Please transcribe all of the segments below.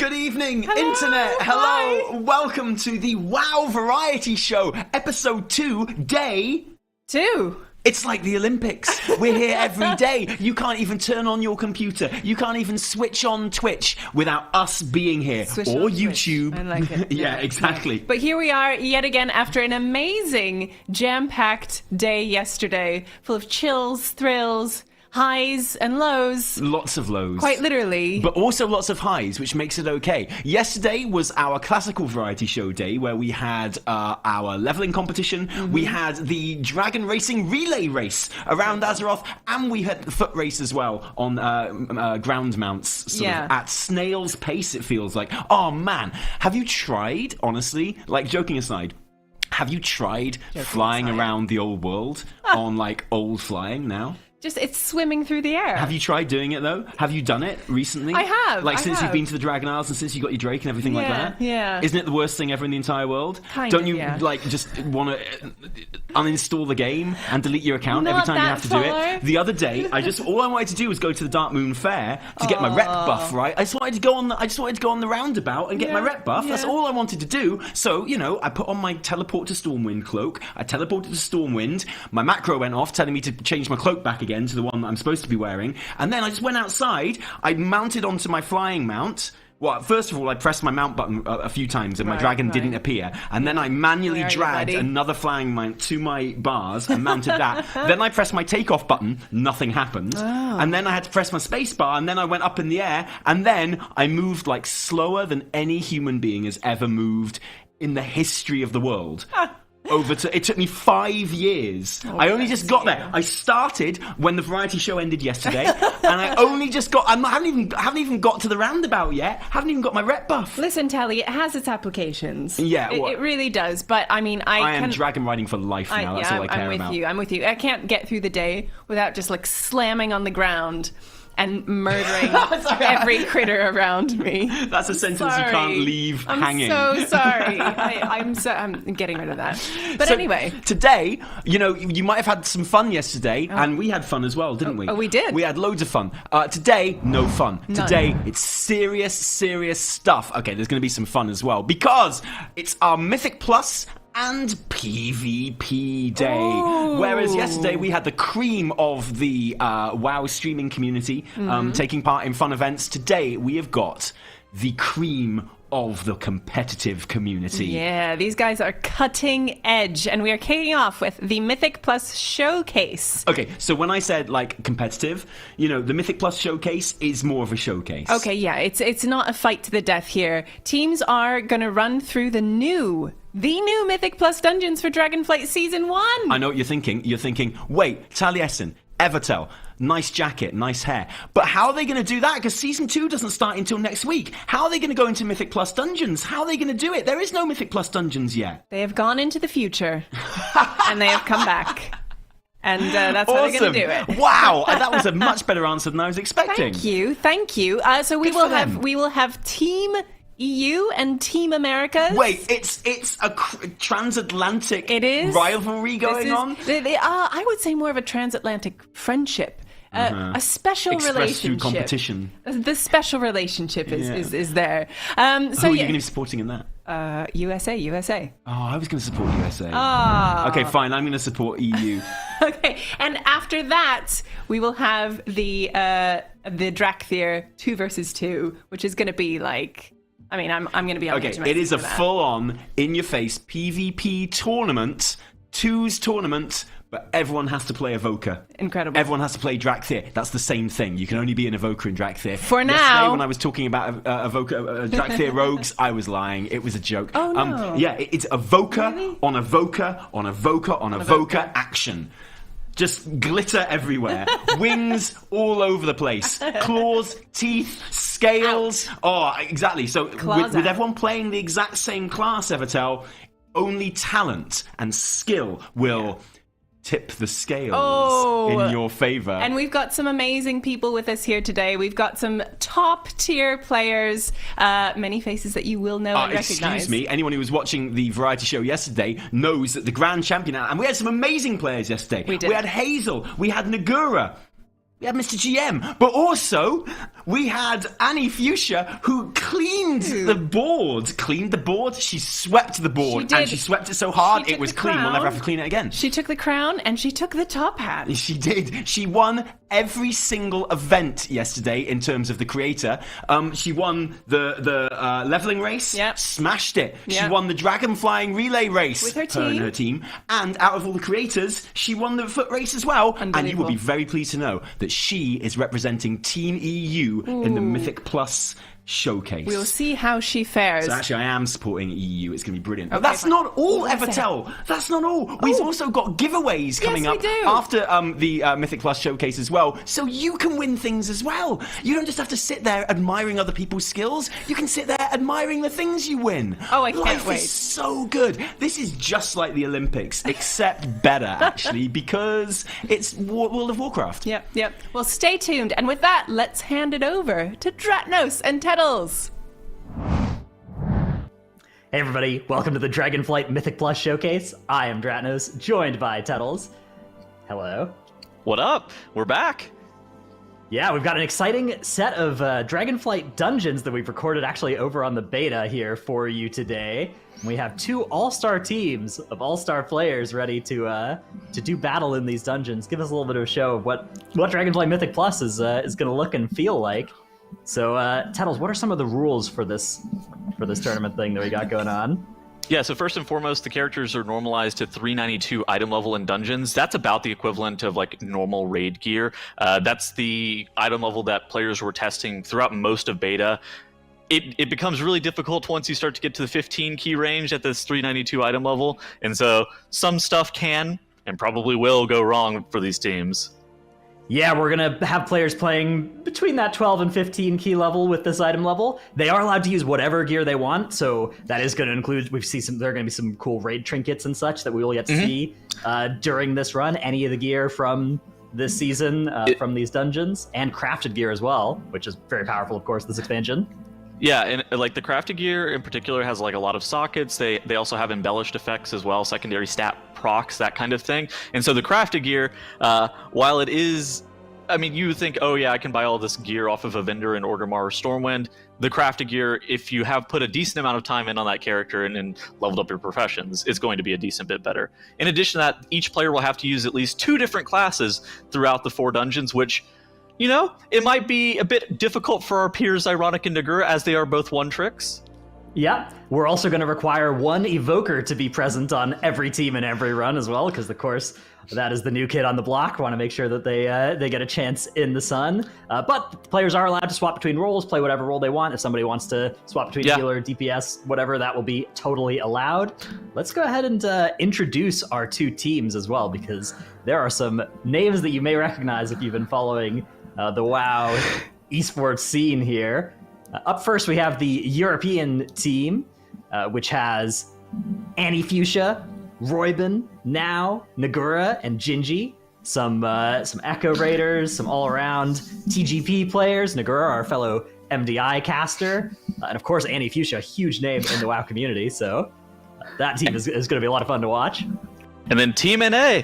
Good evening, Hello, Internet. Hello. hi. Welcome to the WoW Variety Show, Episode 2, Day 2. It's like the Olympics. We're here every day. You can't even turn on your computer. You can't even switch on Twitch without us being here. Switch or on YouTube. Twitch. I like it. Yeah, exactly. But here we are yet again after an amazing, jam-packed day yesterday, full of chills, thrills, highs and lows. Lots of lows. Quite literally. But also lots of highs, which makes it okay. Yesterday was our classical variety show day, where we had our leveling competition, we had the dragon racing relay race around Azure, and we had the foot race as well on ground mounts, sort of at snail's pace, it feels like. Oh man, have you tried, honestly, like joking aside, have you tried flying around the old world on like old flying now? Just, it's swimming through the air. Have you tried doing it, though? Have you done it recently? I have. Like, since you've been to the Dragon Isles and since you got your Drake and everything like that? Yeah. Isn't it the worst thing ever in the entire world? Don't you, like, just want to uninstall the game and delete your account every time you have to do it? The other day, all I wanted to do was go to the Dark Moon Fair to get my rep buff, right? I just wanted to go on the roundabout and get my rep buff. That's all I wanted to do. So, you know, I put on my teleport to Stormwind cloak. I teleported to Stormwind. My macro went off, telling me to change my cloak back again to the one that I'm supposed to be wearing, and then I just went outside. I mounted onto my flying mount. Well, first of all, I pressed my mount button a few times and my dragon didn't appear, and then I manually dragged another flying mount to my bars and mounted that. Then I pressed my takeoff button, nothing happened, and then I had to press my space bar, and then I went up in the air, and then I moved like slower than any human being has ever moved in the history of the world. It took me 5 years. I only just got there. I started when the variety show ended yesterday, and I only just got. I haven't even got to the roundabout yet. Haven't even got my rep buff. Listen, Tally, it has its applications. Yeah, it really does. But I mean, I am dragon riding for life now. That's all I care about. I'm with you. I can't get through the day without just like slamming on the ground and murdering every critter around me. That's a sentence you can't leave hanging. I'm so sorry. I'm getting rid of that. But anyway. Today, you know, you might have had some fun yesterday, and we had fun as well, didn't we? Oh, we did. We had loads of fun. Today, no fun. None. Today, it's serious stuff. Okay, there's going to be some fun as well, because it's our Mythic Plus and PvP day. Ooh. Whereas yesterday we had the cream of the WoW streaming community taking part in fun events. Today we have got the cream of the competitive community. Yeah, these guys are cutting edge, and we are kicking off with the Mythic Plus Showcase. Okay, so when I said, like, competitive, you know, the Mythic Plus Showcase is more of a showcase. Okay, yeah, it's not a fight to the death here. Teams are going to run through the new Mythic Plus dungeons for Dragonflight Season 1. I know what you're thinking. You're thinking, wait, Taliesin, Evertel, nice jacket, nice hair. But how are they going to do that? Because Season 2 doesn't start until next week. How are they going to go into Mythic Plus dungeons? How are they going to do it? There is no Mythic Plus dungeons yet. They have gone into the future, and they have come back. And that's how they're going to do it. Wow, that was a much better answer than I was expecting. Thank you. So we will have Team EU and Team America. Wait, it's a transatlantic rivalry going on? I would say more of a transatlantic friendship. A special relationship. Through competition. The special relationship is there. So who are you going to be supporting in that? USA. Oh, I was going to support USA. Oh. Okay, fine. I'm going to support EU. Okay, and after that, we will have the Drakthir 2 versus 2, which is going to be like. I mean, I'm going to be on the edge of my seat. It is a for that. full-on, in-your-face PvP tournament, twos tournament, but everyone has to play Evoker. Incredible. Everyone has to play Drakthir. That's the same thing. You can only be an Evoker in Drakthir. For now. Yesterday, when I was talking about Evoker, Drakthir rogues, I was lying. It was a joke. Oh, no. Yeah, it's Evoker on Evoker on Evoker on Evoker action. Just glitter everywhere. Wings all over the place. Claws, teeth, scales. Oh, exactly. So with everyone playing the exact same class, Evertel, only talent and skill will tip the scales in your favor. And we've got some amazing people with us here today. We've got some top tier players, many faces that you will know and recognize. Excuse me, anyone who was watching the variety show yesterday knows that the grand champion, and we had some amazing players yesterday. We did. We had Hazel, we had Nagura. We had Mr. GM, but also we had Annie Fuchsia, who cleaned the board. She swept the board, and she swept it so hard it was clean. We'll never have to clean it again. She took the crown, and she took the top hat. She did. She won every single event yesterday in terms of the creator. She won the leveling race. Yep. Smashed it. Yep. She won the dragon flying relay race with her team. And out of all the creators, she won the foot race as well. And you will be very pleased to know that she is representing Team EU in the Mythic Plus showcase. We'll see how she fares. So actually, I am supporting EU. It's going to be brilliant. But that's not all, Evertel. That's not all. We've also got giveaways coming up after the Mythic Plus showcase as well. So you can win things as well. You don't just have to sit there admiring other people's skills. You can sit there admiring the things you win. Oh, I can't wait. Life is so good. This is just like the Olympics, except better, actually, because it's World of Warcraft. Yep. Well, stay tuned. And with that, let's hand it over to Dratnos and Teddles. Hey everybody, welcome to the Dragonflight Mythic Plus Showcase. I am Dratnos, joined by Teddles. Hello. What up? We're back. Yeah, we've got an exciting set of Dragonflight dungeons that we've recorded actually over on the beta here for you today. We have 2 all-star teams of all-star players ready to do battle in these dungeons. Give us a little bit of a show of what Dragonflight Mythic Plus is going to look and feel like. So, Teddles, what are some of the rules for this tournament thing that we got going on? Yeah, so first and foremost, the characters are normalized to 392 item level in dungeons. That's about the equivalent of like normal raid gear. That's the item level that players were testing throughout most of beta. It becomes really difficult once you start to get to the 15 key range at this 392 item level, and so some stuff can and probably will go wrong for these teams. Yeah, we're going to have players playing between that 12 and 15 key level with this item level. They are allowed to use whatever gear they want, so that is going to include, there are going to be some cool raid trinkets and such that we will get to see during this run. Any of the gear from this season, from these dungeons, and crafted gear as well, which is very powerful, of course, this expansion. Yeah, and like the crafted gear in particular has like a lot of sockets. They also have embellished effects as well, secondary stat procs, that kind of thing. And so the crafted gear, while it is, I mean, you think, oh yeah, I can buy all this gear off of a vendor in Orgrimmar or Stormwind. The crafted gear, if you have put a decent amount of time in on that character and leveled up your professions, it's going to be a decent bit better. In addition to that, each player will have to use at least 2 different classes throughout the 4 dungeons, which, you know, it might be a bit difficult for our peers Ironic and Nagur, as they are both one-tricks. Yeah, we're also going to require 1 evoker to be present on every team and every run as well, because of course that is the new kid on the block. Want to make sure that they get a chance in the sun. But players are allowed to swap between roles, play whatever role they want. If somebody wants to swap between healer, DPS, whatever, that will be totally allowed. Let's go ahead and introduce our 2 teams as well, because there are some names that you may recognize if you've been following the WoW esports scene here. Up first, we have the European team, which has Annie Fuchsia, Roybin, Now, Nagura, and Gingy. Some Echo Raiders, some all-around TGP players. Nagura, our fellow MDI caster. And of course, Annie Fuchsia, a huge name in the WoW community. So that team is going to be a lot of fun to watch. And then Team NA,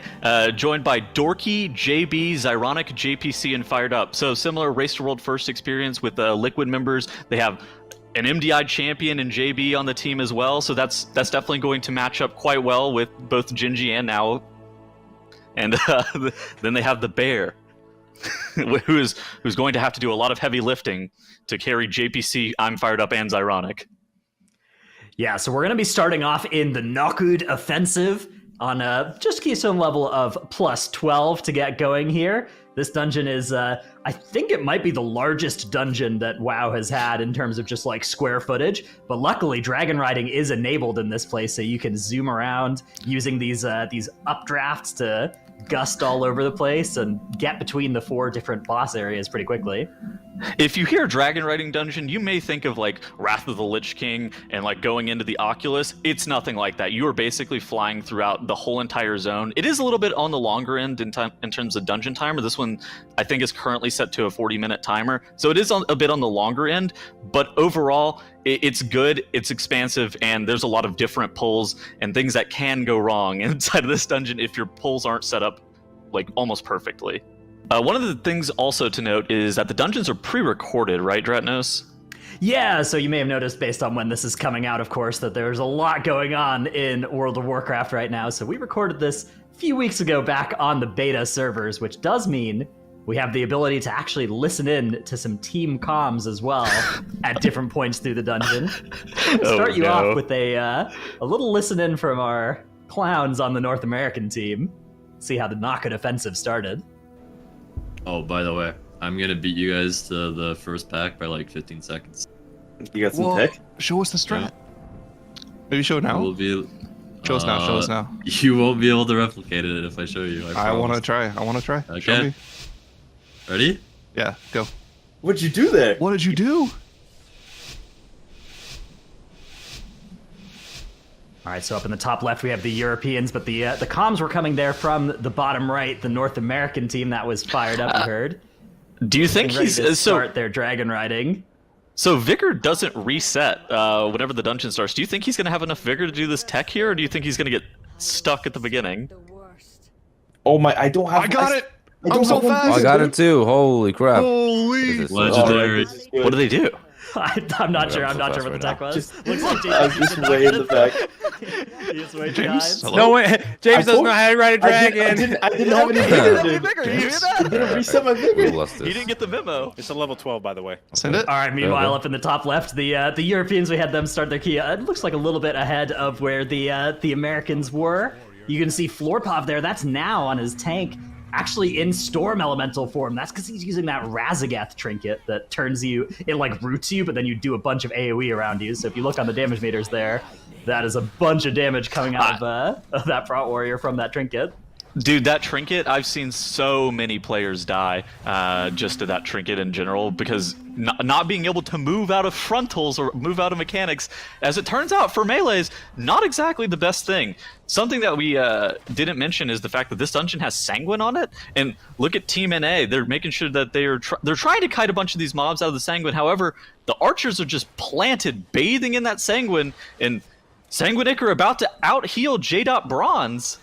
joined by Dorky, JB, Zyronic, JPC, and Fired Up. So similar Race to World First experience with Liquid members. They have an MDI champion and JB on the team as well. So that's definitely going to match up quite well with both Gingy and Now. And then they have the Bear, who's going to have to do a lot of heavy lifting to carry JPC, I'm Fired Up, and Zyronic. Yeah, so we're going to be starting off in the Nokhud offensive on just keystone level of plus 12 to get going here. This dungeon is, I think it might be the largest dungeon that WoW has had in terms of just like square footage, but luckily dragon riding is enabled in this place, so you can zoom around using these updrafts to gust all over the place and get between the 4 different boss areas pretty quickly. If you hear Dragon Riding Dungeon, you may think of like Wrath of the Lich King and like going into the Oculus. It's nothing like that. You are basically flying throughout the whole entire zone. It is a little bit on the longer end in terms of dungeon timer. This one, I think, is currently set to a 40-minute timer. So it is a bit on the longer end, but overall, it's good, it's expansive, and there's a lot of different pulls and things that can go wrong inside of this dungeon if your pulls aren't set up like almost perfectly. One of the things also to note is that the dungeons are pre-recorded, right, Dratnos? Yeah, so you may have noticed based on when this is coming out, of course, that there's a lot going on in World of Warcraft right now. So we recorded this a few weeks ago back on the beta servers, which does mean we have the ability to actually listen in to some team comms as well at different points through the dungeon. Start you off with a little listen in from our clowns on the North American team. See how the Nokhud offensive started. Oh, by the way, I'm gonna beat you guys to the first pack by like 15 seconds. You got some tech? Show us the strat. Maybe show it now. Show us now. Show us now. You won't be able to replicate it if I show you. I want to try. Okay. Show me. Ready? Yeah, go. What'd you do there? What did you do? All right, so up in the top left we have the Europeans, but the comms were coming there from the bottom right, the North American team that was fired up. You heard. Do you think Ready he's to start their dragon riding? So Vigor doesn't reset whenever the dungeon starts. Do you think he's going to have enough Vigor to do this tech here, or do you think he's going to get stuck at the beginning? Oh my! I don't have. I got it. I don't I'm so have one fast. Vigor. I got it too. Holy crap. Holy. Legendary. What do they do? I'm not sure. I'm I'm so not fast sure what the right tech now. was. Looks like I was James. just way in the back. He's way James, behind. hello? No way. James doesn't told- know how to ride a dragon. I didn't have any Vigor, dude. Vigor, you hear I that? didn't reset my Vigor. We'll He didn't get the memo. It's a level 12, by the way. Send it. All right. Meanwhile, Okay. up in the top left, the Europeans, we had them start their key. It looks like a little bit ahead of where the Americans were. You can see Florpov there. That's now on his tank, actually in Storm Elemental form. That's because he's using that Razageth trinket that turns you, it like roots you, but then you do a bunch of AoE around you. So if you look on the damage meters there, that is a bunch of damage coming out of that Prot Warrior from that trinket. Dude, that trinket, I've seen so many players die just to that trinket in general, because not being able to move out of frontals or move out of mechanics, as it turns out for melees, not exactly the best thing. Something that we didn't mention is the fact that this dungeon has Sanguine on it, and look at Team NA, they're making sure that they're trying to kite a bunch of these mobs out of the Sanguine. However, the archers are just planted, bathing in that Sanguine, and Sanguinic are about to out-heal J. Bronze.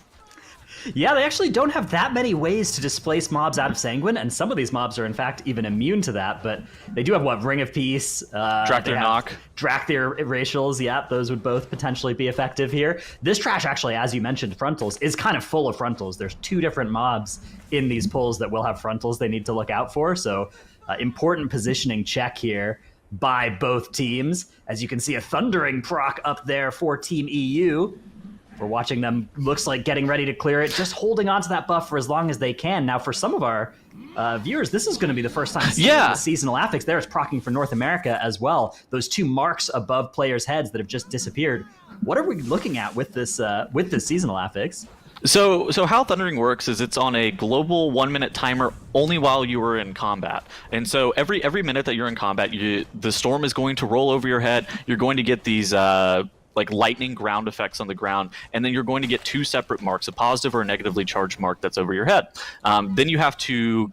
Yeah, they actually don't have that many ways to displace mobs out of Sanguine, and some of these mobs are in fact even immune to that, but they do have, what, Ring of Peace? Drakthir Knock. Drakthir Racials, yeah, those would both potentially be effective here. This trash actually, as you mentioned, frontals, is kind of full of frontals. There's 2 different mobs in these pulls that will have frontals they need to look out for, so important positioning check here by both teams. As you can see, a Thundering proc up there for Team EU. We're watching them, looks like getting ready to clear it, just holding on to that buff for as long as they can. Now, for some of our viewers, this is going to be the first time seeing the seasonal affix. There is procking for North America as well. Those 2 marks above players' heads that have just disappeared. What are we looking at with this seasonal affix? So how Thundering works is it's on a global 1-minute timer only while you are in combat. And so every minute that you're in combat, the storm is going to roll over your head. You're going to get these like lightning ground effects on the ground, and then you're going to get 2 separate marks, a positive or a negatively charged mark that's over your head. Then you have to,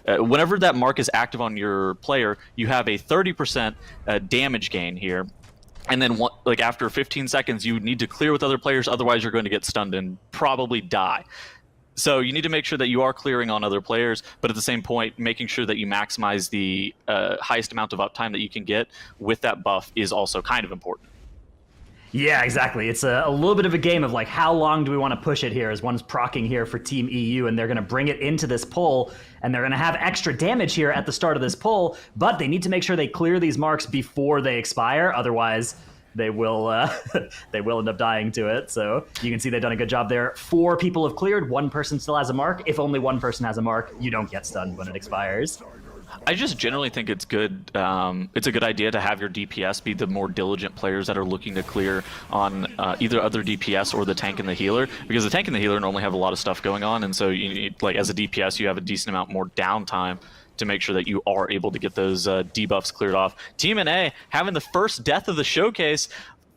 whenever that mark is active on your player, you have a 30% damage gain here. And then like after 15 seconds, you need to clear with other players, otherwise you're going to get stunned and probably die. So you need to make sure that you are clearing on other players, but at the same point, making sure that you maximize the highest amount of uptime that you can get with that buff is also kind of important. Yeah, exactly. It's a little bit of a game of like, how long do we want to push it here as one's procking here for Team EU, and they're going to bring it into this pull, and they're going to have extra damage here at the start of this pull, but they need to make sure they clear these marks before they expire, otherwise they will end up dying to it. So you can see they've done a good job there. 4 people have cleared, 1 person still has a mark. If only 1 person has a mark, you don't get stunned when it expires. I just generally think it's good. It's a good idea to have your DPS be the more diligent players that are looking to clear on either other DPS or the tank and the healer, because the tank and the healer normally have a lot of stuff going on, and so you need, like as a DPS, you have a decent amount more downtime to make sure that you are able to get those debuffs cleared off. Team NA having the first death of the showcase,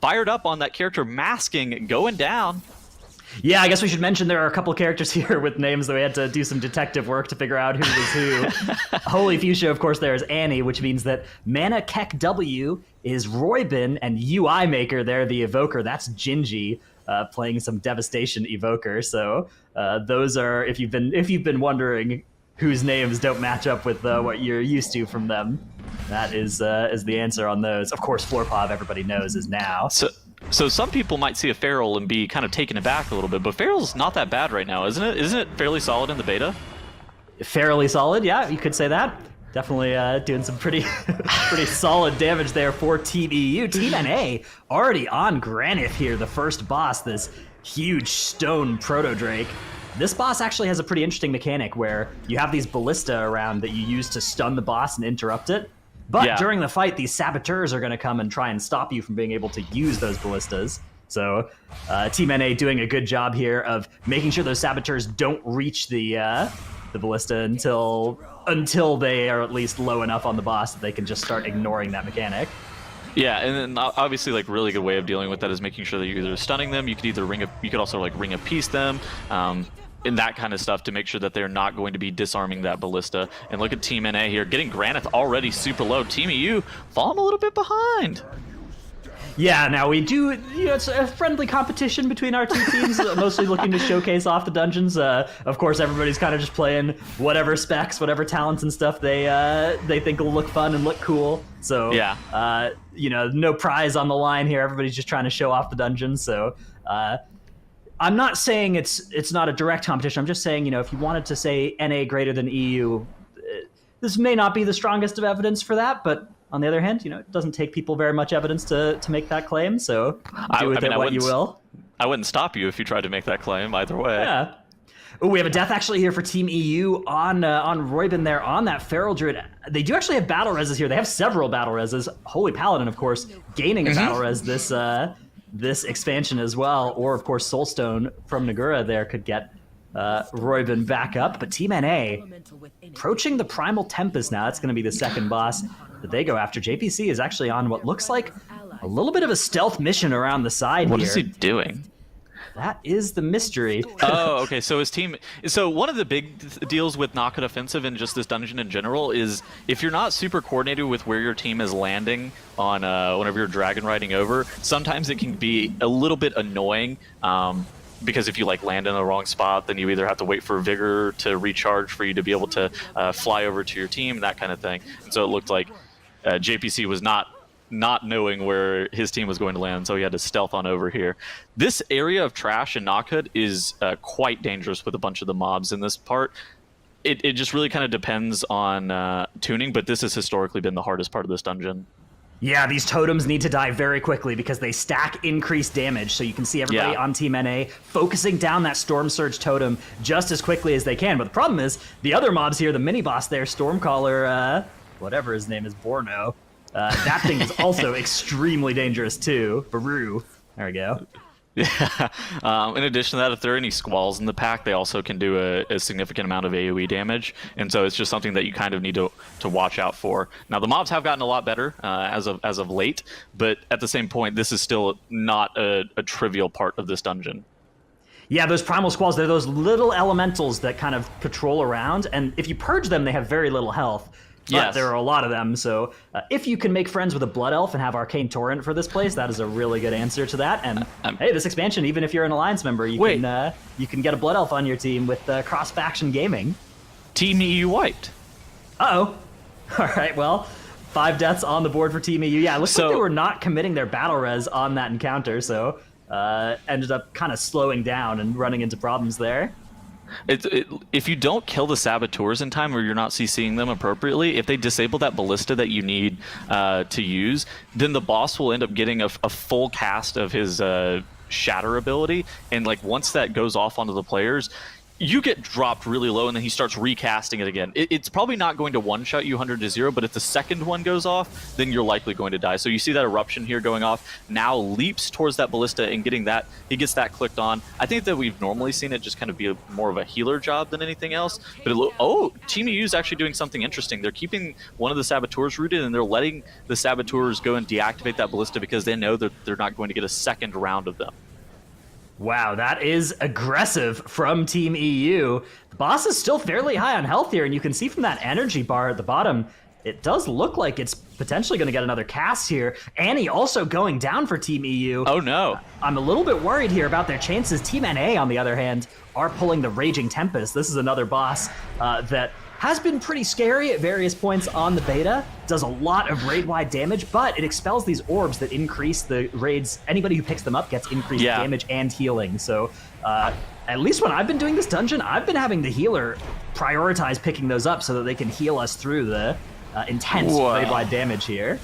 fired up on that character masking going down. Yeah, I guess we should mention there are a couple characters here with names that we had to do some detective work to figure out who was who. Holy Fuchsia, of course, there is Annie, which means that Mana Kek W is Roybin, and UI Maker there, the Evoker, that's Gingy, playing some Devastation Evoker. So those are, if you've been wondering whose names don't match up with what you're used to from them. That is the answer on those. Of course, Florpov, everybody knows, is now. So some people might see a Feral and be kind of taken aback a little bit, but Feral's not that bad right now, isn't it? Isn't it fairly solid in the beta? Fairly solid, yeah, you could say that. Definitely doing some pretty solid damage there for Team EU. Team NA already on Granith here, the first boss, this huge stone proto-drake. This boss actually has a pretty interesting mechanic where you have these ballista around that you use to stun the boss and interrupt it. But during the fight, these saboteurs are going to come and try and stop you from being able to use those ballistas. So Team NA doing a good job here of making sure those saboteurs don't reach the ballista until they are at least low enough on the boss that they can just start ignoring that mechanic. Yeah, and then obviously, like, really good way of dealing with that is making sure that you're either stunning them. You could also like ring a piece them. And that kind of stuff to make sure that they're not going to be disarming that ballista. And look at Team NA here, getting Granith already super low. Team EU falling a little bit behind. Yeah, now we do, it's a friendly competition between our two teams, mostly looking to showcase off the dungeons. Of course, everybody's kind of just playing whatever specs, whatever talents and stuff they think will look fun and look cool. So, no prize on the line here. Everybody's just trying to show off the dungeons. So, I'm not saying it's not a direct competition. I'm just saying, if you wanted to say NA greater than EU, this may not be the strongest of evidence for that, but on the other hand, it doesn't take people very much evidence to make that claim, so do with it what you will. I wouldn't stop you if you tried to make that claim either way. Yeah. Oh, we have a death actually here for Team EU on Roybin there on that Feral Druid. They do actually have battle reses here. They have several battle reses. Holy Paladin, of course, gaining a battle res this expansion as well, or of course Soulstone from Nagura there could get Roybin back up. But Team NA approaching the Primal Tempest now. That's going to be the second boss that they go after. JPC is actually on what looks like a little bit of a stealth mission around the side here. What is he doing? That is the mystery. Oh, okay. So his team. So one of the big deals with Nokhud Offensive and just this dungeon in general is if you're not super coordinated with where your team is landing on whenever you're dragon riding over, sometimes it can be a little bit annoying. Because if you land in the wrong spot, then you either have to wait for Vigor to recharge for you to be able to fly over to your team, that kind of thing. And so it looked like JPC was not knowing where his team was going to land, so he had to stealth on over here. This area of trash in Nokhud is quite dangerous with a bunch of the mobs in this part. It just really kind of depends on tuning, but this has historically been the hardest part of this dungeon. Yeah, these totems need to die very quickly because they stack increased damage. So you can see everybody on Team NA focusing down that Storm Surge totem just as quickly as they can. But the problem is the other mobs here, the mini boss there, Stormcaller, whatever his name is, Borno. That thing is also extremely dangerous too. Baru. There we go. Yeah. In addition to that, if there are any squalls in the pack, they also can do a significant amount of AoE damage, and so it's just something that you kind of need to watch out for. Now, the mobs have gotten a lot better as of late, but at the same point, this is still not a trivial part of this dungeon. Yeah, those primal squalls, they're those little elementals that kind of patrol around, and if you purge them, they have very little health. But there are a lot of them, so if you can make friends with a Blood Elf and have Arcane Torrent for this place, that is a really good answer to that. And hey, this expansion, even if you're an Alliance member, you can get a Blood Elf on your team with cross-faction gaming. Team EU wiped. Uh-oh. All right, well, 5 deaths on the board for Team EU. Yeah, it looks like they were not committing their battle res on that encounter, so ended up kind of slowing down and running into problems there. If you don't kill the saboteurs in time or you're not CCing them appropriately, if they disable that ballista that you need to use, then the boss will end up getting a full cast of his shatter ability, and once that goes off onto the players, you get dropped really low, and then he starts recasting it again. It's probably not going to one-shot you 100 to 0, but if the second one goes off, then you're likely going to die. So you see that eruption here going off, now leaps towards that ballista and getting that, he gets that clicked on. I think that we've normally seen it just kind of be more of a healer job than anything else. But Team EU is actually doing something interesting. They're keeping one of the saboteurs rooted, and they're letting the saboteurs go and deactivate that ballista because they know that they're not going to get a second round of them. Wow, that is aggressive from Team EU. The boss is still fairly high on health here, and you can see from that energy bar at the bottom, it does look like it's potentially going to get another cast here. Annie also going down for Team EU. Oh no. I'm a little bit worried here about their chances. Team NA, on the other hand, are pulling the Raging Tempest. This is another boss that has been pretty scary at various points on the beta, does a lot of raid-wide damage, but it expels these orbs that increase the raids. Anybody who picks them up gets increased damage and healing. So at least when I've been doing this dungeon, I've been having the healer prioritize picking those up so that they can heal us through the intense raid-wide damage here.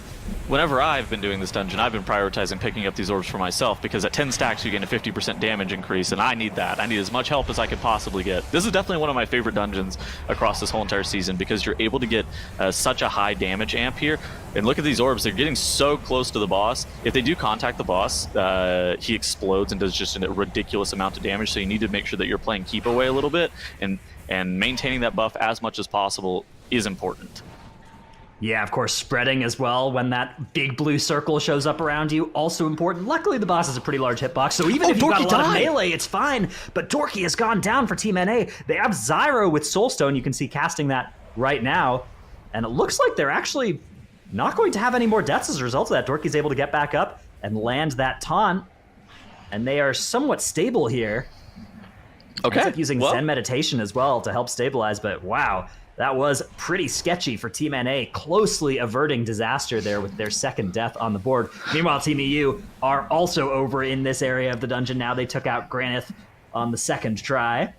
Whenever I've been doing this dungeon, I've been prioritizing picking up these orbs for myself, because at 10 stacks you gain a 50% damage increase, and I need that. I need as much help as I could possibly get. This is definitely one of my favorite dungeons across this whole entire season, because you're able to get such a high damage amp here. And look at these orbs, they're getting so close to the boss. If they do contact the boss, he explodes and does just a ridiculous amount of damage, so you need to make sure that you're playing keep away a little bit, and maintaining that buff as much as possible is important. Yeah, of course, spreading as well when that big blue circle shows up around you, also important. Luckily, the boss has a pretty large hitbox, so even if you've got a lot of melee, it's fine. But Dorky has gone down for Team NA. They have Zyro with Soulstone. You can see casting that right now. And it looks like they're actually not going to have any more deaths as a result of that. Dorky's able to get back up and land that taunt. And they are somewhat stable here. Okay. Ends up using Zen Meditation as well to help stabilize, but wow. That was pretty sketchy for Team NA, closely averting disaster there with their second death on the board. Meanwhile, Team EU are also over in this area of the dungeon now. They took out Granith on the second try.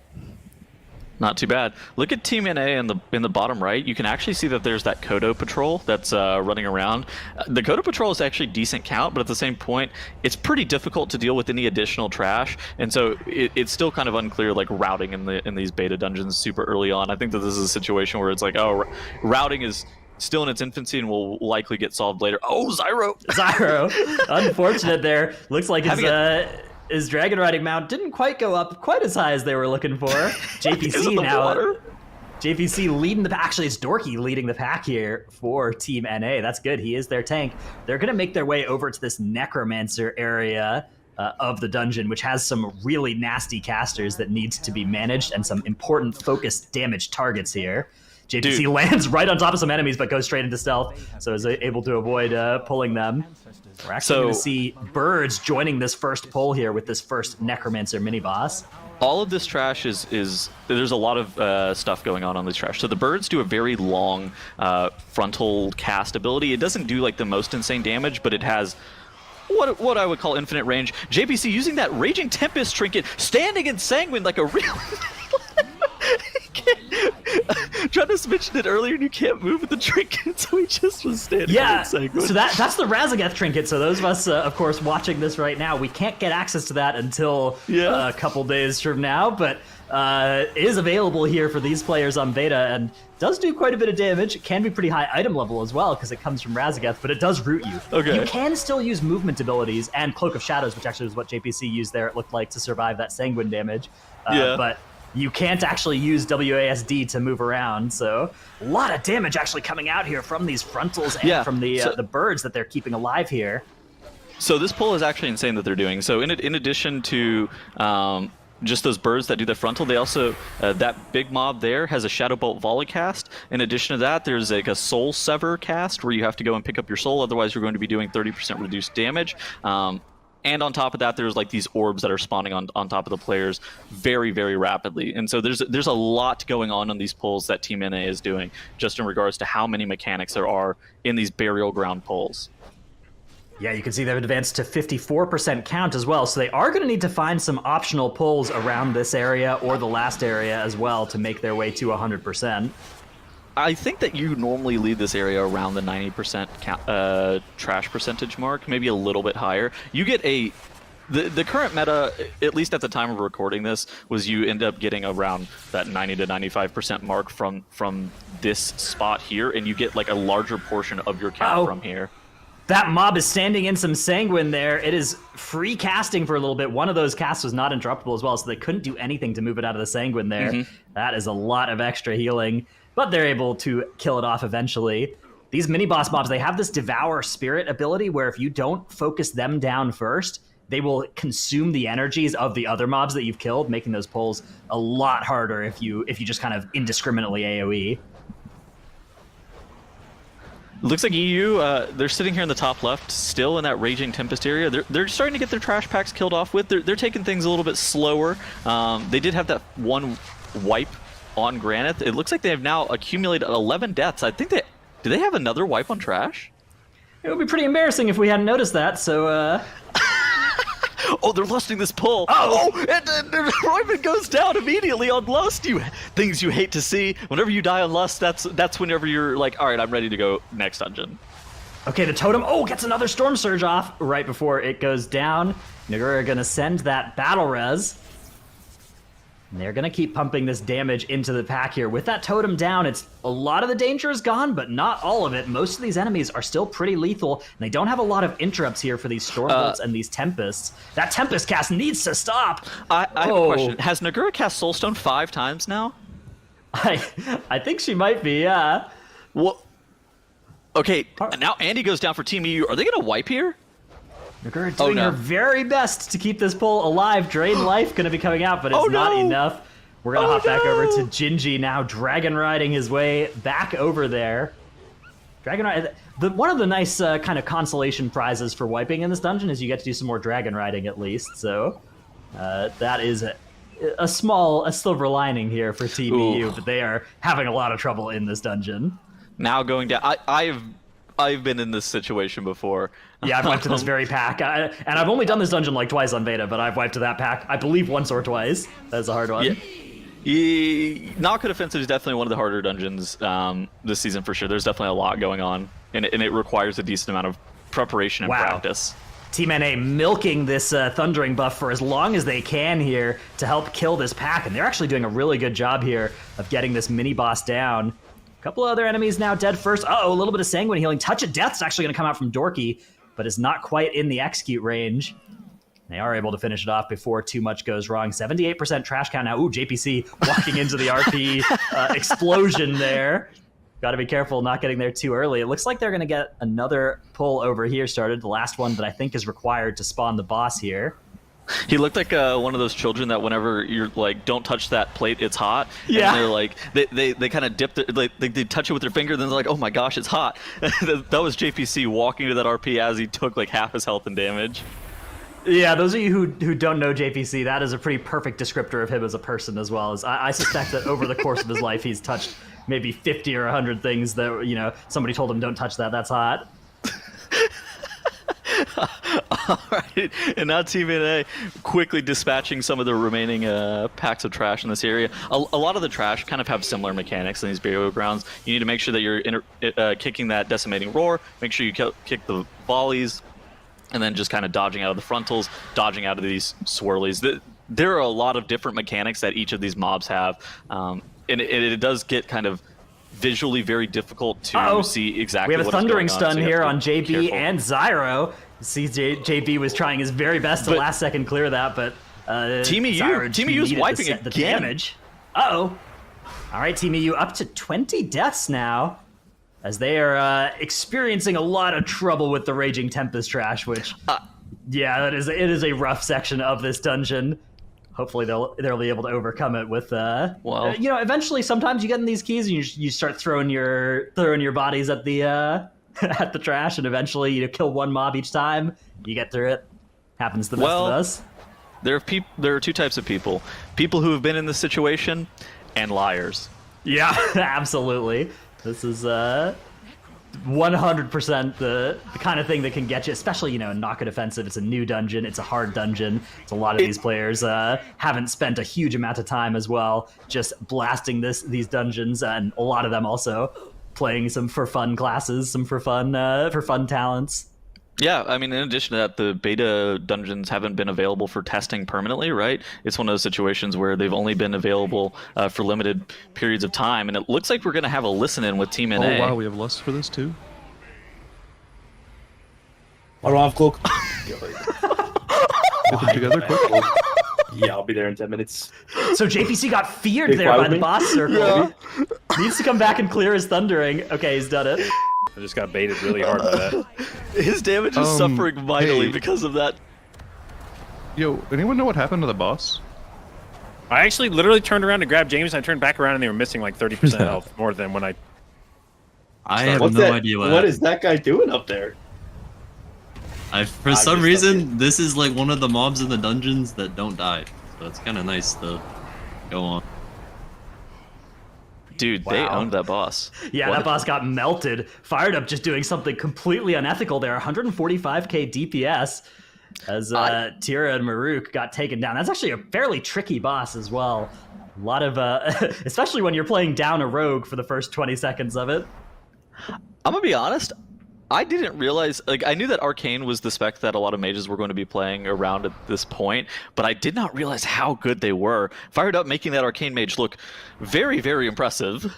Not too bad. Look at Team NA in the bottom right. You can actually see that there's that Kodo patrol that's running around. The Kodo patrol is actually decent count, but at the same point, it's pretty difficult to deal with any additional trash, and so it's still kind of unclear, like, routing in these beta dungeons super early on. I think that this is a situation where it's like, oh, routing is still in its infancy and will likely get solved later. Oh, Zyro! Unfortunate there. Looks like his dragon riding mount didn't quite go up quite as high as they were looking for. JPC now. JPC leading the pack. Actually, it's Dorky leading the pack here for Team NA. That's good. He is their tank. They're going to make their way over to this Necromancer area of the dungeon, which has some really nasty casters that need to be managed and some important focused damage targets here. JPC lands right on top of some enemies, but goes straight into stealth, so is able to avoid pulling them. We're actually going to see birds joining this first pull here with this first Necromancer mini-boss. All of this trash is there's a lot of stuff going on this trash. So the birds do a very long frontal cast ability. It doesn't do like the most insane damage, but it has what I would call infinite range. JPC using that Raging Tempest trinket, standing in Sanguine like a real... Travis mentioned it earlier, and you can't move with the trinket, so he just was standing in Sanguine. So that's the Razageth trinket. So those of us, of course, watching this right now, we can't get access to that until a couple days from now, but it is available here for these players on beta, and does do quite a bit of damage. It can be pretty high item level as well, because it comes from Razageth, but it does root you. Okay. You can still use movement abilities, and Cloak of Shadows, which actually is what JPC used there, it looked like, to survive that Sanguine damage. But you can't actually use WASD to move around, so a lot of damage actually coming out here from these frontals and from the birds that they're keeping alive here. So this pull is actually insane that they're doing. So in addition to just those birds that do the frontal, they also, that big mob there has a Shadow Bolt volley cast. In addition to that, there's like a Soul Sever cast where you have to go and pick up your soul, otherwise you're going to be doing 30% reduced damage. And on top of that, there's like these orbs that are spawning on top of the players very, very rapidly. And so there's a lot going on these pulls that Team NA is doing, just in regards to how many mechanics there are in these burial ground pulls. Yeah, you can see they've advanced to 54% count as well, so they are going to need to find some optional pulls around this area or the last area as well to make their way to 100%. I think that you normally lead this area around the 90% trash percentage mark, maybe a little bit higher. You get the current meta, at least at the time of recording this, was you end up getting around that 90 to 95% mark from this spot here, and you get like a larger portion of your count from here. That mob is standing in some Sanguine there. It is free casting for a little bit. One of those casts was not interruptible as well, so they couldn't do anything to move it out of the Sanguine there. Mm-hmm. That is a lot of extra healing, but they're able to kill it off eventually. These mini-boss mobs, they have this Devour Spirit ability where if you don't focus them down first, they will consume the energies of the other mobs that you've killed, making those pulls a lot harder if you just kind of indiscriminately AoE. Looks like EU, they're sitting here in the top left, still in that Raging Tempest area. They're starting to get their trash packs killed off with. They're taking things a little bit slower. They did have that one wipe on Granite. It looks like they have now accumulated 11 deaths. I think do they have another wipe on Trash? It would be pretty embarrassing if we hadn't noticed that, so, Oh, they're lusting this pull. And Royman goes down immediately on lust. Things you hate to see. Whenever you die on lust, that's whenever you're like, all right, I'm ready to go next dungeon. Okay, the totem, gets another Storm Surge off right before it goes down. Nokhud are gonna send that Battle Res. And they're gonna keep pumping this damage into the pack here. With that totem down, a lot of the danger is gone, but not all of it. Most of these enemies are still pretty lethal, and they don't have a lot of interrupts here for these Stormbolts and these Tempests. That Tempest cast needs to stop! I have a question. Has Nokhud cast Soulstone 5 times now? I think she might be, yeah. Well, okay, now Andy goes down for Team EU. Are they gonna wipe here? Nokhud doing her very best to keep this pull alive. Drain Life going to be coming out, but it's not enough. We're going to hop back over to Gingy now, dragon riding his way back over there. One of the nice kind of consolation prizes for wiping in this dungeon is you get to do some more dragon riding at least. So that is a silver lining here for Team EU, but they are having a lot of trouble in this dungeon. Now going down, I've been in this situation before. Yeah, I've wiped to this very pack. And I've only done this dungeon like twice on beta, but I've wiped to that pack, I believe, once or twice. That's a hard one. Yeah. Nokhud Offensive is definitely one of the harder dungeons this season for sure. There's definitely a lot going on, and it requires a decent amount of preparation and practice. Team NA milking this Thundering buff for as long as they can here to help kill this pack, and they're actually doing a really good job here of getting this mini-boss down. A couple of other enemies now dead first. A little bit of Sanguine Healing. Touch of Death's actually going to come out from Dorky, but is not quite in the execute range. They are able to finish it off before too much goes wrong. 78% trash count now. Ooh, JPC walking into the RP explosion there. Got to be careful not getting there too early. It looks like they're going to get another pull over here started. The last one that I think is required to spawn the boss here. He looked like one of those children that whenever you're like, don't touch that plate, it's hot. Yeah. And they're like, they kind of dip they touch it with their finger, then they're like, oh my gosh, it's hot. That was JPC walking to that RP as he took like half his health and damage. Yeah, those of you who don't know JPC, that is a pretty perfect descriptor of him as a person as well. As I suspect that over the course of his life, he's touched maybe 50 or 100 things that, somebody told him don't touch that, that's hot. All right, and now Team NA quickly dispatching some of the remaining packs of trash in this area. A lot of the trash kind of have similar mechanics in these burial grounds. You need to make sure that you're kicking that decimating roar, make sure you kick the volleys, and then just kind of dodging out of the frontals, dodging out of these swirlies. There are a lot of different mechanics that each of these mobs have, and it does get kind of visually very difficult to see exactly what is going on. We have a Thundering Stun here on JB and Zyro. See, JB was trying his very best to last second clear that, but Team EU is wiping the damage. All right, Team EU up to 20 deaths now, as they are experiencing a lot of trouble with the Raging Tempest trash, which, it is a rough section of this dungeon. Hopefully they'll be able to overcome it with eventually sometimes you get in these keys and you start throwing your bodies at the at the trash, and eventually you kill one mob each time. You get through it. Happens to the best of us. There are two types of people: people who have been in this situation, and liars. Yeah, absolutely. This is 100% the kind of thing that can get you, especially, in Nokhud Offensive. It's a new dungeon. It's a hard dungeon. It's a lot of these players haven't spent a huge amount of time as well just blasting these dungeons, and a lot of them also playing some for fun classes, some for fun talents. Yeah, I mean, in addition to that, the beta dungeons haven't been available for testing permanently, right? It's one of those situations where they've only been available for limited periods of time, and it looks like we're going to have a listen-in with Team NA. Oh, wow, we have lust for this, too? I don't have cloak. Get them together quick. Yeah, I'll be there in 10 minutes. So JPC got feared there by the boss circle. Yeah. Needs to come back and clear his Thundering. Okay, he's done it. I just got baited really hard by that. His damage is suffering mightily because of that. Yo, anyone know what happened to the boss? I actually literally turned around to grab James, and I turned back around and they were missing like 30% health, more than when I have no idea what is that guy doing up there? For some reason, this is like one of the mobs in the dungeons that don't die. So it's kind of nice to go on. Dude, they owned that boss. Yeah, that boss got melted. Fired Up just doing something completely unethical there. 145k DPS as Tira and Maruk got taken down. That's actually a fairly tricky boss as well. A lot of, especially when you're playing down a rogue for the first 20 seconds of it. I'm gonna be honest. I didn't realize, like, I knew that Arcane was the spec that a lot of mages were going to be playing around at this point, but I did not realize how good they were. Fired Up making that Arcane mage look very, very impressive.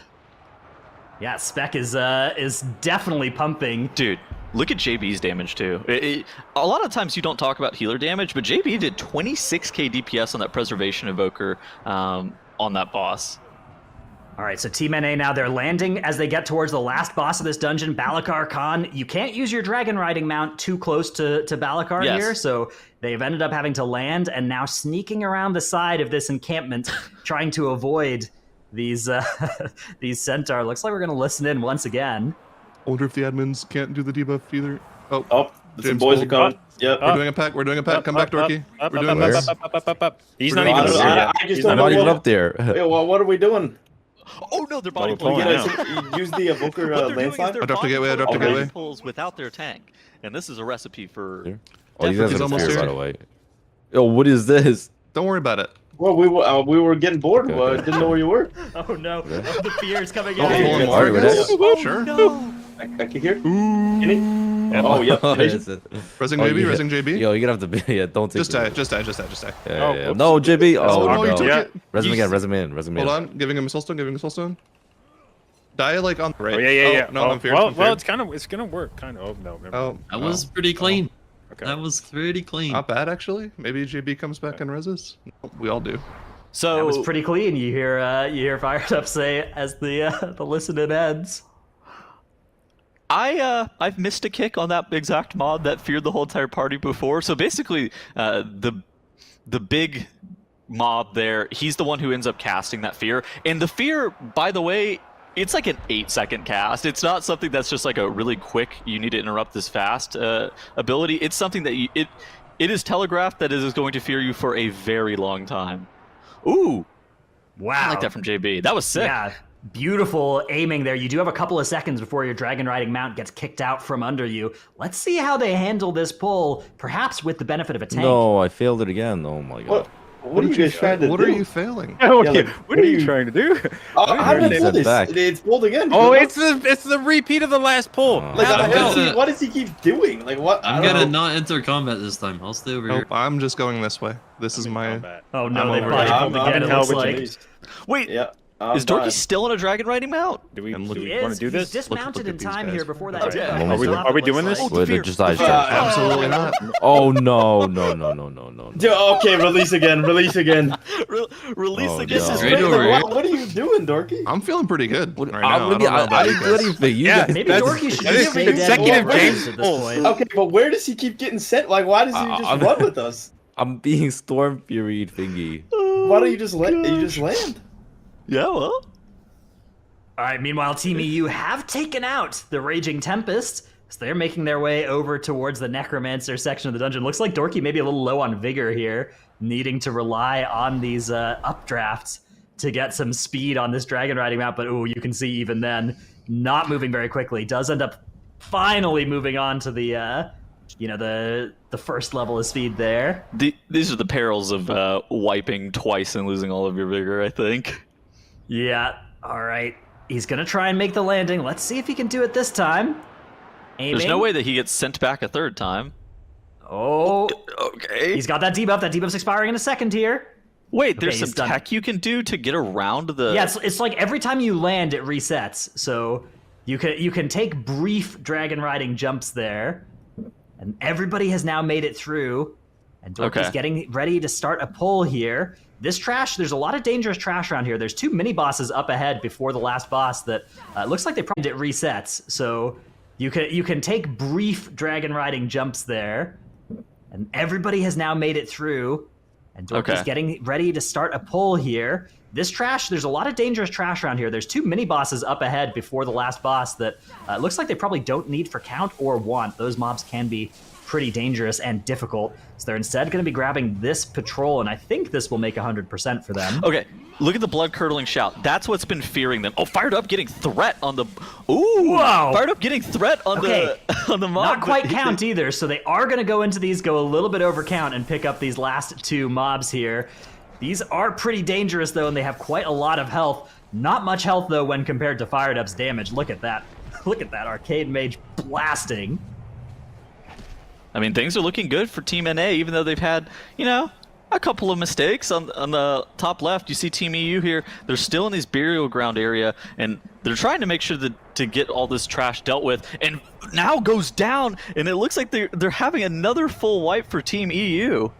Yeah, spec is definitely pumping. Dude, look at JB's damage too. A lot of times you don't talk about healer damage, but JB did 26k DPS on that Preservation Evoker on that boss. All right, so Team NA now, they're landing as they get towards the last boss of this dungeon, Balakar Khan. You can't use your dragon riding mount too close to Balakar here, so they've ended up having to land and now sneaking around the side of this encampment, trying to avoid these centaur. Looks like we're going to listen in once again. I wonder if the admins can't do the debuff either. Oh, some boys are coming. Yep. We're doing a pack. We're doing a pack. Come back, Dorky. We're doing this. He's not even there yet. I'm not even up there. Wait, well, what are we doing? Oh no, they're body pulling pulling. Use the evoker landslide. I dropped a gateway. I dropped a gateway. Pulls without their tank, and this is a recipe for. Oh, you guys He's are almost almost here. by the way. Yo, what is this? Don't worry about it. Well, we were getting bored. Didn't know where you were. Oh no, the fear's coming Oh, out. pulling Sorry, more. with Sure. I kick here. Any? Oh, yep. Resing JB. Resing JB. Yo, you're gonna have to be. Yeah, don't take Just die. Just die. Just die. Just die. Yeah. No, JB. Oh, no, you took no. it. Res him again. Res him in. Res him in. Hold on. Giving him a soulstone. Giving him a soulstone. Die like on the right. Oh, yeah. No, I'm feared. Well, it's gonna work. Kind of. Oh no. Never Oh, mind. That was pretty clean. Okay. That was pretty clean. not bad actually. Maybe JB comes back and reses. We all do. So That was pretty clean. You hear Fired Up say as the listen-in ends. I've missed a kick on that exact mod that feared the whole entire party before. So basically, the big mob there, he's the one who ends up casting that fear. And the fear, by the way, it's like an 8-second cast. It's not something that's just like a really quick, you need to interrupt this fast ability. It's something that it is telegraphed that it is going to fear you for a very long time. Ooh, Wow. I like that from JB. That was sick. Yeah, beautiful aiming there. You do have a couple of seconds before your dragon riding mount gets kicked out from under you. Let's see how they handle this pull, perhaps with the benefit of a tank. No, I failed it again. Oh my god. What are you guys trying to do? What are you failing? Okay, like, what are you trying to do? How did I pull sent this? back. It's pulled again. Oh, it's the repeat of the last pull. Oh. Like, I'm what does he keep doing? Like, what? I'm gonna not enter combat this time. I'll stay over Nope, here. I'm just going this way. This is my. Oh no, I'm they over body here. pulled again, it tell looks which like. it is. Wait, Yeah. is Dorky still on a dragon riding mount? Do we I'm want looking- He to is. do He's this? dismounted in at these time guys. here before that. Okay. debuff. Are we- Stop are we it, doing looks this? like. Wait, fear. just die. Absolutely not. Oh no. Okay, release again. Release again. Release Oh, again. no. Right over here. What are you doing, Dorky? I'm feeling pretty good right now. I didn't do anything. You Yeah, guys. Maybe That's- Dorky should that is just stay dead consecutive more James at this pulls. point. Okay, but where does he keep getting sent? Like, why does he just I'm- run with us? I'm being storm fury thingy. Why don't you just land? Yeah, well. All right, meanwhile, Team EU have taken out the Raging Tempest, so they're making their way over towards the Necromancer section of the dungeon. Looks like Dorky may be a little low on vigor here, needing to rely on these updrafts to get some speed on this dragon riding mount, but ooh, you can see even then, not moving very quickly. Does end up finally moving on to the, the first level of speed there. These are the perils of wiping twice and losing all of your vigor, I think. Yeah, all right. He's going to try and make the landing. Let's see if he can do it this time. Aiming. There's no way that he gets sent back a third time. Oh, Okay. he's got that debuff. That debuff's expiring in a second here. Wait, there's Okay, he's some done. tech you can do to get around the... Yeah, it's like every time you land, it resets. So you can take brief dragon riding jumps there, and everybody has now made it through. And Dorky's Okay. getting ready to start a pull here. This trash, there's a lot of dangerous trash around here. There's 2 mini bosses up ahead before the last boss that looks like they probably it resets. So you can take brief dragon riding jumps there, and everybody has now made it through. And Dorky's Okay. getting ready to start a pull here. this trash, there's a lot of dangerous trash around here. There's 2 mini bosses up ahead before the last boss that looks like they probably don't need for count or want. Those mobs can be pretty dangerous and difficult. So they're instead going to be grabbing this patrol, and I think this will make 100% for them. Okay, look at the blood-curdling shout. That's what's been fearing them. Oh, fired up getting threat on the... Ooh! Whoa! Fired up getting threat on the mob. Not quite count either, so they are going to go into these, go a little bit over count, and pick up these last 2 mobs here. These are pretty dangerous, though, and they have quite a lot of health. Not much health, though, when compared to Fired Up's damage. Look at that. Look at that Arcade Mage blasting. I mean, things are looking good for Team NA, even though they've had, you know, a couple of mistakes. On the top left, you see Team EU here. They're still in this burial ground area, and they're trying to make sure to get all this trash dealt with. And now goes down, and it looks like they're having another full wipe for Team EU.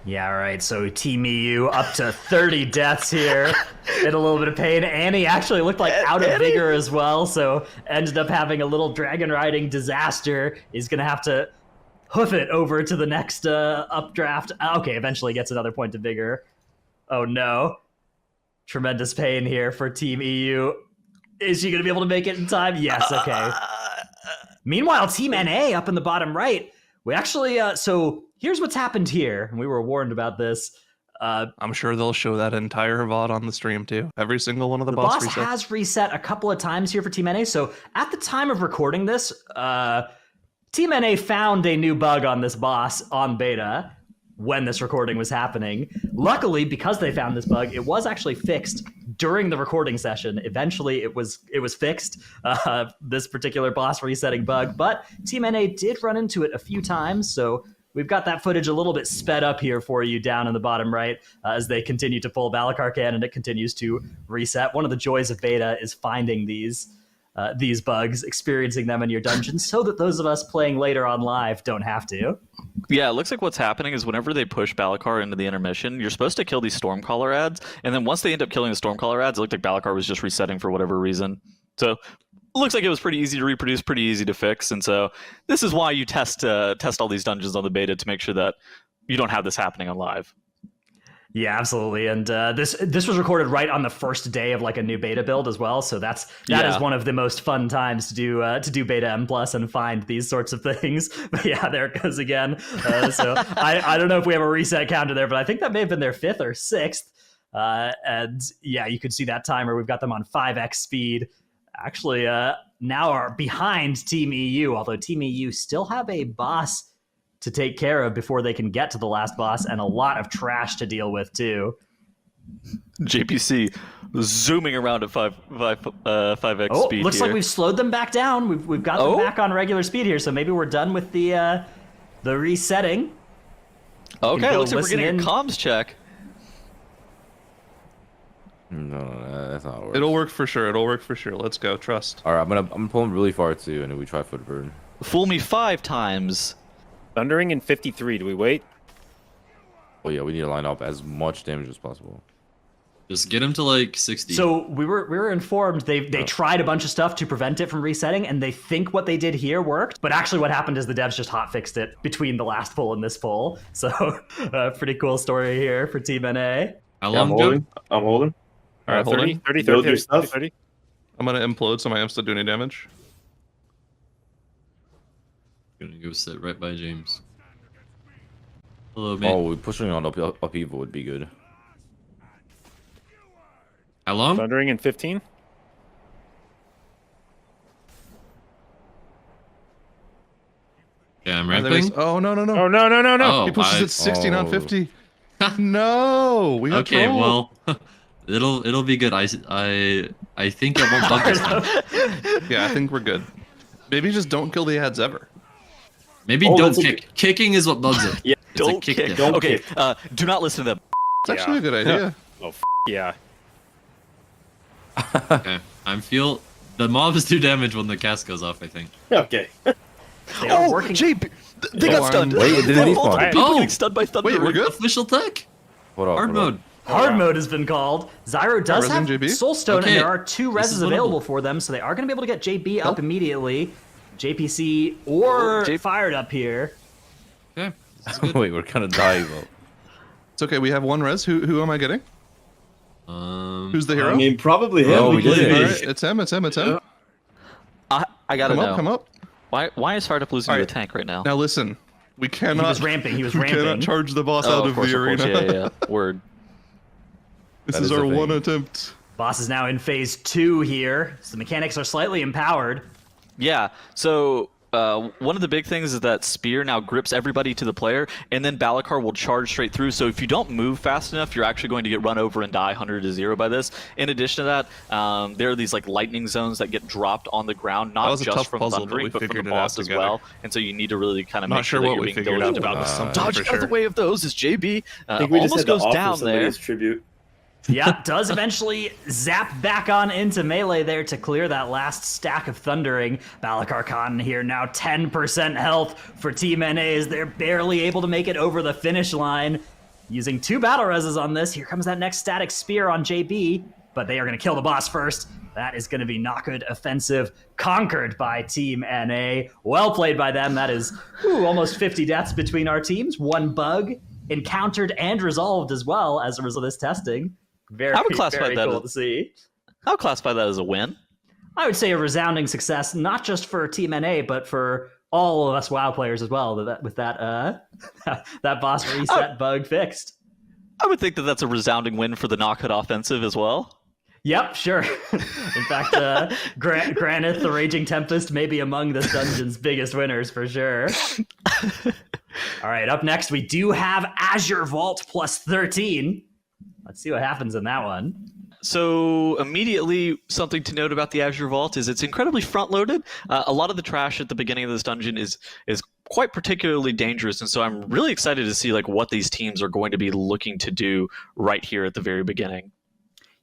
Yeah, right, so Team EU up to 30 deaths here. In a little bit of pain. Annie actually looked like out of vigor as well, so ended up having a little dragon riding disaster. Is going to have to hoof it over to the next updraft. Okay, eventually gets another point of vigor. Oh no. Tremendous pain here for Team EU. Is she going to be able to make it in time? Yes, okay. Meanwhile, Team NA up in the bottom right. We actually, so here's what's happened here. And we were warned about this. I'm sure they'll show that entire VOD on the stream too. Every single one of the boss resets. has reset a couple of times here for Team NA. So at the time of recording this, Team NA found a new bug on this boss on beta when this recording was happening. Luckily, because they found this bug, it was actually fixed during the recording session. Eventually, it was fixed, this particular boss resetting bug. But Team NA did run into it a few times, so we've got that footage a little bit sped up here for you down in the bottom right as they continue to pull Balakar and it continues to reset. One of the joys of beta is finding these bugs, experiencing them in your dungeons so that those of us playing later on live don't have to. Yeah, it looks like what's happening is whenever they push Balakar into the intermission, you're supposed to kill these Stormcaller ads, and then once they end up killing the Stormcaller ads, it looked like Balakar was just resetting for whatever reason. So it looks like it was pretty easy to reproduce, pretty easy to fix, and so this is why you test all these dungeons on the beta to make sure that you don't have this happening on live. Yeah, absolutely. And this was recorded right on the first day of like a new beta build as well. So that is one of the most fun times to do beta M+ and find these sorts of things. But yeah, there it goes again. So I don't know if we have a reset counter there, but I think that may have been their 5th or 6th. And yeah, you could see that timer. We've got them on 5x speed. Actually, now are behind Team EU, although Team EU still have a boss to take care of before they can get to the last boss, and a lot of trash to deal with too. JPC zooming around at 5x speed. Looks here. like we've slowed them back down. We've got them back on regular speed here, so maybe we're done with the resetting. Okay, looks like we're getting a comms check. No, that's not working. It'll work for sure. It'll work for sure. Let's go. Trust. All right, I'm gonna pull him really far too, and then we try foot burn. Fool me 5 times. Thundering in 53. Do we wait? Oh yeah, we need to line up as much damage as possible. Just get him to like 60. So we were informed they tried a bunch of stuff to prevent it from resetting, and they think what they did here worked. But actually, what happened is the devs just hotfixed it between the last pull and this pull. So pretty cool story here for Team NA. How long? I'm holding. All right, 30, 30, 30, 30, 30, 30. I'm gonna implode so my imps don't do any damage. Gonna go sit right by James. Hello, mate. Oh, pushing on upheaval would be good. How long? Thundering in 15. Yeah, I'm ramping. Oh no. Oh no no no no! Oh, He pushes at 60, not 50. No, we got Okay, trolled. well, it'll be good. I think I won't bug this time. Yeah, I think we're good. Maybe just don't kill the ads ever. Maybe don't kick. Kicking is what bugs it. Yeah, It's a Don't kick. kick. death. Don't Okay, kick. do not listen to them. It's actually a good idea. Oh yeah. Okay, the mobs do damage when the cast goes off, I think. Okay. They are working. JP, they got stunned. Wait, it didn't Multiple respawn. people Oh. getting stunned by thunder. Wait, we're good? Official tech. Hold up. Hard hold up. mode. Hard mode has been called. Zyro does have Resin JB? Soulstone, Okay. and there are 2 This is reses available winnable. for them, so they are going to be able to get JB up immediately. JPC or Fired Up here. Okay, this is good. Wait, we're kind of dying though. It's It's okay. We have one res. Who am I getting? Who's the hero? I mean, probably him. Oh, we did it. All right, it's him. It's him. It's him. I gotta Come know. up. Come up. Why is Startup losing All to right. the tank right now? Now listen. We cannot. He was ramping. He was we ramping. cannot charge the boss out of course, the arena. Yeah. Word. This That is is our the one thing. attempt. Boss is now in phase 2 here, so the mechanics are slightly empowered. Yeah. So one of the big things is that Spear now grips everybody to the player, and then Algeth'ar will charge straight through. So if you don't move fast enough, you're actually going to get run over and die 100-0 by this. In addition to that, there are these like lightning zones that get dropped on the ground, not was a just tough from puzzle, but Thundering, we but from figured the it out boss as together. well. And so you need to really kind of Not make sure sure that what you're we being figured diligent out, about but this. something Dodge for out of the sure. way of those as JB I think we just almost had to goes offer down somebody there. his tribute. Yeah, does eventually zap back on into melee there to clear that last stack of Thundering. Algeth'ar Khan here now 10% health for Team NA as they're barely able to make it over the finish line. Using 2 battle reses on this, here comes that next static spear on JB, but they are going to kill the boss first. That is going to be Nokhud offensive, conquered by Team NA. Well played by them. That is almost 50 deaths between our teams. 1 bug encountered and resolved as well as a result of this testing. Very, I would classify very that cool as- to see. I'll classify that as a win. I would say a resounding success, not just for Team NA, but for all of us WoW players as well. With that that boss reset bug fixed. I would think that that's a resounding win for the Nokhud offensive as well. Yep, sure. In fact, Granith, the Raging Tempest, may be among this dungeon's biggest winners for sure. All right, up next we do have Azure Vault plus 13. Let's see what happens in that one. So immediately, something to note about the Azure Vault is it's incredibly front-loaded. A lot of the trash at the beginning of this dungeon is quite particularly dangerous, and so I'm really excited to see like what these teams are going to be looking to do right here at the very beginning.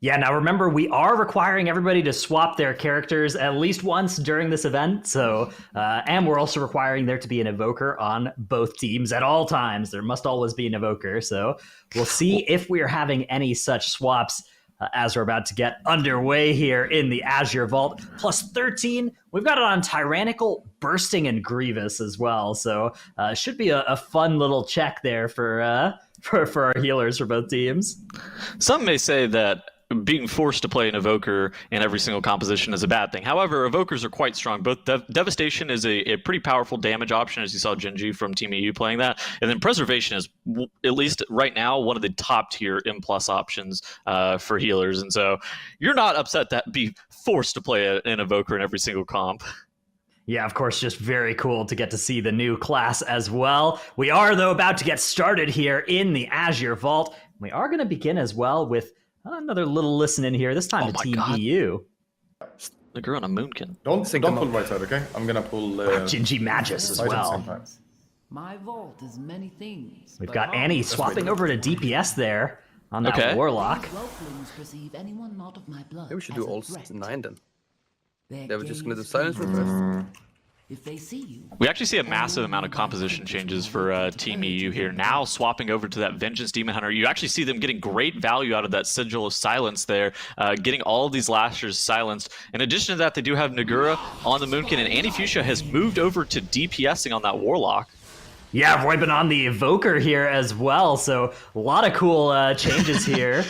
Yeah, now remember, we are requiring everybody to swap their characters at least once during this event, so, and we're also requiring there to be an evoker on both teams at all times. There must always be an evoker, so we'll see if we are having any such swaps as we're about to get underway here in the Azure Vault. Plus 13, we've got it on Tyrannical, Bursting, and Grievous as well, so should be a fun little check there for our healers for both teams. Some may say that being forced to play an evoker in every single composition is a bad thing. However, evokers are quite strong. Both Devastation is a pretty powerful damage option, as you saw Genji from Team EU playing that, and then Preservation is, at least right now, one of the top tier M+ options for healers. And so you're not upset that be forced to play an evoker in every single comp. Yeah, of course, just very cool to get to see the new class as well. We are, though, about to get started here in the Azure Vault. We are going to begin as well with another little listen in here, this time to Team EU. The girl on a moonkin. Don't pull right side, okay? I'm gonna pull Gingy Magus as well. Sometimes. My vault is many things. We've got Annie swapping over to DPS there on that Warlock. Perceive anyone not of my blood. Maybe we should do all 9 then. They were just gonna do silence first. If they see you. We actually see a massive amount of composition changes for Team EU here. Now swapping over to that Vengeance Demon Hunter, you actually see them getting great value out of that Sigil of Silence there, getting all of these Lashers silenced. In addition to that, they do have Nagura on the Moonkin, and Annie Fuchsia has moved over to DPSing on that Warlock. Yeah, Roy been on the Evoker here as well, so a lot of cool changes here.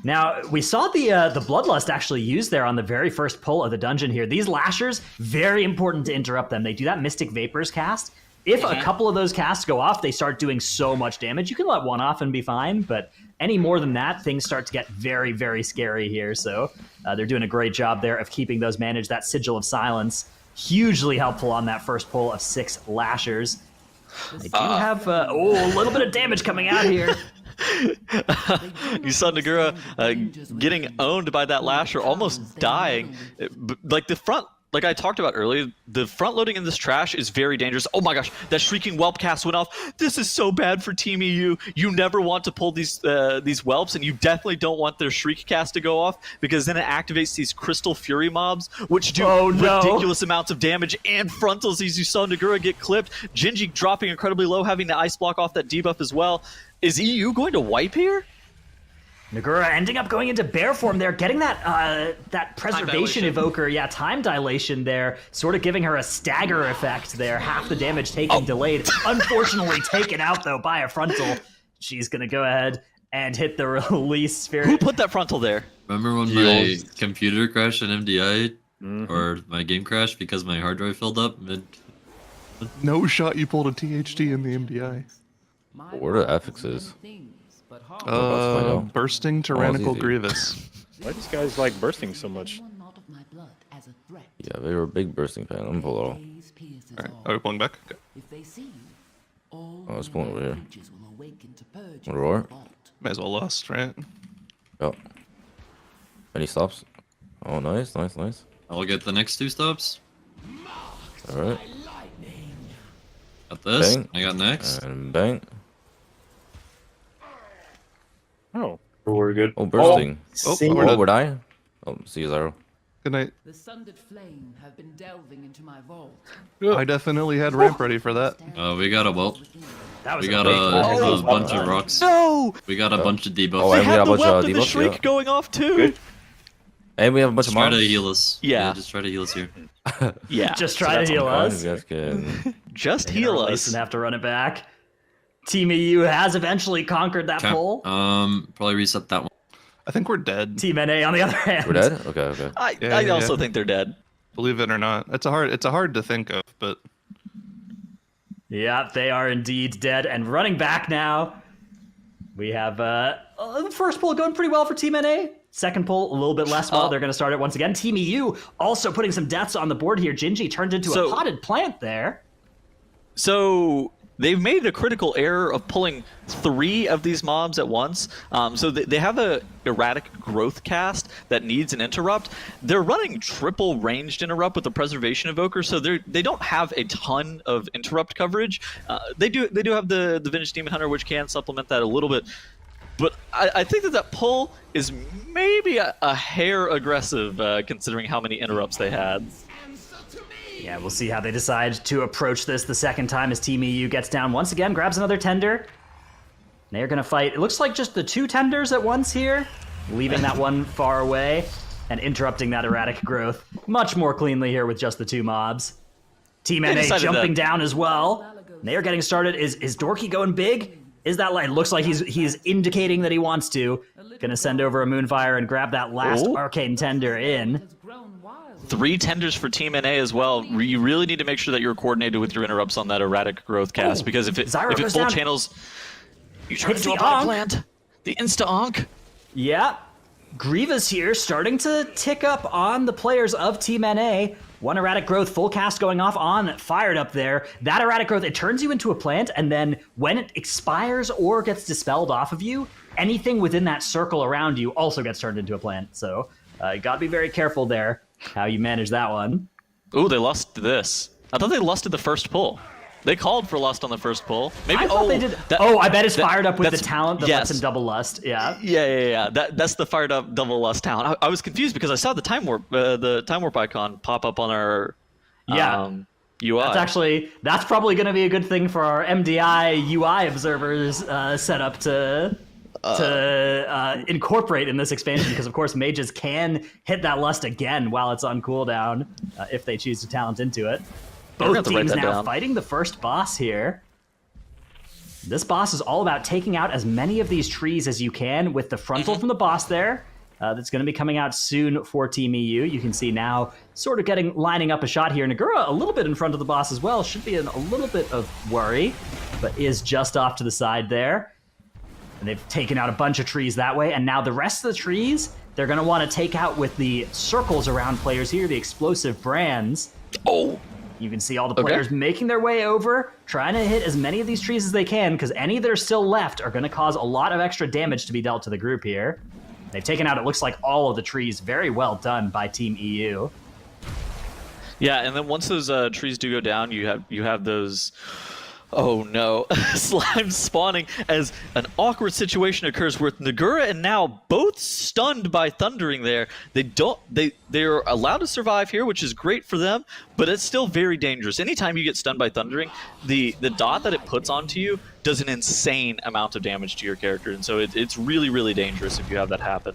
Now, we saw the Bloodlust actually used there on the very first pull of the dungeon here. These Lashers, very important to interrupt them. They do that Mystic Vapors cast. If a couple of those casts go off, they start doing so much damage. You can let one off and be fine, but any more than that, things start to get very, very scary here. So they're doing a great job there of keeping those managed. That Sigil of Silence, hugely helpful on that first pull of 6 Lashers. They do have a little bit of damage coming out here. You saw Nagura getting owned by that Lasher, almost dying. Like the front, like I talked about earlier, the front loading in this trash is very dangerous. Oh my gosh, that Shrieking Whelp cast went off. This is so bad for Team EU. You never want to pull these whelps, and you definitely don't want their Shriek cast to go off, because then it activates these Crystal Fury mobs, which do ridiculous amounts of damage, and frontals, as you saw Nagura get clipped. Genji dropping incredibly low, having the ice block off that debuff as well. Is EU going to wipe here? Nagura ending up going into bear form there, getting that Preservation Evoker, time dilation there, sort of giving her a stagger effect there, half the damage taken delayed. Unfortunately taken out, though, by a frontal. she's gonna go ahead and hit the release spirit. Who put that frontal there? Remember when my computer crashed in MDI? Or my game crashed because my hard drive filled up mid... No shot you pulled a THT in the MDI. What are the affixes? Bursting Tyrannical Grievous. Why these guys like bursting so much? Yeah, they were a big bursting fan. I'm pull off. Alright, are we pulling back? Okay. Oh, it's pulling over here. Roar. Might as well lust, right? Oh. Any stops? Oh, nice. I'll get the next 2 stops. Alright. Got this. Bang. I got next. And bang. Oh. We're good. Oh, bursting. Oh, would I? Oh, see you, Zaro. Good night. The sundered flame have been delving into my vault. I definitely had ramp ready for that. We got a well. That was We got a bunch of rocks. No! We got a bunch of debuffs. Oh, They and we have got a the bunch of weapon, the debuffs, shriek yeah. going off too. Good. And we have a bunch Just of try mobs. to heal us. Yeah. Just try to heal us here. Yeah. Just try to heal us. That's good. Just heal us. And have to run it back. Team EU has eventually conquered that pull. Probably reset that one. I think we're dead. Team NA on the other hand. We're dead? Okay. I also think they're dead. Believe it or not. It's a hard to think of, but Yeah, they are indeed dead and running back now. We have the first pull going pretty well for Team NA. Second pull, a little bit less well. They're going to start it once again. Team EU also putting some deaths on the board here. Gingy turned into a potted plant there. So they've made a critical error of pulling 3 of these mobs at once. So they have a erratic growth cast that needs an interrupt. They're running triple ranged interrupt with the preservation evoker, so they don't have a ton of interrupt coverage. They do have the Vintage Demon Hunter, which can supplement that a little bit. But I think that pull is maybe a hair aggressive, considering how many interrupts they had. Yeah, we'll see how they decide to approach this the second time as Team EU gets down once again, grabs another tender. They're going to fight, it looks like just the 2 tenders at once here, leaving that one far away and interrupting that erratic growth much more cleanly here with just the 2 mobs. Team NA jumping down as well. They are getting started. Is Dorky going big? Is that like, looks like he's indicating that he wants to. Gonna send over a Moonfire and grab that last Arcane Tender in. 3 tenders for Team NA as well. You really need to make sure that you're coordinated with your interrupts on that erratic growth cast, because if it full channels, you turn into a pot plant. The insta-onk. Yeah. Grievous here starting to tick up on the players of Team NA. 1 erratic growth, full cast going off on Fired Up there. That erratic growth, it turns you into a plant, and then when it expires or gets dispelled off of you, anything within that circle around you also gets turned into a plant. So you gotta be very careful there, how you manage that one. Ooh, they lost this. I thought they lusted the first pull. They called for lust on the first pull. Maybe I thought they did. I bet it's Fired Up with the talent that lets him double lust. Yeah. Yeah. That's the Fired Up double lust talent. I was confused because I saw the time warp icon pop up on our UI. That's probably going to be a good thing for our MDI UI observers set up to incorporate in this expansion, because of course mages can hit that lust again while it's on cooldown if they choose to talent into it. Both teams now fighting the first boss here. This boss is all about taking out as many of these trees as you can with the frontal from the boss there. That's going to be coming out soon for Team EU. You can see now sort of lining up a shot here. Nagura a little bit in front of the boss as well. Should be in a little bit of worry, but is just off to the side there. And they've taken out a bunch of trees that way. And now the rest of the trees, they're going to want to take out with the circles around players here, the explosive brands. Oh! You can see all the players making their way over, trying to hit as many of these trees as they can, because any that are still left are going to cause a lot of extra damage to be dealt to the group here. They've taken out, it looks like, all of the trees. Very well done by Team EU. Yeah, and then once those trees do go down, you have those... Oh no, slime spawning as an awkward situation occurs with Nagura and Now both stunned by thundering there. They're allowed to survive here, which is great for them, but it's still very dangerous. Anytime you get stunned by thundering, the dot that it puts onto you does an insane amount of damage to your character, and so it's really, really dangerous if you have that happen.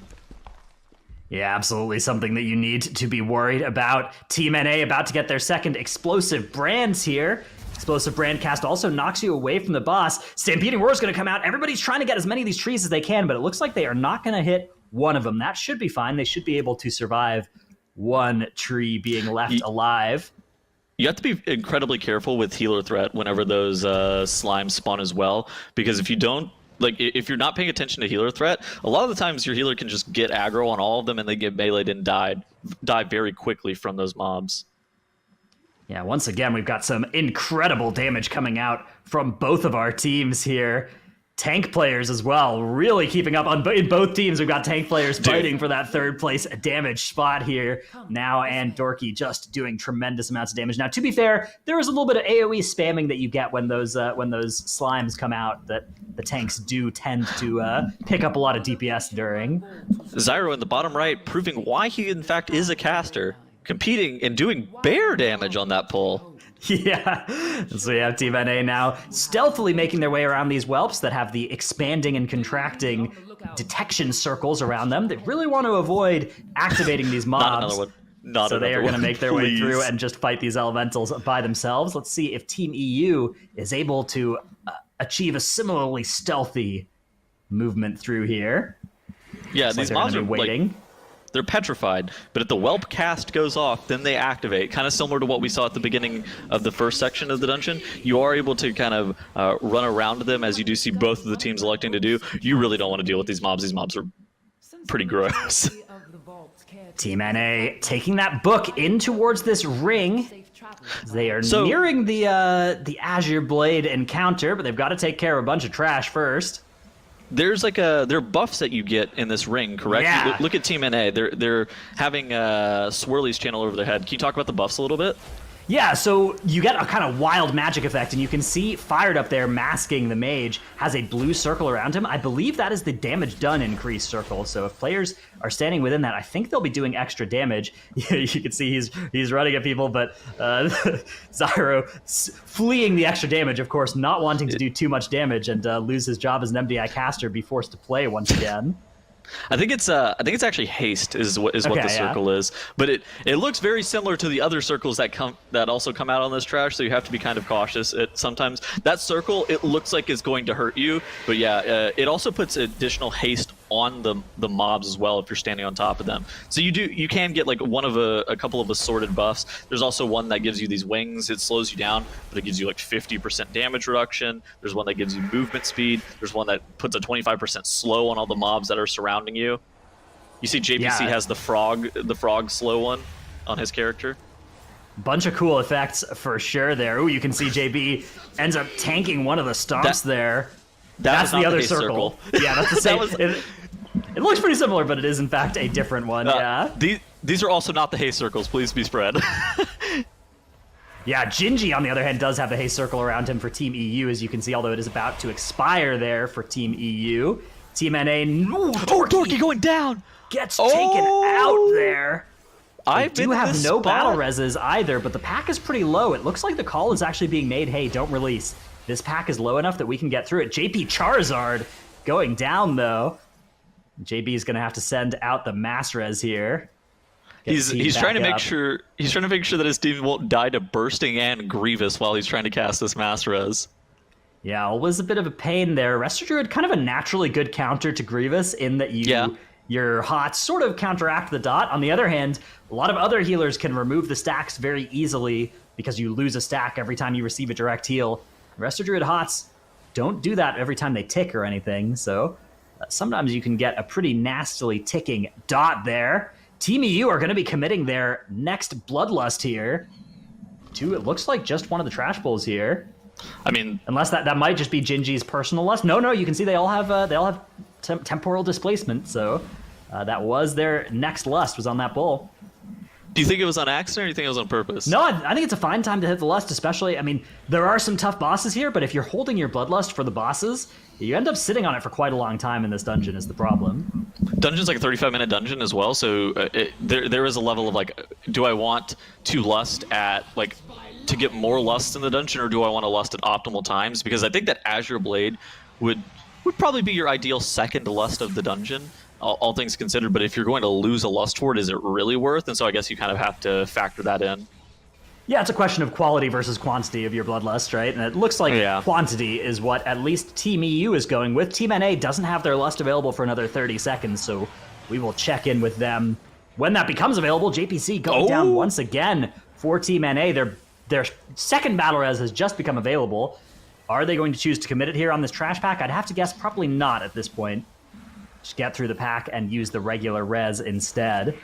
Yeah, absolutely something that you need to be worried about. Team NA about to get their second explosive brands here. Explosive Brand Cast also knocks you away from the boss. Stampeding Roar is going to come out. Everybody's trying to get as many of these trees as they can, but it looks like they are not going to hit one of them. That should be fine. They should be able to survive one tree being left alive. You have to be incredibly careful with healer threat whenever those slimes spawn as well, because if you don't, like, if you're not paying attention to healer threat, a lot of the times your healer can just get aggro on all of them and they get meleeed and die very quickly from those mobs. Yeah, once again, we've got some incredible damage coming out from both of our teams here. Tank players as well, really keeping up in both teams. We've got tank players fighting for that third place damage spot here now, and Dorky just doing tremendous amounts of damage. Now, to be fair, there is a little bit of AoE spamming that you get when those slimes come out that the tanks do tend to pick up a lot of DPS during. Zyro in the bottom right, proving why he in fact is a caster, competing and doing bear damage on that pull. Yeah, so we have Team NA now stealthily making their way around these whelps that have the expanding and contracting detection circles around them. They really want to avoid activating these mobs. Not another one. So they are going to make their way through and just fight these elementals by themselves. Let's see if Team EU is able to achieve a similarly stealthy movement through here. Yeah, Looks these like mobs are waiting. They're petrified, but if the whelp cast goes off, then they activate. Kind of similar to what we saw at the beginning of the first section of the dungeon. You are able to kind of run around them, as you do see both of the teams electing to do. You really don't want to deal with these mobs. These mobs are pretty gross. Team NA taking that book in towards this ring. They are nearing the Azure Blade encounter, but they've got to take care of a bunch of trash first. There's like there are buffs that you get in this ring, correct? Yeah. Look at Team NA. They're having swirlies channel over their head. Can you talk about the buffs a little bit? Yeah, so you get a kind of wild magic effect, and you can see Fired up there masking the mage has a blue circle around him. I believe that is the damage done increase circle. So if players are standing within that, I think they'll be doing extra damage. You can see he's running at people, but Zyro fleeing the extra damage, of course, not wanting to do too much damage and lose his job as an MDI caster, be forced to play once again. I think it's actually haste is what the circle is, but it looks very similar to the other circles that also come out on this trash. So you have to be kind of cautious. Sometimes that circle, it looks like it's going to hurt you, but yeah, it also puts additional haste on the mobs as well if you're standing on top of them. So you can get like one of a couple of assorted buffs. There's also one that gives you these wings. It slows you down, but it gives you like 50% damage reduction. There's one that gives you movement speed. There's one that puts a 25% slow on all the mobs that are surrounding you. You see JPC has the frog slow one on his character. Bunch of cool effects for sure there. Ooh, you can see JB ends up tanking one of the stomps there. That's the other circle. Yeah, that's the same. It looks pretty similar, but it is in fact a different one. Yeah. These are also not the haste circles. Please be spread. Yeah, Gingy, on the other hand, does have the haste circle around him for Team EU, as you can see, although it is about to expire there for Team EU. Team NA, Dorky going down! Gets taken out there. I do have no battle reses either, but the pack is pretty low. It looks like the call is actually being made, hey, don't release. This pack is low enough that we can get through it. JP Charizard going down, though. JB is going to have to send out the mass res here. He's trying to make sure that his team won't die to Bursting and Grievous while he's trying to cast this mass res. Yeah, it was a bit of a pain there. Resto Druid, kind of a naturally good counter to Grievous in that your HOTS sort of counteract the dot. On the other hand, a lot of other healers can remove the stacks very easily because you lose a stack every time you receive a direct heal. Resto Druid HOTS don't do that every time they tick or anything, so sometimes you can get a pretty nastily ticking dot there. Team EU are going to be committing their next Bloodlust here to, it looks like, just one of the trash pulls here. I mean, unless that might just be Gingy's personal lust. No, you can see they all have temporal displacement, so that was their next lust was on that bull. Do you think it was on accident or do you think it was on purpose? No, I think it's a fine time to hit the lust, especially, I mean, there are some tough bosses here, but if you're holding your bloodlust for the bosses, you end up sitting on it for quite a long time in this dungeon is the problem. Dungeon's like a 35-minute dungeon as well, so there is a level of like, do I want to lust at, like, to get more lust in the dungeon, or do I want to lust at optimal times? Because I think that Azure Blade would probably be your ideal second lust of the dungeon, all things considered, but if you're going to lose a lust for it, is it really worth? And so I guess you kind of have to factor that in. Yeah, it's a question of quality versus quantity of your Bloodlust, right? And it looks like quantity is what at least Team EU is going with. Team NA doesn't have their Lust available for another 30 seconds, so we will check in with them when that becomes available. JPC going down once again for Team NA. Their second Battle Res has just become available. Are they going to choose to commit it here on this trash pack? I'd have to guess probably not at this point. Just get through the pack and use the regular res instead.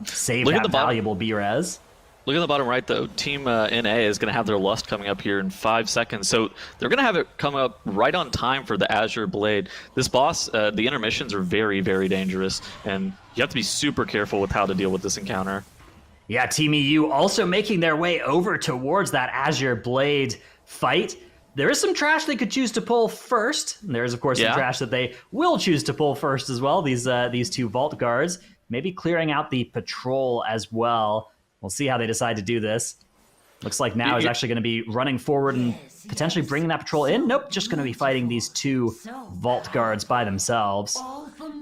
Save that valuable B-res. Look at the bottom right, though. Team NA is going to have their Lust coming up here in 5 seconds. So they're going to have it come up right on time for the Azure Blade. This boss, the intermissions are very, very dangerous. And you have to be super careful with how to deal with this encounter. Yeah, Team EU also making their way over towards that Azure Blade fight. There is some trash they could choose to pull first. And there's, of course, some trash that they will choose to pull first as well. These two Vault Guards. Maybe clearing out the Patrol as well. We'll see how they decide to do this. Looks like now is actually going to be running forward and potentially bringing that patrol in. Nope, just going to be fighting these two Vault Guards by themselves.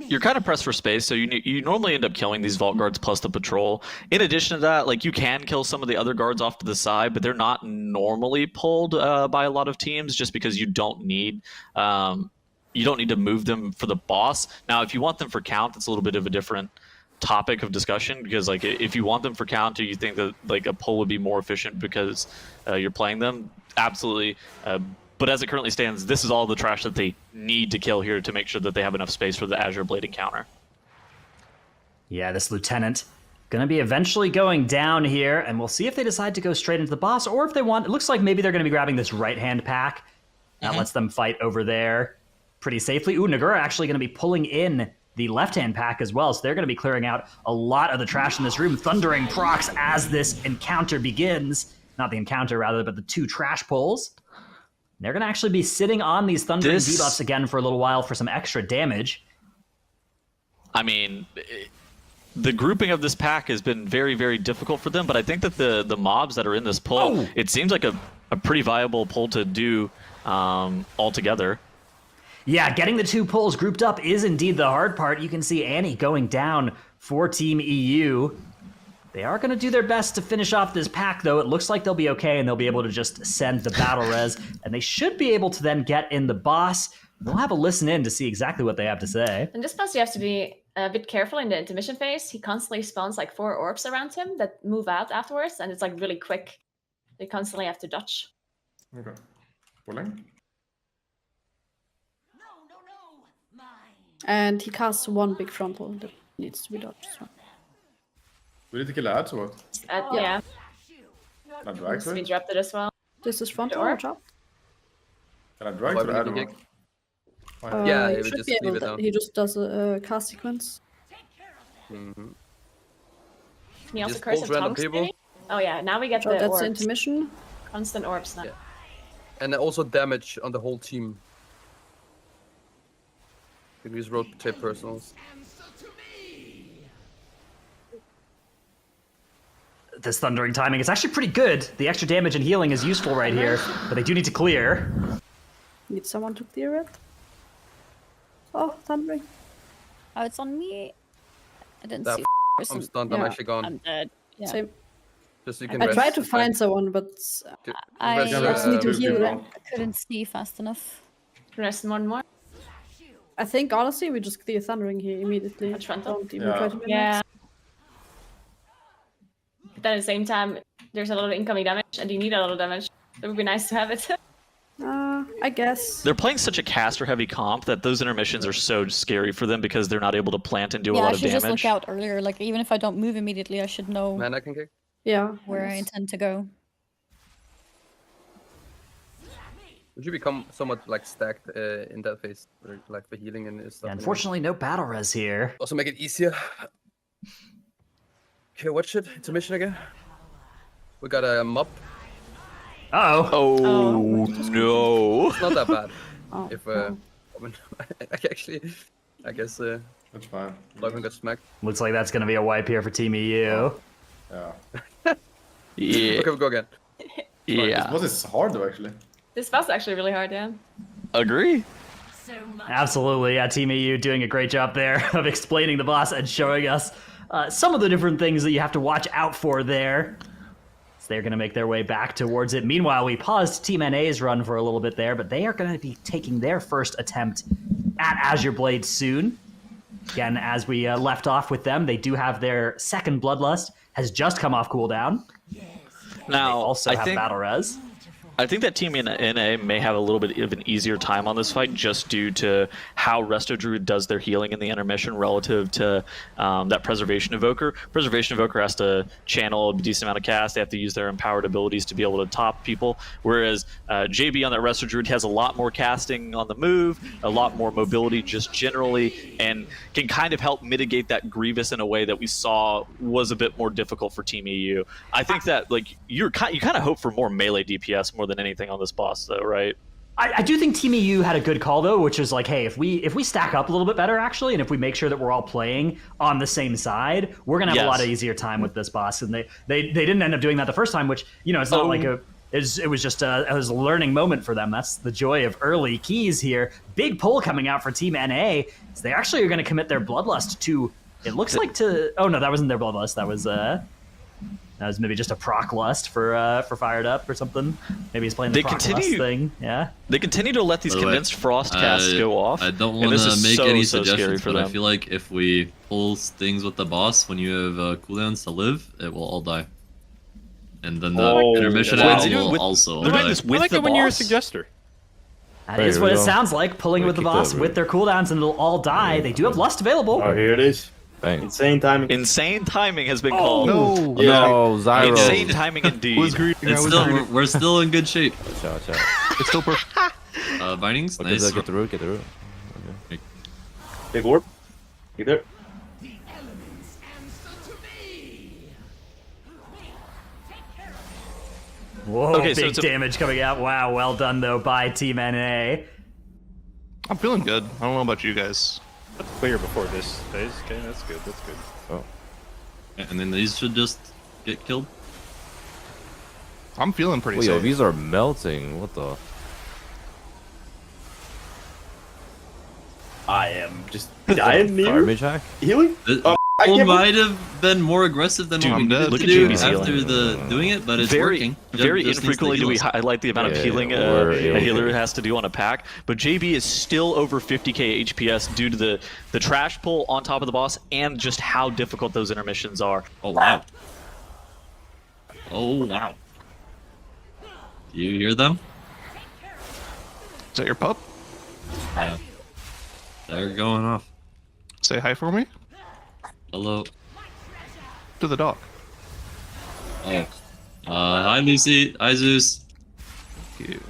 You're kind of pressed for space, so you normally end up killing these Vault Guards plus the patrol. In addition to that, like, you can kill some of the other guards off to the side, but they're not normally pulled by a lot of teams just because you don't need to move them for the boss. Now, if you want them for count, it's a little bit of a different topic of discussion, because like if you want them for counter, you think that like a pull would be more efficient because you're playing them, absolutely, but as it currently stands, this is all the trash that they need to kill here to make sure that they have enough space for the Azure Blade encounter. Yeah, this Lieutenant gonna be eventually going down here, and we'll see if they decide to go straight into the boss, or if they want, it looks like maybe they're gonna be grabbing this right hand pack. That lets them fight over there pretty safely. Ooh, Nagura actually gonna be pulling in the left-hand pack as well, so they're going to be clearing out a lot of the trash in this room. Thundering procs as this encounter begins. Not the encounter, rather, but the two trash pulls. They're going to actually be sitting on these Thundering debuffs again for a little while for some extra damage. I mean, the grouping of this pack has been very, very difficult for them, but I think that the mobs that are in this pull, it seems like a pretty viable pull to do altogether. Yeah, getting the two pulls grouped up is indeed the hard part. You can see Annie going down for Team EU. They are going to do their best to finish off this pack, though. It looks like they'll be okay, and they'll be able to just send the battle res, and they should be able to then get in the boss. We'll have a listen in to see exactly what they have to say. And this boss, you have to be a bit careful in the intermission phase. He constantly spawns like 4 orbs around him that move out afterwards, and it's like really quick. They constantly have to dodge. Okay. Pulling. And he casts one big frontal that needs to be dodged. So. We need to kill ads or what? Yeah. Can I drag to We it? dropped it as well. This is frontal or drop? Can I drag to the ad or what? Yeah, he should be able to. He just does a cast sequence. Can he also curse of tongues? Oh yeah, now we get the that's orbs. intermission. Constant orbs now. Yeah. And also damage on the whole team. You can use rotate personals. This Thundering timing is actually pretty good. The extra damage and healing is useful right here, but they do need to clear. Need someone to clear it. Oh, Thundering. Oh, it's on me. I didn't That see. I'm stunned. I'm actually gone. I'm dead. Yeah. Same. Just so you can I rest. tried to find someone, but I just need to heal them. couldn't see fast enough. Rest more and more. I think honestly we just clear Thundering here immediately. Don't even try to win Yeah. But then at the same time, there's a lot of incoming damage, and you need a lot of damage. It would be nice to have it. I guess. They're playing such a caster-heavy comp that those intermissions are so scary for them because they're not able to plant and do a lot of damage. I should just look out earlier. Like, even if I don't move immediately, I should know Mana can kick. Yeah. where I intend to go. Would you become somewhat like stacked in that phase, like the healing and stuff? Yeah, unfortunately, no battle res here. Also make it easier. Okay, watch it. It's a mission again. We got a mob. Uh-oh. Oh, no. It's not that bad. If oh. I guess that's fine. Logan got smacked. Looks like that's going to be a wipe here for Team EU. Yeah. Yeah. Okay, we go again. Yeah. This was hard though, actually. This was actually really hard, yeah. Agree. Absolutely, yeah. Team EU doing a great job there of explaining the boss and showing us some of the different things that you have to watch out for there. they're going to make their way back towards it. Meanwhile, we paused Team NA's run for a little bit there, but they are going to be taking their first attempt at Azure Blade soon. Again, as we left off with them, they do have their second Bloodlust, has just come off cooldown. Now, they also have Battle Res. I think that Team NA may have a little bit of an easier time on this fight just due to how Resto Druid does their healing in the intermission relative to that Preservation Evoker. Preservation Evoker has to channel a decent amount of cast. They have to use their empowered abilities to be able to top people, whereas JB on that Resto Druid has a lot more casting on the move, a lot more mobility just generally, and can kind of help mitigate that Grievous in a way that we saw was a bit more difficult for Team EU. I think that like you kind of hope for more melee DPS more than anything on this boss, though, right? I do think Team EU had a good call, though, which is like, hey, if we stack up a little bit better, actually, and if we make sure that we're all playing on the same side, we're going to have a lot of easier time with this boss. And they didn't end up doing that the first time, which, you know, it's not like it was just it was a learning moment for them. That's the joy of early keys here. Big pull coming out for Team NA. So they actually are going to commit their Bloodlust to, it looks like to, oh no, that wasn't their Bloodlust. That was maybe just a proc lust for Fired Up or something. Maybe he's playing the proc lust thing. Yeah. They continue to let these condensed frost casts go off. I don't want to make any suggestions, but I feel like if we pull things with the boss when you have cooldowns to live, it will all die. And then the intermission will also die. I like it when you're a suggester. That is what it sounds like, pulling with the boss with their cooldowns, and it'll all die. They do have lust available. Oh, here it is. Bang. Insane timing. Insane timing has been called. No, Zyro. Insane timing indeed. We're still in good shape. Watch out. It's still perfect. Bindings, Okay, nice. get the root, Okay. Big orb. You there? Whoa, Okay, big so damage coming out. Wow, well done, though, by Team NA. I'm feeling good. I don't know about you guys. That's clear before this phase. Okay, that's good. That's good. Oh. And then these should just get killed. I'm feeling pretty Yo, safe. these are melting. What the? I am just dying near Garbage hack? healing. It might have been more aggressive than what we needed to do after doing it, but it's working. Very infrequently do we highlight the amount of healing a healer has to do on a pack, but JB is still over 50k HPS due to the trash pull on top of the boss and just how difficult those intermissions are. Oh wow. Oh wow. Do you hear them? Is that your pup? Yeah. They're going off. Say hi for me. Hello. To the dog. Oh. Hi Lucy. Hi Zeus. Thank you.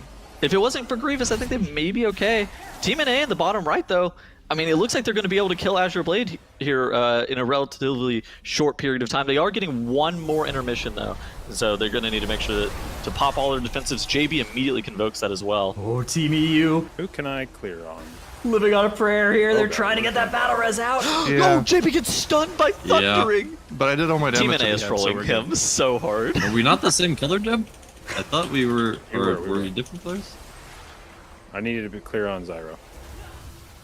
If it wasn't for Grievous, I think they may be okay. Team NA in the bottom right, though, I mean, it looks like they're going to be able to kill Azure Blade here in a relatively short period of time. They are getting one more intermission, though, so they're going to need to make sure that to pop all their defensives. JB immediately convokes that as well. Oh, Team EU. Who can I clear on? Living on a prayer here. They're trying to get that battle res out. Yeah. Oh, JB gets stunned by thundering. But I did all my Team damage. NA is trolling him so hard. Are we not the same killer, Jeb? I thought we were. Were we different players? I needed to be clear on Zyro.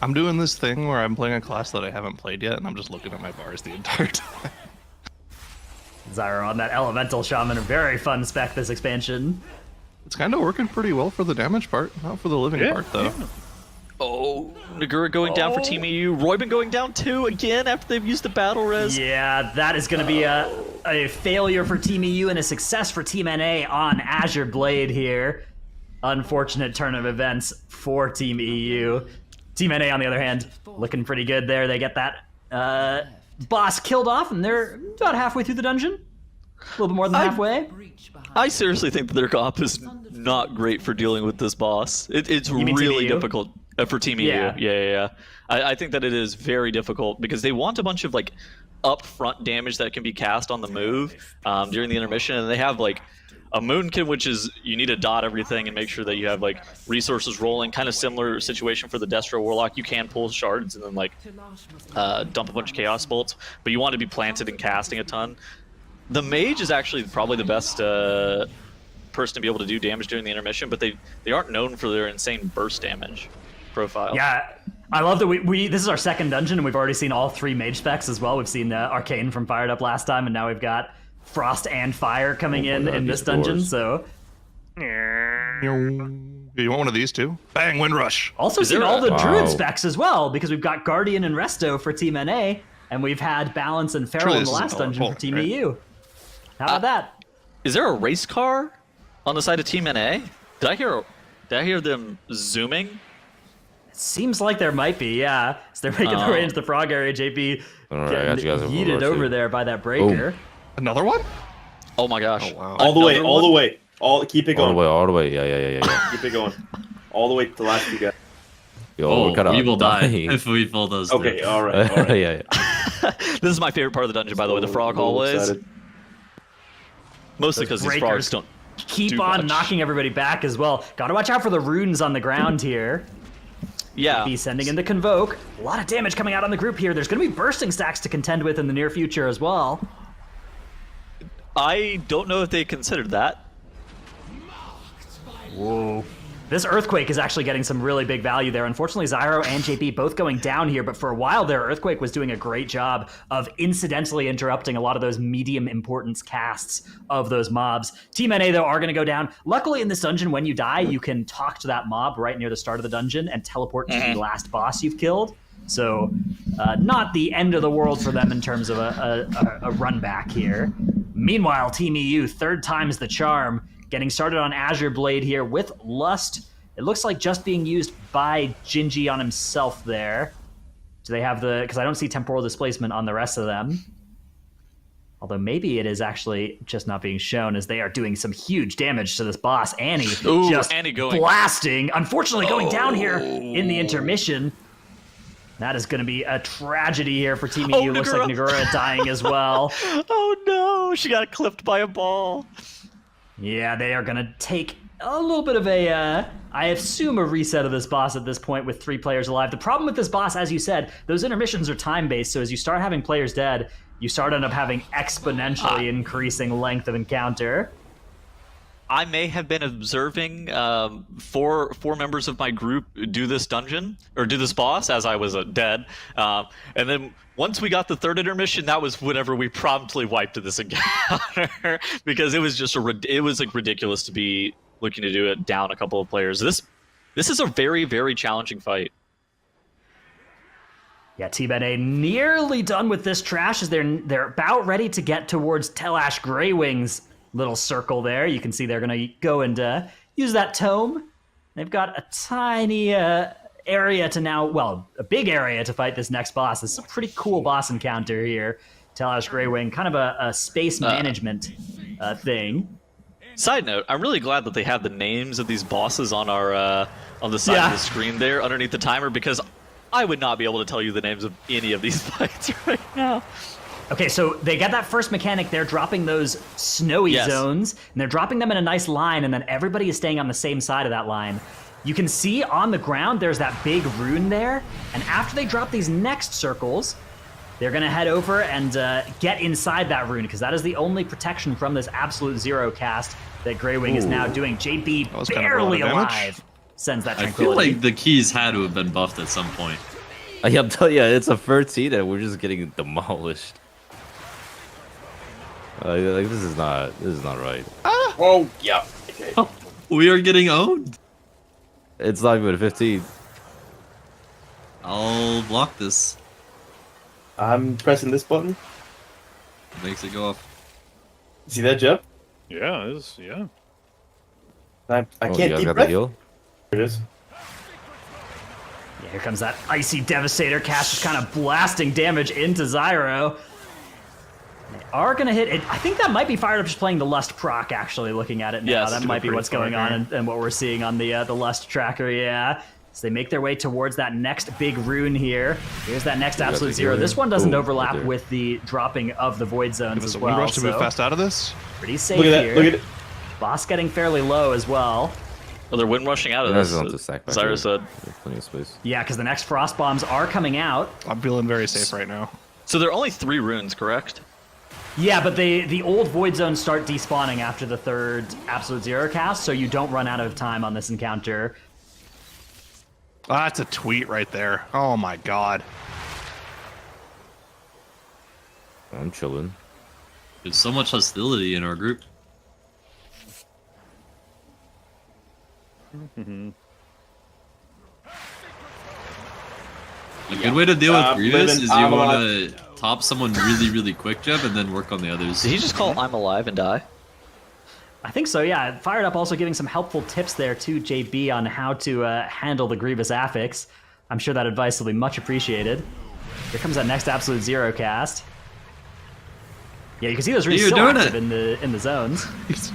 I'm doing this thing where I'm playing a class that I haven't played yet, and I'm just looking at my bars the entire time. Zyro on that Elemental Shaman, a very fun spec this expansion. It's kind of working pretty well for the damage part, not for the living part, though. Yeah. Oh, Nagura going down for Team EU. Roybin going down too again after they've used the battle res. Yeah, that is going to be a failure for Team EU and a success for Team NA on Azure Blade here. Unfortunate turn of events for Team EU. Team NA, on the other hand, looking pretty good there. They get that boss killed off, and they're about halfway through the dungeon. A little bit more than halfway. I seriously think that their comp is not great for dealing with this boss. It's really difficult for Team EU. Yeah. I think that it is very difficult because they want a bunch of like upfront damage that can be cast on the move during the intermission, and they have like a Moonkin, which is you need to dot everything and make sure that you have like resources rolling. Kind of similar situation for the Destro Warlock. You can pull shards and then like dump a bunch of Chaos Bolts, but you want to be planted and casting a ton. The Mage is actually probably the best person to be able to do damage during the intermission, but they aren't known for their insane burst damage profile. Yeah, I love that we this is our second dungeon, and we've already seen all three Mage specs as well. We've seen Arcane from Fired Up last time, and now we've got frost and fire coming in this dungeon. So you want one of these too? Bang, Wind Rush. Also seen all the druid specs as well, because we've got Guardian and Resto for Team NA, and we've had Balance and Feral in the last dungeon for Team EU. How about that? Is there a race car on the side of Team NA? Did I hear them zooming? It seems like there might be, yeah. So they're making their way into the frog area. JP getting yeeted over there by that breaker. Another one? Oh my gosh. Oh, wow. All the way, all the way. Keep it going. All the way. Yeah. Keep it going. All the way to the last two guys. Yo, we will die if we pull those. Okay, all right. Yeah. This is my favorite part of the dungeon, by the way, the frog hallways. Mostly because these frogs don't keep on knocking everybody back as well. Gotta watch out for the runes on the ground here. Yeah. Be sending in the Convoke. A lot of damage coming out on the group here. There's gonna be bursting stacks to contend with in the near future as well. I don't know if they considered that. Whoa. This Earthquake is actually getting some really big value there. Unfortunately, Zyro and JP both going down here, but for a while there, Earthquake was doing a great job of incidentally interrupting a lot of those medium importance casts of those mobs. Team NA, though, are going to go down. Luckily, in this dungeon, when you die, you can talk to that mob right near the start of the dungeon and teleport to the last boss you've killed. So, not the end of the world for them in terms of a run back here. Meanwhile, Team EU, third time's the charm. Getting started on Azure Blade here with Lust. It looks like just being used by Gingy on himself there. Do they have because I don't see Temporal Displacement on the rest of them. Although maybe it is actually just not being shown, as they are doing some huge damage to this boss. Annie Annie going. Blasting. Unfortunately going down here in the intermission. That is going to be a tragedy here for Team EU. Looks like Nagura dying as well. Oh no, she got clipped by a ball. Yeah, they are going to take a little bit of I assume a reset of this boss at this point with 3 players alive. The problem with this boss, as you said, those intermissions are time-based, so as you start having players dead, you start end up having exponentially increasing length of encounter. I may have been observing 4 members of my group do this dungeon, or do this boss, as I was dead. And then once we got the 3rd intermission, that was whenever we promptly wiped this encounter. Because it was just it was like ridiculous to be looking to do it down a couple of players. This is a very, very challenging fight. Yeah, Team NA nearly done with this trash, as they're about ready to get towards Telash Greywing's little circle there. You can see they're going to go and use that tome. They've got a tiny area to now, well, a big area to fight this next boss. This is a pretty cool boss encounter here. Telash Greywing, kind of a space management thing. Side note, I'm really glad that they have the names of these bosses on our on the side of the screen there underneath the timer, because I would not be able to tell you the names of any of these fights right now. Okay, so they got that first mechanic. They're dropping those snowy zones, and they're dropping them in a nice line, and then everybody is staying on the same side of that line. You can see on the ground there's that big rune there, and after they drop these next circles, they're going to head over and get inside that rune, because that is the only protection from this absolute zero cast that Greywing is now doing. JB barely alive sends that tranquility. I feel like the keys had to have been buffed at some point. I'm telling you, it's a 13 and we're just getting demolished. Like this is not right. Oh yeah. Okay. Oh, we are getting owned. It's not even a 15. I'll block this. I'm pressing this button. Makes it go off. See that, Jeff? Yeah, it is. Yeah. I can't keep breath. Here it is. Yeah, here comes that Icy Devastator cast, just kind of blasting damage into Zyro. They are going to hit it. I think that might be fired up just playing the Lust proc, actually, looking at it now. Yes, that might be what's going on and what we're seeing on the Lust tracker, yeah. So they make their way towards that next big rune here. Here's that next Absolute Zero. This one doesn't overlap with the dropping of the Void Zones as well. Rush to move fast out of this. Pretty safe here. Look at it. Boss getting fairly low as well. Well, they're wind rushing out of this. Zyro said. Plenty of space. Yeah, because the next Frost Bombs are coming out. I'm feeling very safe right now. So there are only 3 runes, correct? Yeah, but the old Void Zones start despawning after the 3rd Absolute Zero cast, so you don't run out of time on this encounter. Oh, that's a tweet right there. Oh my god. I'm chilling. There's so much hostility in our group. A good way to deal with Grievous is you want to top someone really, really quick, Jeb, and then work on the others. Did he just call I'm alive and die? I think so, yeah. Fired Up also giving some helpful tips there to JB on how to handle the Grievous affix. I'm sure that advice will be much appreciated. Here comes that next Absolute Zero cast. Yeah, you can see those rings still active in the zones. He's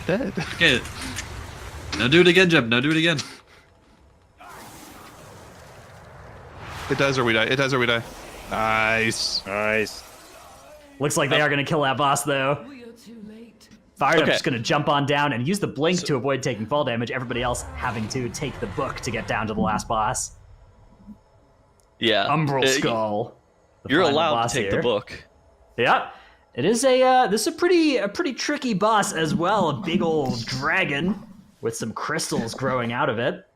dead. Okay. Now do it again, Jeb. Now do it again. It does or we die. It does or we die. Nice. Nice. Looks like they are going to kill that boss, though. Fired Up just going to jump on down and use the blink to avoid taking fall damage. Everybody else having to take the book to get down to the last boss. Yeah. Umbral Skull. You're allowed to take the book. Yeah. It is this is a pretty tricky boss as well. A big old dragon with some crystals growing out of it.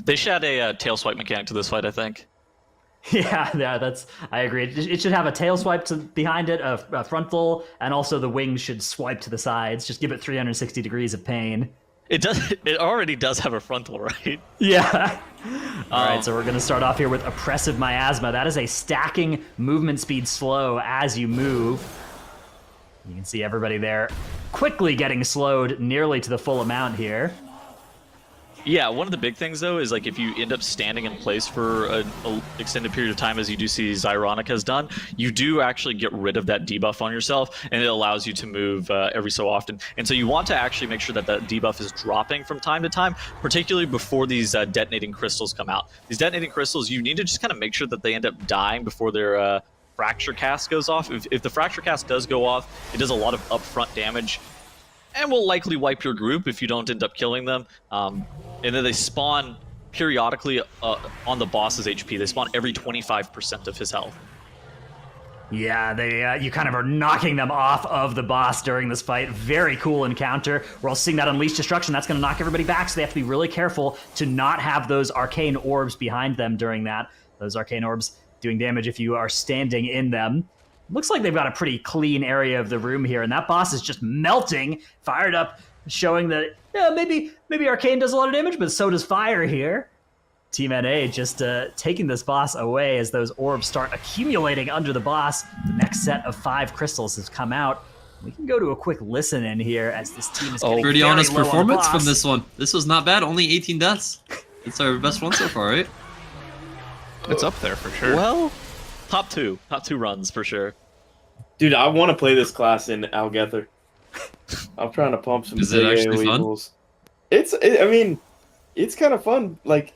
They should add a tail swipe mechanic to this fight, I think. Yeah, I agree. It should have a tail swipe behind it, a frontal, and also the wings should swipe to the sides. Just give it 360 degrees of pain. It does. It already does have a frontal, right? Yeah. All right, so we're going to start off here with Oppressive Miasma. That is a stacking movement speed slow as you move. You can see everybody there quickly getting slowed nearly to the full amount here. Yeah, one of the big things, though, is like if you end up standing in place for an extended period of time, as you do see Zyronic has done, you do actually get rid of that debuff on yourself, and it allows you to move every so often. And so you want to actually make sure that that debuff is dropping from time to time, particularly before these detonating crystals come out. These detonating crystals, you need to just kind of make sure that they end up dying before their Fracture Cast goes off. If the Fracture Cast does go off, it does a lot of upfront damage, and will likely wipe your group if you don't end up killing them. And then they spawn periodically on the boss's HP. They spawn every 25% of his health. Yeah, you kind of are knocking them off of the boss during this fight. Very cool encounter. We're all seeing that Unleash Destruction. That's going to knock everybody back, so they have to be really careful to not have those arcane orbs behind them during that. Those arcane orbs doing damage if you are standing in them. Looks like they've got a pretty clean area of the room here, and that boss is just melting. Fired Up, showing that maybe Arcane does a lot of damage, but so does Fire here. Team NA just taking this boss away as those orbs start accumulating under the boss. The next set of 5 crystals has come out. We can go to a quick listen in here as this team is getting pretty very honest low performance on the from this one. This was not bad. Only 18 deaths. It's our best one so far, right? It's up there for sure. Well, top two runs for sure. Dude, I want to play this class in Algeth'ar. I'm trying to pump some. Is it actually fun? Equals. I mean, it's kind of fun. Like,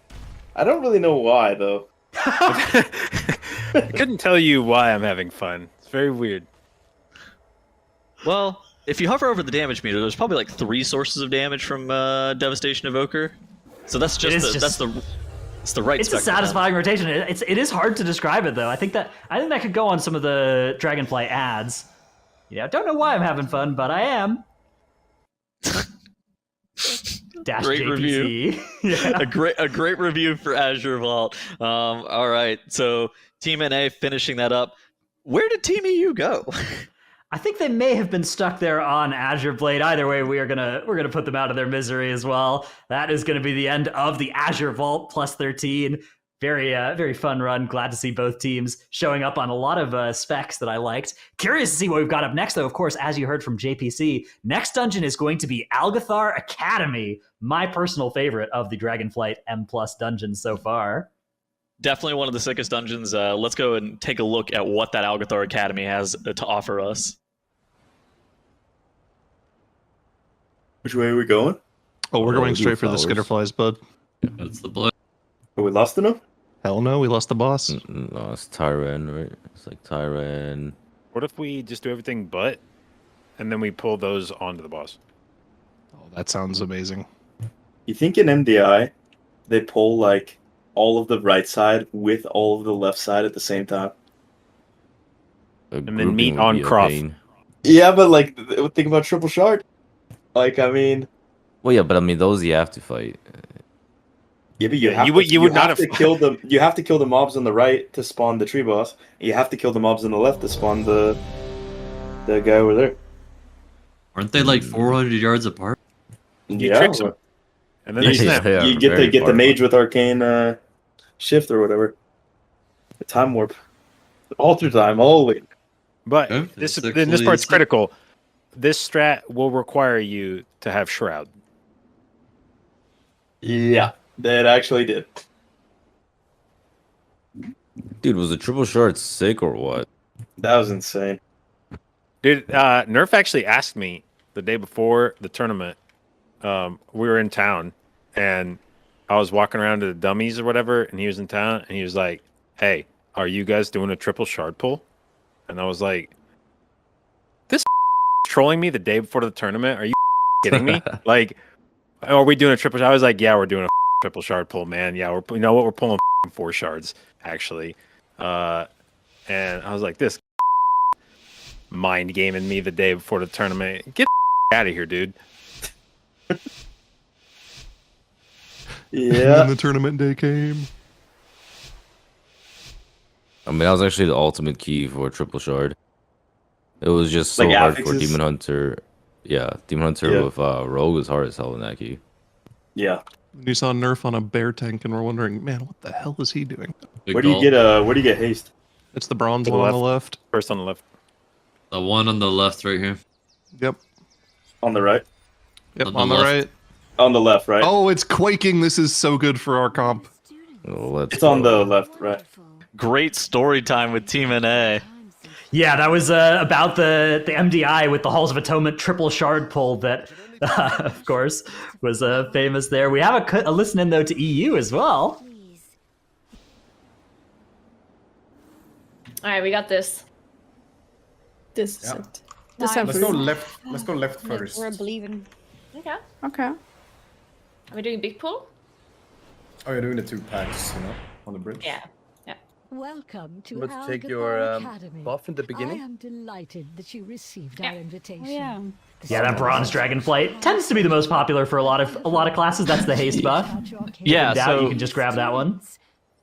I don't really know why though. I couldn't tell you why I'm having fun. It's very weird. Well, if you hover over the damage meter, there's probably like 3 sources of damage from Devastation Evoker. So that's it's the right. It's a satisfying rotation. It is hard to describe it though. I think that could go on some of the Dragonflight ads. Don't know why I'm having fun, but I am. Dash great JPC. Review. Yeah. A great review for Azure Vault. All right, so Team NA finishing that up. Where did Team EU go? I think they may have been stuck there on Azure Blade. Either way, we're gonna put them out of their misery as well. That is gonna be the end of the Azure Vault plus 13. Very fun run. Glad to see both teams showing up on a lot of specs that I liked. Curious to see what we've got up next, though. Of course, as you heard from JPC, next dungeon is going to be Algeth'ar Academy, my personal favorite of the Dragonflight M+ dungeons so far. Definitely one of the sickest dungeons. Let's go and take a look at what that Algeth'ar Academy has to offer us. Which way are we going? Oh, we're going straight for the Skitterflies, bud. Yeah, that's the blood. Are we lost enough? Hell no, we lost the boss. No, it's Tyran, right? It's like Tyran. What if we just do everything but, and then we pull those onto the boss? Oh, that sounds amazing. You think in MDI, they pull like all of the right side with all of the left side at the same time? And then meet on Croft. Yeah, but like, think about Triple Shard. Like, I mean... Well, yeah, but I mean, those you have to fight. Yeah, but you have to kill them. You have to kill the mobs on the right to spawn the tree boss. You have to kill the mobs on the left to spawn the That guy over there. Aren't they like 400 yards apart? tricks him. And then they snap. You get the mage with arcane shift or whatever. The time warp. Alter time, holy. But this part's critical. This strat will require you to have Shroud. Yeah, that actually did. Dude, was the triple shard sick or what? That was insane. Dude, Nerf actually asked me the day before the tournament. We were in town, and I was walking around to the dummies or whatever, and he was in town, and he was like, "Hey, are you guys doing a triple shard pull?" And I was like, "This trolling me the day before the tournament? Are you kidding me? Like, are we doing a triple?" I was like, "Yeah, we're doing a triple shard pull, man. Yeah, you know what? We're pulling 4 shards actually." And I was like, "This mind gaming me the day before the tournament. Get out of here, dude." Yeah. And then the tournament day came. I mean, that was actually the ultimate key for a triple shard. It was just so hard for Demon Hunter. Yeah, Demon Hunter with Rogue was hard as hell in that key. Yeah. You saw Nerf on a bear tank, and we're wondering, man, what the hell is he doing? Where do you get haste? It's the bronze one on the left. First on the left. The one on the left right here. Yep. On the right? Yep, on the right. On the left, right? Oh, it's quaking. This is so good for our comp. It's on the left, right. Great story time with Team NA. Yeah, that was about the MDI with the Halls of Atonement triple shard pull that, of course, was famous there. We have a listen in, though, to EU as well. All right, we got this. This is it. Nice. Let's go left. Let's go left first. We're believing. Okay. Okay. Are we doing big pool? Oh, you're doing the 2 packs, on the bridge? Yeah. Yeah. Welcome to Let's take Algeth'ar your Academy. buff in the beginning. I am delighted that you received our invitation. Yeah. Yeah, that bronze Dragonflight tends to be the most popular for a lot of classes. That's the haste buff. Yeah, so you can just grab that one.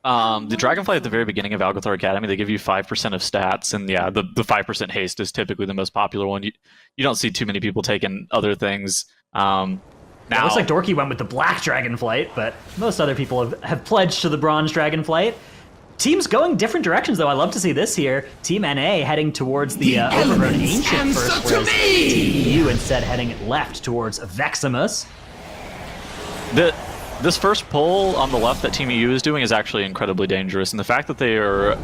The Dragonflight at the very beginning of Algeth'ar Academy, they give you 5% of stats, and yeah, the 5% haste is typically the most popular one. You don't see too many people taking other things. Now, it looks like Dorky went with the black Dragonflight, but most other people have pledged to the bronze Dragonflight. Teams going different directions, though. I love to see this here. Team NA heading towards the Overgrown Ancient first, whereas Team EU instead heading left towards Veximus. This first pull on the left that Team EU is doing is actually incredibly dangerous, and the fact that they are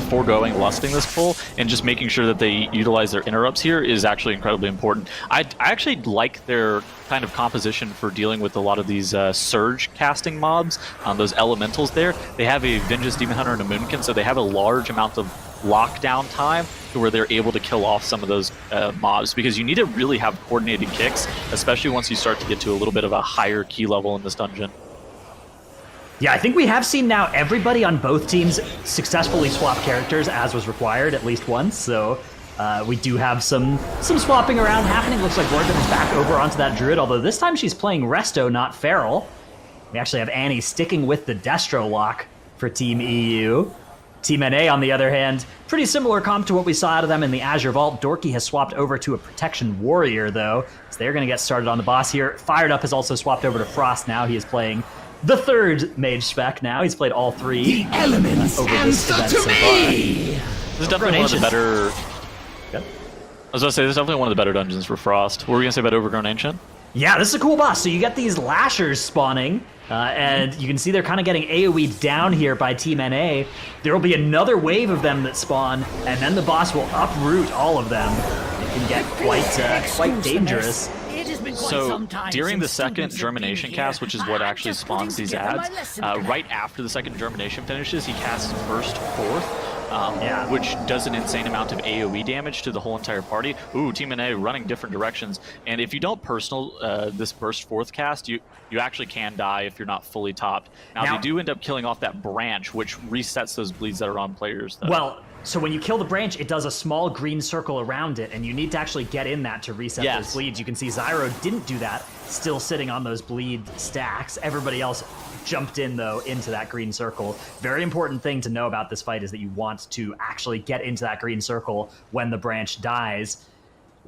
foregoing lusting this pull and just making sure that they utilize their interrupts here is actually incredibly important. I actually like their kind of composition for dealing with a lot of these surge casting mobs, those elementals there. They have a Vengeance Demon Hunter and a Moonkin, so they have a large amount of lockdown time to where they're able to kill off some of those mobs, because you need to really have coordinated kicks, especially once you start to get to a little bit of a higher key level in this dungeon. Yeah, I think we have seen now everybody on both teams successfully swap characters as was required at least once, so we do have some swapping around happening. Looks like Gordon is back over onto that Druid, although this time she's playing Resto, not Feral. We actually have Annie sticking with the Destro lock for Team EU. Team NA, on the other hand, pretty similar comp to what we saw out of them in the Azure Vault. Dorky has swapped over to a Protection Warrior, though, so they're going to get started on the boss here. Fired Up has also swapped over to Frost now. He is playing the third mage spec now. He's played all 3 the elements over this event so far. This is definitely one of the better... Yep. I was going to say, this is definitely one of the better dungeons for Frost. What were we going to say about Overgrown Ancient? Yeah, this is a cool boss. So you get these Lashers spawning, and you can see they're kind of getting AoE down here by Team NA. There will be another wave of them that spawn, and then the boss will uproot all of them. It can get quite dangerous. So during the second Germination cast, which is what actually spawns these ads, right after the second Germination finishes, he casts Burst Forth, which does an insane amount of AoE damage to the whole entire party. Ooh, Team NA running different directions. And if you don't personal this Burst Forth cast, you actually can die if you're not fully topped. Now, they do end up killing off that branch, which resets those bleeds that are on players, though. Well, so when you kill the branch, it does a small green circle around it, and you need to actually get in that to reset those bleeds. You can see Zyro didn't do that, still sitting on those bleed stacks. Everybody else jumped in, though, into that green circle. Very important thing to know about this fight is that you want to actually get into that green circle when the branch dies.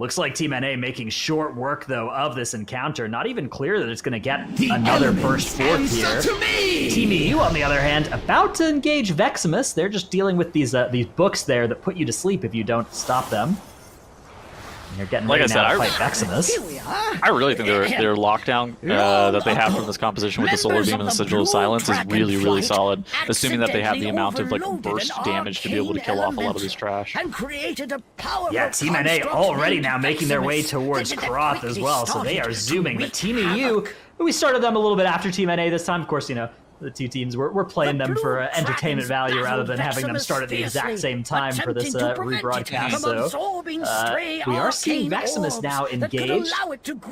Looks like Team NA making short work, though, of this encounter. Not even clear that it's going to get another burst forth here. Team EU, on the other hand, about to engage Veximus. They're just dealing with these books there that put you to sleep if you don't stop them. And they're getting ready now to fight Veximus. I really think their lockdown that they have from this composition with the Solar Beam and the Sigil of Silence is really, really solid, assuming that they have the amount of like burst damage to be able to kill off a lot of this trash. Yeah, Team NA already now making their way towards Croth as well, so they are zooming. But Team EU, we started them a little bit after Team NA this time. Of course, you know, the two teams, we're playing them for entertainment value rather than having them start at the exact same time for this rebroadcast. So we are seeing Veximus now engaged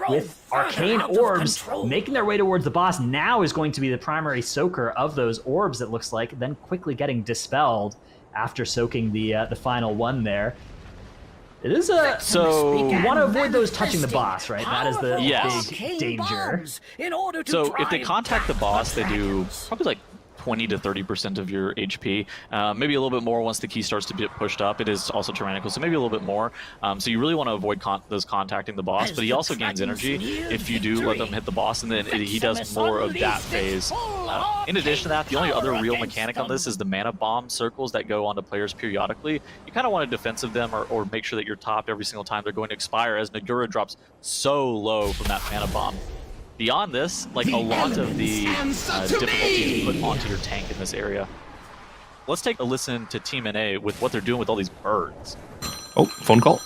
with arcane orbs, making their way towards the boss. Now is going to be the primary soaker of those orbs, it looks like, then quickly getting dispelled after soaking the final one there. It is so you want to avoid those touching the boss, right? That is the big danger. So if they contact the boss, they do probably like 20 to 30% of your HP, maybe a little bit more once the key starts to get pushed up. It is also tyrannical, so maybe a little bit more. So you really want to avoid those contacting the boss, but he also gains energy if you do let them hit the boss, and then he does more of that phase. In addition to that, the only other real mechanic on this is the mana bomb circles that go onto players periodically. You kind of want to defensive them or make sure that you're topped every single time they're going to expire, as Nagura drops so low from that mana bomb. Beyond this, like a lot of the difficulty is put onto your tank in this area. Let's take a listen to Team NA with what they're doing with all these birds. Oh, phone call. Is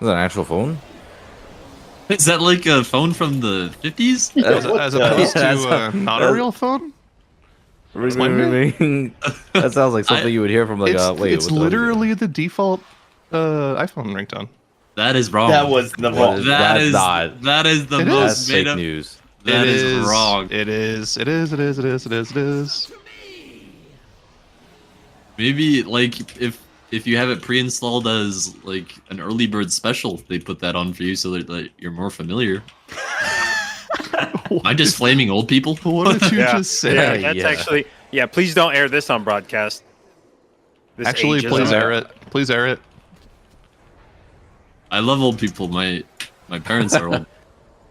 that an actual phone? Is that like a phone from the 50s? As opposed to not a real phone? That sounds like something you would hear from like it's literally the default iPhone ringtone. That is wrong. That was the wrong. That is the most made fake up news. That is wrong. It is. Maybe like if you have it pre-installed as like an early bird special, they put that on for you so that you're more familiar. Am I just flaming old people? What did you just say? Yeah, that's actually. Yeah, please don't air this on broadcast. This actually, please air it. Please air it. I love old people. My parents are old.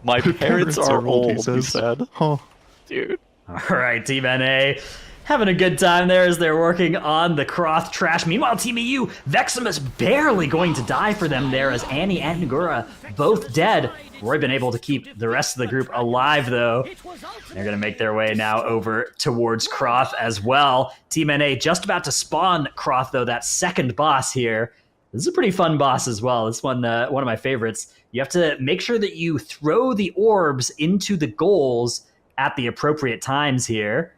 My parents are old, he said. Oh. Dude. All right, Team NA. Having a good time there as they're working on the Croth trash. Meanwhile, Team EU, Veximus barely going to die for them there as Annie and Nagura both dead. Roy been able to keep the rest of the group alive, though. They're going to make their way now over towards Croth as well. Team NA just about to spawn Croth, though, that second boss here. This is a pretty fun boss as well. This one of my favorites. You have to make sure that you throw the orbs into the goals at the appropriate times here.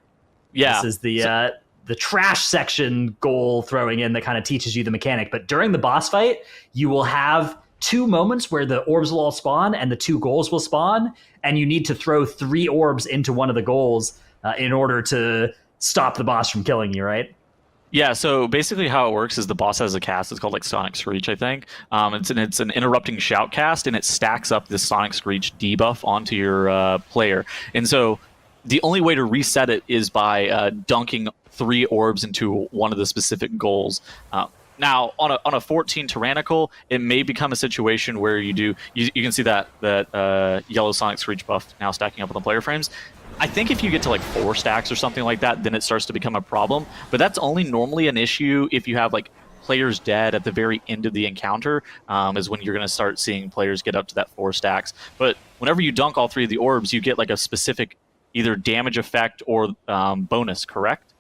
Yeah. This is the trash section goal throwing in that kind of teaches you the mechanic. But during the boss fight, you will have 2 moments where the orbs will all spawn and the 2 goals will spawn, and you need to throw 3 orbs into one of the goals in order to stop the boss from killing you, right? Yeah, so basically how it works is the boss has a cast. It's called like Sonic Screech, I think. It's an interrupting shout cast, and it stacks up this Sonic Screech debuff onto your player. And so the only way to reset it is by dunking 3 orbs into one of the specific goals. Now, on a 14 Tyrannical, it may become a situation where you can see that yellow Sonic Screech buff now stacking up on the player frames. I think if you get to like 4 stacks or something like that, then it starts to become a problem. But that's only normally an issue if you have like players dead at the very end of the encounter, is when you're going to start seeing players get up to that 4 stacks. But whenever you dunk all 3 of the orbs, you get like a specific either damage effect or bonus, correct?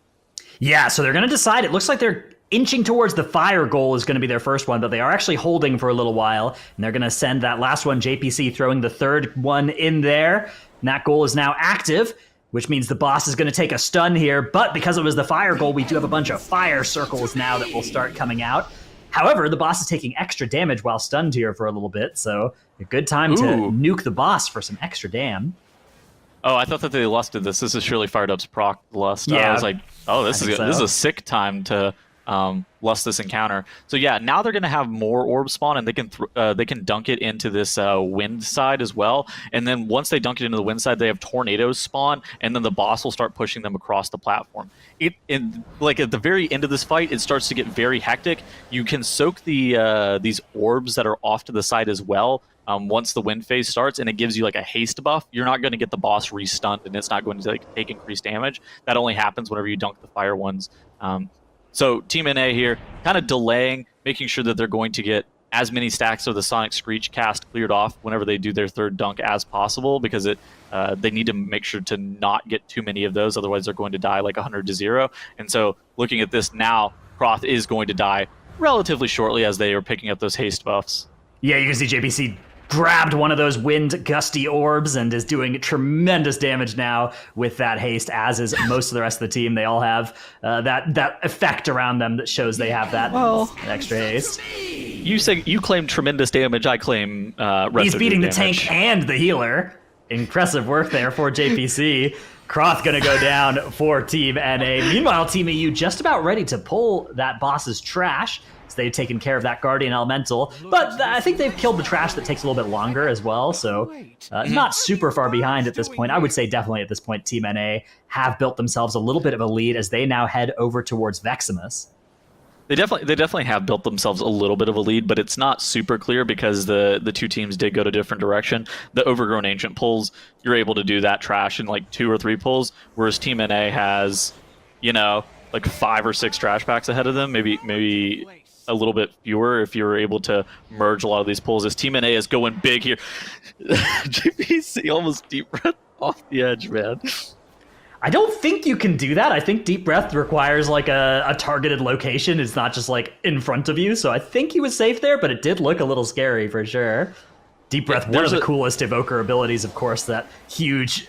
Yeah, so they're going to decide. It looks like they're inching towards the fire goal is going to be their first one, but they are actually holding for a little while, and they're going to send that last one, JPC, throwing the 3rd one in there. And that goal is now active, which means the boss is going to take a stun here. But because it was the fire goal, we do have a bunch of fire circles now that will start coming out. However, the boss is taking extra damage while stunned here for a little bit, so a good time to nuke the boss for some extra dam. Oh, I thought that they lusted this. This is surely fired up's proc lust. Yeah, I was like, oh, this is a sick time to Lustless Encounter. So yeah, now they're going to have more orbs spawn, and they can dunk it into this wind side as well. And then once they dunk it into the wind side, they have tornadoes spawn, and then the boss will start pushing them across the platform. Like at the very end of this fight, it starts to get very hectic. You can soak these orbs that are off to the side as well. Once the wind phase starts, and it gives you like a haste buff, you're not going to get the boss re-stunned, and it's not going to like take increased damage. That only happens whenever you dunk the fire ones. So Team NA here kind of delaying, making sure that they're going to get as many stacks of the Sonic Screech cast cleared off whenever they do their third dunk as possible, because they need to make sure to not get too many of those, otherwise they're going to die like 100-0. And so looking at this now, Croth is going to die relatively shortly as they are picking up those haste buffs. Yeah, you can see JPC grabbed one of those wind gusty orbs and is doing tremendous damage now with that haste, as is most of the rest of the team. They all have that effect around them that shows they have that extra haste. You claim tremendous damage, I claim he's beating the damage. tank and the healer. Impressive work there for JPC. Croth gonna go down for Team NA. Meanwhile, Team EU just about ready to pull that boss's trash. They've taken care of that Guardian Elemental, but I think they've killed the trash that takes a little bit longer as well, so not super far behind at this point. I would say definitely at this point Team NA have built themselves a little bit of a lead as they now head over towards Veximus. They definitely have built themselves a little bit of a lead, but it's not super clear because the two teams did go to different direction. The Overgrown Ancient pulls, you're able to do that trash in like 2 or 3 pulls, whereas Team NA has, like 5 or 6 trash packs ahead of them, maybe a little bit fewer if you're able to merge a lot of these pulls. As Team NA is going big here. JPC almost deep breath off the edge, man. I don't think you can do that. I think deep breath requires like a targeted location. It's not just like in front of you. So I think he was safe there, but it did look a little scary for sure. Deep breath, one of the coolest evoker abilities, of course. That huge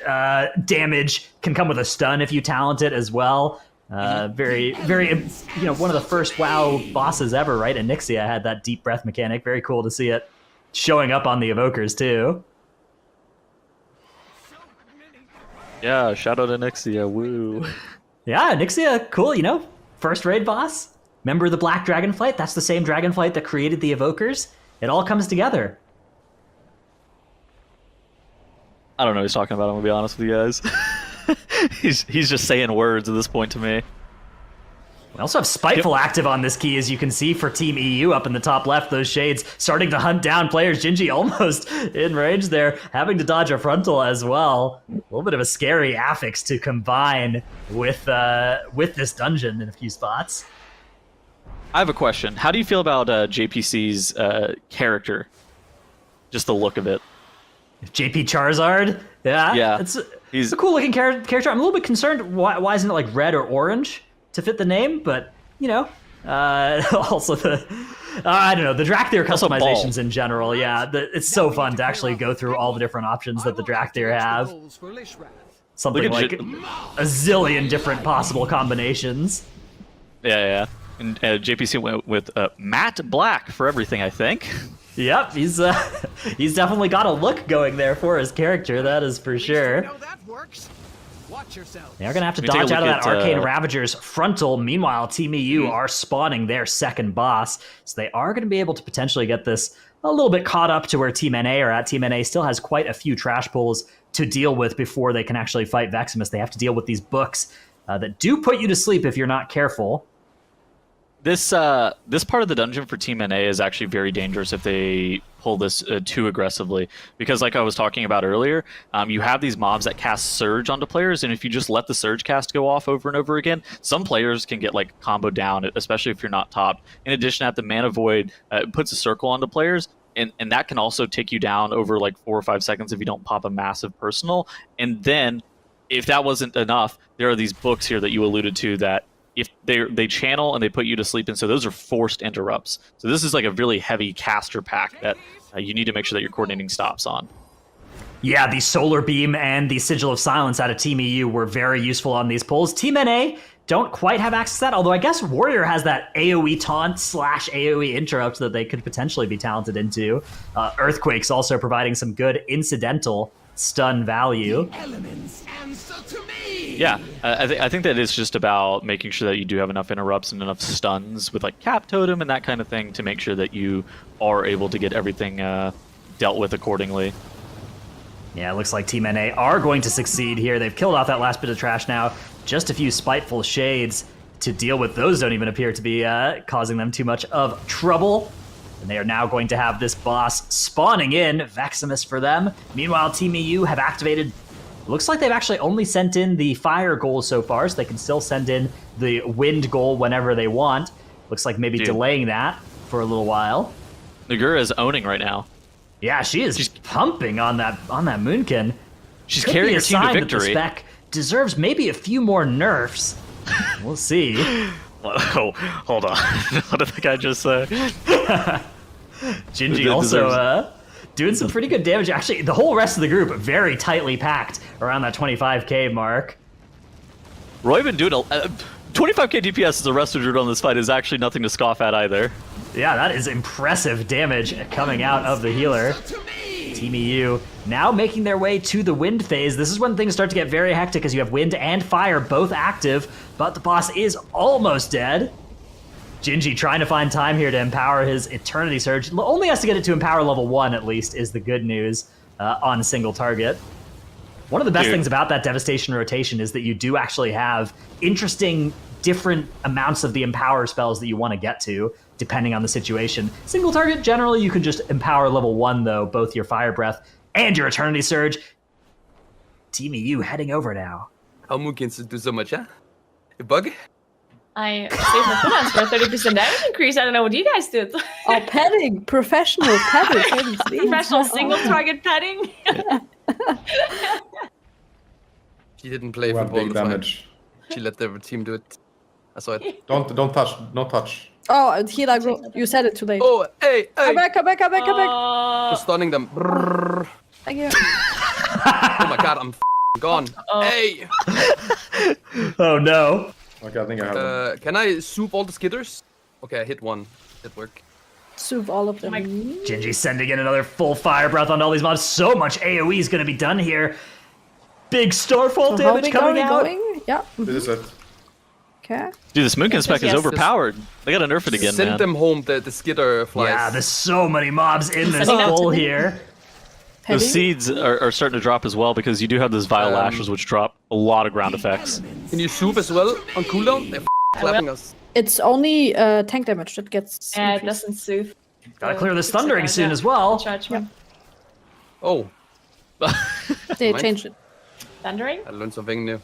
damage can come with a stun if you talent it as well. Very, one of the first WoW bosses ever, right? Onyxia had that deep breath mechanic. Very cool to see it showing up on the evokers too. Yeah, shout out Onyxia, woo. Yeah, Onyxia, cool, first raid boss, member of the Black Dragonflight. That's the same Dragonflight that created the evokers. It all comes together. I don't know what he's talking about, I'm gonna be honest with you guys. He's just saying words at this point to me. We also have Spiteful active on this key, as you can see, for Team EU up in the top left. Those shades starting to hunt down players. Gingy almost in range there, having to dodge a frontal as well. A little bit of a scary affix to combine with this dungeon in a few spots. I have a question. How do you feel about JPC's character? Just the look of it. JP Charizard? Yeah. He's a cool looking character. I'm a little bit concerned. Why isn't it like red or orange to fit the name? But also I don't know, the Drakthir customizations in general. Yeah, it's so fun to actually go through all the different options that the Drakthir have. Something like a zillion different possible combinations. Yeah. And JPC went with matte black for everything, I think. Yep, he's definitely got a look going there for his character, that is for sure. They're going to have to dodge out of that Arcane Ravager's frontal. Meanwhile, Team EU are spawning their second boss, so they are going to be able to potentially get this a little bit caught up to where Team NA are at. Team NA still has quite a few trash pulls to deal with before they can actually fight Veximus. They have to deal with these books that do put you to sleep if you're not careful. This part of the dungeon for Team NA is actually very dangerous if they pull this too aggressively, because like I was talking about earlier, you have these mobs that cast Surge onto players, and if you just let the Surge cast go off over and over again, some players can get like combo down, especially if you're not topped. In addition, at the Mana Void puts a circle onto players, and that can also take you down over like 4 or 5 seconds if you don't pop a massive personal. And then, if that wasn't enough, there are these books here that you alluded to that if they channel and they put you to sleep, and so those are forced interrupts. So this is like a really heavy caster pack that you need to make sure that you're coordinating stops on. Yeah, the Solar Beam and the Sigil of Silence out of Team EU were very useful on these pulls. Team NA don't quite have access to that, although I guess Warrior has that AoE taunt / AoE interrupt that they could potentially be talented into. Earthquake's also providing some good incidental stun value. The elements answer to me. Yeah, I think that it's just about making sure that you do have enough interrupts and enough stuns with like Cap Totem and that kind of thing to make sure that you are able to get everything dealt with accordingly. Yeah, it looks like Team NA are going to succeed here. They've killed off that last bit of trash now. Just a few spiteful shades to deal with. Those don't even appear to be causing them too much of trouble. And they are now going to have this boss spawning in, Veximus for them. Meanwhile, Team EU have activated... Looks like they've actually only sent in the fire goal so far, so they can still send in the wind goal whenever they want. Looks like maybe delaying that for a little while. Nagura is owning right now. Yeah, she's pumping on that Moonkin. She's carrying her team to victory. That the spec deserves maybe a few more nerfs. We'll see. Oh, hold on. What did the guy just say? Gingy also doing some pretty good damage. Actually, the whole rest of the group very tightly packed around that 25k mark. Royman doing 25k DPS as a rest of on this fight is actually nothing to scoff at either. Yeah, that is impressive damage coming out of the healer. Team EU now making their way to the wind phase. This is when things start to get very hectic as you have wind and fire both active, but the boss is almost dead. Gingy trying to find time here to empower his Eternity Surge. Only has to get it to empower level 1 at least is the good news on a single target. One of the best things about that Devastation rotation is that you do actually have interesting different amounts of the empower spells that you want to get to, depending on the situation. Single target, generally you can just empower level 1 though, both your Fire Breath and your Eternity Surge. Team EU heading over now. How Moon do so much, huh? A bug? I saved my cooldowns for a 30% damage increase. I don't know what you guys did. Oh, petting! Professional petting! Professional single target petting? She didn't play football this damage. She let the team do it. I saw it. Don't touch, don't touch. Oh, Hila, you said it too late. Oh, hey! Come back! Just stunning them. Thank you. Oh my god, I'm gone. Hey! Oh no. Okay, I think I have can I soup all the skitters? Okay, I hit one. It worked. Soup all of them. Gingy sending in another full Fire Breath on all these mobs. So much AoE is going to be done here. Big Starfall damage coming out. Yeah. This is it. Okay. Dude, this Moonkin spec is overpowered. They gotta nerf it again, Send man. them home, the skitter flies. Yeah, there's so many mobs in this hole here. Those seeds are starting to drop as well because you do have those Vile Lashes which drop a lot of ground effects. Can you soup as well on cooldown? They're clapping us. It's only tank damage that gets it doesn't soothe. Gotta clear this Thundering soon as well. Yeah. Oh. They changed it. Thundering? I learned something new.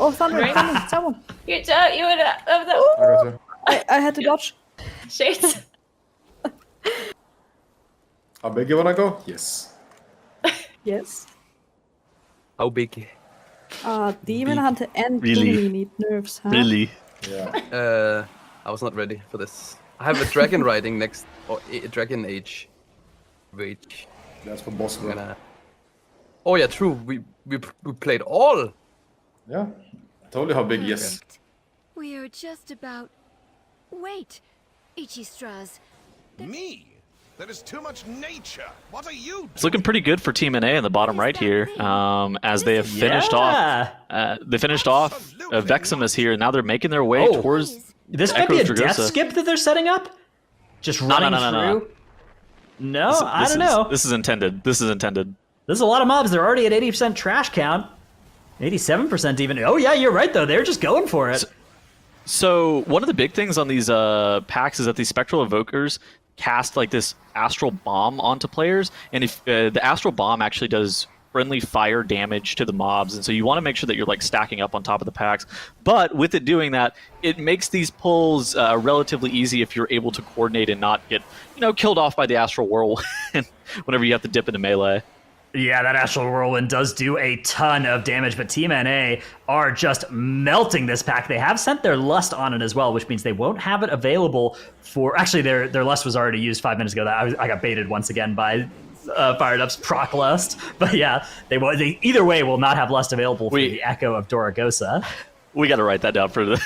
Oh, Thundering, someone. You would I had to dodge. Shades. How big you wanna go? Yes. Yes. How big? Demon Hunter and Really? Enemy need nerfs, huh? Really? Yeah. I was not ready for this. I have a dragon riding next, or a dragon age. Wait. That's for boss. Oh yeah, true. We played all. Yeah. I told you how big. Yes. We are just about... Wait, Ichistras. Me? That is too much nature. What are you? It's looking pretty good for Team NA in the bottom right here, as they have finished off. They finished off Veximus here, and now they're making their way towards. This might be a death skip that they're setting up. Just running through. No, I don't know. This is intended. This is intended. There's a lot of mobs. They're already at 80% trash count. 87% even. Oh yeah, you're right though. They're just going for it. So one of the big things on these packs is that these Spectral Evokers cast like this Astral Bomb onto players, and if the Astral Bomb actually does friendly fire damage to the mobs, and so you want to make sure that you're like stacking up on top of the packs. But with it doing that, it makes these pulls relatively easy if you're able to coordinate and not get killed off by the Astral Whirlwind whenever you have to dip into melee. Yeah, that Astral Whirlwind does do a ton of damage, but Team NA are just melting this pack. They have sent their Lust on it as well, which means they won't have it available for... Actually, their Lust was already used 5 minutes ago. I got baited once again by Fired Up's Proc Lust. But yeah, they either way will not have Lust available for the Echo of Doragosa. We got to write that down for the...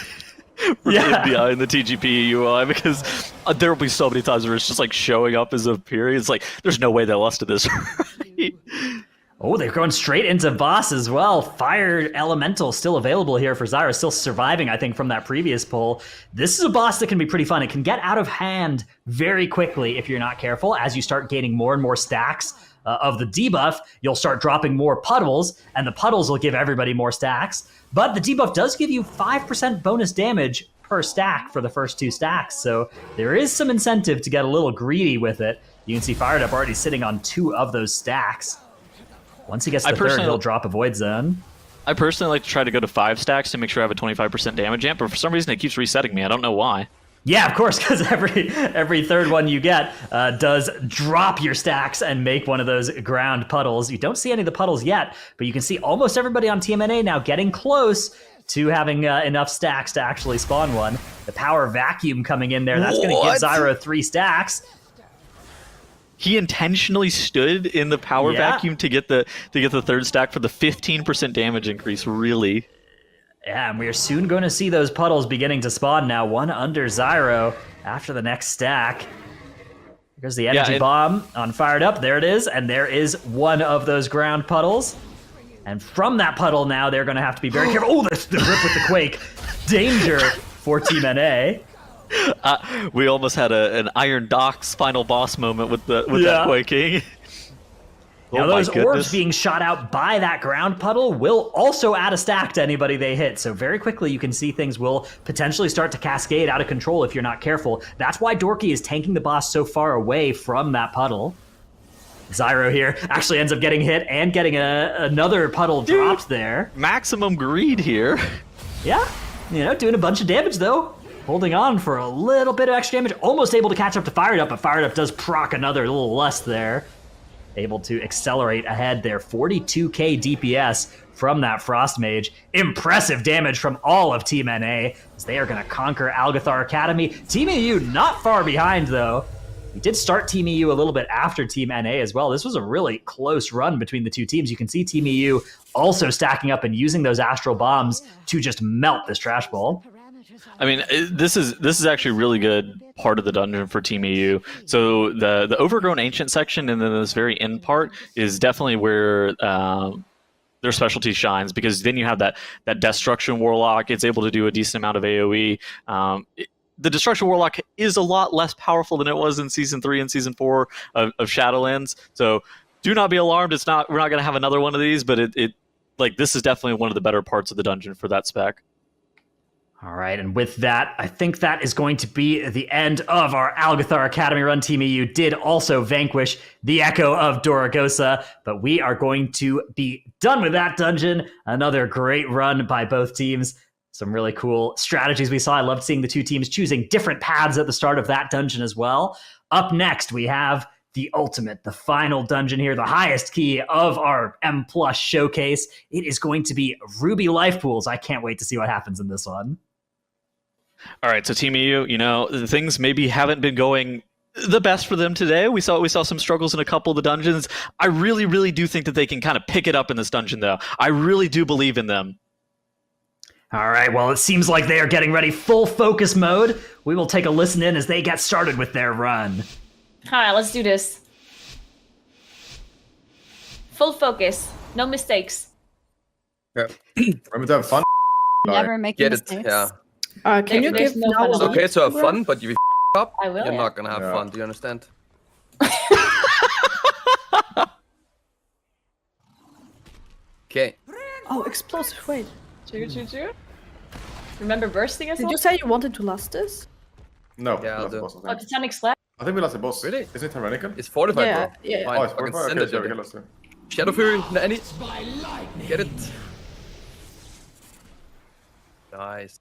the NBI and the TGP UI, because there will be so many times where it's just like showing up as a period. It's like, there's no way they lusted this. Right? Oh, they're going straight into boss as well. Fire Elemental still available here for Zyra, still surviving, I think, from that previous pull. This is a boss that can be pretty fun. It can get out of hand very quickly if you're not careful. As you start gaining more and more stacks of the debuff, you'll start dropping more puddles, and the puddles will give everybody more stacks. But the debuff does give you 5% bonus damage per stack for the first 2 stacks, so there is some incentive to get a little greedy with it. You can see Fired Up already sitting on 2 of those stacks. Once he gets to the 3rd, he'll drop a Void Zone. I personally like to try to go to 5 stacks to make sure I have a 25% damage amp, but for some reason it keeps resetting me. I don't know why. Yeah, of course, because every 3rd one you get does drop your stacks and make one of those ground puddles. You don't see any of the puddles yet, but you can see almost everybody on TMNA now getting close to having enough stacks to actually spawn one. The Power Vacuum coming in there, that's going to give Zyra 3 stacks. He intentionally stood in the Power Vacuum to get the 3rd stack for the 15% damage increase, really. Yeah, and we are soon going to see those puddles beginning to spawn now. One under Zyro after the next stack. Here's the energy bomb on Fired Up. There it is, and there is one of those ground puddles. And from that puddle now, they're going to have to be very careful. Oh, the rip with the Quake. Danger for Team NA. We almost had an Iron Docks final boss moment with that quaking. Now those orbs being shot out by that ground puddle will also add a stack to anybody they hit. So very quickly you can see things will potentially start to cascade out of control if you're not careful. That's why Dorky is tanking the boss so far away from that puddle. Zyro here actually ends up getting hit and getting another puddle dropped there. Maximum greed here. Yeah, doing a bunch of damage though. Holding on for a little bit of extra damage. Almost able to catch up to Fired Up, but Fired Up does proc another little lust there. Able to accelerate ahead there. 42k DPS from that Frost Mage. Impressive damage from all of Team NA as they are going to conquer Algeth'ar Academy. Team EU not far behind though. We did start Team EU a little bit after Team NA as well. This was a really close run between the 2 teams. You can see Team EU also stacking up and using those Astral Bombs to just melt this trash ball. I mean, this is actually a really good part of the dungeon for Team EU. So the Overgrown Ancient section and then this very end part is definitely where their specialty shines, because then you have that Destruction Warlock. It's able to do a decent amount of AoE. The Destruction Warlock is a lot less powerful than it was in Season 3 and Season 4 of Shadowlands. So do not be alarmed. We're not going to have another one of these, but this is definitely one of the better parts of the dungeon for that spec. All right, and with that, I think that is going to be the end of our Algeth'ar Academy run. Team EU did also vanquish the Echo of Doragosa, but we are going to be done with that dungeon. Another great run by both teams. Some really cool strategies we saw. I loved seeing the 2 teams choosing different paths at the start of that dungeon as well. Up next, we have the ultimate, the final dungeon here, the highest key of our M+ showcase. It is going to be Ruby Life Pools. I can't wait to see what happens in this one. All right, so Team EU, things maybe haven't been going the best for them today. We saw some struggles in a couple of the dungeons. I really, really do think that they can kind of pick it up in this dungeon, though. I really do believe in them. All right, well, it seems like they are getting ready. Full focus mode. We will take a listen in as they get started with their run. All right, let's do this. Full focus. No mistakes. Yeah. Remember to have fun. Never make mistakes. Yeah. Can you give no It's okay to have fun, but if you up, I will, you're not gonna have fun. Do you understand? Okay. Oh, explosive! Wait. Choo. Remember bursting as well? Did you say you wanted to last this? No. Yeah, I'll do. Oh, Titanic Slap? I think we lost the boss. Really? Is it tyrannical? It's fortified, Yeah, bro. yeah. Fine, Oh, it's fucking fortified? send Okay, it, so we dude. lost it. Shadow Fury, any? Get it. Nice.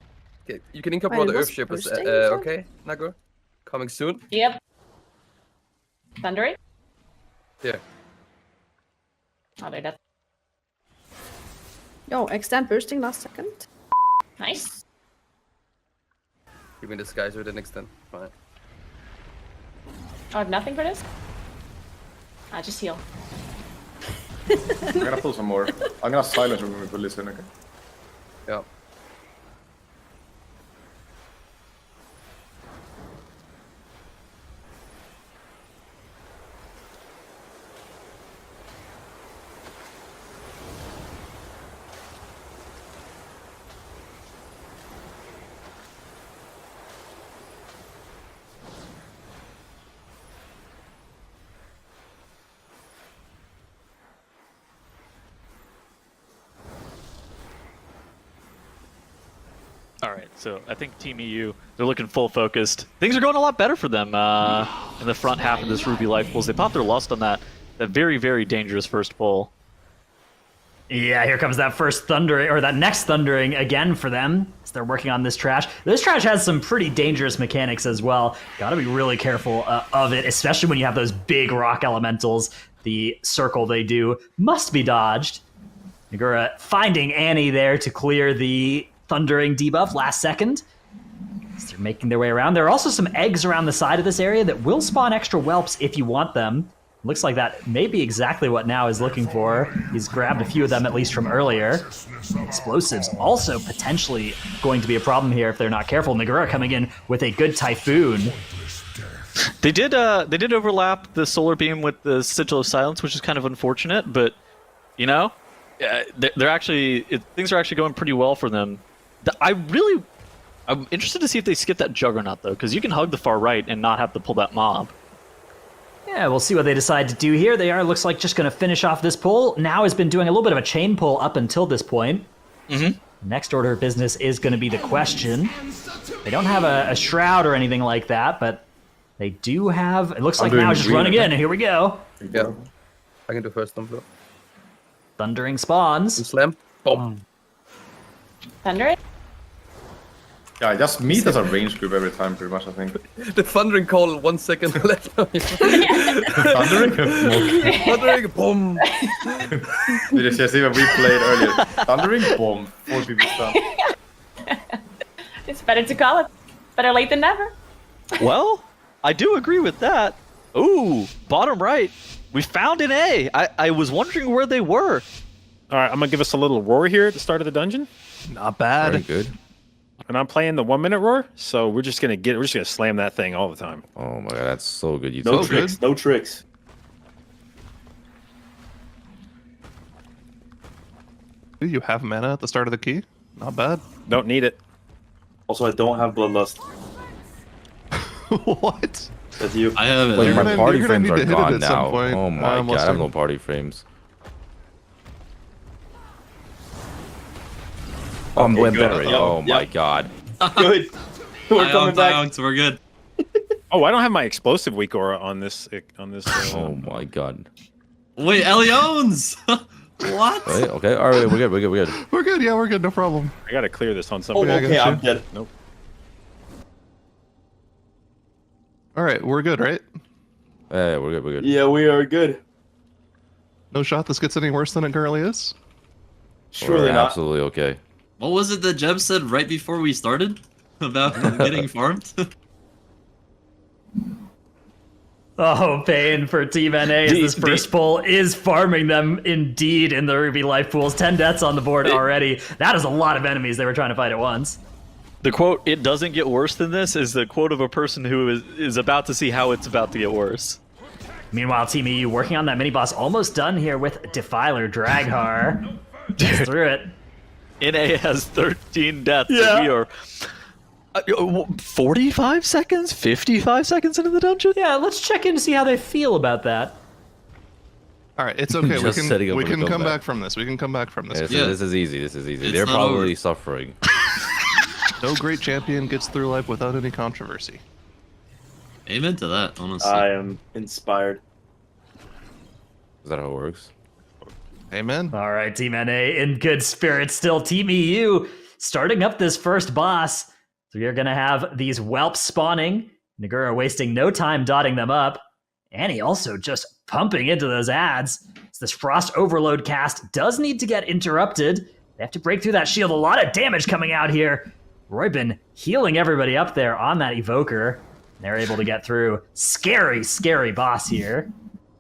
Okay, you can incorporate the was Earthship. bursting, you said? Okay, Nago. Coming soon. Yep. Thundery? Here. I'll do that. Yo, extend bursting last second. Nice. Give me this guy so the next 10. Fine. I have nothing for this? I just heal. I'm gonna pull some more. I'm gonna silence when we pull this in, okay? Yeah. All right, so I think Team EU, they're looking full focused. Things are going a lot better for them in the front half of this Ruby Life Pools. They popped their lust on that very, very dangerous first pull. Yeah, here comes that first thundering, or that next thundering again for them as they're working on this trash. This trash has some pretty dangerous mechanics as well. Gotta be really careful of it, especially when you have those big rock elementals. The circle they do must be dodged. Nagura finding Annie there to clear the thundering debuff last second. As they're making their way around. There are also some eggs around the side of this area that will spawn extra whelps if you want them. Looks like that may be exactly what Now is looking for. He's grabbed a few of them, at least from earlier. Explosives also potentially going to be a problem here if they're not careful. Nagura coming in with a good Typhoon. They did overlap the Solar Beam with the Sigil of Silence, which is kind of unfortunate, but, you know, they're actually... things are actually going pretty well for them. I'm interested to see if they skip that Juggernaut, though, because you can hug the far right and not have to pull that mob. Yeah, we'll see what they decide to do here. They are, looks like, just going to finish off this pull. Now has been doing a little bit of a chain pull up until this point. Next order of business is going to be the question. They don't have a shroud or anything like that, but they do have... It looks like Now is just running in, and here we go. Yeah, I can do first on blow. Thundering spawns. Slam. Boom. Thundering? Yeah, just meet as a range group every time, pretty much, I think. The thundering call, 1 second left. Thundering? Thundering, boom. Did you see when we played earlier? Thundering, boom. 4 people stunned. It's better to call it. Better late than never. Well, I do agree with that. Ooh, bottom right. We found an A. I was wondering where they were. All right, I'm going to give us a little roar here at the start of the dungeon. Not bad. Very good. And I'm playing the 1 minute roar, so we're just gonna slam that thing all the time. Oh my god, that's so good. No tricks, no tricks. Do you have mana at the start of the key? Not bad. Don't need it. Also, I don't have Bloodlust. What? That's you. I have it. Wait, my party frames are gone now. Oh my god, I have no party frames. Oh, I'm going better. Oh my god. Good. We're coming back. So we're good. Oh, I don't have my explosive weak aura on this. Oh my god. Wait, Eliones! What? Wait, okay, all right, we're good. We're good. Yeah, we're good. No problem. I gotta clear this on Oh, somebody. okay, I'm dead. Nope. All right, we're good, right? Yeah, we're good. Yeah, we are good. No shot this gets any worse than it currently is? Surely not. Absolutely okay. What was it that Jeb said right before we started about getting farmed? Oh, pain for Team NA as this first pull is farming them indeed in the Ruby Life Pools. 10 deaths on the board already. That is a lot of enemies they were trying to fight at once. The quote, "It doesn't get worse than this," is the quote of a person who is about to see how it's about to get worse. Meanwhile, Team EU working on that mini-boss, almost done here with Defiler Draghar. Gets through it. NA has 13 deaths. Yeah. We are 45 seconds, 55 seconds into the dungeon? Yeah, let's check in to see how they feel about that. All right, it's okay. We can come back back from this. We can come back from this. Yeah, this is easy. They're probably suffering. No great champion gets through life without any controversy. Amen to that, honestly. I am inspired. Is that how it works? Amen. All right, Team NA in good spirits still. Team EU starting up this first boss. So you're going to have these whelps spawning. Nagura wasting no time dotting them up. Annie also just pumping into those ads. So this Frost Overload cast does need to get interrupted. They have to break through that shield. A lot of damage coming out here. Roybin healing everybody up there on that Evoker. They're able to get through. Scary, scary boss here.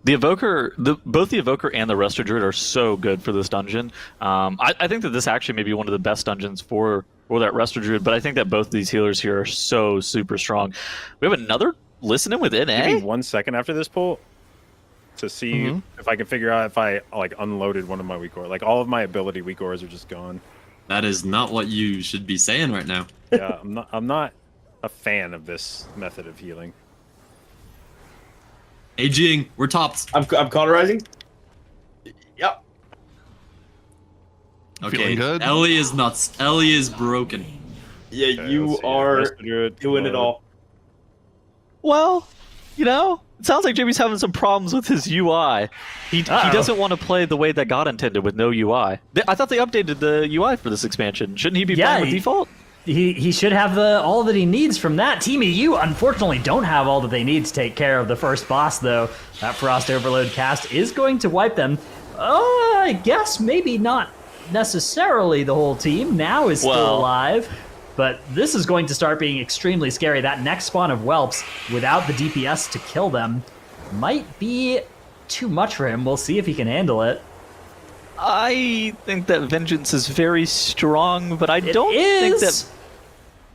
The Evoker, both the Evoker and the Resto Druid are so good for this dungeon. I think that this actually may be one of the best dungeons for that Resto Druid, but I think that both of these healers here are so super strong. We have another listening with NA? Give me 1 second after this pull to see if I can figure out if I unloaded one of my weak auras. Like all of my ability weak auras are just gone. That is not what you should be saying right now. Yeah, I'm not a fan of this method of healing. AGing, we're topped. I'm cauterizing. Yep. Okay, Ellie is nuts. Ellie is broken. Yeah, you are doing it all. Well, you know, it sounds like JB's having some problems with his UI. He doesn't want to play the way that God intended with no UI. I thought they updated the UI for this expansion. Shouldn't he be playing with default? He should have all that he needs from that. Team EU, unfortunately, don't have all that they need to take care of the first boss, though. That Frost Overload cast is going to wipe them. I guess maybe not necessarily the whole team. Now is still alive. But this is going to start being extremely scary. That next spawn of whelps, without the DPS to kill them, might be too much for him. We'll see if he can handle it. I think that vengeance is very strong, but I don't think that...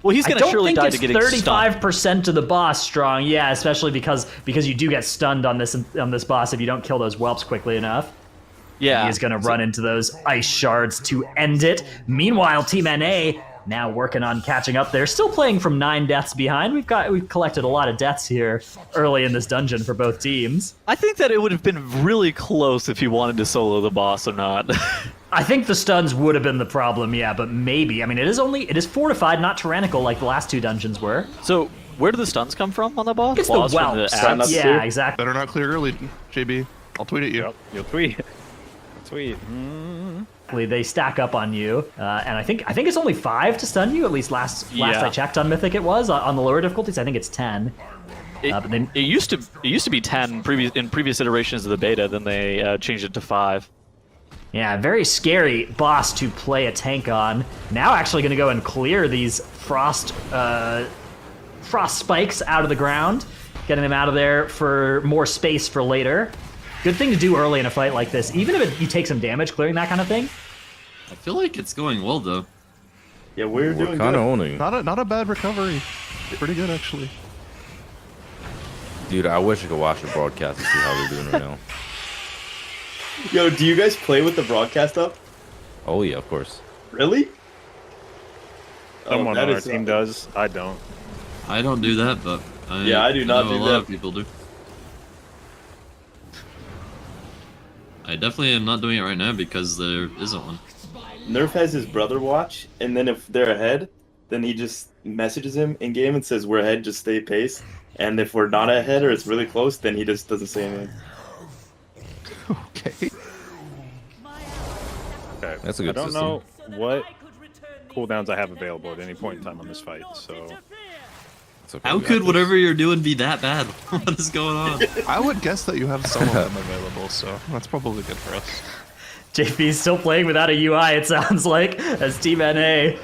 Well, he's going to surely die to getting stunned. 35% of the boss strong, yeah, especially because you do get stunned on this boss if you don't kill those whelps quickly enough. Yeah. He's going to run into those ice shards to end it. Meanwhile, Team NA now working on catching up. They're still playing from 9 deaths behind. We've collected a lot of deaths here early in this dungeon for both teams. I think that it would have been really close if he wanted to solo the boss or not. I think the stuns would have been the problem, yeah, but maybe. I mean, it is fortified, not tyrannical like the last 2 dungeons were. So where do the stuns come from on the boss? It's the whelps. Yeah, exactly. Better not clear early, JB. I'll tweet at you. Yep, you'll tweet. Tweet. They stack up on you, and I think it's only 5 to stun you. At least last I checked on Mythic, it was on the lower difficulties. I think it's 10. It used to be 10 in previous iterations of the beta. Then they changed it to 5. Yeah, very scary boss to play a tank on. Now actually going to go and clear these frost spikes out of the ground, getting them out of there for more space for later. Good thing to do early in a fight like this, even if you take some damage clearing that kind of thing. I feel like it's going well though. Yeah, we're doing kind good. of owning. Not a bad recovery. Pretty good actually. Dude, I wish I could watch the broadcast to see how they're doing right now. Yo, do you guys play with the broadcast up? Oh yeah, of course. Really? Someone on our team does. I don't. I don't do that, but I do not do that. A lot of people do. I definitely am not doing it right now because there isn't one. Nerf has his brother watch, and then if they're ahead, then he just messages him in game and says, "We're ahead, just stay pace." And if we're not ahead or it's really close, then he just doesn't say anything. Okay. Okay. That's a good I don't system. know what cooldowns I have available at any point in time on this fight, so... Okay, how could whatever you're doing be that bad? What is going on? I would guess that you have some of them available, so that's probably good for us. JP's still playing without a UI, it sounds like, as Team NA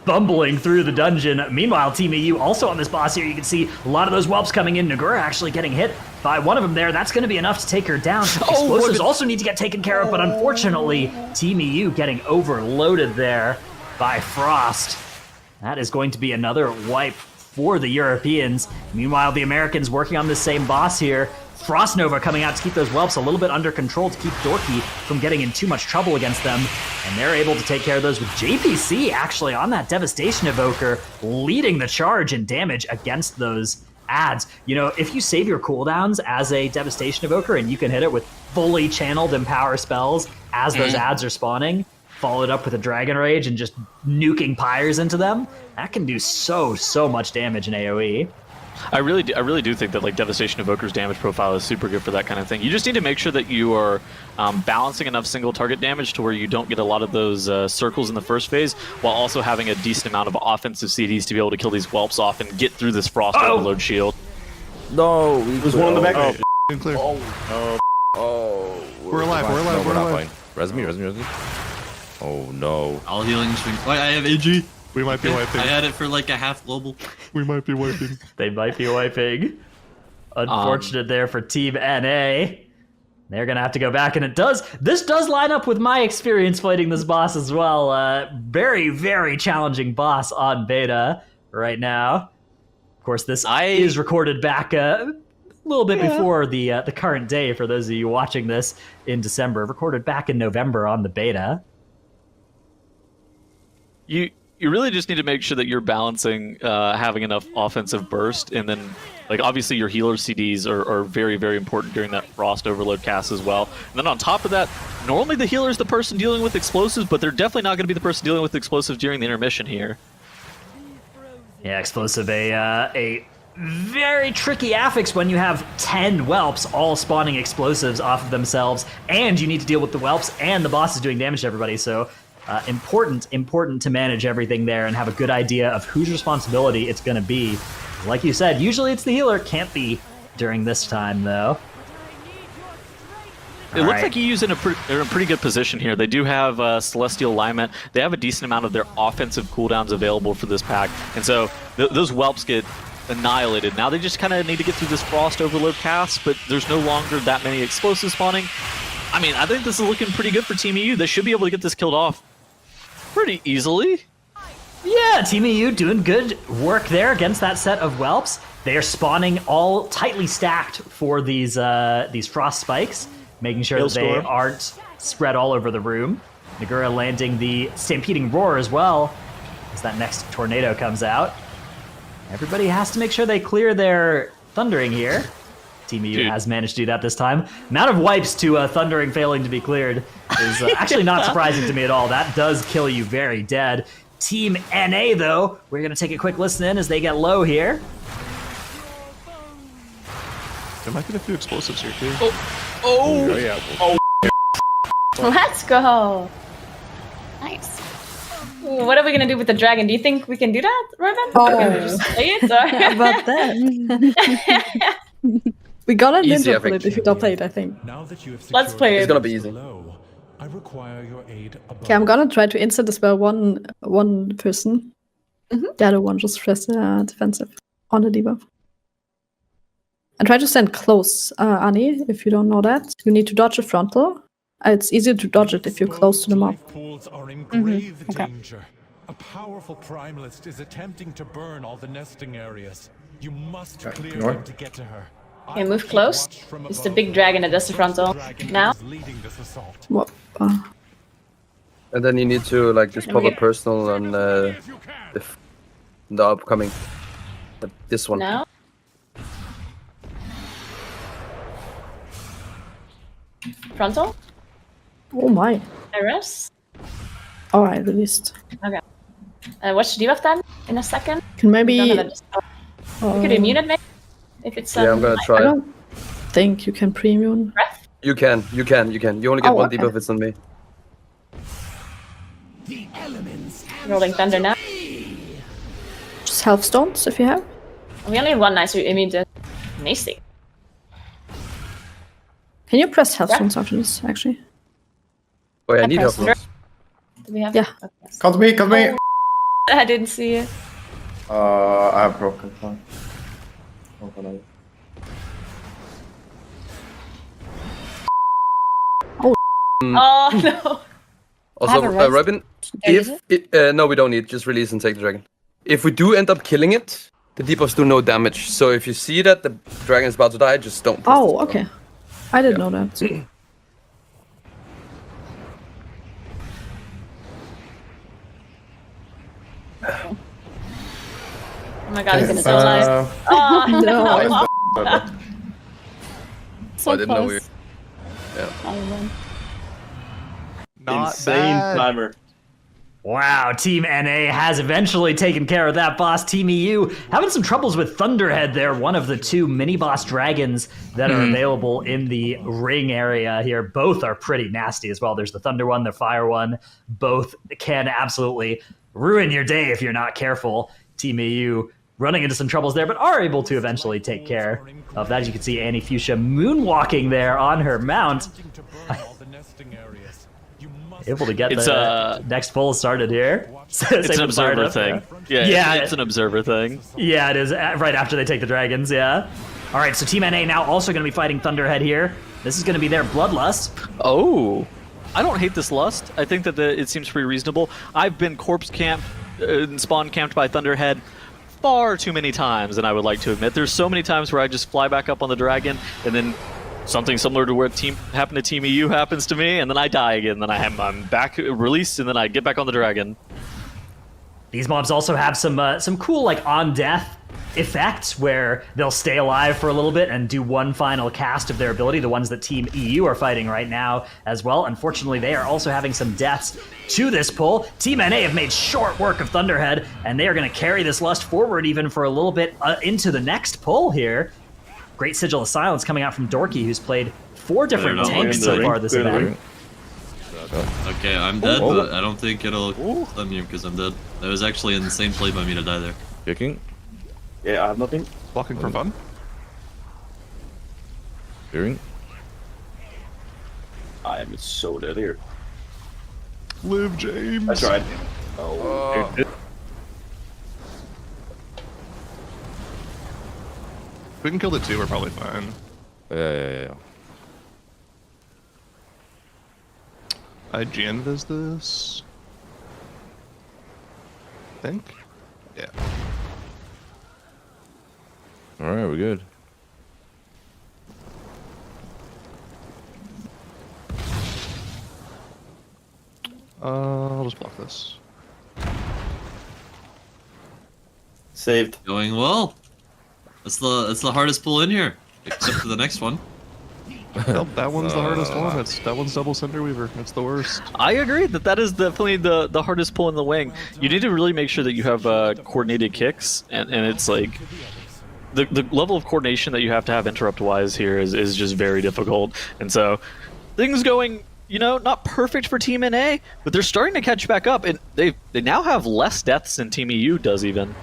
bumbling through the dungeon. Meanwhile, Team EU also on this boss here. You can see a lot of those whelps coming in. Nagura actually getting hit by one of them there. That's going to be enough to take her down. Explosives also need to get taken care of, but unfortunately, Team EU getting overloaded there by Frost. That is going to be another wipe for the Europeans. Meanwhile, the Americans working on this same boss here. Frost Nova coming out to keep those whelps a little bit under control, to keep Dorky from getting in too much trouble against them. And they're able to take care of those with JPC actually on that Devastation Evoker, leading the charge in damage against those adds. You know, if you save your cooldowns as a Devastation Evoker and you can hit it with fully channeled Empower spells as those adds are spawning, followed up with a Dragon Rage and just nuking pyres into them, that can do so much damage in AoE. I really do think that like Devastation Evoker's damage profile is super good for that kind of thing. You just need to make sure that you are balancing enough single target damage to where you don't get a lot of those circles in the first phase, while also having a decent amount of offensive CDs to be able to kill these whelps off and get through this Frost Overload shield. No, there's one in the back. Clear. We're alive. We're alive. Res me. Oh no. All healing swing. I have AG. We might be wiping. I had it for like a half global. We might be wiping. They might be wiping. Unfortunate there for Team NA. They're gonna have to go back, and this does line up with my experience fighting this boss as well. Very, very challenging boss on beta right now. Of course, this is recorded back a little bit before the current day for those of you watching this in December. Recorded back in November on the beta. You really just need to make sure that you're balancing having enough offensive burst, and then like obviously your healer CDs are very, very important during that Frost Overload cast as well. And then on top of that, normally the healer is the person dealing with explosives, but they're definitely not going to be the person dealing with explosives during the intermission here. Yeah, Explosive, a very tricky affix when you have 10 whelps all spawning explosives off of themselves, and you need to deal with the whelps, and the boss is doing damage to everybody, so important to manage everything there and have a good idea of whose responsibility it's going to be. Like you said, usually it's the healer, can't be during this time, though. It looks like EU's in a pretty good position here. They do have Celestial Alignment. They have a decent amount of their offensive cooldowns available for this pack, and so those whelps get annihilated. Now they just kind of need to get through this Frost Overload cast, but there's no longer that many explosives spawning. I mean, I think this is looking pretty good for Team EU. They should be able to get this killed off pretty easily. Yeah, Team EU doing good work there against that set of whelps. They are spawning all tightly stacked for these frost spikes, making sure that they aren't spread all over the room. Nagura landing the Stampeding Roar as well, as that next tornado comes out. Everybody has to make sure they clear their Thundering here. Team EU has managed to do that this time. Amount of wipes to Thundering failing to be cleared is actually not surprising to me at all. That does kill you very dead. Team NA, though, we're going to take a quick listen in as they get low here. There might be a few explosives here, too. Oh, yeah. Oh. Let's go. Nice. What are we gonna do with the dragon? Do you think we can do that, Robin? Oh. Can we just play it? Or? About that. We got a ninja bullet if you don't play it, I think. Let's play it. It's gonna be easy. I require your aid above. Okay, I'm gonna try to insert as well one person. The other one just press defensive on the debuff. And try to stand close, Annie, if you don't know that. You need to dodge a frontal. It's easier to dodge it if you're close to the mob. Are in grave danger. A powerful primalist is attempting to burn all the nesting areas. You must clear them to get to her. Okay, move close. It's the big dragon that does the frontal. Now. What? And then you need to like just pop a personal on the upcoming. This one. Now. Frontal. Oh my. Iris. Oh, I released. Okay. Watch the debuff then in a second. Can maybe. We could immune it maybe. If it's. Yeah, I'm gonna try. I don't think you can pre-immune. Breath? You can. You only get one debuff if it's on me. Rolling thunder now. Just health stones if you have. We only have one nice immune to Nasty. Can you press health stones after this, actually? Oh yeah, I need health stones. Do we have? Yeah. Okay. Cut me, cut me! I didn't see it. I have broken. Oh. Oh no. Also, Robin, no, we don't need. Just release and take the dragon. If we do end up killing it, the debuffs do no damage. So if you see that the dragon is about to die, just don't. Oh, okay. I didn't know that. Oh my god, he's gonna so nice. Oh no. So I didn't know we were... Yeah. Not insane timer. Wow, Team NA has eventually taken care of that boss. Team EU having some troubles with Thunderhead there, one of the two mini-boss dragons that are available in the ring area here. Both are pretty nasty as well. There's the Thunder one, the Fire one. Both can absolutely ruin your day if you're not careful. Team EU running into some troubles there, but are able to eventually take care of that. As you can see, Annie Fuchsia moonwalking there on her mount. Able to get the next pull started here. It's an observer thing. Yeah, it's an observer thing. Yeah, it is right after they take the dragons, yeah. All right, so Team NA now also going to be fighting Thunderhead here. This is going to be their Bloodlust. Oh, I don't hate this lust. I think that it seems pretty reasonable. I've been corpse camped, spawn camped by Thunderhead far too many times than I would like to admit. There's so many times where I just fly back up on the dragon and then something similar to what happened to Team EU happens to me, and then I die again. Then I'm back released, and then I get back on the dragon. These mobs also have some cool like on death effects where they'll stay alive for a little bit and do one final cast of their ability, the ones that Team EU are fighting right now as well. Unfortunately, they are also having some deaths to this pull. Team NA have made short work of Thunderhead, and they are going to carry this Lust forward even for a little bit into the next pull here. Great Sigil of Silence coming out from Dorky, who's played 4 different tanks so far this event. Okay, I'm dead, but I don't think it'll stun me because I'm dead. That was actually an insane play by me to die there. Kicking? Yeah, I have nothing. Blocking for fun? Hearing? I am so dead here. Live, James! I tried. Oh. We can kill the 2, we're probably fine. Yeah. IGN does this. I think? Yeah. Alright, we're good. I'll just block this. Saved. Going well. That's the hardest pull in here, except for the next one. Well, that one's the hardest one. That one's double Cinder Weaver. That's the worst. I agree that is definitely the hardest pull in the wing. You need to really make sure that you have coordinated kicks, and it's like the level of coordination that you have to have interrupt-wise here is just very difficult. And so things going, not perfect for Team NA, but they're starting to catch back up, and they now have less deaths than Team EU does even.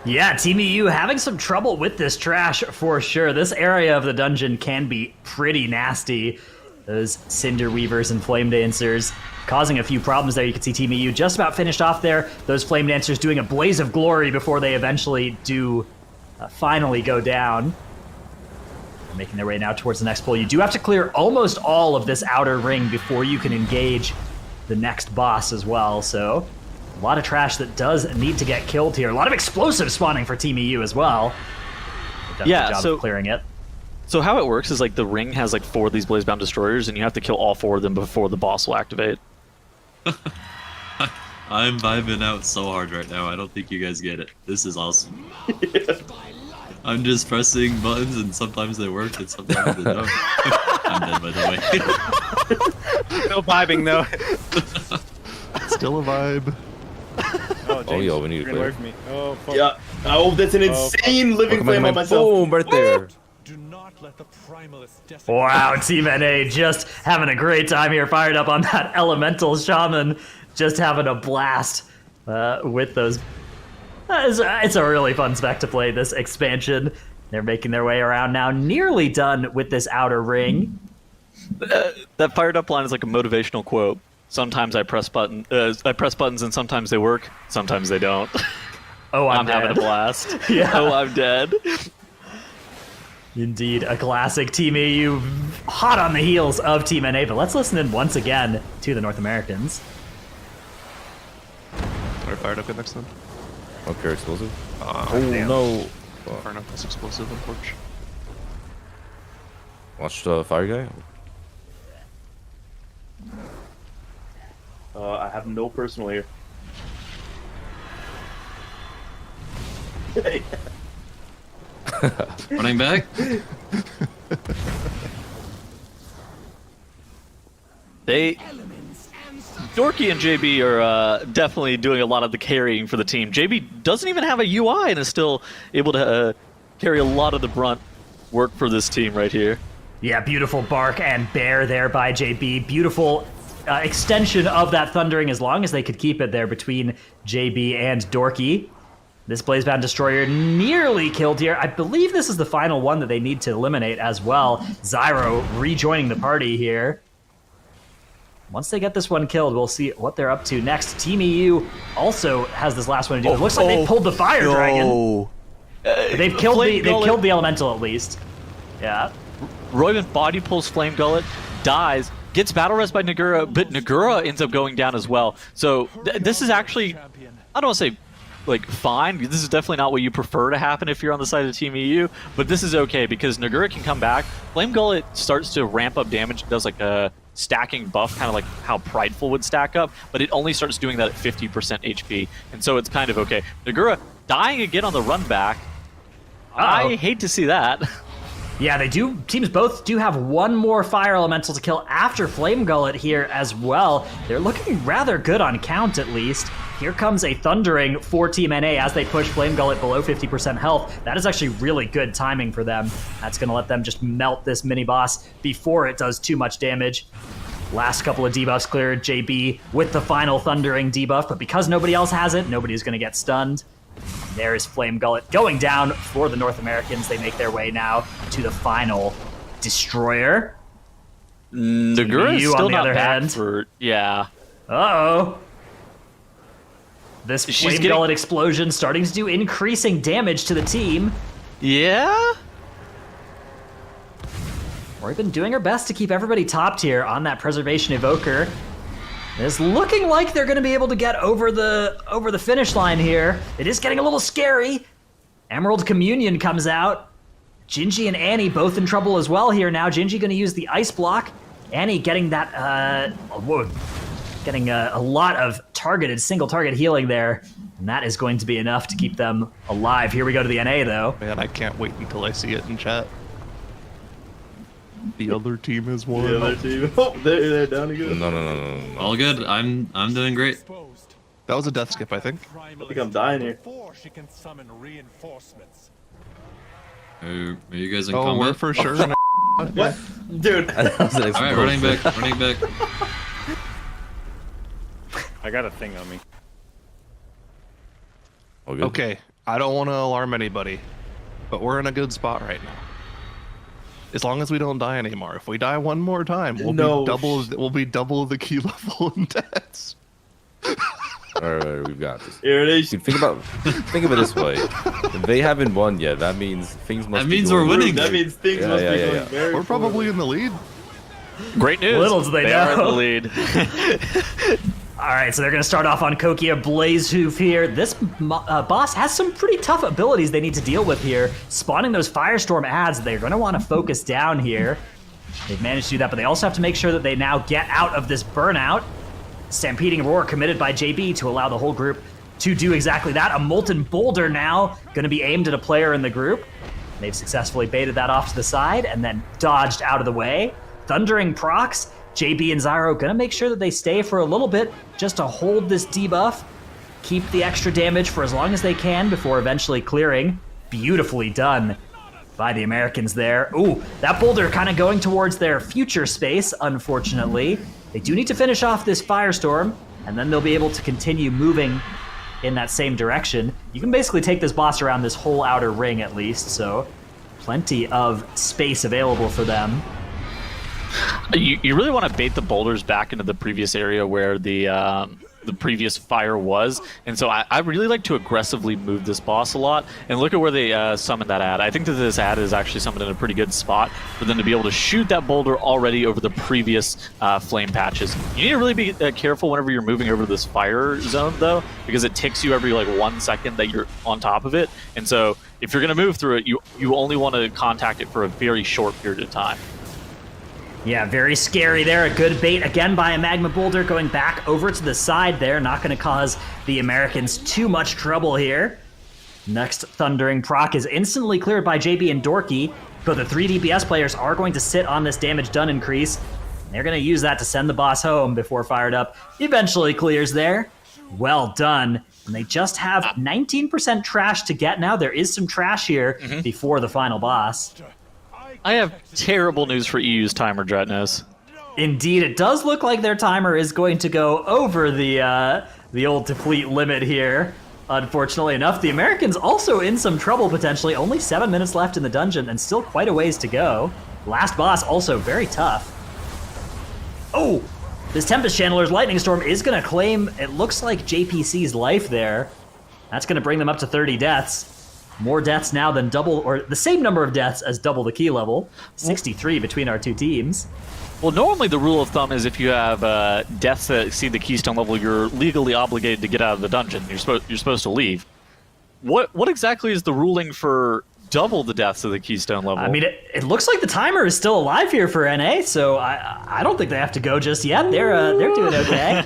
Yeah, Team EU having some trouble with this trash for sure. This area of the dungeon can be pretty nasty. Those Cinder Weavers and Flame Dancers causing a few problems there. You can see Team EU just about finished off there. Those Flame Dancers doing a blaze of glory before they eventually do finally go down. They're making their way now towards the next pull. You do have to clear almost all of this outer ring before you can engage the next boss as well, so a lot of trash that does need to get killed here. A lot of explosives spawning for Team EU as well. They've done a good job of clearing it. So how it works is like the ring has like 4 of these Blazebound Destroyers, and you have to kill all 4 of them before the boss will activate. I'm vibing out so hard right now. I don't think you guys get it. This is awesome. I'm just pressing buttons, and sometimes they work, and sometimes they don't. I'm dead, by the way. No vibing, though. Still a vibe. Oh, yo, we need to clear. Oh, fuck. Yeah. Oh, that's an insane living flame on myself. Boom, right there. Do not let the primalists Wow, Team NA just having a great time here, fired up on that Elemental Shaman, just having a blast with those. It's a really fun spec to play, this expansion. They're making their way around now, nearly done with this outer ring. That fired up line is like a motivational quote. Sometimes I press buttons and sometimes they work, sometimes they don't. Oh, I'm having a blast. Yeah. Oh, I'm dead. Indeed, a classic Team EU, hot on the heels of Team NA, but let's listen in once again to the North Americans. Are fired up good next time? Okay, explosive. Damn. No. Far enough, that's explosive, unfortunately. Watch the fire guy. I have no personal here. Running back. Dorky and JB are definitely doing a lot of the carrying for the team. JB doesn't even have a UI and is still able to carry a lot of the brunt work for this team right here. Yeah, beautiful bark and bear there by JB. Beautiful extension of that thundering as long as they could keep it there between JB and Dorky. This Blazebound Destroyer nearly killed here. I believe this is the final one that they need to eliminate as well. Zyro rejoining the party here. Once they get this one killed, we'll see what they're up to next. Team EU also has this last one to do. It looks like they pulled the Fire Dragon. They've killed the Elemental at least. Yeah. Royman body pulls Flame Gullet, dies, gets battle res by Nagura, but Nagura ends up going down as well. So this is actually, I don't want to say like fine. This is definitely not what you prefer to happen if you're on the side of Team EU, but this is okay because Nagura can come back. Flame Gullet starts to ramp up damage. It does like stacking buff, kind of like how Prideful would stack up, but it only starts doing that at 50% HP. And so it's kind of okay. Nagura dying again on the run back. I hate to see that. Yeah, they do. Teams both do have one more Fire Elemental to kill after Flame Gullet here as well. They're looking rather good on count, at least. Here comes a Thundering for Team NA as they push Flame Gullet below 50% health. That is actually really good timing for them. That's going to let them just melt this mini-boss before it does too much damage. Last couple of debuffs cleared, JB with the final Thundering debuff, but because nobody else has it, nobody's going to get stunned. There is Flame Gullet going down for the North Americans. They make their way now to the final Destroyer. Nagura is still not back for... Yeah. Uh-oh. This Flame Gullet explosion starting to do increasing damage to the team. Yeah? We've been doing our best to keep everybody top tier on that Preservation Evoker. It's looking like they're going to be able to get over the finish line here. It is getting a little scary. Emerald Communion comes out. Gingy and Annie both in trouble as well here now. Gingy going to use the Ice Block. Annie getting that, getting a lot of targeted, single target healing there. And that is going to be enough to keep them alive. Here we go to the NA though. Man, I can't wait until I see it in chat. The other team is won. The other team. Oh, they're down again. No. All good. I'm doing great. That was a death skip, I think. I think I'm dying here. She can summon reinforcements. Are you guys in combat? combat? We're for sure. What? Dude. Alright, running back. I got a thing on me. Okay, I don't want to alarm anybody, but we're in a good spot right now. As long as we don't die anymore. If we die one more time, we'll be double the key level in deaths. All right, we've got this. Here it is. Dude, think of it this way: if they haven't won yet, that means things must. That means we're winning. That means things must be going very. We're probably in the lead. Great news. Little do they know. Are in the lead. All right, so they're going to start off on Kokia Blaze Hoof here. This boss has some pretty tough abilities they need to deal with here. Spawning those Firestorm adds, they're going to want to focus down here. They've managed to do that, but they also have to make sure that they now get out of this burnout. Stampeding Roar committed by JB to allow the whole group to do exactly that. A Molten Boulder now going to be aimed at a player in the group. They've successfully baited that off to the side and then dodged out of the way. Thundering procs. JB and Zyro gonna make sure that they stay for a little bit just to hold this debuff, keep the extra damage for as long as they can before eventually clearing. Beautifully done by the Americans there. Ooh, that boulder kind of going towards their future space, unfortunately. They do need to finish off this Firestorm, and then they'll be able to continue moving in that same direction. You can basically take this boss around this whole outer ring at least, so plenty of space available for them. You really want to bait the boulders back into the previous area where the previous fire was, and so I really like to aggressively move this boss a lot. And look at where they summoned that ad. I think that this ad is actually summoned in a pretty good spot for them to be able to shoot that boulder already over the previous flame patches. You need to really be careful whenever you're moving over this fire zone, though, because it ticks you every like 1 second that you're on top of it. And so if you're going to move through it, you only want to contact it for a very short period of time. Yeah, very scary there. A good bait again by a Magma Boulder going back over to the side there. Not going to cause the Americans too much trouble here. Next Thundering proc is instantly cleared by JB and Dorky, but the 3 DPS players are going to sit on this damage done increase. They're going to use that to send the boss home before Fired Up eventually clears there. Well done. And they just have 19% trash to get now. There is some trash here before the final boss. I have terrible news for EU's timer, Dretnos. Indeed, it does look like their timer is going to go over the old deplete limit here. Unfortunately enough, the Americans also in some trouble potentially. Only 7 minutes left in the dungeon and still quite a ways to go. Last boss also very tough. Oh, this Tempest Channeler's Lightning Storm is going to claim, it looks like JPC's life there. That's going to bring them up to 30 deaths. More deaths now than double, or the same number of deaths as double the key level. 63 between our two teams. Well, normally the rule of thumb is if you have deaths that exceed the keystone level, you're legally obligated to get out of the dungeon. You're supposed to leave. What exactly is the ruling for double the deaths of the Keystone level. I mean, it looks like the timer is still alive here for NA, so I don't think they have to go just yet. They're doing okay.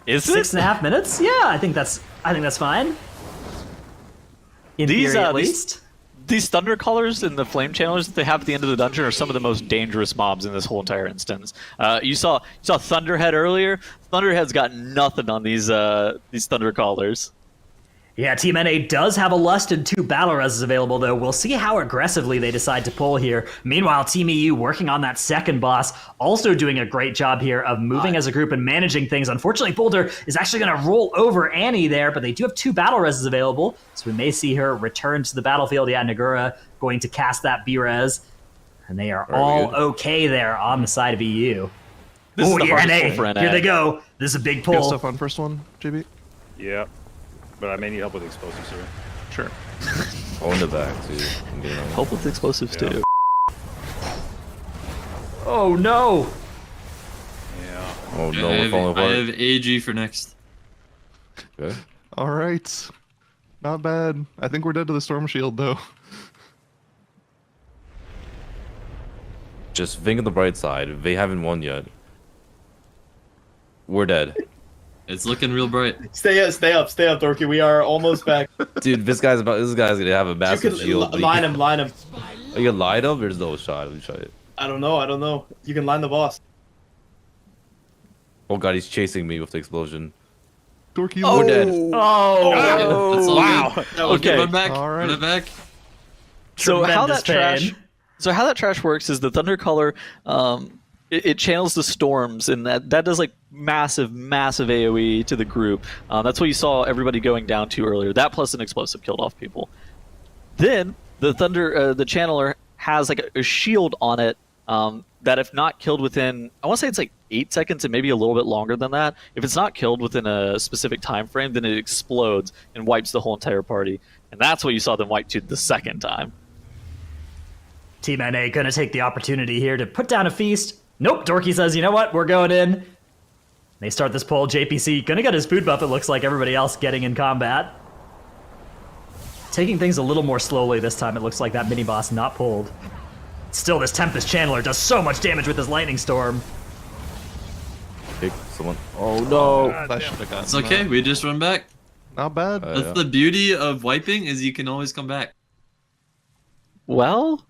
Is 6.5 minutes? Yeah, I think that's fine. In theory, at least. These Thunder Callers and the Flame Channelers that they have at the end of the dungeon are some of the most dangerous mobs in this whole entire instance. You saw Thunderhead earlier. Thunderhead's got nothing on these Thunder Callers. Yeah, Team NA does have a Lust and 2 Battle Reses available, though. We'll see how aggressively they decide to pull here. Meanwhile, Team EU working on that second boss, also doing a great job here of moving as a group and managing things. Unfortunately, Boulder is actually going to roll over Annie there, but they do have 2 Battle Reses available, so we may see her return to the battlefield. Yeah, Nagura going to cast that B-Res, and they are all okay there on the side of EU. This is the hardest NA. pull for NA. Here they go. This is a big pull. Good stuff on first one, JB? Yeah. But I may need help with explosives here. Sure. Oh, in the back, too. Help with explosives, too. Oh, no. Yeah. Oh, no, we're falling apart. I have AG for next. Okay. All right. Not bad. I think we're dead to the Storm Shield, though. Just think of the bright side. They haven't won yet. We're dead. It's looking real bright. Stay up, Dorky. We are almost back. Dude, this guy's gonna have a massive shield. Line him. Oh, you can line him? There's no shot. Let me try it. I don't know. You can line the boss. Oh god, he's chasing me with the explosion. Dorky, we're dead. Oh, wow. Okay, run back. All right. Run back. So how that Tremendous trash works is the Thunder Color, it channels the storms, and that does like massive AoE to the group. That's what you saw everybody going down to earlier. That plus an explosive killed off people. Then the the channeler has like a shield on it that if not killed within, I want to say it's like 8 seconds and maybe a little bit longer than that. If it's not killed within a specific time frame, then it explodes and wipes the whole entire party. And that's what you saw them wipe to the second time. Team NA gonna take the opportunity here to put down a feast. Nope, Dorky says, you know what, we're going in. They start this pull. JPC gonna get his food buff, it looks like everybody else getting in combat. Taking things a little more slowly this time, it looks like that mini-boss not pulled. Still, this Tempest Channeler does so much damage with his Lightning Storm. Pick someone. Oh no! That should have gotten It's okay, we just run back. Not bad. That's the beauty of wiping, is you can always come back. Well,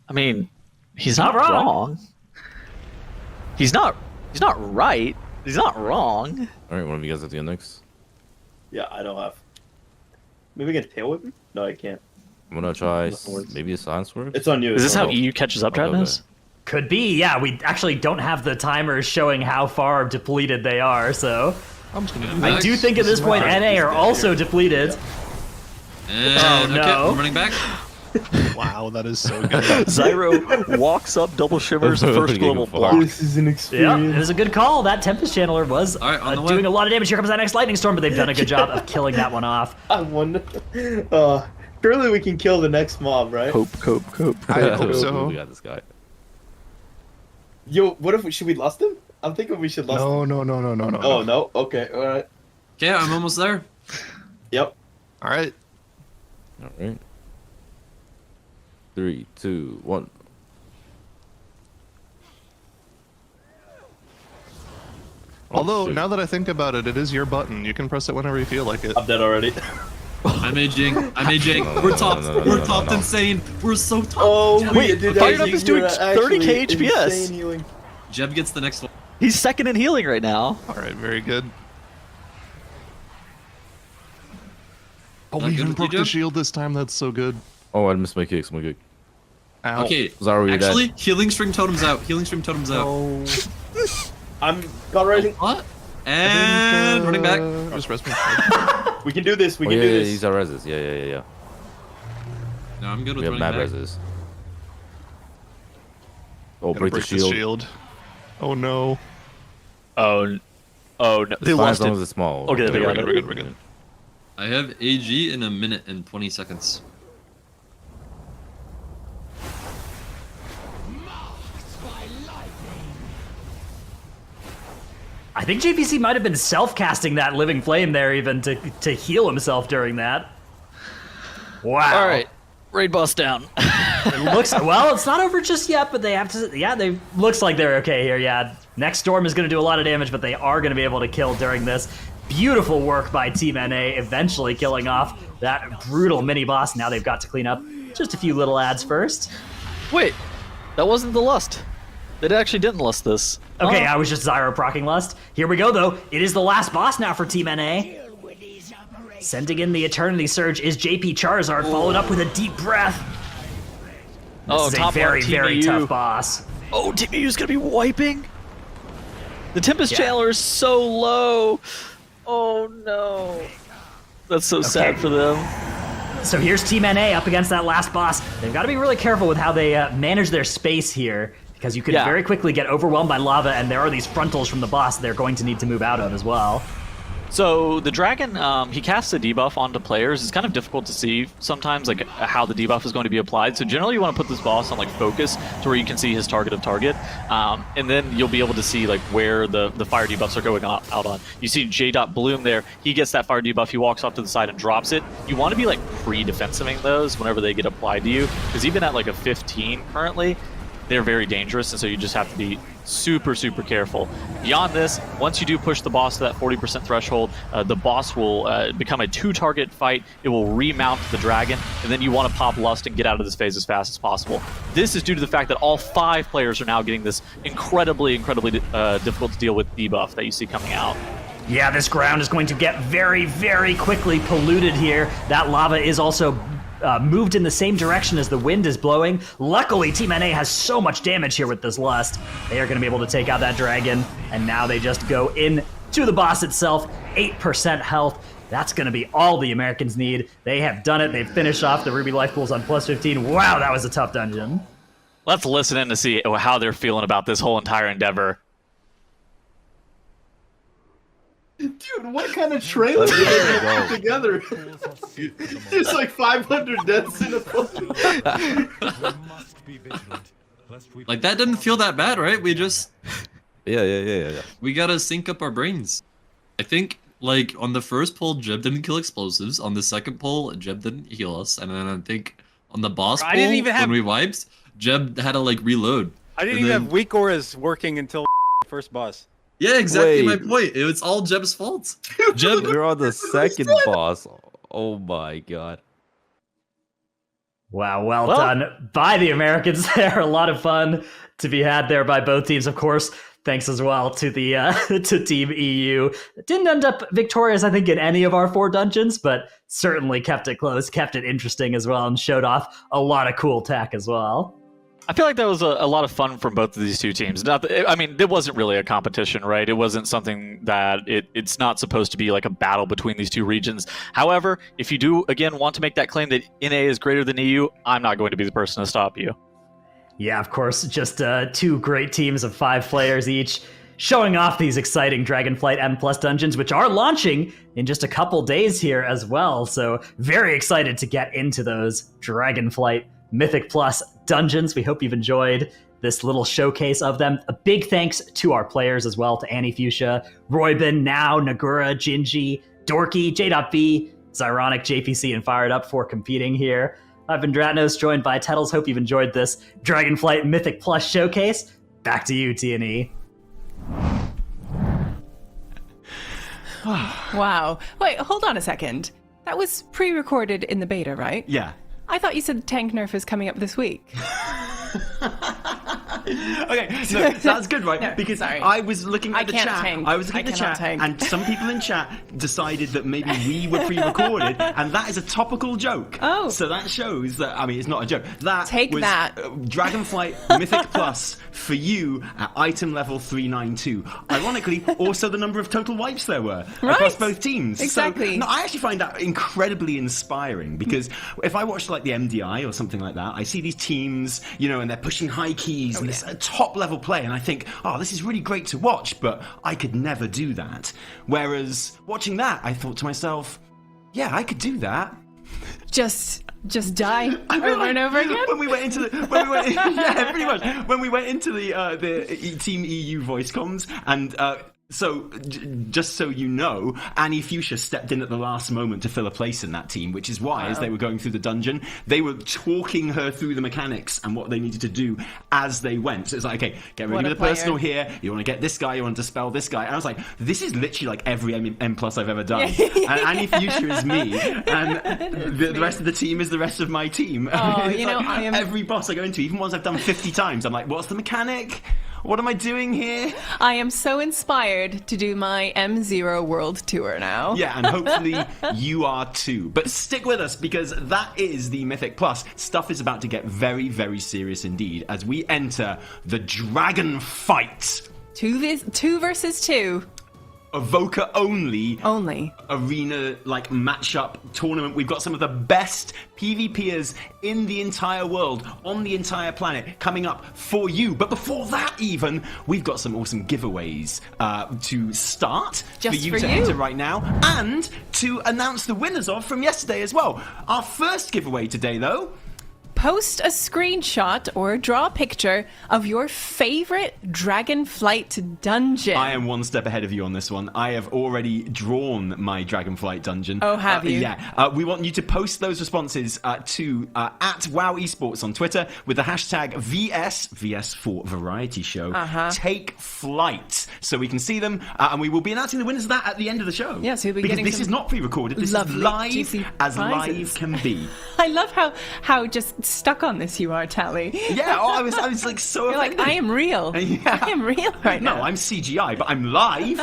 I mean, he's not wrong. He's not right. He's not wrong. All right, one of you guys have to go next. Yeah, I don't have. Maybe we can tail whip him? No, I can't. I'm gonna try maybe a silence word. It's on you. Is this how EU catches up, Travis? Okay. Could be, yeah. We actually don't have the timers showing how far depleted they are, so I'm just gonna do I do think at this point NA are also depleted. And, oh no! Okay, we're running back. Wow, that is so good. Zyro walks up, double shimmers, first global block. This is an experience. Yeah, it was a good call. That Tempest Channeler was doing a lot of damage. Here comes that next Lightning Storm, but they've done a good job of killing that one off. I wonder. Surely we can kill the next mob, right? Cope. I hope so. We got this guy. Yo, what if should we lust him? I'm thinking we should lust him. No. Oh no. Okay. All right. Okay, I'm almost there. Yep. All right. 3, 2, 1. Although, now that I think about it, it is your button. You can press it whenever you feel like it. I'm dead already. I'm aging. We're topped. We're topped insane. We're so topped. Oh, wait, Fired Up is doing 30k HPS. Jeb gets the next one. He's second in healing right now. All right, very good. Oh, Not we good even with you, broke the Jeb? shield this time. That's so good. Oh, I missed my kicks. My kick. Ow. Okay, Zyro, you're actually, dead. healing string totems out. Healing string totems out. I'm got rising. What? And running back. Just rest me. We can do this. We Oh, can yeah, do yeah, this. these are reses. Yeah. No, I'm good with We have running mad back. reses. Oh, Gotta break the this shield. Oh no. Oh no. They Fine, lost as long it. as it's small. Okay, they got it. We're good. I have AG in a minute and 20 seconds. I think JPC might have been self-casting that Living Flame there even to heal himself during that. Wow. All right. Raid boss down. It looks well. It's not over just yet, but they have to. Yeah, they looks like they're okay here. Yeah, next storm is going to do a lot of damage, but they are going to be able to kill during this. Beautiful work by Team NA, eventually killing off that brutal mini boss. Now they've got to clean up just a few little ads first. Wait, that wasn't the lust. They actually didn't lust this. Okay, I was just Zyro proccing lust. Here we go, though. It is the last boss now for Team NA. Sending in the Eternity Surge is JP Charizard, followed up with a deep breath. This is a very tough boss. Oh, Team EU's gonna be wiping? The Tempest Jailer is so low. Oh no. That's so sad for them. So here's Team NA up against that last boss. They've got to be really careful with how they manage their space here, because you could very quickly get overwhelmed by lava, and there are these frontals from the boss they're going to need to move out of as well. So the dragon, he casts a debuff onto players. It's kind of difficult to see sometimes, like how the debuff is going to be applied. So generally, you want to put this boss on like focus to where you can see his target of target, and then you'll be able to see like where the fire debuffs are going out on. You see J.Bloom there. He gets that fire debuff. He walks off to the side and drops it. You want to be like pre-defensiving those whenever they get applied to you, because even at like a 15 currently, they're very dangerous, and so you just have to be super careful. Beyond this, once you do push the boss to that 40% threshold, the boss will become a 2-target fight. It will remount the dragon, and then you want to pop Lust and get out of this phase as fast as possible. This is due to the fact that all 5 players are now getting this incredibly difficult to deal with debuff that you see coming out. Yeah, this ground is going to get very quickly polluted here. That lava is also moved in the same direction as the wind is blowing. Luckily, Team NA has so much damage here with this Lust. They are going to be able to take out that dragon, and now they just go in to the boss itself. 8% health. That's going to be all the Americans need. They have done it. They've finished off the Ruby Life Pools on plus 15. Wow, that was a tough dungeon. Let's listen in to see how they're feeling about this whole entire endeavor. Dude, what kind of trailer did they put together? There's like 500 deaths in a fucking... Like, that didn't feel that bad, right? We just... Yeah. We gotta sync up our brains. I think, like, on the first pull, Jeb didn't kill explosives. On the second pull, Jeb didn't heal us. And then I think on the boss pull, when we wiped, Jeb had to, like, reload. I didn't even have weak auras working until the first boss. Yeah, exactly my point. It's all Jeb's fault. Jeb, we're on the second boss. Oh my god. Wow, well done by the Americans there. A lot of fun to be had there by both teams, of course. Thanks as well to the to Team EU. Didn't end up victorious, I think, in any of our 4 dungeons, but certainly kept it close, kept it interesting as well, and showed off a lot of cool tech as well. I feel like that was a lot of fun from both of these two teams. I mean, it wasn't really a competition, right? It wasn't something that it's not supposed to be like a battle between these two regions. However, if you do, again, want to make that claim that NA is greater than EU, I'm not going to be the person to stop you. Yeah, of course, just 2 great teams of 5 players each, showing off these exciting Dragonflight M+ dungeons, which are launching in just a couple days here as well. So very excited to get into those Dragonflight Mythic Plus dungeons. We hope you've enjoyed this little showcase of them. A big thanks to our players as well, to Annie Fuchsia, Roybin, Now, Nagura, Gingy, Dorky, J.B, Zyronic, JPC, and Fired Up for competing here. I've been Dratnos, joined by Tettles. Hope you've enjoyed this Dragonflight Mythic Plus showcase. Back to you, T&E. Wow. Wait, hold on a second. That was pre-recorded in the beta, right? Yeah. I thought you said tank nerf is coming up this week. Okay, no, that's good, right? No, because sorry. I was looking at the chat. Tank. I was looking at the chat, and some people in chat decided that maybe we were pre-recorded, and that is a topical joke. Oh. So that shows that, I mean, it's not a joke. That Take was that. Dragonflight Mythic Plus for you at item level 392. Ironically, also the number of total wipes there were across both teams. Exactly. So, no, I actually find that incredibly inspiring, because if I watch like the MDI or something like that, I see these teams, you know, and they're pushing high keys and it's a top level play, and I think, oh, this is really great to watch, but I could never do that. Whereas watching that, I thought to myself, yeah, I could do that. Just die over and over again. When we went into the, yeah, pretty much. When we went into the Team EU voice comms, and So, just so you know, Annie Fuchsia stepped in at the last moment to fill a place in that team, which is why, as they were going through the dungeon, they were talking her through the mechanics and what they needed to do as they went. So it's like, okay, get rid of the personal here, you want to get this guy, you want to dispel this guy. And I was like, this is literally like every M+ I've ever done. And Annie Fuchsia is me, and the rest of the team is the rest of my team. Oh, you know, I am... Every boss I go into, even ones I've done 50 times, I'm like, what's the mechanic? What am I doing here? I am so inspired to do my M0 World Tour now. Yeah, and hopefully you are too. But stick with us, because that is the Mythic Plus. Stuff is about to get very, very serious indeed as we enter the Dragonflight. 2 versus 2. Evoker only arena like matchup tournament. We've got some of the best PvPers in the entire world, on the entire planet, coming up for you. But before that even, we've got some awesome giveaways to start Just for you to enter right now, and to announce the winners of from yesterday as well. Our first giveaway today, though, post a screenshot or draw a picture of your favorite Dragonflight dungeon. I am one step ahead of you on this one. I have already drawn my Dragonflight dungeon. Oh, have you? Yeah. We want you to post those responses to at WoW Esports on Twitter with the hashtag VS for Variety Show. Take flight, so we can see them, and we will be announcing the winners of that at the end of the show. Yeah, so because this is not pre-recorded. This is live, as live can be. I love how just stuck on this you are, Tally. Yeah, I was like so You're offended. like, I am real. Yeah. I am real right now. No, I'm CGI, but I'm live.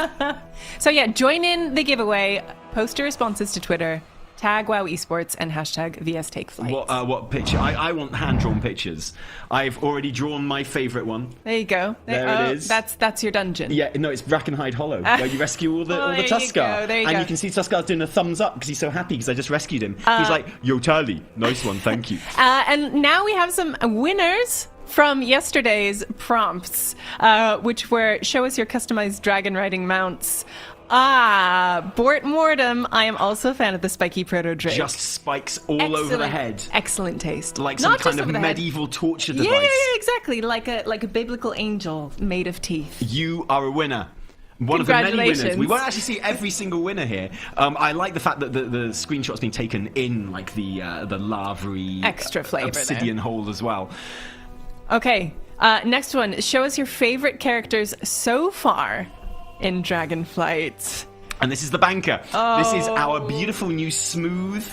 So yeah, join in the giveaway. Post your responses to Twitter. Tag WoW Esports and hashtag VS Take Flight. What picture? I want hand-drawn pictures. I've already drawn my favourite one. There you go. There it is. That's your dungeon. Yeah, no, it's Brackenhide Hollow, where you rescue all the Tuskar. And you can see Tuskar's doing a thumbs up because he's so happy because I just rescued him. He's like, yo, Tally, nice one, thank you. And now we have some winners from yesterday's prompts, which were show us your customized dragon riding mounts. Bort Mortem, I am also a fan of the spiky proto drake. Just spikes all over the head. Excellent taste. Like some kind of medieval torture device. Yeah, exactly. Like a biblical angel made of teeth. You are a winner. One of the many winners. We won't actually see every single winner here. I like the fact that the screenshot's been taken in like the lavery extra flavor obsidian hole as well. Okay, next one. Show us your favorite characters so far in Dragonflight. And this is the banker. This is our beautiful new smooth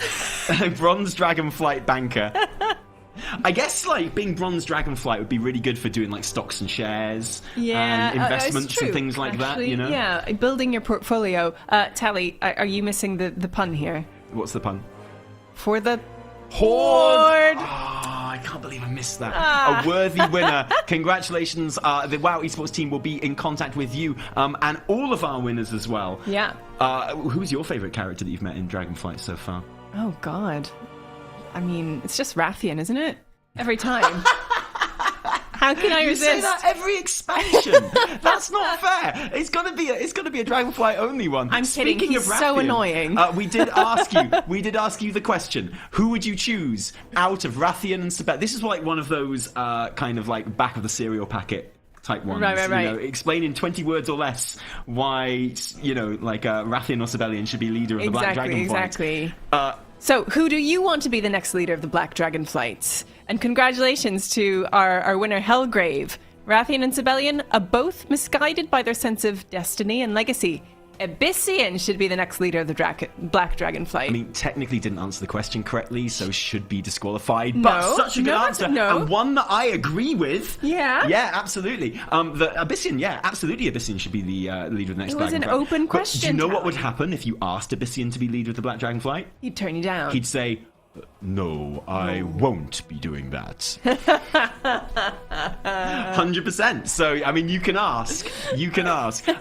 bronze Dragonflight banker. I guess like being bronze Dragonflight would be really good for doing like stocks and shares, and investments and things like that. You know, yeah, building your portfolio. Tally, are you missing the pun here? What's the pun? For the Horde. I can't believe I missed that. A worthy winner. Congratulations. The WoW Esports team will be in contact with you and all of our winners as well. Yeah. Who's your favourite character that you've met in Dragonflight so far? Oh, God. I mean, it's just Rathian, isn't it? Every time. How can I resist? You say that every expansion. That's not fair. It's gonna be a Dragonflight only one. I'm kidding. He's so annoying. We did ask you the question: who would you choose out of Rathian and Sibelian? This is like one of those kind of like back of the cereal packet type ones. Right. You know, explain in 20 words or less why Rathian or Sibelian should be leader of the Black Dragonflight. Exactly. So, who do you want to be the next leader of the Black Dragonflight? And congratulations to our winner, Hellgrave. Rathian and Sibelian are both misguided by their sense of destiny and legacy. Abyssian should be the next leader of the Black Dragonflight. I mean, technically didn't answer the question correctly, so should be disqualified. But such a good answer, and one that I agree with. Yeah? Yeah, absolutely. The Abyssian, absolutely Abyssian should be the leader of the next Dragonflight. It was an open question. Do you know what would happen if you asked Abyssian to be leader of the Black Dragonflight? He'd turn you down. He'd say, no, I won't be doing that. 100%. So, I mean, you can ask. Who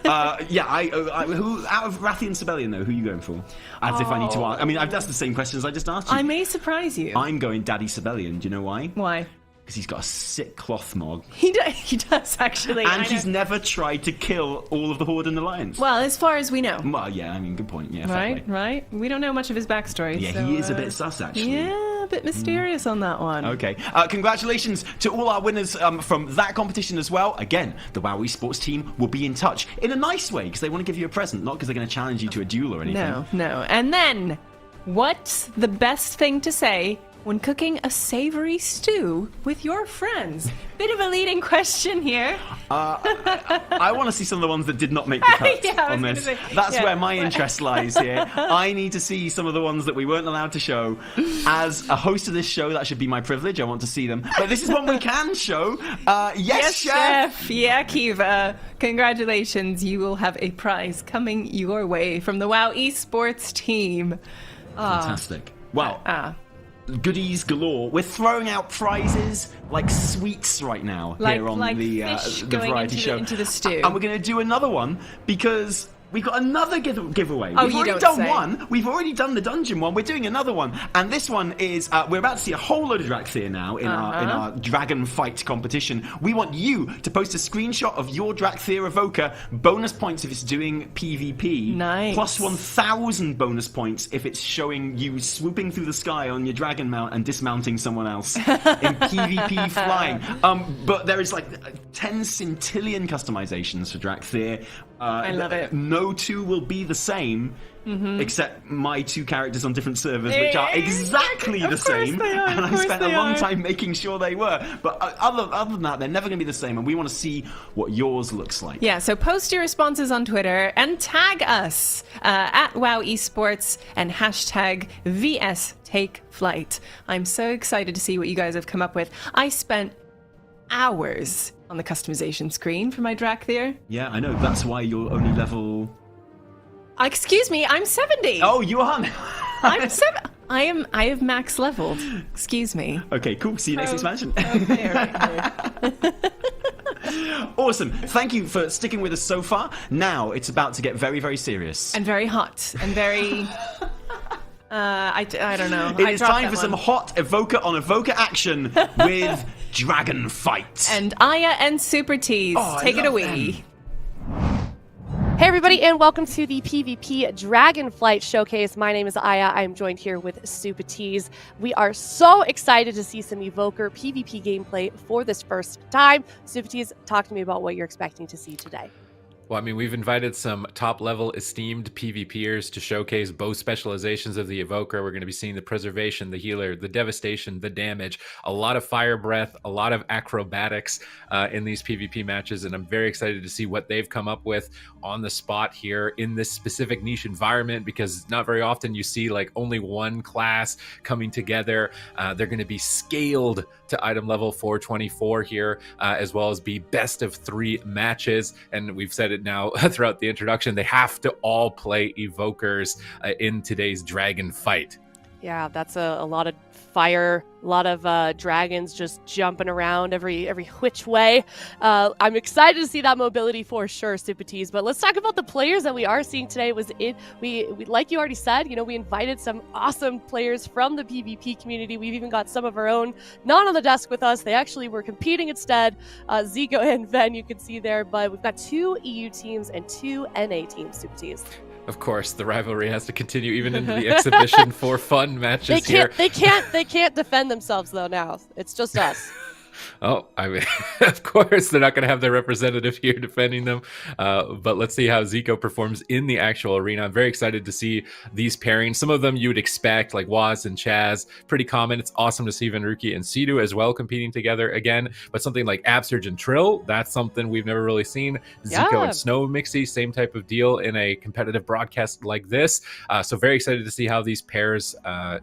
out of Rathian and Sibelian, though, who are you going for? As if I need to ask. I mean, that's the same questions I just asked you. I may surprise you. I'm going Daddy Sibelian. Do you know why? Why? Because he's got a sick cloth mog. He does, actually. And he's never tried to kill all of the Horde and Alliance. Well, as far as we know. Well, yeah, I mean, good point. Yeah, right. We don't know much of his backstory. Yeah, he is a bit sus, actually. Yeah, a bit mysterious on that one. Okay. Congratulations to all our winners from that competition as well. Again, the WoW Esports team will be in touch in a nice way because they want to give you a present, not because they're going to challenge you to a duel or anything. No. And then, what's the best thing to say when cooking a savory stew with your friends? Bit of a leading question here. I want to see some of the ones that did not make the cut on this. That's where my interest lies here. I need to see some of the ones that we weren't allowed to show. As a host of this show, that should be my privilege. I want to see them. But this is one we can show. Yes, Chef. Yeah, Kiva. Congratulations. You will have a prize coming your way from the WoW Esports team. Fantastic. Wow. Goodies galore. We're throwing out prizes like sweets right now here on the variety show. Into the stew. And we're going to do another one because we've got another giveaway. Oh, We've already done one. We've already done the dungeon one. We're doing another one. And this one is, we're about to see a whole load of Drakthir now in our dragon fight competition. We want you to post a screenshot of your Drakthir evoker, bonus points if it's doing PvP. Nice. Plus 1,000 bonus points if it's showing you swooping through the sky on your dragon mount and dismounting someone else in PvP flying. But there is like 10 centillion customizations for Drakthir. I love it. No two will be the same, except my two characters on different servers, which are exactly the same. And I spent a long time making sure they were. But other than that, they're never going to be the same. And we want to see what yours looks like. Yeah, so post your responses on Twitter and tag us at WoW Esports and hashtag VSTakeFlight. I'm so excited to see what you guys have come up with. I spent hours on the customization screen for my Drakthir. Yeah, I know. That's why you're only level... Excuse me, I'm 70. Oh, you are? I'm 7. I have max leveled. Excuse me. Okay, cool. See you next expansion. Okay, right. Awesome. Thank you for sticking with us so far. Now it's about to get very, very serious. And very hot. And very... I don't know. It is time for some hot evoker on evoker action with Dragonflight. And Aya and Super Tease. Take it away. Hey everybody, and welcome to the PvP Dragonflight Showcase. My name is Aya. I'm joined here with Super Tease. We are so excited to see some Evoker PvP gameplay for this first time. Super Tease, talk to me about what you're expecting to see today. Well, I mean, we've invited some top-level esteemed PvPers to showcase both specializations of the Evoker. We're going to be seeing the Preservation, the Healer, the Devastation, the Damage, a lot of Fire Breath, a lot of acrobatics in these PvP matches, and I'm very excited to see what they've come up with on the spot here in this specific niche environment, because not very often you see like only one class coming together. They're going to be scaled to item level 424 here, as well as be best of 3 matches, and we've said it now throughout the introduction, they have to all play Evokers in today's dragon fight. Yeah, that's a lot of fire, a lot of dragons just jumping around every which way. I'm excited to see that mobility for sure, Super Tease. But let's talk about the players that we are seeing today. We like you already said, we invited some awesome players from the PvP community. We've even got some of our own not on the desk with us. They actually were competing instead. Zico and Ven, you can see there. But we've got 2 EU teams and 2 NA teams, Super Tease. Of course, the rivalry has to continue even into the exhibition for fun matches here. They can't defend themselves though now. It's just us. Oh, I mean, of course, they're not going to have their representative here defending them. But let's see how Zico performs in the actual arena. I'm very excited to see these pairings. Some of them you would expect, like Waz and Chaz, pretty common. It's awesome to see Venruki and Sidu as well competing together again. But something like Absurge and Trill, that's something we've never really seen. Zico and Snow Mixie, same type of deal in a competitive broadcast like this. So very excited to see how these pairs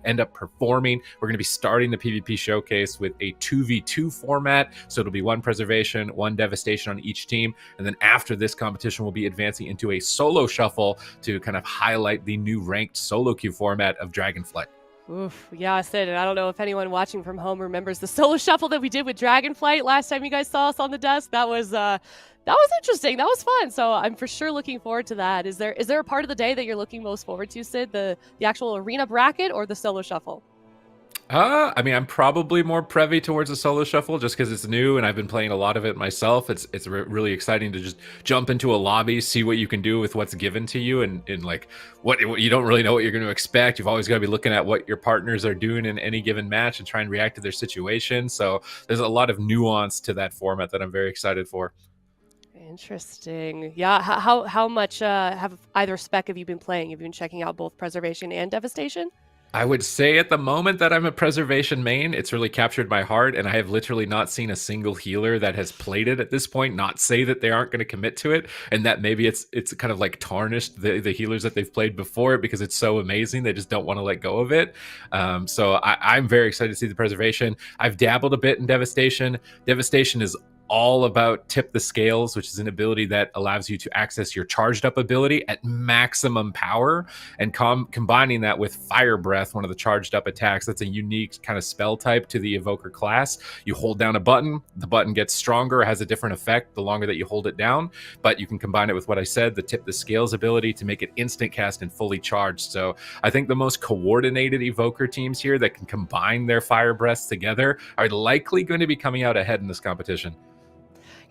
end up performing. We're going to be starting the PvP showcase with a 2v2 format, so it'll be 1 preservation, 1 devastation on each team, and then after this competition we'll be advancing into a solo shuffle to kind of highlight the new ranked solo queue format of Dragonflight. Oof, yeah, I said it. I don't know if anyone watching from home remembers the solo shuffle that we did with Dragonflight last time you guys saw us on the desk. That was interesting. That was fun. So I'm for sure looking forward to that. Is there a part of the day that you're looking most forward to, Sid? The actual arena bracket or the solo shuffle? I mean, I'm probably more privy towards a solo shuffle just because it's new and I've been playing a lot of it myself. It's really exciting to just jump into a lobby, see what you can do with what's given to you, and like what you don't really know what you're going to expect. You've always got to be looking at what your partners are doing in any given match and try and react to their situation. So there's a lot of nuance to that format that I'm very excited for. Interesting. Yeah. How much have either spec have you been playing? Have you been checking out both Preservation and Devastation? I would say at the moment that I'm a Preservation main. It's really captured my heart, and I have literally not seen a single healer that has played it at this point not say that they aren't going to commit to it, and that maybe it's kind of like tarnished the healers that they've played before because it's so amazing. They just don't want to let go of it. So I'm very excited to see the Preservation. I've dabbled a bit in Devastation. Devastation is all about Tip the Scales, which is an ability that allows you to access your charged up ability at maximum power, and combining that with Fire Breath, one of the charged up attacks. That's a unique kind of spell type to the Evoker class. You hold down a button, the button gets stronger, has a different effect the longer that you hold it down, but you can combine it with what I said, the Tip the Scales ability, to make it instant cast and fully charged. So I think the most coordinated Evoker teams here that can combine their Fire Breaths together are likely going to be coming out ahead in this competition.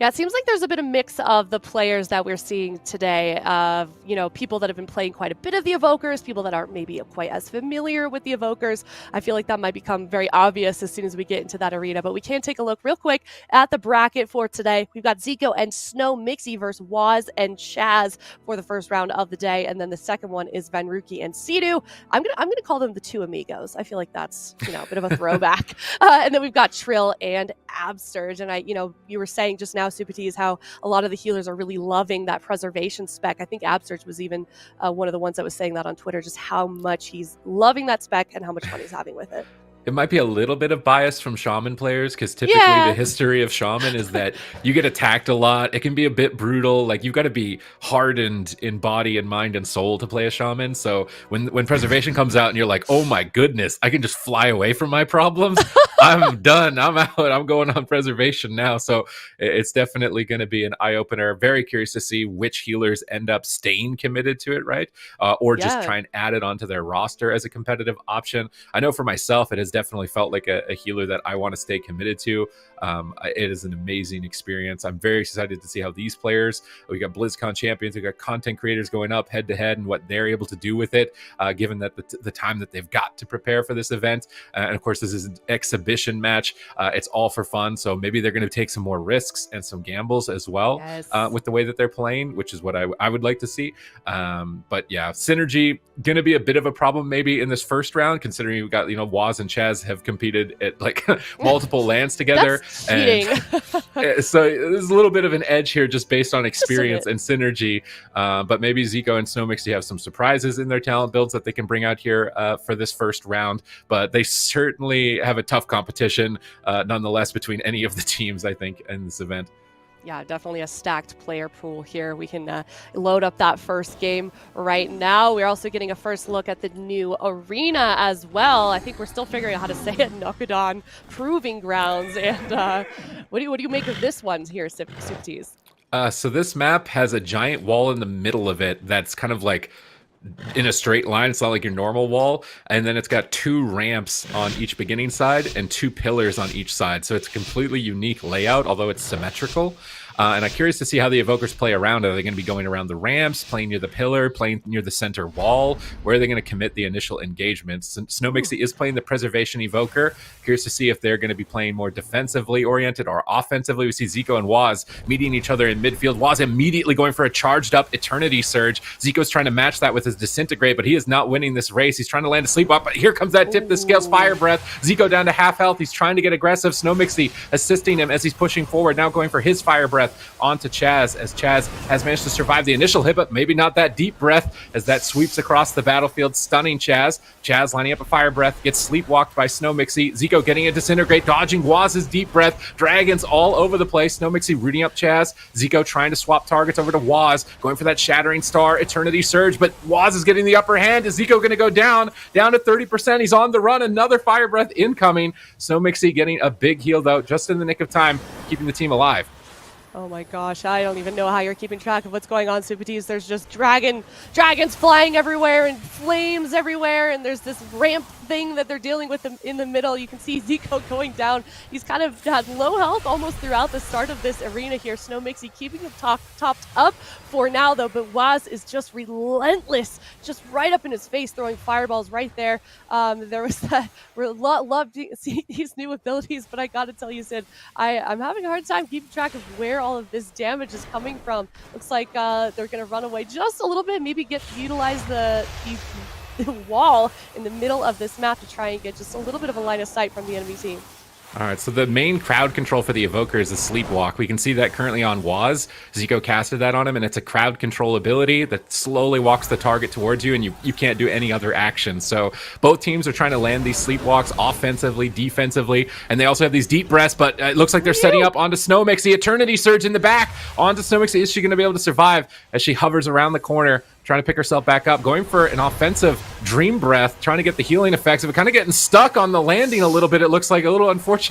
Yeah, it seems like there's a bit of mix of the players that we're seeing today, of, you know, people that have been playing quite a bit of the Evokers, people that aren't maybe quite as familiar with the Evokers. I feel like that might become very obvious as soon as we get into that arena, but we can take a look real quick at the bracket for today. We've got Zico and Snow Mixie versus Waz and Chaz for the first round of the day, and then the second one is Vanruki and Sidu. I'm gonna call them the two amigos. I feel like that's, you know, a bit of a throwback. And then we've got Trill and Absurge, and you were saying just now, Supatis, how a lot of the healers are really loving that Preservation spec. I think Absurge was even one of the ones that was saying that on Twitter, just how much he's loving that spec and how much fun he's having with it. It might be a little bit of bias from Shaman players, because typically the history of Shaman is that you get attacked a lot. It can be a bit brutal. Like, you've got to be hardened in body and mind and soul to play a Shaman. So when Preservation comes out and you're like, oh my goodness, I can just fly away from my problems. I'm done. I'm out. I'm going on Preservation now. So it's definitely going to be an eye-opener. Very curious to see which healers end up staying committed to it, right? Or just try and add it onto their roster as a competitive option. I know for myself, it has definitely felt like a healer that I want to stay committed to. It is an amazing experience. I'm very excited to see how these players, we got BlizzCon champions, we got content creators going up head to head and what they're able to do with it, given that the time that they've got to prepare for this event. And of course, this is an exhibition match. It's all for fun. So maybe they're going to take some more risks and some gambles as well with the way that they're playing, which is what I would like to see. But yeah, synergy going to be a bit of a problem maybe in this first round, considering we've got, Waz and Chaz have competed at like multiple lands together. Cheating. And so there's a little bit of an edge here just based on experience and synergy. But maybe Zico and Snow Mixie have some surprises in their talent builds that they can bring out here for this first round. But they certainly have a tough competition nonetheless between any of the teams, I think, in this event. Yeah, definitely a stacked player pool here. We can load up that first game right now. We're also getting a first look at the new arena as well. I think we're still figuring out how to say it. Nokhud Proving Grounds. And what do you make of this one here, Supatis? So this map has a giant wall in the middle of it that's kind of like in a straight line. It's not like your normal wall, and then it's got 2 ramps on each beginning side and 2 pillars on each side, so it's a completely unique layout, although it's symmetrical. And I'm curious to see how the Evokers play around. Are they going to be going around the ramps, playing near the pillar, playing near the center wall? Where are they going to commit the initial engagements? Snow Mixie is playing the Preservation Evoker. Curious to see if they're going to be playing more defensively oriented or offensively. We see Zico and Waz meeting each other in midfield. Waz immediately going for a charged up Eternity Surge. Zico's trying to match that with his Disintegrate, but he is not winning this race. He's trying to land a Sleep Up, but here comes that Tip the Scales Fire Breath. Zico down to half health. He's trying to get aggressive. Snow Mixie assisting him as he's pushing forward, now going for his Fire Breath onto Chaz, as Chaz has managed to survive the initial hit, but maybe not that deep breath as that sweeps across the battlefield, stunning Chaz. Chaz lining up a Fire Breath, gets sleepwalked by Snow Mixie. Zico getting a Disintegrate, dodging Waz's deep breath. Dragons all over the place. Snow Mixie rooting up Chaz. Zico trying to swap targets over to Waz, going for that Shattering Star, Eternity Surge, but Waz is getting the upper hand. Is Zico going to go down to 30%? He's on the run. Another Fire Breath incoming. Snow Mixie getting a big heal, though, just in the nick of time, keeping the team alive. Oh my gosh, I don't even know how you're keeping track of what's going on, Supatis. There's just dragons flying everywhere and flames everywhere, and there's this ramp thing that they're dealing with in the middle. You can see Zico going down. He's kind of had low health almost throughout the start of this arena here. Snow Mixie keeping him topped up for now, though, but Waz is just relentless, just right up in his face, throwing fireballs right there. There was that, loved to see these new abilities, but I gotta tell you, Sid, I'm having a hard time keeping track of where all of this damage is coming from. Looks like they're gonna run away just a little bit, maybe utilize the wall in the middle of this map to try and get just a little bit of a line of sight from the enemy team. All right, so the main crowd control for the Evoker is a Sleepwalk. We can see that currently on Waz. Zico casted that on him, and it's a crowd control ability that slowly walks the target towards you, and you can't do any other action. So both teams are trying to land these Sleepwalks offensively, defensively, and they also have these deep breaths, but it looks like they're setting up onto Snow Mixie. Eternity Surge in the back onto Snow Mixie. Is she going to be able to survive as she hovers around the corner, trying to pick herself back up, going for an offensive Dream Breath, trying to get the healing effects of it, kind of getting stuck on the landing a little bit. It looks like a little unfortunate.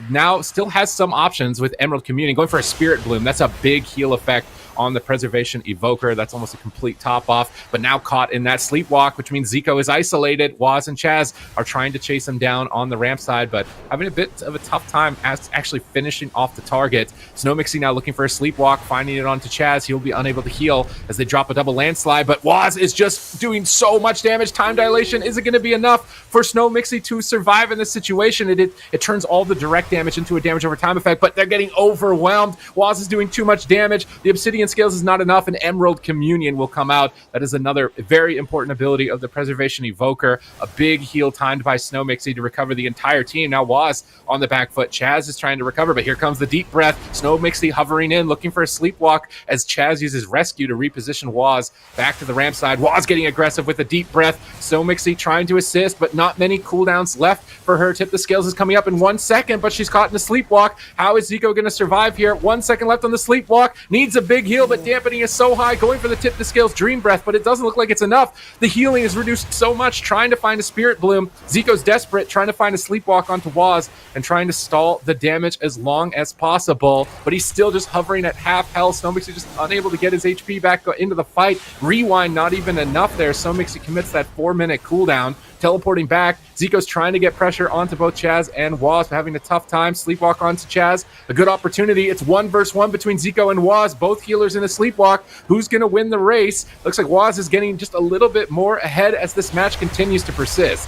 Now still has some options with Emerald Communion, going for a Spirit Bloom. That's a big heal effect on the Preservation Evoker. That's almost a complete top off, but now caught in that Sleepwalk, which means Zico is isolated. Waz and Chaz are trying to chase him down on the ramp side, but having a bit of a tough time as actually finishing off the target. Snow Mixie now looking for a Sleepwalk, finding it onto Chaz. He'll be unable to heal as they drop a double landslide, but Waz is just doing so much damage. Time dilation isn't going to be enough for Snow Mixie to survive in this situation. It turns all the direct damage into a damage over time effect, but they're getting overwhelmed. Waz is doing too much damage. The Obsidian Scales is not enough, and Emerald Communion will come out. That is another very important ability of the Preservation Evoker. A big heal timed by Snow Mixie to recover the entire team. Now Waz on the back foot. Chaz is trying to recover, but here comes the deep breath. Snow Mixie hovering in, looking for a Sleepwalk as Chaz uses Rescue to reposition Waz back to the ramp side. Waz getting aggressive with a deep breath. Snow Mixie trying to assist, but not many cooldowns left for her. Tip the Scales is coming up in 1 second, but she's caught in a Sleepwalk. How is Zico going to survive here? 1 second left on the Sleepwalk. Needs a big heal, but dampening is so high. Going for the Tip the Scales Dream Breath, but it doesn't look like it's enough. The healing is reduced so much. Trying to find a Spirit Bloom. Zico's desperate, trying to find a Sleepwalk onto Waz and trying to stall the damage as long as possible, but he's still just hovering at half health. Snow Mixie just unable to get his HP back into the fight. Rewind not even enough there. Snow Mixie commits that 4-minute cooldown. Teleporting back. Zico's trying to get pressure onto both Chaz and Waz, having a tough time. Sleepwalk onto Chaz. A good opportunity. It's 1 versus 1 between Zico and Waz. Both healers in a Sleepwalk. Who's going to win the race? Looks like Waz is getting just a little bit more ahead as this match continues to persist.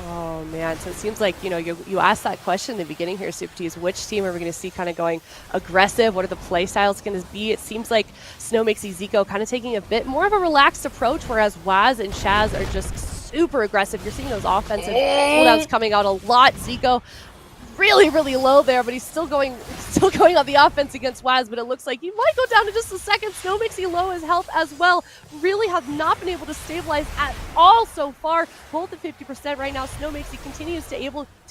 Oh man, so it seems like, you asked that question in the beginning here, Super Tees, which team are we going to see kind of going aggressive? What are the play styles going to be? It seems like Snow Mixie Zico kind of taking a bit more of a relaxed approach, whereas Waz and Chaz are just super aggressive. You're seeing those offensive cooldowns coming out a lot. Zico really low there, but he's still going on the offense against Waz, but it looks like he might go down in just a second. Snow Mixie low his health as well. Really have not been able to stabilize at all so far. Both at 50% right now. Snow Mixie continues to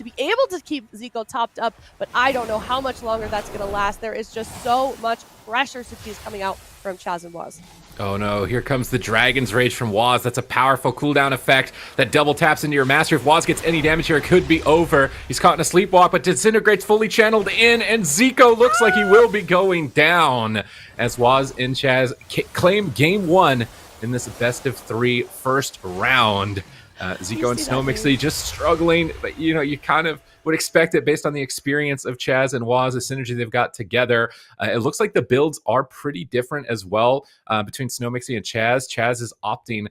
be able to keep Zico topped up, but I don't know how much longer that's going to last. There is just so much pressure is coming out from Chaz and Waz. Oh no, here comes the Dragon's Rage from Waz. That's a powerful cooldown effect that double taps into your master. If Waz gets any damage here, it could be over. He's caught in a Sleepwalk, but Disintegrate's fully channeled in, and Zico looks like he will be going down as Waz and Chaz claim game 1 in this best-of-3 first round. Zico and Snow Mixie just struggling, but you kind of would expect it based on the experience of Chaz and Waz, the synergy they've got together. It looks like the builds are pretty different as well between Snow Mixie and Chaz. Chaz is opting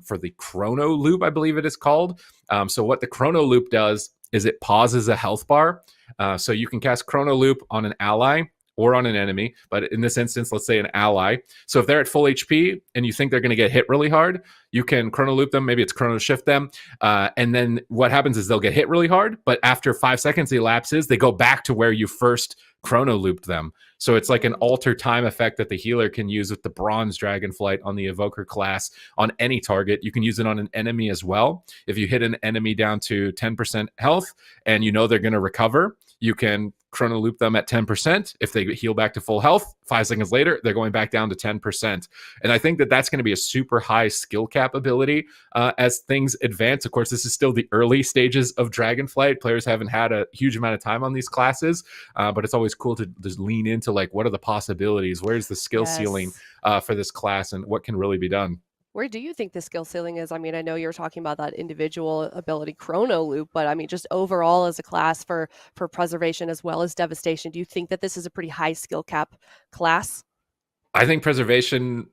for the Chrono Loop, I believe it is called. So what the Chrono Loop does is it pauses a health bar. So you can cast Chrono Loop on an ally or on an enemy, but in this instance, let's say an ally. So if they're at full HP and you think they're going to get hit really hard, you can Chrono Loop them, maybe it's Chrono Shift them, and then what happens is they'll get hit really hard, but after 5 seconds elapses, they go back to where you first Chrono Looped them. So it's like an alter time effect that the healer can use with the Bronze Dragonflight on the Evoker class on any target. You can use it on an enemy as well. If you hit an enemy down to 10% health and you know they're going to recover, you can Chrono Loop them at 10%. If they heal back to full health, 5 seconds later, they're going back down to 10%. And I think that that's going to be a super high skill cap ability as things advance. Of course, this is still the early stages of Dragonflight. Players haven't had a huge amount of time on these classes, but it's always cool to just lean into like, what are the possibilities? Where's the skill ceiling for this class and what can really be done? Where do you think the skill ceiling is? I mean, I know you're talking about that individual ability chrono loop, but I mean, just overall as a class for preservation as well as devastation, do you think that this is a pretty high skill cap class? I think preservation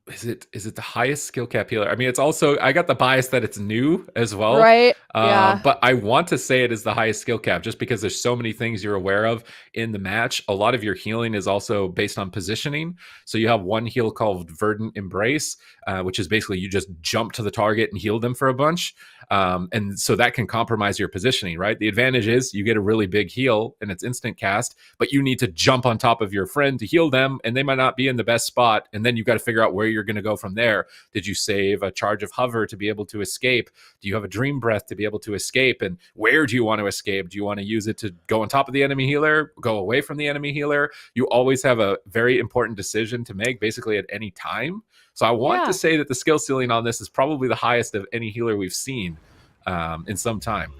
is it the highest skill cap healer? I mean, it's also, I got the bias that it's new as well, right? Yeah, but I want to say it is the highest skill cap just because there's so many things you're aware of in the match. A lot of your healing is also based on positioning. So you have one heal called Verdant Embrace, which is basically you just jump to the target and heal them for a bunch. And so that can compromise your positioning, right? The advantage is you get a really big heal and it's instant cast, but you need to jump on top of your friend to heal them, and they might not be in the best spot. And then you've got to figure out where you're going to go from there. Did you save a charge of hover to be able to escape? Do you have a dream breath to be able to escape? And where do you want to escape? Do you want to use it to go on top of the enemy healer, go away from the enemy healer? You always have a very important decision to make basically at any time. So I want to say that the skill ceiling on this is probably the highest of any healer we've seen in some time.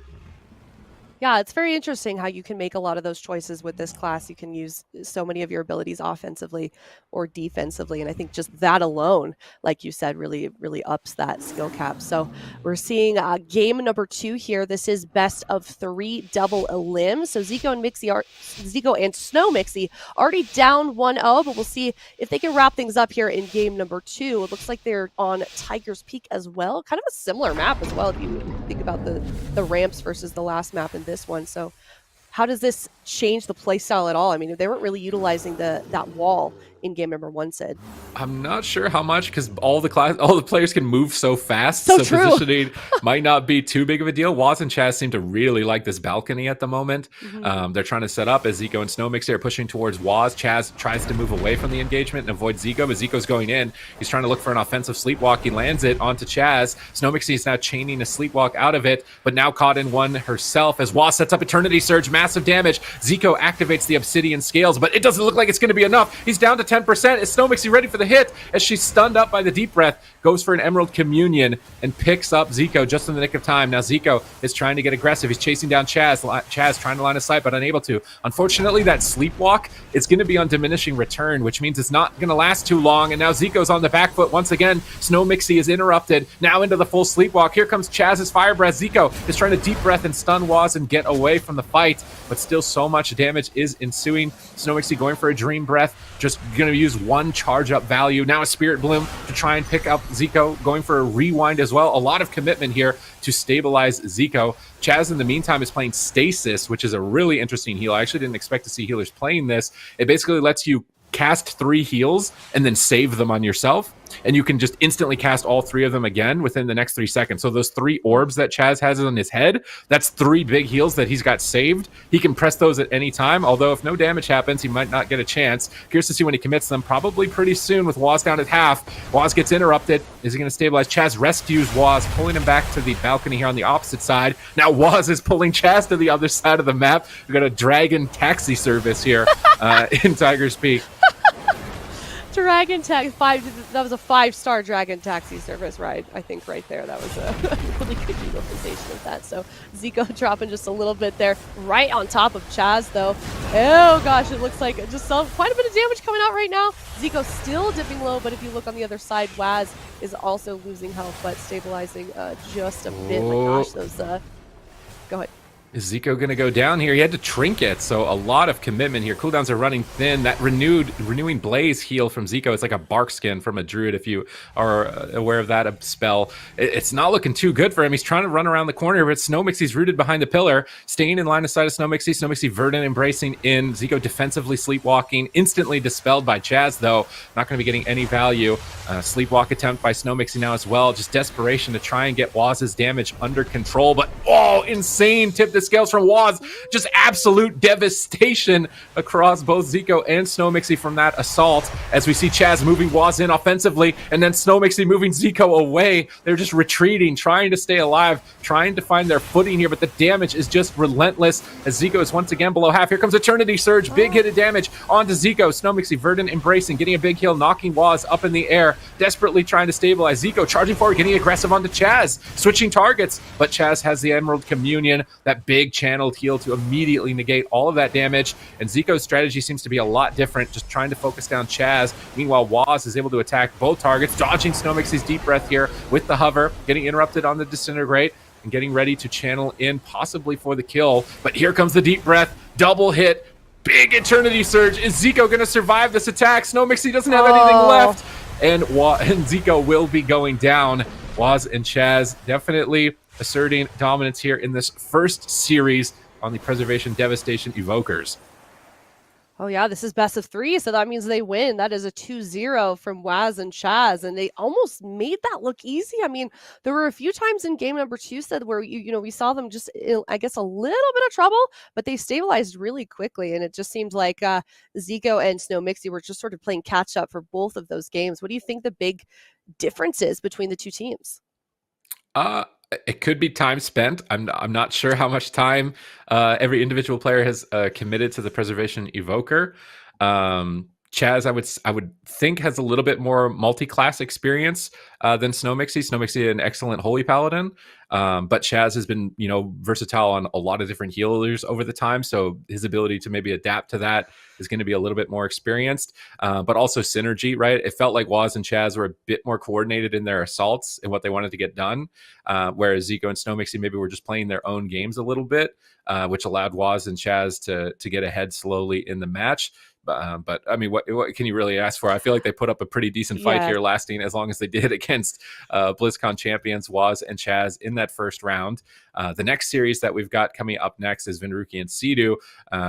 Yeah, it's very interesting how you can make a lot of those choices with this class. You can use so many of your abilities offensively or defensively. And I think just that alone, like you said, really, really ups that skill cap. So we're seeing game number 2 here. This is best of 3 double elim. So Zico and Snow Mixie already down 1-0, but we'll see if they can wrap things up here in game number 2. It looks like they're on Tiger's Peak as well. Kind of a similar map as well if you think about the ramps versus the last map in this one. So how does this change the playstyle at all? I mean, they weren't really utilizing that wall in game number 1, Sid. I'm not sure how much, because all the players can move so fast. So true. Positioning might not be too big of a deal. Waz and Chaz seem to really like this balcony at the moment. They're trying to set up as Zico and Snow Mixie are pushing towards Waz. Chaz tries to move away from the engagement and avoid Zico, but Zico's going in. He's trying to look for an offensive sleepwalk. He lands it onto Chaz. Snow Mixie is now chaining a sleepwalk out of it, but now caught in one herself as Waz sets up Eternity Surge, massive damage. Zico activates the Obsidian Scales, but it doesn't look like it's going to be enough. He's down to 10%. Is Snow Mixie ready for the hit as she's stunned up by the Deep Breath, goes for an Emerald Communion and picks up Zico just in the nick of time. Now Zico is trying to get aggressive. He's chasing down Chaz. Chaz trying to line of sight, but unable to. Unfortunately, that Sleepwalk is going to be on diminishing return, which means it's not going to last too long. And now Zico's on the back foot once again. Snow Mixie is interrupted. Now into the full Sleepwalk. Here comes Chaz's Fire Breath. Zico is trying to Deep Breath and stun Waz and get away from the fight, but still so much damage is ensuing. Snow Mixie going for a Dream Breath, just going to use one charge up value. Now a Spirit Bloom to try and pick up Zico, going for a Rewind as well. A lot of commitment here to stabilize Zico. Chaz in the meantime is playing Stasis, which is a really interesting heal. I actually didn't expect to see healers playing this. It basically lets you cast 3 heals and then save them on yourself, and you can just instantly cast all 3 of them again within the next 3 seconds. So those 3 orbs that Chaz has on his head, that's 3 big heals that he's got saved. He can press those at any time, although if no damage happens, he might not get a chance. Curious to see when he commits them, probably pretty soon with Waz down at half. Waz gets interrupted. Is he going to stabilize? Chaz rescues Waz, pulling him back to the balcony here on the opposite side. Now Waz is pulling Chaz to the other side of the map. We've got a Dragon taxi service here in Tiger's Peak. Dragon taxi, that was a 5-star Dragon taxi service ride, I think, right there. That was a really good utilization of that. So Zico dropping just a little bit there, right on top of Chaz, though. Oh gosh, it looks like just quite a bit of damage coming out right now. Zico still dipping low, but if you look on the other side, Waz is also losing health, but stabilizing just a bit. My gosh, those. Go ahead. Is Zico going to go down here? He had to trinket, so a lot of commitment here. Cooldowns are running thin. That renewing blaze heal from Zico is like a bark skin from a druid, if you are aware of that spell. It's not looking too good for him. He's trying to run around the corner, but Snow Mixie's rooted behind the pillar, staying in line of sight of Snow Mixie. Snow Mixie Verdant embracing in. Zico defensively sleepwalking, instantly dispelled by Chaz, though. Not going to be getting any value. Sleepwalk attempt by Snow Mixie now as well. Just desperation to try and get Waz's damage under control, but insane tip the scales from Waz. Just absolute devastation across both Zico and Snow Mixie from that assault, as we see Chaz moving Waz in offensively, and then Snow Mixie moving Zico away. They're just retreating, trying to stay alive, trying to find their footing here, but the damage is just relentless as Zico is once again below half. Here comes Eternity Surge, big hit of damage onto Zico. Snow Mixie Verdant embracing, getting a big heal, knocking Waz up in the air, desperately trying to stabilize. Zico charging forward, getting aggressive onto Chaz, switching targets, but Chaz has the Emerald Communion. That big channeled heal to immediately negate all of that damage. And Zico's strategy seems to be a lot different, just trying to focus down Chaz. Meanwhile, Waz is able to attack both targets, dodging Snowmixie's Deep Breath here with the hover, getting interrupted on the Disintegrate, and getting ready to channel in possibly for the kill. But here comes the Deep Breath, double hit, big Eternity Surge. Is Zico going to survive this attack? Snowmixie doesn't have anything left. And Zico will be going down. Waz and Chaz definitely asserting dominance here in this first series on the Preservation Devastation Evokers. Oh yeah, this is best of 3, so that means they win. That is a 2-0 from Waz and Chaz, and they almost made that look easy. I mean, there were a few times in game number 2 said where we saw them just, I guess, a little bit of trouble, but they stabilized really quickly, and it just seemed like Zico and Snowmixie were just sort of playing catch up for both of those games. What do you think the big difference is between the two teams? It could be time spent. I'm not sure how much time every individual player has committed to the Preservation Evoker. Chaz, I would think, has a little bit more multi-class experience than Snowmixie. Snowmixie, an excellent Holy Paladin, but Chaz has been versatile on a lot of different healers over the time, so his ability to maybe adapt to that is going to be a little bit more experienced, but also synergy, right? It felt like Waz and Chaz were a bit more coordinated in their assaults and what they wanted to get done, whereas Zico and Snowmixie maybe were just playing their own games a little bit, which allowed Waz and Chaz to get ahead slowly in the match. But I mean, what can you really ask for? I feel like they put up a pretty decent fight here, lasting as long as they did against BlizzCon champions Waz and Chaz in that first round. The next series that we've got coming up next is Venruki and Sidu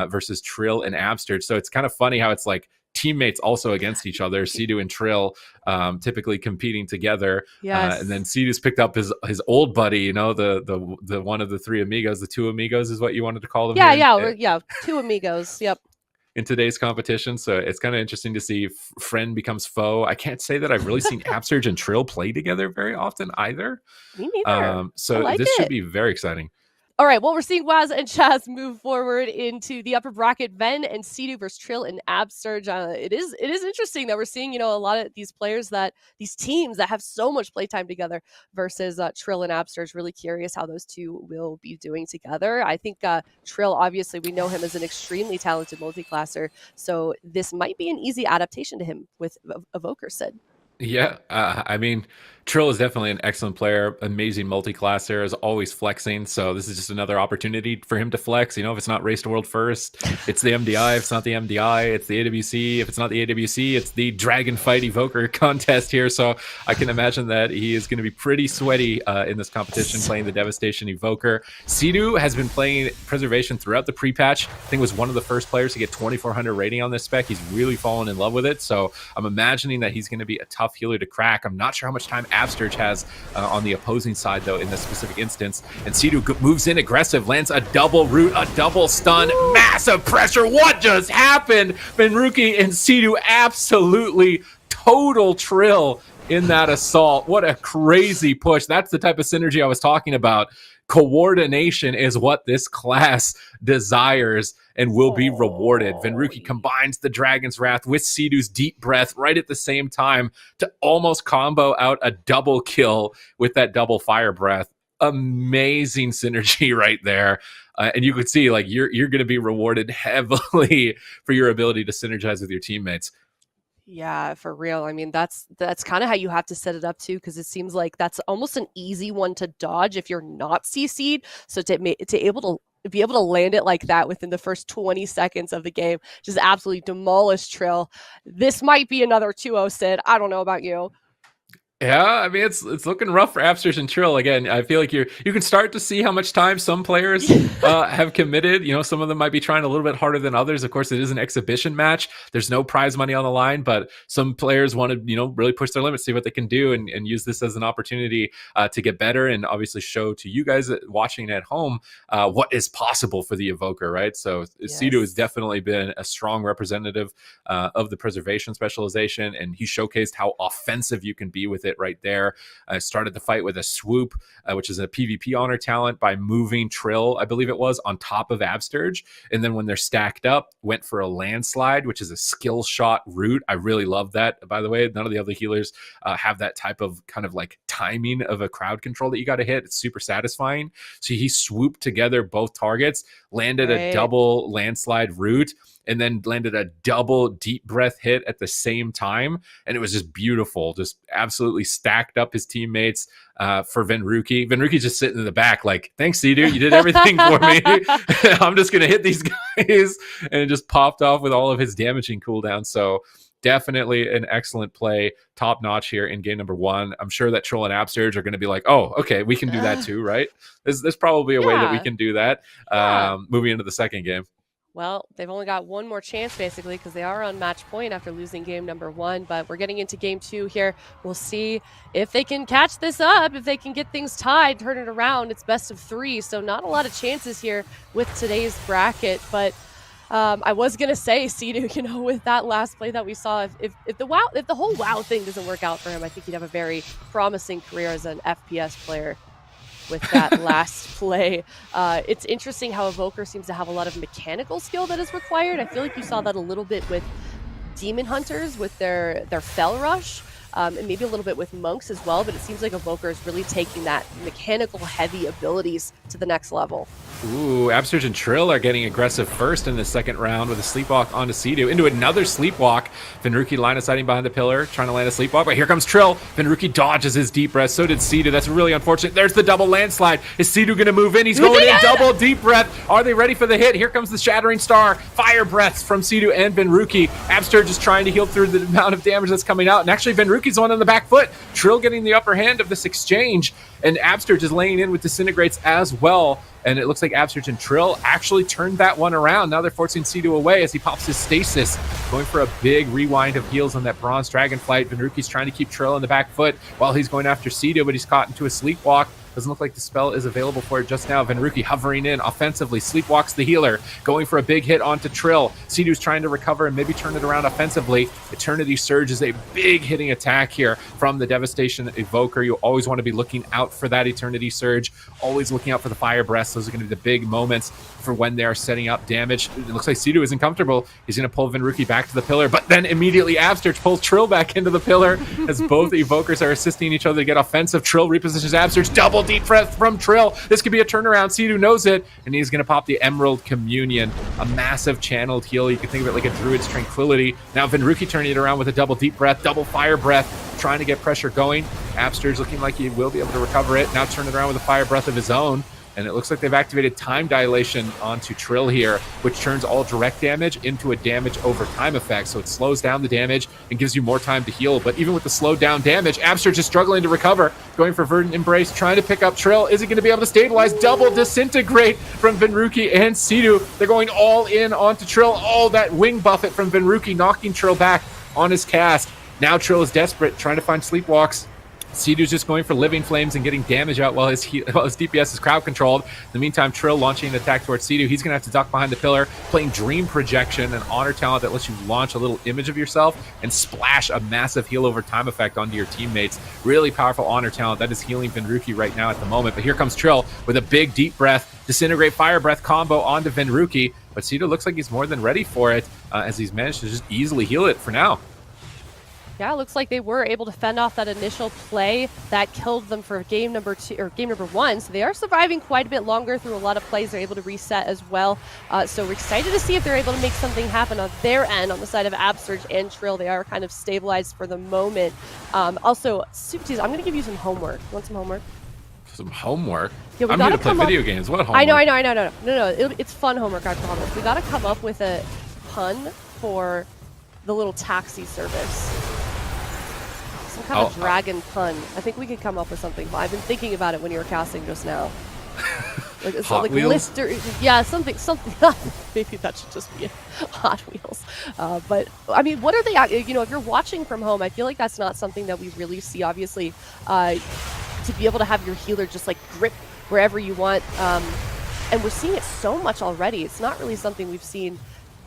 versus Trill and Absterge. So it's kind of funny how it's like teammates also against each other. Sidu and Trill typically competing together. Yes. And then Sidu's picked up his old buddy, the one of the three amigos, the two amigos is what you wanted to call them. Yeah, two amigos. Yep. In today's competition, so it's kind of interesting to see friend becomes foe. I can't say that I've really seen Absterge and Trill play together very often either. Me neither. So this should be very exciting. All right, well, we're seeing Waz and Chaz move forward into the upper bracket. Ven and Sidu versus Trill and Absterge. It is interesting that we're seeing, a lot of these players these teams that have so much playtime together versus Trill and Absterge. Really curious how those two will be doing together. I think Trill, obviously, we know him as an extremely talented multiclasser, so this might be an easy adaptation to him with Evoker, Sid. Yeah, I mean, Trill is definitely an excellent player, amazing multi-classer, is always flexing. So this is just another opportunity for him to flex. If it's not Race to World First, it's the MDI. If it's not the MDI, it's the AWC. If it's not the AWC, it's the Dragonflight Evoker contest here. So I can imagine that he is going to be pretty sweaty in this competition playing the Devastation Evoker. Sidu has been playing Preservation throughout the pre-patch. I think was one of the first players to get 2400 rating on this spec. He's really fallen in love with it. So I'm imagining that he's going to be a tough healer to crack. I'm not sure how much time Absterge has on the opposing side, though, in this specific instance. And Sidu moves in aggressive, lands a double root, a double stun, massive pressure. What just happened? Venruki and Sidu absolutely total Trill in that assault. What a crazy push. That's the type of synergy I was talking about. Coordination is what this class desires and will be rewarded. Venruki combines the Dragon's Wrath with Sidu's Deep Breath right at the same time to almost combo out a double kill with that double Fire Breath. Amazing synergy right there. And you could see you're going to be rewarded heavily for your ability to synergize with your teammates. Yeah, for real. I mean, that's kind of how you have to set it up too, because it seems like that's almost an easy one to dodge if you're not CC'd. So to be able to land it like that within the first 20 seconds of the game, just absolutely demolish Trill. This might be another 2-0, Sid. I don't know about you. Yeah, I mean, it's looking rough for Absterge and Trill. Again, I feel like you can start to see how much time some players have committed. Some of them might be trying a little bit harder than others. Of course, it is an exhibition match. There's no prize money on the line, but some players want to, really push their limits, see what they can do, and use this as an opportunity to get better and obviously show to you guys watching at home what is possible for the Evoker, right? So Sidu has definitely been a strong representative of the Preservation specialization, and he showcased how offensive you can be with it right there. Started the fight with a swoop, which is a PvP honor talent, by moving Trill, I believe it was, on top of Absterge. And then when they're stacked up, went for a landslide, which is a skill shot route. I really love that, by the way. None of the other healers have that type of kind of timing of a crowd control that you got to hit. It's super satisfying. So he swooped together both targets, landed a double landslide root, and then landed a double deep breath hit at the same time. And it was just beautiful, just absolutely stacked up his teammates for Venruki. Venruki's just sitting in the back like, thanks, Sea-Doo, you did everything for me. I'm just going to hit these guys. And it just popped off with all of his damaging cooldown. So definitely an excellent play, top notch here in game number 1. I'm sure that Trill and Absurge are going to be like, oh, okay, we can do that too, right? There's probably a way that we can do that moving into the second game. Well, they've only got one more chance, basically, because they are on match point after losing game number 1. But we're getting into game 2 here. We'll see if they can catch this up, if they can get things tied, turn it around. It's best of 3, so not a lot of chances here with today's bracket. But I was going to say, Sea-Doo, you know, with that last play that we saw, if the whole WoW thing doesn't work out for him, I think he'd have a very promising career as an FPS player. With that last play. It's interesting how Evoker seems to have a lot of mechanical skill that is required. I feel like you saw that a little bit with Demon Hunters with their Fell Rush, and maybe a little bit with Monks as well, but it seems like Evoker is really taking that mechanical heavy abilities to the next level. Ooh, Absurge and Trill are getting aggressive first in the second round with a sleepwalk onto Sea-Doo. Into another sleepwalk. Venruki line of sighting behind the pillar, trying to land a sleepwalk, but here comes Trill. Venruki dodges his deep breath. So did Sea-Doo. That's really unfortunate. There's the double landslide. Is Sea-Doo going to move in? He's going in. Double deep breath. Are they ready for the hit? Here comes the Shattering Star. Fire breaths from Sea-Doo and Venruki. Absurge is trying to heal through the amount of damage that's coming out. And actually, Venruki's the one on the back foot. Trill getting the upper hand of this exchange. And Absurge is laying in with Disintegrates as well. And it looks like Absurge and Trill actually turned that one around. Now they're forcing Sea-Doo away as he pops his stasis. Going for a big rewind of heals on that Bronze Dragonflight. Venruki's trying to keep Trill on the back foot while he's going after Sea-Doo, but he's caught into a sleepwalk. Doesn't look like the spell is available for it just now. Venruki hovering in offensively, sleepwalks the healer, going for a big hit onto Trill. Sea-Doo's trying to recover and maybe turn it around offensively. Eternity Surge is a big hitting attack here from the Devastation Evoker. You always want to be looking out for that Eternity Surge, always looking out for the Fire Breaths. Those are going to be the big moments for when they are setting up damage. It looks like Sea-Doo isn't comfortable. He's going to pull Venruki back to the pillar, but then immediately Absurge pulls Trill back into the pillar as both Evokers are assisting each other to get offensive. Trill repositions Absurge, double deep breath from Trill. This could be a turnaround. Sea-Doo knows it, and he's going to pop the Emerald Communion, a massive channeled heal. You can think of it like a Druid's Tranquility. Now Venruki turning it around with a double deep breath, double fire breath, trying to get pressure going. Absurge looking like he will be able to recover it. Now turn it around with a fire breath of his own. And it looks like they've activated Time Dilation onto Trill here, which turns all direct damage into a damage over time effect. So it slows down the damage and gives you more time to heal. But even with the slowed down damage, Absurge is struggling to recover. Going for Verdant Embrace, trying to pick up Trill. Is he going to be able to stabilize? Double Disintegrate from Venruki and Sea-Doo. They're going all in onto Trill. Oh, that wing buffet from Venruki knocking Trill back on his cast. Now Trill is desperate, trying to find sleepwalks. Sea-Doo's just going for Living Flames and getting damage out while his DPS is crowd controlled. In the meantime, Trill launching an attack towards Sea-Doo. He's going to have to duck behind the pillar, playing Dream Projection, an honor talent that lets you launch a little image of yourself and splash a massive heal over time effect onto your teammates. Really powerful honor talent that is healing Venruki right now at the moment. But here comes Trill with a big deep breath, Disintegrate Fire Breath combo onto Venruki. But Sea-Doo looks like he's more than ready for it as he's managed to just easily heal it for now. Yeah, it looks like they were able to fend off that initial play that killed them for game number 2 or game number 1. So they are surviving quite a bit longer through a lot of plays. They're able to reset as well. So we're excited to see if they're able to make something happen on their end on the side of Absurge and Trill. They are kind of stabilized for the moment. Also, Supertease, I'm going to give you some homework. You want some homework? Some homework? Yeah, I'm here to play video games. What homework? I know. It's fun homework, I promise. We got to come up with a pun for the little taxi service. Some kind of dragon pun. I think we could come up with something. I've been thinking about it when you were casting just now. Like, it's Hot like Wheels? Yeah, something. Maybe that should just be Hot Wheels. But I mean, what are they? You know, if you're watching from home, I feel like that's not something that we really see. Obviously, to be able to have your healer just like grip wherever you want, and we're seeing it so much already. It's not really something we've seen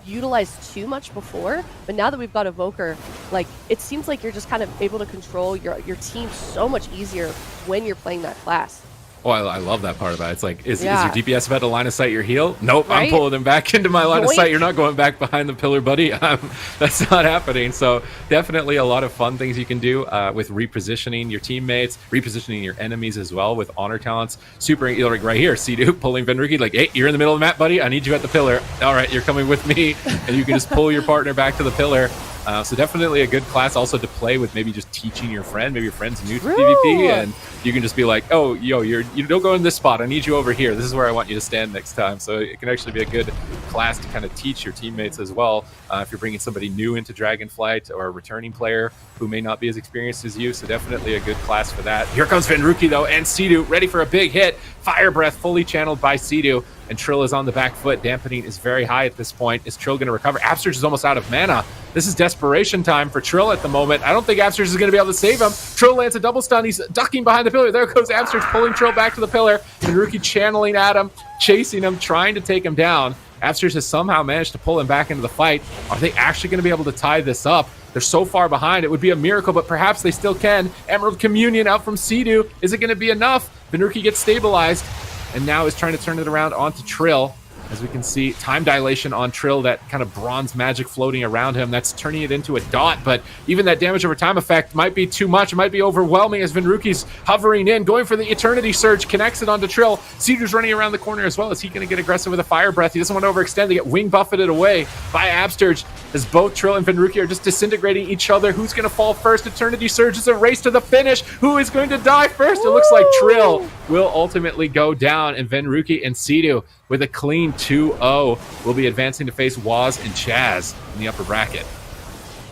utilized too much before, but now that we've got Evoker, like, it seems like you're just kind of able to control your team so much easier when you're playing that class. Oh, I love that part about it. It's like, is your DPS about to line of sight your heal? Nope, right? I'm pulling them back into my line of sight. You're not going back behind the pillar, buddy. That's not happening. So definitely a lot of fun things you can do with repositioning your teammates, repositioning your enemies as well with honor talents. Super, like right here, Sidu pulling Venruki, like, hey, you're in the middle of the map, buddy. I need you at the pillar. All right, you're coming with me. And you can just pull your partner back to the pillar. So definitely a good class also to play with, maybe just teaching your friend. Maybe your friend's new to PvP, and you can just be like, oh, yo, you don't go in this spot. I need you over here. This is where I want you to stand next time. So it can actually be a good class to kind of teach your teammates as well. If you're bringing somebody new into Dragonflight or a returning player who may not be as experienced as you. So definitely a good class for that. Here comes Venruki, though, and Sidu ready for a big hit. Fire Breath fully channeled by Sidu. And Trill is on the back foot. Dampening is very high at this point. Is Trill going to recover? Absterge is almost out of mana. This is desperation time for Trill at the moment. I don't think Absterge is going to be able to save him. Trill lands a double stun. He's ducking behind the pillar. There goes Absterge, pulling Trill back to the pillar. And Venruki channeling at him, chasing him, trying to take him down. Absterge has somehow managed to pull him back into the fight. Are they actually going to be able to tie this up? They're so far behind. It would be a miracle, but perhaps they still can. Emerald Communion out from Sidu. Is it going to be enough? Venruki gets stabilized, and now is trying to turn it around onto Trill. As we can see, time dilation on Trill, that kind of bronze magic floating around him. That's turning it into a dot, but even that damage over time effect might be too much. It might be overwhelming as Venruki's hovering in, going for the Eternity Surge, connects it onto Trill. Sidu's running around the corner as well. Is he going to get aggressive with a Fire Breath? He doesn't want to overextend. They get wing buffeted away by Absterge as both Trill and Venruki are just disintegrating each other. Who's going to fall first? Eternity Surge is a race to the finish. Who is going to die first? It looks like Trill will ultimately go down, and Venruki and Sidu with a clean 2-0 will be advancing to face Waz and Chaz in the upper bracket.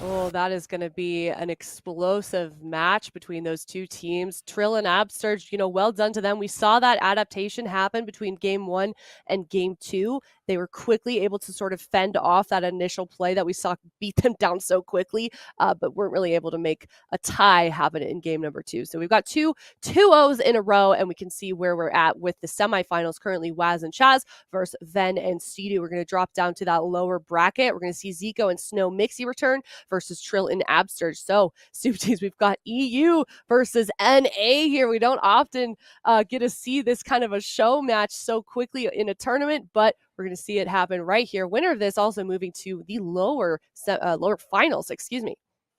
Oh, that is going to be an explosive match between those two teams. Trill and Absterge, well done to them. We saw that adaptation happen between Game 1 and Game 2. They were quickly able to sort of fend off that initial play that we saw beat them down so quickly, but weren't really able to make a tie happen in game number 2. So we've got two 2-0s in a row, and we can see where we're at with the semifinals. Currently, Waz and Chaz versus Ven and Sidu. We're going to drop down to that lower bracket. We're going to see Zico and Snow Mixie return versus Trill and Absterge. So, Super Teams, we've got EU versus NA here. We don't often get to see this kind of a show match so quickly in a tournament, but we're going to see it happen right here. Winner of this also moving to the lower finals,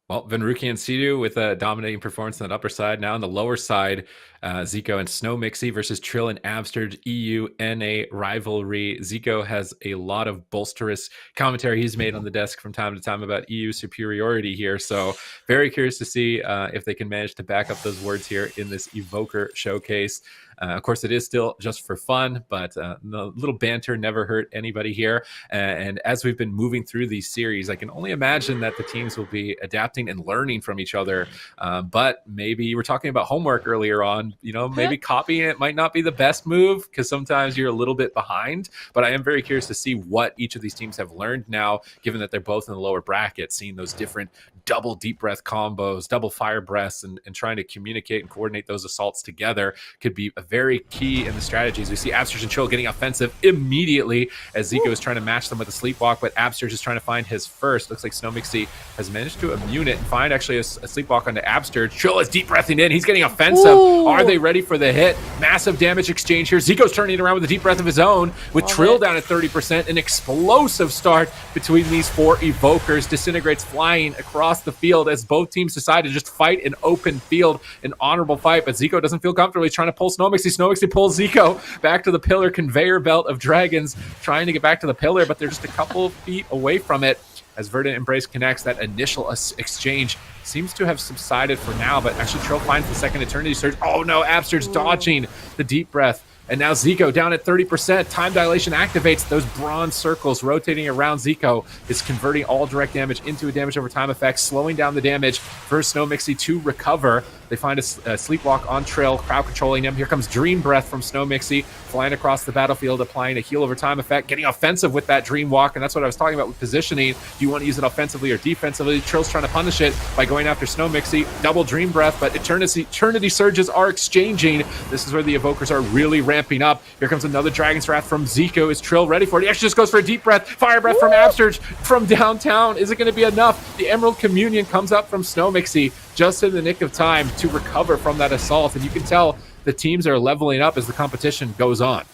Well, Venruki and Sidu with a dominating performance on that upper side. Now on the lower side, Zico and Snow Mixie versus Trill and Absterge, EU NA rivalry. Zico has a lot of bolsterous commentary he's made on the desk from time to time about EU superiority here. So very curious to see if they can manage to back up those words here in this Evoker showcase. Of course, it is still just for fun, but the little banter never hurt anybody here. And as we've been moving through these series, I can only imagine that the teams will be adapting and learning from each other. But maybe you were talking about homework earlier on. Maybe copying it might not be the best move because sometimes you're a little bit behind. But I am very curious to see what each of these teams have learned now, given that they're both in the lower bracket, seeing those different double deep breath combos, double fire breaths, and trying to communicate and coordinate those assaults together could be a very key in the strategies. We see Absterge and Trill getting offensive immediately as Zico is trying to match them with a sleepwalk, but Absterge is trying to find his first. Looks like Snow Mixie has managed to immune it and find actually a sleepwalk onto Absterge. Trill is deep breathing in. He's getting offensive. Ooh. Are they ready for the hit? Massive damage exchange here. Zico's turning it around with a deep breath of his own with Trill down at 30%. An explosive start between these four evokers. Disintegrates flying across the field as both teams decide to just fight an open field, an honorable fight, but Zico doesn't feel comfortable. He's trying to pull Snow Mixie. Snow Mixie pulls Zico back to the pillar. Conveyor belt of dragons trying to get back to the pillar, but they're just a couple of feet away from it. As Verdant Embrace connects, that initial exchange seems to have subsided for now, but actually Trill finds the second Eternity Surge. Oh no, Absterge dodging the deep breath. And now Zico down at 30%. Time dilation activates. Those bronze circles rotating around Zico is converting all direct damage into a damage over time effect, slowing down the damage for Snow Mixie to recover. They find a sleepwalk on Trill, crowd controlling him. Here comes Dream Breath from Snow Mixie, flying across the battlefield, applying a heal over time effect, getting offensive with that Dream Walk, and that's what I was talking about with positioning. Do you want to use it offensively or defensively? Trill's trying to punish it by going after Snow Mixie. Double Dream Breath, but Eternity Surges are exchanging. This is where the Evokers are really ramping up. Here comes another Dragon's Wrath from Zico. Is Trill ready for it? He actually just goes for a deep breath. Fire Breath from Absterge from downtown. Is it going to be enough? The Emerald Communion comes up from Snow Mixie just in the nick of time to recover from that assault. And you can tell the teams are leveling up as the competition goes on.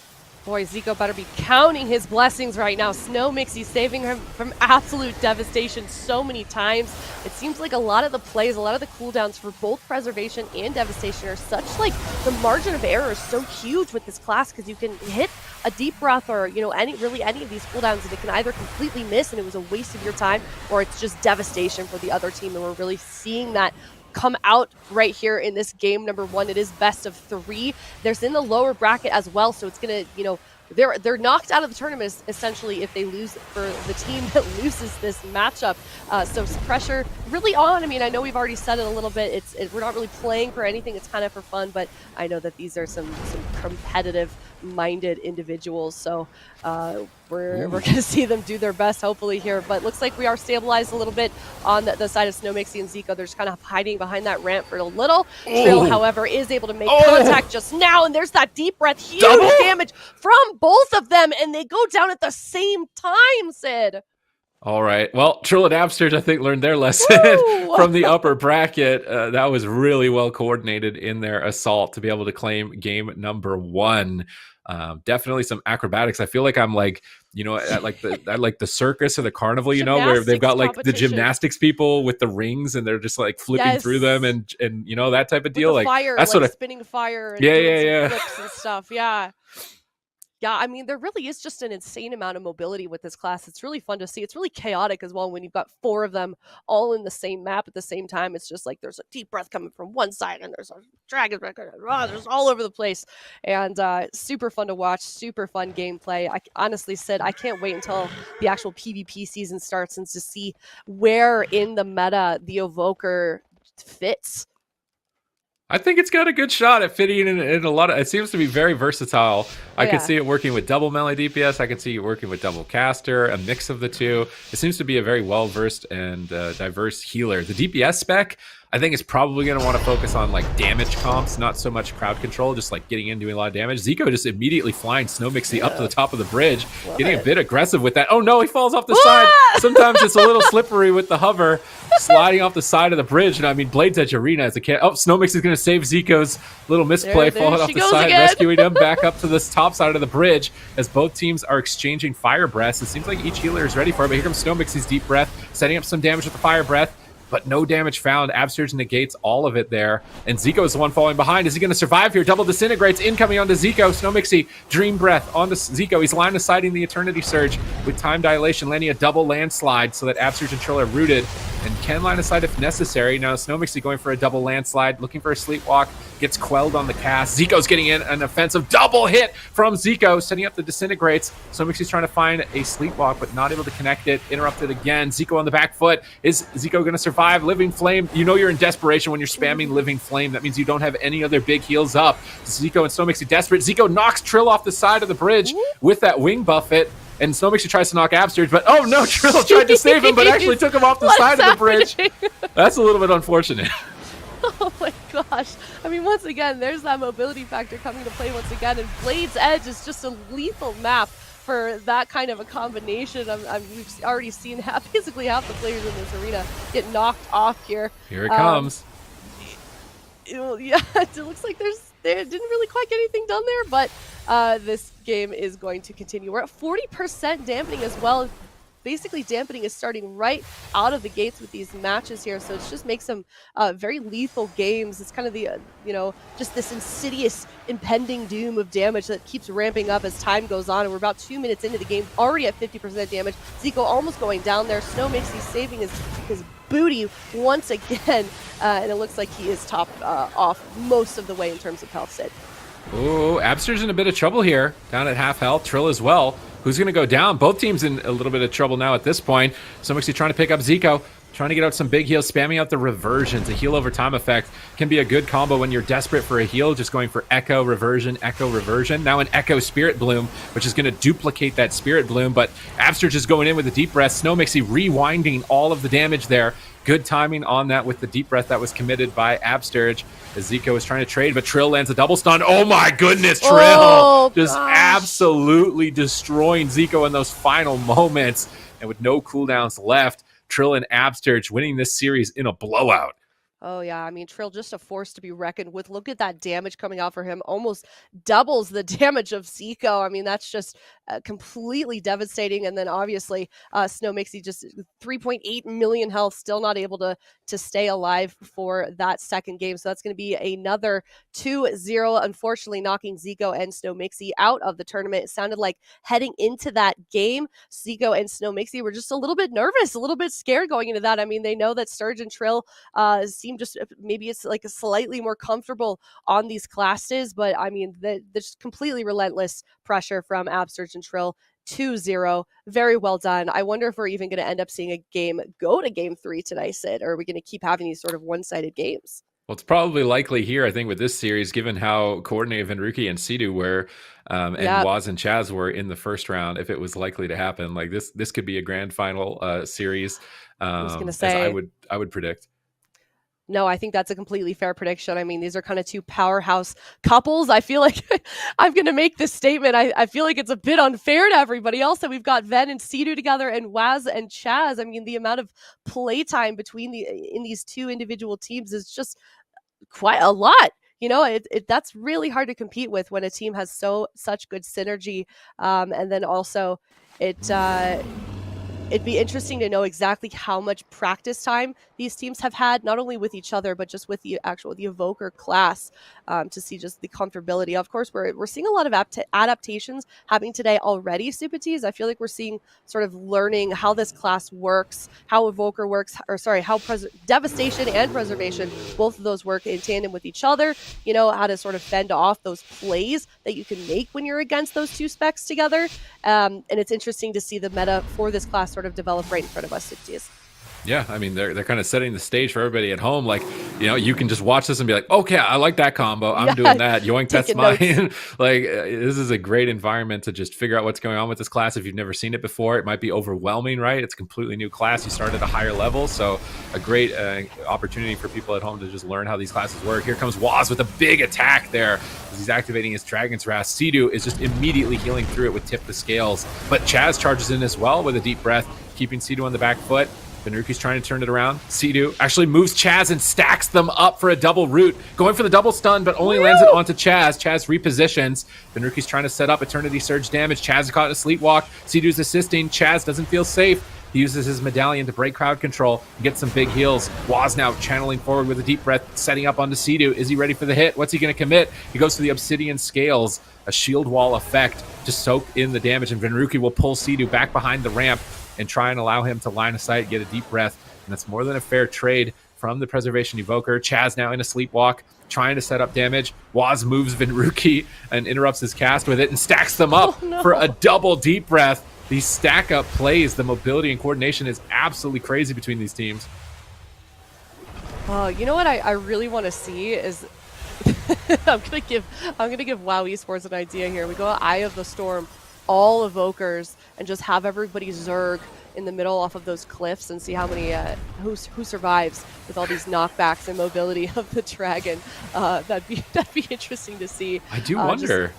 Boy, Zico better be counting his blessings right now. Snow Mixie saving him from absolute devastation so many times. It seems like a lot of the plays, a lot of the cooldowns for both preservation and devastation are such like the margin of error is so huge with this class because you can hit a deep breath or, you know, any of these cooldowns and it can either completely miss and it was a waste of your time or it's just devastation for the other team. And we're really seeing that come out right here in this game number 1. It is best of 3. There's in the lower bracket as well, so it's gonna, you know, they're knocked out of the tournament essentially if they lose for the team that loses this matchup. So some pressure really on. I mean, I know we've already said it a little bit. We're not really playing for anything. It's kind of for fun, but I know that these are some competitive-minded individuals. So we're going to see them do their best hopefully here. But looks like we are stabilized a little bit on the side of Snow Mixie and Zico. They're just kind of hiding behind that ramp for a little. Trill, however, is able to make contact just now, and there's that deep breath. Huge damage from both of them, and they go down at the same time, Sid. All right. Well, Trill and Absterge, I think, learned their lesson from the upper bracket. That was really well coordinated in their assault to be able to claim game number 1. Definitely some acrobatics. I feel like I'm like, you know, at like the circus or the carnival, you know, where they've got like the gymnastics people with the rings and they're just like flipping through them and you know, that type of deal. Like fire, that's like spinning fire and doing some flips and stuff. Yeah, I mean, there really is just an insane amount of mobility with this class. It's really fun to see. It's really chaotic as well when you've got 4 of them all in the same map at the same time. It's just like there's a deep breath coming from one side and there's a dragon record. There's all over the place. And super fun to watch, super fun gameplay. I honestly said I can't wait until the actual PvP season starts and to see where in the meta the Evoker fits. I think it's got a good shot at fitting in a lot of. It seems to be very versatile. I could see it working with double melee DPS. I could see it working with double caster, a mix of the two. It seems to be a very well versed and diverse healer. The DPS spec, I think, is probably going to want to focus on like damage comps, not so much crowd control, just like getting in, doing a lot of damage. Zico just immediately flying Snow Mixie up to the top of the bridge, getting a bit aggressive with that. Oh no, he falls off the side. Sometimes it's a little slippery with the hover, sliding off the side of the bridge. And I mean, Blades Edge Arena as a cat. Oh, Snow Mixie is going to save Zico's little misplay, falling off the side, rescuing him back up to this top side of the bridge as both teams are exchanging fire breaths. It seems like each healer is ready for it, but here comes Snow Mixie's deep breath, setting up some damage with the fire breath. But no damage found. Absterge negates all of it there. And Zico is the one falling behind. Is he going to survive here? Double disintegrates. Incoming onto Zico. Snow Mixie, Dream Breath onto Zico. He's line of sighting the Eternity Surge with time dilation, landing a double landslide so that Absterge and Trill are rooted and can line of sight if necessary. Now Snow Mixie going for a double landslide, looking for a sleepwalk, gets quelled on the cast. Zico's getting in an offensive double hit from Zico, setting up the disintegrates. Snow Mixie's trying to find a sleepwalk, but not able to connect it. Interrupted again. Zico on the back foot. Is Zico going to survive? Living Flame. You know you're in desperation when you're spamming Living Flame. That means you don't have any other big heals up. Zico and Snow Mixie desperate. Zico knocks Trill off the side of the bridge with that wing buffet. And Snow Mixie tries to knock Absterge, but oh no, Trill tried to save him, but actually took him off the side of the bridge. That's a little bit unfortunate. Oh my gosh. I mean, once again, there's that mobility factor coming to play once again, and Blade's Edge is just a lethal map for that kind of a combination. We've already seen basically half the players in this arena get knocked off here. Here it comes. Yeah, it looks like they didn't really quite get anything done there, but this game is going to continue. We're at 40% dampening as well. Basically, dampening is starting right out of the gates with these matches here, so it just makes them very lethal games. It's kind of the, just this insidious, impending doom of damage that keeps ramping up as time goes on, and we're about 2 minutes into the game, already at 50% damage. Zico almost going down there. Snow Mixie saving his booty once again, and it looks like he is topped off most of the way in terms of health, Sid. Oh, Abster's in a bit of trouble here, down at half health. Trill as well. Who's going to go down? Both teams in a little bit of trouble now at this point. Snow Mixie trying to pick up Zico, trying to get out some big heals, spamming out the reversions. A heal over time effect can be a good combo when you're desperate for a heal, just going for Echo, Reversion, Echo, Reversion. Now an Echo Spirit Bloom, which is going to duplicate that Spirit Bloom, but Absterge is going in with a deep breath. Snow Mixie rewinding all of the damage there. Good timing on that with the deep breath that was committed by Absterge as Zico was trying to trade, but Trill lands a double stun. Oh my goodness, Trill! Oh, just absolutely destroying Zico in those final moments. And with no cooldowns left, Trill and Absterge winning this series in a blowout. Oh yeah, I mean Trill just a force to be reckoned with. Look at that damage coming out for him. Almost doubles the damage of Zico. I mean that's just completely devastating. And then obviously Snow Mixie just 3.8 million health, still not able to stay alive for that second game. So that's going to be another 2-0, unfortunately knocking Zico and Snow Mixie out of the tournament. It sounded like heading into that game, Zico and Snow Mixie were just a little bit nervous, a little bit scared going into that. I mean, they know that Surge and Trill seem just maybe it's like a slightly more comfortable on these classes, but I mean there's completely relentless pressure from Absurge and Trill. 2-0, very well done. I wonder if we're even going to end up seeing a game go to game 3 today, Sid, or are we going to keep having these sort of one-sided games? Well, it's probably likely here, I think, with this series, given how coordinated Venruki and Sidu were, and Waz and Chaz were in the first round, if it was likely to happen. Like this could be a grand final series, I was gonna say, as I would predict. No, I think that's a completely fair prediction. I mean, these are kind of two powerhouse couples. I feel like I'm going to make this statement. I feel like it's a bit unfair to everybody else that we've got Ven and Sidu together and Waz and Chaz. I mean, the amount of playtime between in these two individual teams is just quite a lot. You know, that's really hard to compete with when a team has such good synergy. And then also it'd be interesting to know exactly how much practice time these teams have had, not only with each other, but just with the Evoker class, to see just the comfortability. Of course, we're seeing a lot of adaptations happening today already, Supatees. I feel like we're seeing sort of learning how this class works, how Evoker works, how Devastation and Preservation, both of those work in tandem with each other, you know, how to sort of fend off those plays that you can make when you're against those two specs together. And it's interesting to see the meta for this class sort of develop right in front of us, Supatees. Yeah, I mean, they're kind of setting the stage for everybody at home. Like, you know, you can just watch this and be like, okay, I like that combo. I'm doing that. Yoink, that's mine. Like, this is a great environment to just figure out what's going on with this class. If you've never seen it before, it might be overwhelming, right? It's a completely new class. You start at a higher level. So a great opportunity for people at home to just learn how these classes work. Here comes Waz with a big attack there as he's activating his Dragon's Wrath. Sidu is just immediately healing through it with Tip the Scales. But Chaz charges in as well with a deep breath, keeping Sidu on the back foot. Venruki's trying to turn it around. Sidu actually moves Chaz and stacks them up for a double root. Going for the double stun, but only lands it onto Chaz. Chaz repositions. Venruki's trying to set up Eternity Surge damage. Chaz is caught in a sleepwalk. Sidu's assisting. Chaz doesn't feel safe. He uses his medallion to break crowd control and get some big heals. Waz now channeling forward with a deep breath, setting up onto Sidu. Is he ready for the hit? What's he going to commit? He goes to the Obsidian Scales, a shield wall effect to soak in the damage, and Venruki will pull Sidu back behind the ramp and try and allow him to line of sight, get a deep breath. And that's more than a fair trade from the Preservation Evoker. Chaz now in a sleepwalk, trying to set up damage. Waz moves Venruki and interrupts his cast with it and stacks them up for a double deep breath. These stack up plays, the mobility and coordination is absolutely crazy between these teams. Oh, you know what I really want to see is I'm gonna give WoW Esports an idea here. We go Eye of the Storm, all Evokers, and just have everybody Zerg in the middle off of those cliffs and see how many who survives with all these knockbacks and mobility of the dragon. That'd be interesting to see. I do wonder,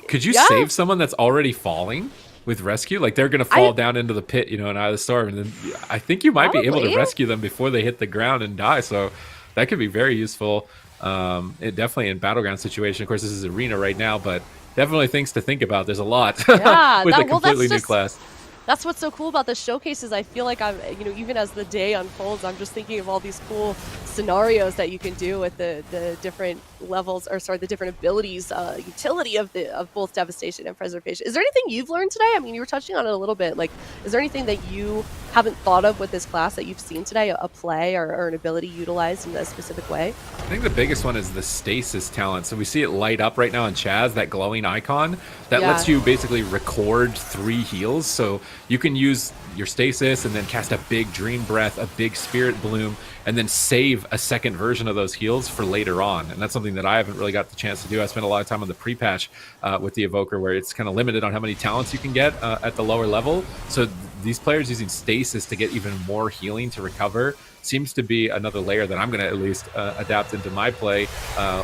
could you save someone that's already falling with rescue? Like they're gonna fall down into the pit, you know, in Eye of the Storm, and then I think you might be able to rescue them before they hit the ground and die. So that could be very useful. It definitely in battleground situation. Of course, this is arena right now, but definitely things to think about. There's a lot with a completely new class. That's what's so cool about the showcases. I feel like even as the day unfolds, I'm just thinking of all these cool scenarios that you can do with the different levels, the different abilities, utility of both Devastation and Preservation. Is there anything you've learned today? I mean, you were touching on it a little bit. Like, is there anything that you haven't thought of with this class that you've seen today, a play or an ability utilized in a specific way? I think the biggest one is the stasis talent. So we see it light up right now in Chaz, that glowing icon that lets you basically record 3 heals. So you can use your stasis and then cast a big Dream Breath, a big Spirit Bloom, and then save a second version of those heals for later on. And that's something that I haven't really got the chance to do. I spent a lot of time on the pre-patch with the Evoker, where it's kind of limited on how many talents you can get at the lower level. So these players using stasis to get even more healing to recover seems to be another layer that I'm going to at least adapt into my play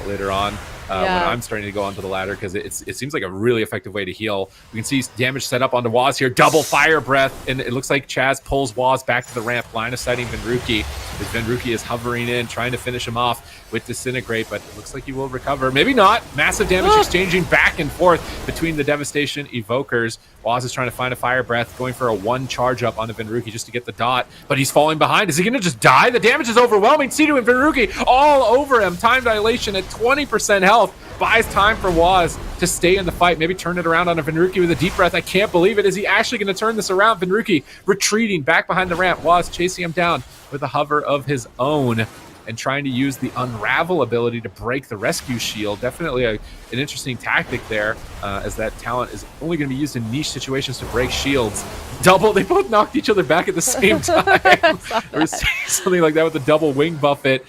later on. when I'm starting to go onto the ladder, because it seems like a really effective way to heal. We can see damage set up onto Waz here. Double fire breath, and it looks like Chaz pulls Waz back to the ramp, line of sighting Venruki. As Venruki is hovering in, trying to finish him off with Disintegrate, but it looks like he will recover. Maybe not. Massive damage exchanging back and forth between the Devastation Evokers. Waz is trying to find a fire breath, going for a 1 charge up onto Venruki just to get the dot, but he's falling behind. Is he going to just die? The damage is overwhelming. Sidu and Venruki all over him. Time dilation at 20% health. Buys time for Waz to stay in the fight. Maybe turn it around on a Venruki with a deep breath. I can't believe it. Is he actually going to turn this around? Venruki retreating back behind the ramp. Waz chasing him down with a hover of his own and trying to use the Unravel ability to break the rescue shield. Definitely an interesting tactic there, as that talent is only going to be used in niche situations to break shields. They both knocked each other back at the same time. Or something like that with the double wing buffet.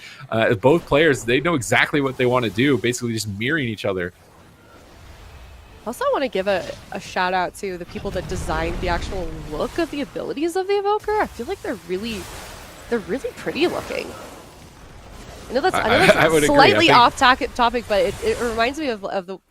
Both players, they know exactly what they want to do, basically just mirroring each other. Also, I want to give a shout out to the people that designed the actual look of the abilities of the Evoker. I feel like they're really pretty looking. I know that's slightly off topic, but it reminds me of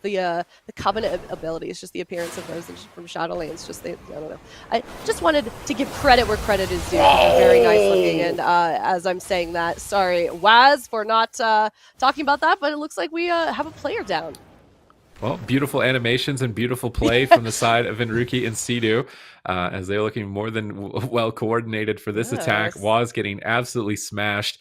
the Covenant abilities, just the appearance of those from Shadowlands. I don't know. I just wanted to give credit where credit is due. They're very nice looking, and as I'm saying that, sorry, Waz, for not talking about that, but it looks like we have a player down. Well, beautiful animations and beautiful play from the side of Venruki and Sidu, as they're looking more than well coordinated for this attack. Waz getting absolutely smashed.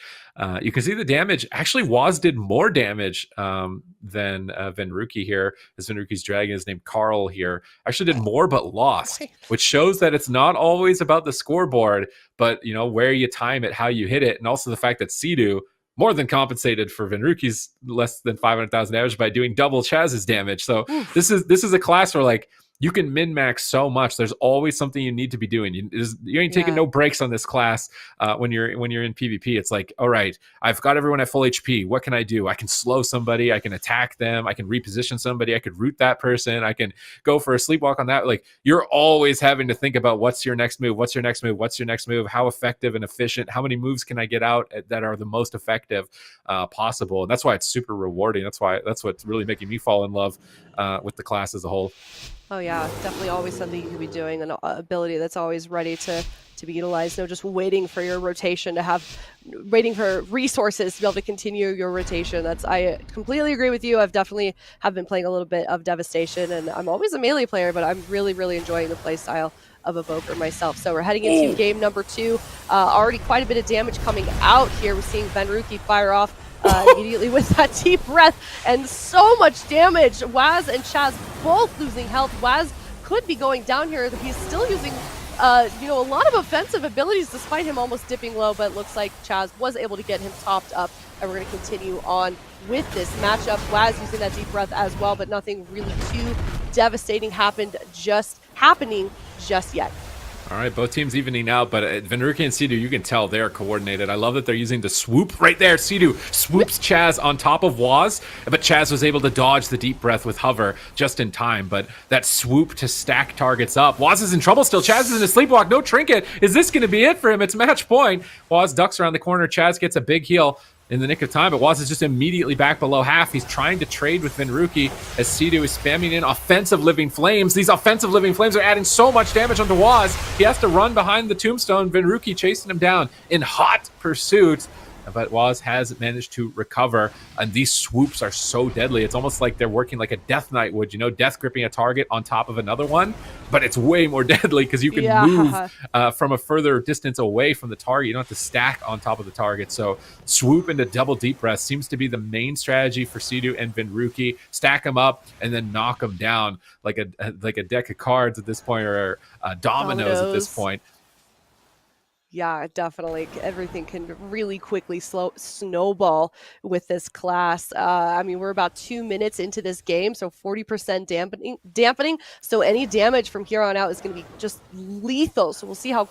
You can see the damage. Actually, Waz did more damage than Venruki here, as Venruki's dragon is named Carl here. Actually did more but lost, which shows that it's not always about the scoreboard, but where you time it, how you hit it, and also the fact that Sidu more than compensated for Venruki's less than 500,000 damage by doing double Chaz's damage. So this is a class where you can min-max so much. There's always something you need to be doing. You ain't taking no breaks on this class when you're in PvP. It's like, all right, I've got everyone at full HP. What can I do? I can slow somebody. I can attack them. I can reposition somebody. I could root that person. I can go for a sleepwalk on that. You're always having to think about what's your next move? What's your next move? What's your next move? How effective and efficient? How many moves can I get out that are the most effective possible? And that's why it's super rewarding. That's what's really making me fall in love with the class as a whole. Oh yeah, definitely always something you could be doing, an ability that's always ready to be utilized. No, just waiting for your rotation waiting for resources to be able to continue your rotation. I completely agree with you. I've definitely been playing a little bit of Devastation, and I'm always a melee player, but I'm really, really enjoying the play style of Evoker myself. So we're heading into game number 2. Already quite a bit of damage coming out here. We're seeing Venruki fire off immediately with that deep breath, and so much damage. Waz and Chaz both losing health. Waz could be going down here. He's still using a lot of offensive abilities despite him almost dipping low, but it looks like Chaz was able to get him topped up, and we're going to continue on with this matchup. Waz using that deep breath as well, but nothing really too devastating happening just yet. All right, both teams evening out, but Venruki and Sidu, you can tell they are coordinated. I love that they're using the swoop right there. Sidu swoops Chaz on top of Waz, but Chaz was able to dodge the deep breath with hover just in time. But that swoop to stack targets up. Waz is in trouble still. Chaz is in a sleepwalk. No trinket. Is this going to be it for him? It's match point. Waz ducks around the corner. Chaz gets a big heal in the nick of time, but Waz is just immediately back below half. He's trying to trade with Venruki as Sidu is spamming in offensive living flames. These offensive living flames are adding so much damage onto Waz. He has to run behind the tombstone. Venruki chasing him down in hot pursuit, but Waz has managed to recover, and these swoops are so deadly. It's almost like they're working like a Death Knight would, death gripping a target on top of another one, but it's way more deadly because you can move from a further distance away from the target. You don't have to stack on top of the target. So swoop into double deep breath seems to be the main strategy for Sidu and Venruki. Stack them up and then knock them down like a deck of cards at this point, or dominoes at this point. Yeah, definitely. Everything can really quickly snowball with this class. We're about 2 minutes into this game, so 40% dampening. So any damage from here on out is going to be just lethal. So we'll see how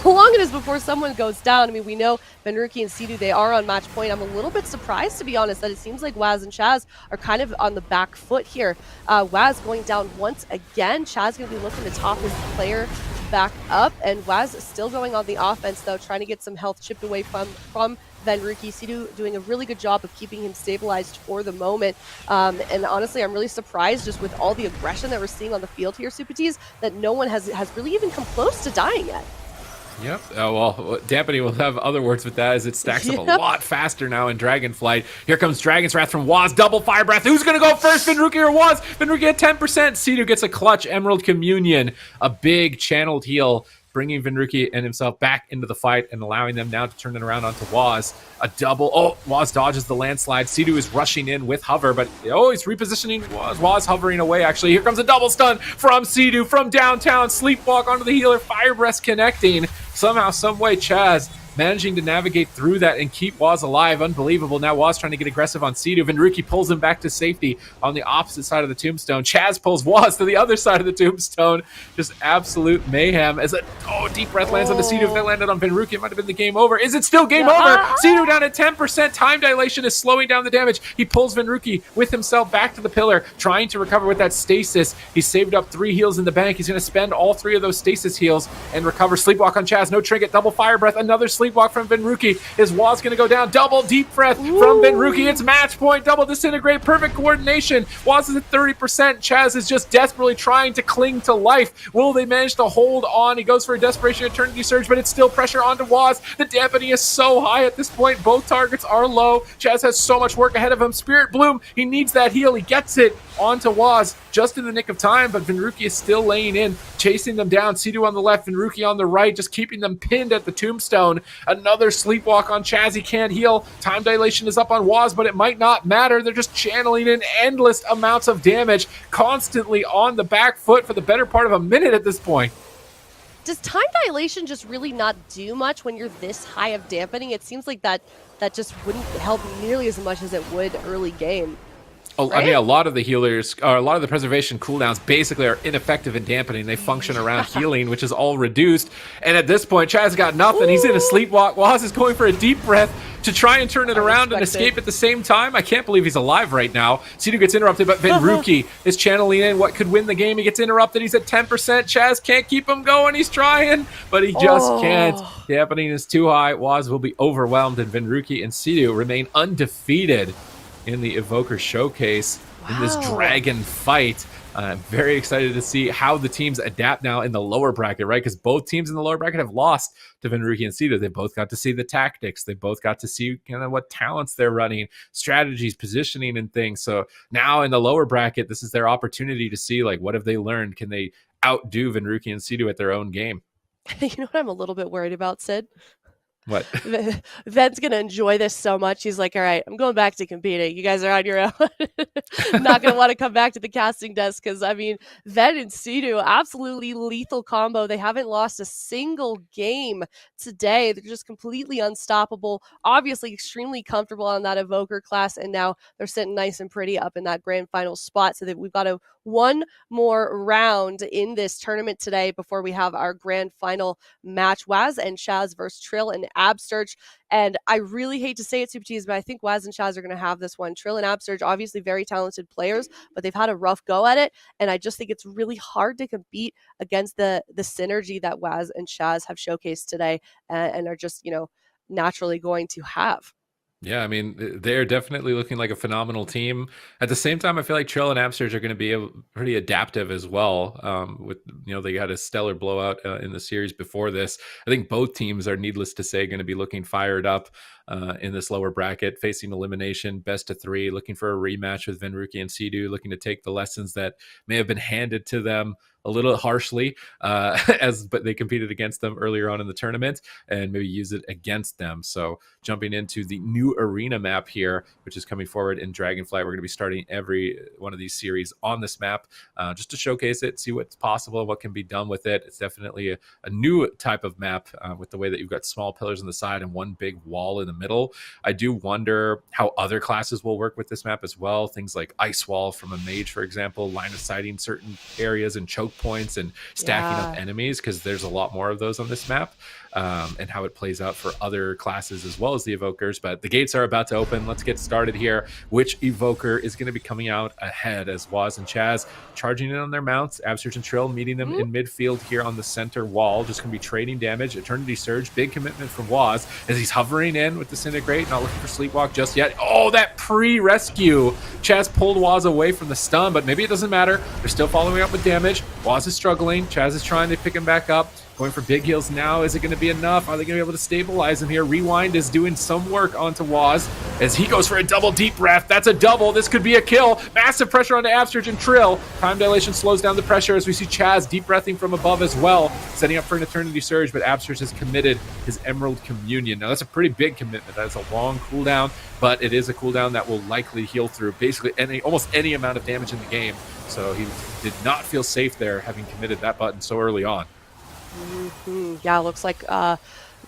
long it is before someone goes down. We know Venruki and Sidu, they are on match point. I'm a little bit surprised, to be honest, that it seems like Waz and Chaz are kind of on the back foot here. Waz going down once again. Chaz going to be looking to top his player back up, and Waz still going on the offense though, trying to get some health chipped away from Venruki. Sidu doing a really good job of keeping him stabilized for the moment. And honestly, I'm really surprised just with all the aggression that we're seeing on the field here, Supatis, that no one has really even come close to dying yet. Yep. Oh, well, Dampany will have other words with that as it stacks up a lot faster now in Dragonflight. Here comes Dragon's Wrath from Waz. Double Fire Breath. Who's going to go first, Venruki or Waz? Venruki at 10%. Sidu gets a clutch Emerald Communion. A big channeled heal, bringing Venruki and himself back into the fight and allowing them now to turn it around onto Waz. A double. Oh, Waz dodges the landslide. Sidu is rushing in with hover, but he's repositioning Waz. Waz hovering away, actually. Here comes a double stun from Sidu from downtown. Sleepwalk onto the healer. Fire Breath connecting. Somehow, some way, Chaz managing to navigate through that and keep Waz alive. Unbelievable. Now Waz trying to get aggressive on Sidu. Venruki pulls him back to safety on the opposite side of the tombstone. Chaz pulls Waz to the other side of the tombstone. Just absolute mayhem as a deep breath lands on the Sidu. If that landed on Venruki, it might have been the game over. Is it still game over? Sidu down at 10%. Time dilation is slowing down the damage. He pulls Venruki with himself back to the pillar, trying to recover with that stasis. He saved up 3 heals in the bank. He's going to spend all 3 of those stasis heals and recover. Sleepwalk on Chaz. No trinket. Double fire breath. Another sleepwalk from Venruki. Is Waz going to go down? Double deep breath from Venruki. It's match point. Double disintegrate. Perfect coordination. Waz is at 30%. Chaz is just desperately trying to cling to life. Will they manage to hold on? He goes for a desperation eternity surge, but it's still pressure onto Waz. The dampening is so high at this point. Both targets are low. Chaz has so much work ahead of him. Spirit Bloom. He needs that heal. He gets it onto Waz just in the nick of time, but Venruki is still laying in, chasing them down. Sidu on the left, Venruki on the right, just keeping them pinned at the tombstone. Another sleepwalk on Chaz. He can't heal. Time dilation is up on Waz, but it might not matter. They're just channeling in endless amounts of damage, constantly on the back foot for the better part of a minute at this point. Does time dilation just really not do much when you're this high of dampening? It seems like that just wouldn't help nearly as much as it would early game. Oh, right? I mean, a lot of the healers, or a lot of the preservation cooldowns basically are ineffective in dampening. They function around healing, which is all reduced. And at this point, Chaz got nothing. He's in a sleepwalk. Waz is going for a deep breath to try and turn it around and escape at the same time. I can't believe he's alive right now. Sidu gets interrupted, but Venruki is channeling in what could win the game. He gets interrupted. He's at 10%. Chaz can't keep him going. He's trying, but he just can't. Dampening is too high. Waz will be overwhelmed, and Venruki and Sidu remain undefeated in the Evoker Showcase in this dragon fight. I'm very excited to see how the teams adapt now in the lower bracket, right? Because both teams in the lower bracket have lost to Venruki and Sidu. They both got to see the tactics. They both got to see kind of what talents they're running, strategies, positioning, and things. So now in the lower bracket, this is their opportunity to see, like, what have they learned? Can they outdo Venruki and Sidu at their own game? You know what I'm a little bit worried about, Sid? What? Ven's gonna enjoy this so much. He's like, all right, I'm going back to competing. You guys are on your own. Not gonna want to come back to the casting desk because, I mean, Ven and Sidu, absolutely lethal combo. They haven't lost a single game today. They're just completely unstoppable. Obviously, extremely comfortable on that Evoker class, and now they're sitting nice and pretty up in that grand final spot. So that we've got one more round in this tournament today before we have our grand final match. Waz and Chaz versus Trill and Absterge. And I really hate to say it, Supatis, but I think Waz and Chaz are going to have this one. Trill and Absterge, obviously very talented players, but they've had a rough go at it. And I just think it's really hard to compete against the synergy that Waz and Chaz have showcased today and are just, naturally going to have. Yeah, I mean, they're definitely looking like a phenomenal team. At the same time, I feel like Trill and Absterge are going to be pretty adaptive as well. With they got a stellar blowout in the series before this. I think both teams are, needless to say, going to be looking fired up in this lower bracket, facing elimination, best of 3, looking for a rematch with Venruki and Sidu, looking to take the lessons that may have been handed to them a little harshly, but they competed against them earlier on in the tournament and maybe use it against them. So jumping into the new arena map here, which is coming forward in Dragonflight, we're going to be starting every one of these series on this map just to showcase it, see what's possible, what can be done with it. It's definitely a new type of map with the way that you've got small pillars on the side and one big wall in the middle. I do wonder how other classes will work with this map as well. Things like Ice Wall from a mage, for example, line of sighting certain areas and choke points and stacking up enemies, because there's a lot more of those on this map. and how it plays out for other classes as well as the Evokers. But the gates are about to open. Let's get started here. Which Evoker is going to be coming out ahead as Waz and Chaz charging in on their mounts. Absurge and Trill meeting them in midfield here on the center wall. Just going to be trading damage. Eternity Surge, big commitment from Waz as he's hovering in with Disintegrate. Not looking for Sleepwalk just yet. Oh, that pre-rescue. Chaz pulled Waz away from the stun, but maybe it doesn't matter. They're still following up with damage. Waz is struggling. Chaz is trying to pick him back up. Going for big heals now. Is it going to be enough? Are they going to be able to stabilize him here? Rewind is doing some work onto Waz as he goes for a double deep breath. That's a double. This could be a kill. Massive pressure onto Absurge and Trill. Time Dilation slows down the pressure as we see Chaz deep breathing from above as well, setting up for an Eternity Surge, but Absurge has committed his Emerald Communion. Now, that's a pretty big commitment. That is a long cooldown, but it is a cooldown that will likely heal through basically almost any amount of damage in the game. So he did not feel safe there, having committed that button so early on. Yeah, looks like a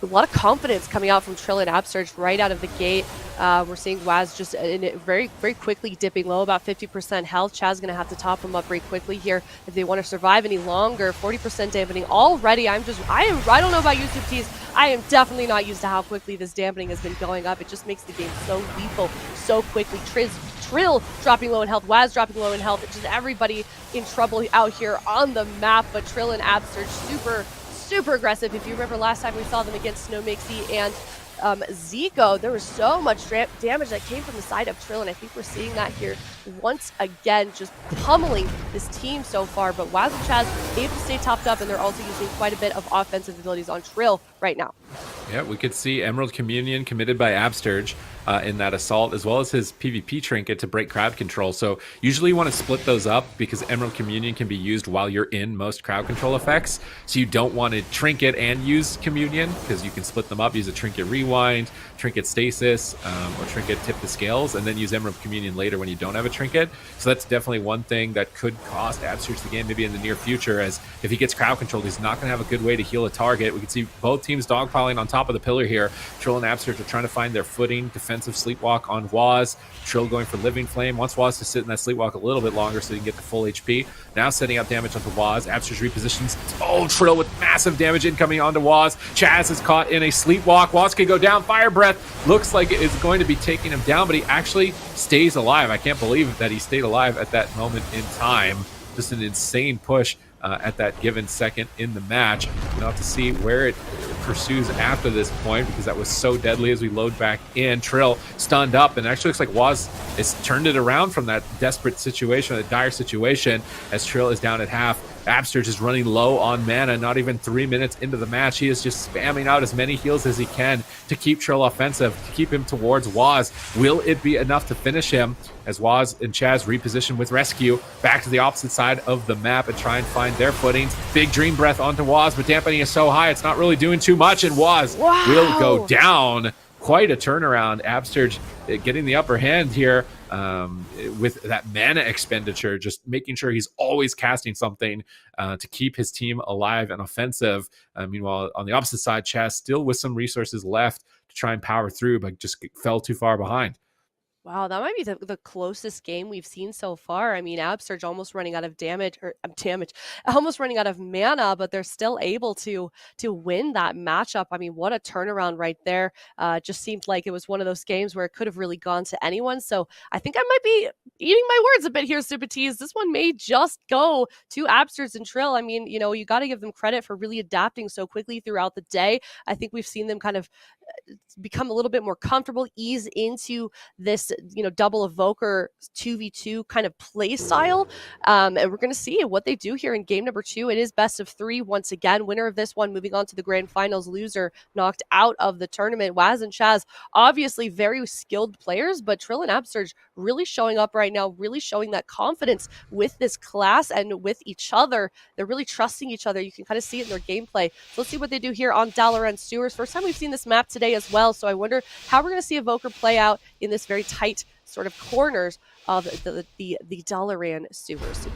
lot of confidence coming out from Trill and Absurge right out of the gate. We're seeing Waz just very, very quickly dipping low, about 50% health. Chaz going to have to top him up very quickly here if they want to survive any longer. 40% dampening already. I don't know about you, Subtees. I am definitely not used to how quickly this dampening has been going up. It just makes the game so lethal so quickly. Trill dropping low in health, Waz dropping low in health. It's just everybody in trouble out here on the map, but Trill and Absurge super aggressive. If you remember last time we saw them against Snowmixie and Zico, there was so much damage that came from the side of Trill, and I think we're seeing that here once again, just pummeling this team so far. But Waz and Chaz able to stay topped up, and they're also using quite a bit of offensive abilities on Trill right now. Yeah, we could see Emerald Communion committed by Absurge in that assault, as well as his PvP trinket to break crowd control. So usually you want to split those up because Emerald Communion can be used while you're in most crowd control effects. So you don't want to trinket and use Communion because you can split them up, use a trinket rewind, trinket stasis, or trinket tip the scales, and then use Emerald Communion later when you don't have a trinket. So that's definitely one thing that could cost Absurge the game maybe in the near future, as if he gets crowd controlled, he's not going to have a good way to heal a target. We can see both teams dogpiling on top of the pillar here. Trill and Absurge are trying to find their footing. Defensive Sleepwalk on Waz. Trill going for Living Flame. Wants Waz to sit in that Sleepwalk a little bit longer so he can get the full HP. Now setting up damage onto Waz. Absurge repositions. Oh, Trill with massive damage incoming onto Waz. Chaz is caught in a Sleepwalk. Waz can go down. Fire Breath looks like it is going to be taking him down, but he actually stays alive. I can't believe that he stayed alive at that moment in time. Just an insane push at that given second in the match. We'll have to see where it pursues after this point, because that was so deadly as we load back in. Trill stunned up, and actually looks like Waz has turned it around from that desperate situation, that dire situation, as Trill is down at half. Absurge is running low on mana, not even 3 minutes into the match. He is just spamming out as many heals as he can to keep Trill offensive, to keep him towards Waz. Will it be enough to finish him as Waz and Chaz reposition with Rescue back to the opposite side of the map and try and find their footings? Big Dream Breath onto Waz, but dampening is so high, it's not really doing too much, and Waz will go down. Quite a turnaround. Absurge getting the upper hand here with that mana expenditure, just making sure he's always casting something to keep his team alive and offensive. Meanwhile, on the opposite side, Chaz still with some resources left to try and power through, but just fell too far behind. Wow, that might be the closest game we've seen so far. I mean, Absurge almost running out of almost running out of mana, but they're still able to win that matchup. I mean, what a turnaround right there. Just seemed like it was one of those games where it could have really gone to anyone. So I think I might be eating my words a bit here, Supatees. This one may just go to Absurge and Trill. I mean, you got to give them credit for really adapting so quickly throughout the day. I think we've seen them kind of become a little bit more comfortable, ease into this, double evoker 2v2 kind of play style. And we're going to see what they do here in game number 2. It is best of 3 once again. Winner of this one moving on to the grand finals. Loser knocked out of the tournament. Waz and Chaz, obviously very skilled players, but Trill and Absurge really showing up right now, really showing that confidence with this class and with each other. They're really trusting each other. You can kind of see it in their gameplay. So let's see what they do here on Dalaran Sewers. First time we've seen this map today as well, so I wonder how we're going to see Evoker play out in this very tight sort of corners of the Dalaran Sewers.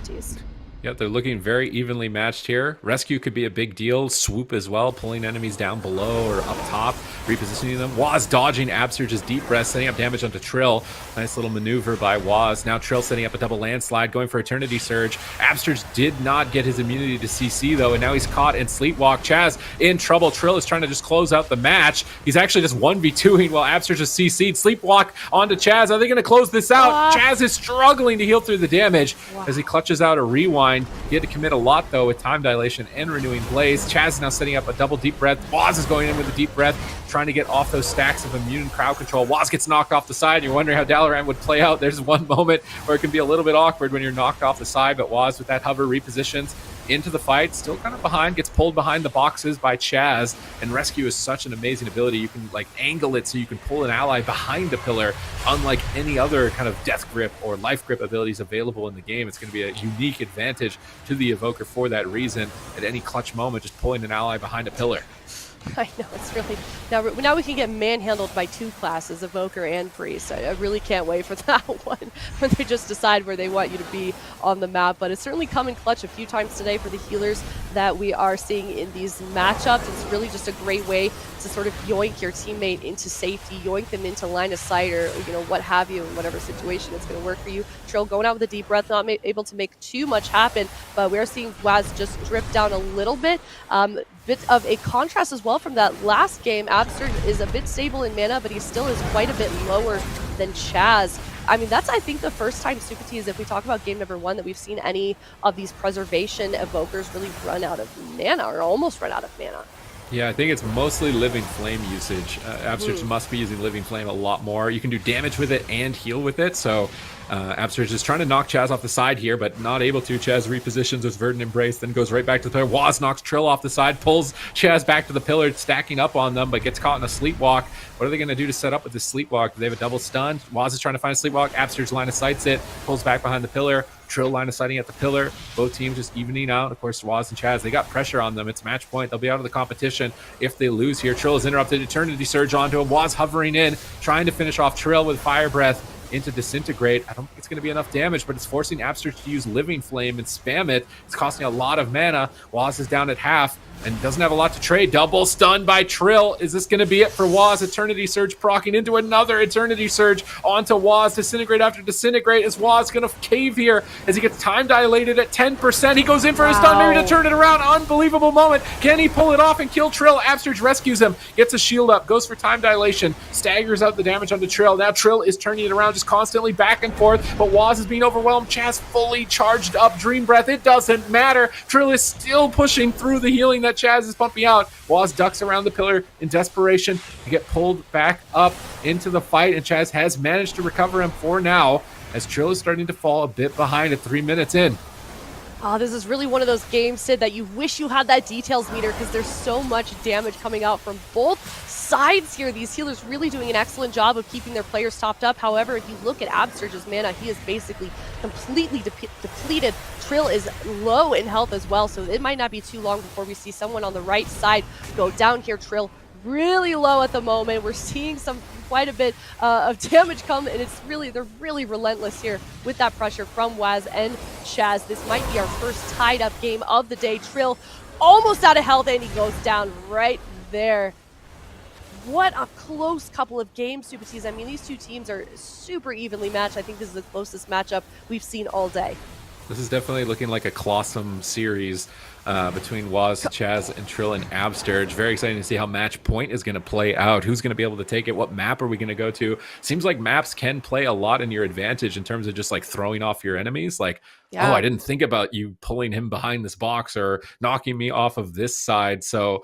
Yeah, they're looking very evenly matched here. Rescue could be a big deal. Swoop as well, pulling enemies down below or up top, repositioning them. Waz dodging Absurge's deep breath, setting up damage onto Trill. Nice little maneuver by Waz. Now Trill setting up a double landslide, going for Eternity Surge. Absurge did not get his immunity to CC though, and now he's caught in Sleepwalk. Chaz in trouble. Trill is trying to just close out the match. He's actually just 1v2ing while Absurge is CC'd. Sleepwalk onto Chaz. Are they going to close this out? Chaz is struggling to heal through the damage as he clutches out a rewind. He had to commit a lot, though, with time dilation and renewing blaze. Chaz is now setting up a double deep breath. Waz is going in with a deep breath, trying to get off those stacks of immune crowd control. Waz gets knocked off the side. You're wondering how Dalaran would play out. There's one moment where it can be a little bit awkward when you're knocked off the side, but Waz with that hover repositions into the fight, still kind of behind, gets pulled behind the boxes by Chaz, and Rescue is such an amazing ability. You can like angle it so you can pull an ally behind a pillar, unlike any other kind of death grip or life grip abilities available in the game. It's going to be a unique advantage to the Evoker for that reason. At any clutch moment, just pulling an ally behind a pillar. I know, it's really... Now we can get manhandled by two classes, Evoker and Priest. I really can't wait for that one, when they just decide where they want you to be on the map. But it's certainly come in clutch a few times today for the healers that we are seeing in these matchups. It's really just a great way to sort of yoink your teammate into safety, yoink them into line of sight, or what have you, in whatever situation it's going to work for you. Trill going out with a deep breath, not able to make too much happen, but we are seeing Waz just drip down a little bit. Bit of a contrast as well from that last game. Absurge is a bit stable in mana, but he still is quite a bit lower than Chaz. I mean, that's, I think, the first time, Supatis, if we talk about game number 1, that we've seen any of these preservation evokers really run out of mana, or almost run out of mana. Yeah, I think it's mostly Living Flame usage. Absurge must be using Living Flame a lot more. You can do damage with it and heal with it, so Absurge is trying to knock Chaz off the side here, but not able to. Chaz repositions with Verdant Embrace, then goes right back to the pillar. Waz knocks Trill off the side, pulls Chaz back to the pillar, stacking up on them, but gets caught in a Sleepwalk. What are they going to do to set up with this Sleepwalk? Do they have a double stun? Waz is trying to find a Sleepwalk. Absurge line of sights it, pulls back behind the pillar. Trill line of sighting at the pillar. Both teams just evening out. Of course, Waz and Chaz, they got pressure on them. It's match point. They'll be out of the competition if they lose here. Trill is interrupted. Eternity Surge onto him. Waz hovering in, trying to finish off Trill with Fire Breath into Disintegrate. I don't think it's going to be enough damage, but it's forcing Absurge to use Living Flame and spam it. It's costing a lot of mana. Waz is down at half and doesn't have a lot to trade. Double stun by Trill. Is this going to be it for Waz? Eternity Surge proccing into another Eternity Surge onto Waz. Disintegrate after Disintegrate. Is Waz going to cave here as he gets time dilated at 10%? He goes in for a stun, maybe to turn it around. Unbelievable moment. Can he pull it off and kill Trill? Absurge rescues him, gets a shield up, goes for time dilation, staggers out the damage onto Trill. Now Trill is turning it around, just constantly back and forth, but Waz is being overwhelmed. Chaz fully charged up Dream Breath. It doesn't matter. Trill is still pushing through the healing that Chaz is pumping out. Waz ducks around the pillar in desperation to get pulled back up into the fight, and Chaz has managed to recover him for now, as Trill is starting to fall a bit behind at 3 minutes in. Oh, this is really one of those games, Sid, that you wish you had that details meter, because there's so much damage coming out from both sides here. These healers really doing an excellent job of keeping their players topped up. However, if you look at Absurge's mana, he is basically completely depleted. Trill is low in health as well, so it might not be too long before we see someone on the right side go down here. Trill really low at the moment. We're seeing quite a bit of damage come, and they're really relentless here with that pressure from Waz and Chaz. This might be our first tied up game of the day. Trill almost out of health, and he goes down right there. What a close couple of games, Supatis. I mean, these two teams are super evenly matched. I think this is the closest matchup we've seen all day. This is definitely looking like a Colossum series between Waz, Chaz, and Trill and Absurge. Very exciting to see how match point is going to play out. Who's going to be able to take it? What map are we going to go to? Seems like maps can play a lot in your advantage in terms of just like throwing off your enemies. Like, oh, I didn't think about you pulling him behind this box or knocking me off of this side. So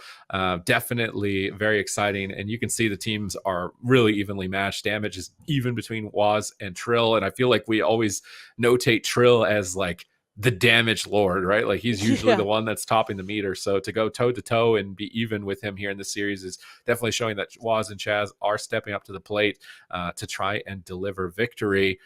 definitely very exciting. And you can see the teams are really evenly matched. Damage is even between Waz and Trill. And I feel like we always notate Trill as like the damage lord, right? Like he's usually the one that's topping the meter. So to go toe to toe and be even with him here in the series is definitely showing that Waz and Chaz are stepping up to the plate to try and deliver victory.